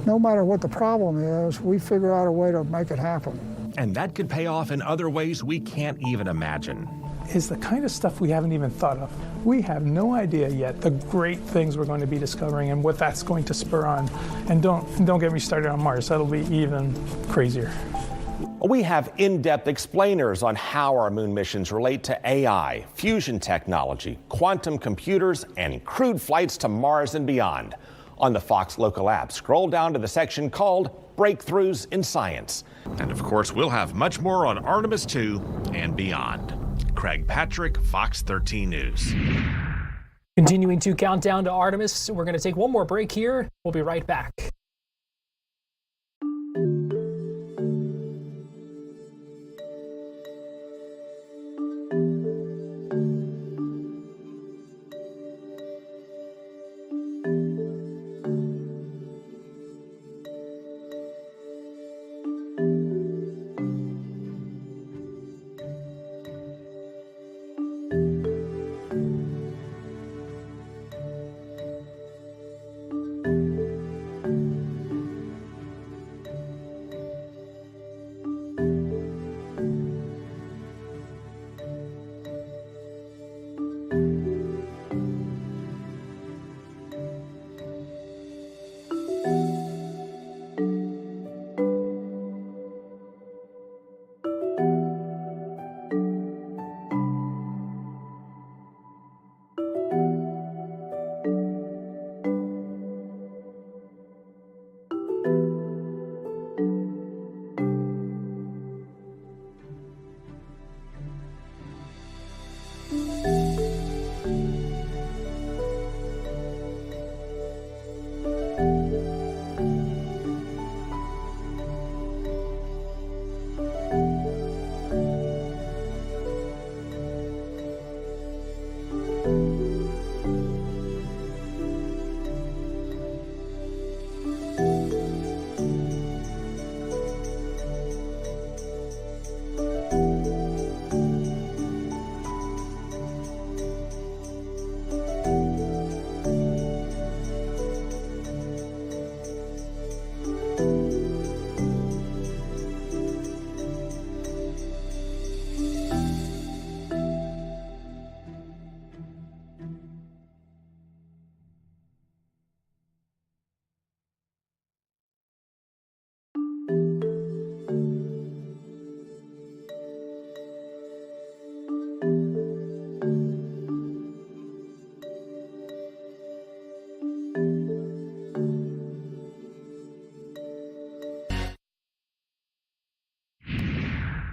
no matter what the problem is, we figure out a way to make it happen. And that could pay off in other ways we can't even imagine. Is the kind of stuff we haven't even thought of. We have no idea yet the great things we're going to be discovering and what that's going to spur on. And don't get me started on Mars. That'll be even crazier. We have in-depth explainers on how our moon missions relate to AI, fusion technology, quantum computers, and crewed flights to Mars and beyond. On the Fox local app, scroll down to the section called Breakthroughs in Science. And of course, we'll have much more on Artemis II and beyond. Craig Patrick, Fox 13 News. Continuing to count down to Artemis, we're going to take one more break here. We'll be right back.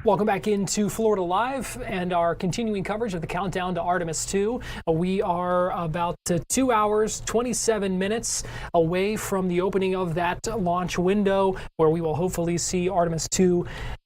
Welcome back into Florida Live and our continuing coverage of the countdown to Artemis II. We are about 2 hours, 27 minutes away from the opening of that launch window, where we will hopefully see Artemis II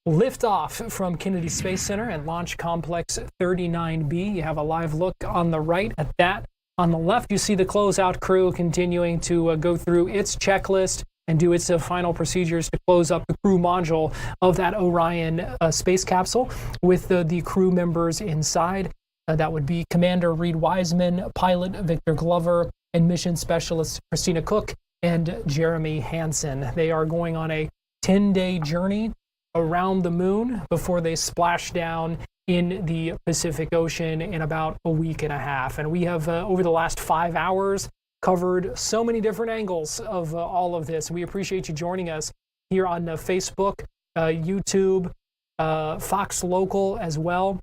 lift off from Kennedy Space Center and Launch Complex 39B. You have a live look on the right at that. On the left, you see the closeout crew continuing to go through its checklist and do its final procedures to close up the crew module of that Orion space capsule with the crew members inside. That would be Commander Reed Wiseman, pilot Victor Glover, and mission specialist Christina Cook and Jeremy Hansen. They are going on a 10-day journey around the moon before they splash down in the Pacific Ocean in about a week and a half. And we have, over the last 5 hours, covered so many different angles of all of this. We appreciate you joining us here on Facebook, YouTube, Fox Local as well,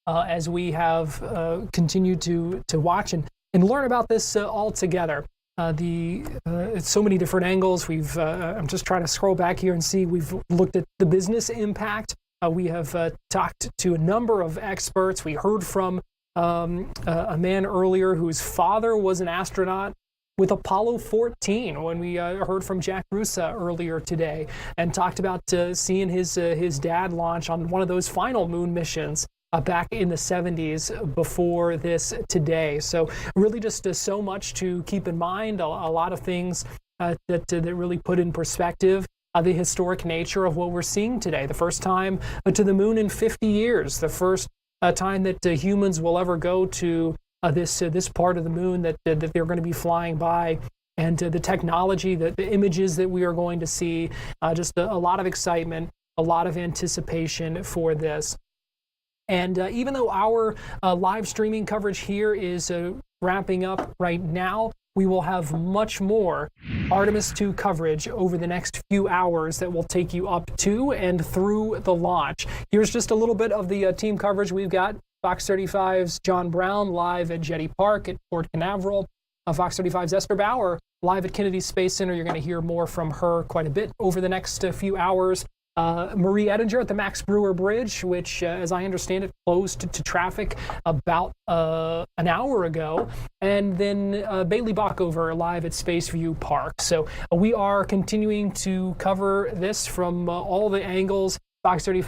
as we have continued to watch and learn about this all together. It's so many different angles. I'm just trying to scroll back here and see. We've looked at the business impact. We have talked to a number of experts. We heard from a man earlier whose father was an astronaut with Apollo 14, when we heard from Jack Rusa earlier today and talked about seeing his dad launch on one of those final moon missions back in the 70s before this today. So really just so much to keep in mind, a lot of things that really put in perspective the historic nature of what we're seeing today. The first time to the moon in 50 years, the first time that humans will ever go to this part of the moon that they're going to be flying by, and the technology, the images that we are going to see, just a lot of excitement, a lot of anticipation for this. And even though our live streaming coverage here is wrapping up right now, we will have much more Artemis II coverage over the next few hours that will take you up to and through the launch. Here's just a little bit of the team coverage we've got. Fox 35's John Brown live at Jetty Park at Port Canaveral. Fox 35's Esther Bauer live at Kennedy Space Center. You're going to hear more from her quite a bit over the next few hours. Marie Ettinger at the Max Brewer Bridge, which, as I understand it, closed to traffic about an hour ago. And then Bailey Bockover live at Spaceview Park. So we are continuing to cover this from all the angles. Fox 35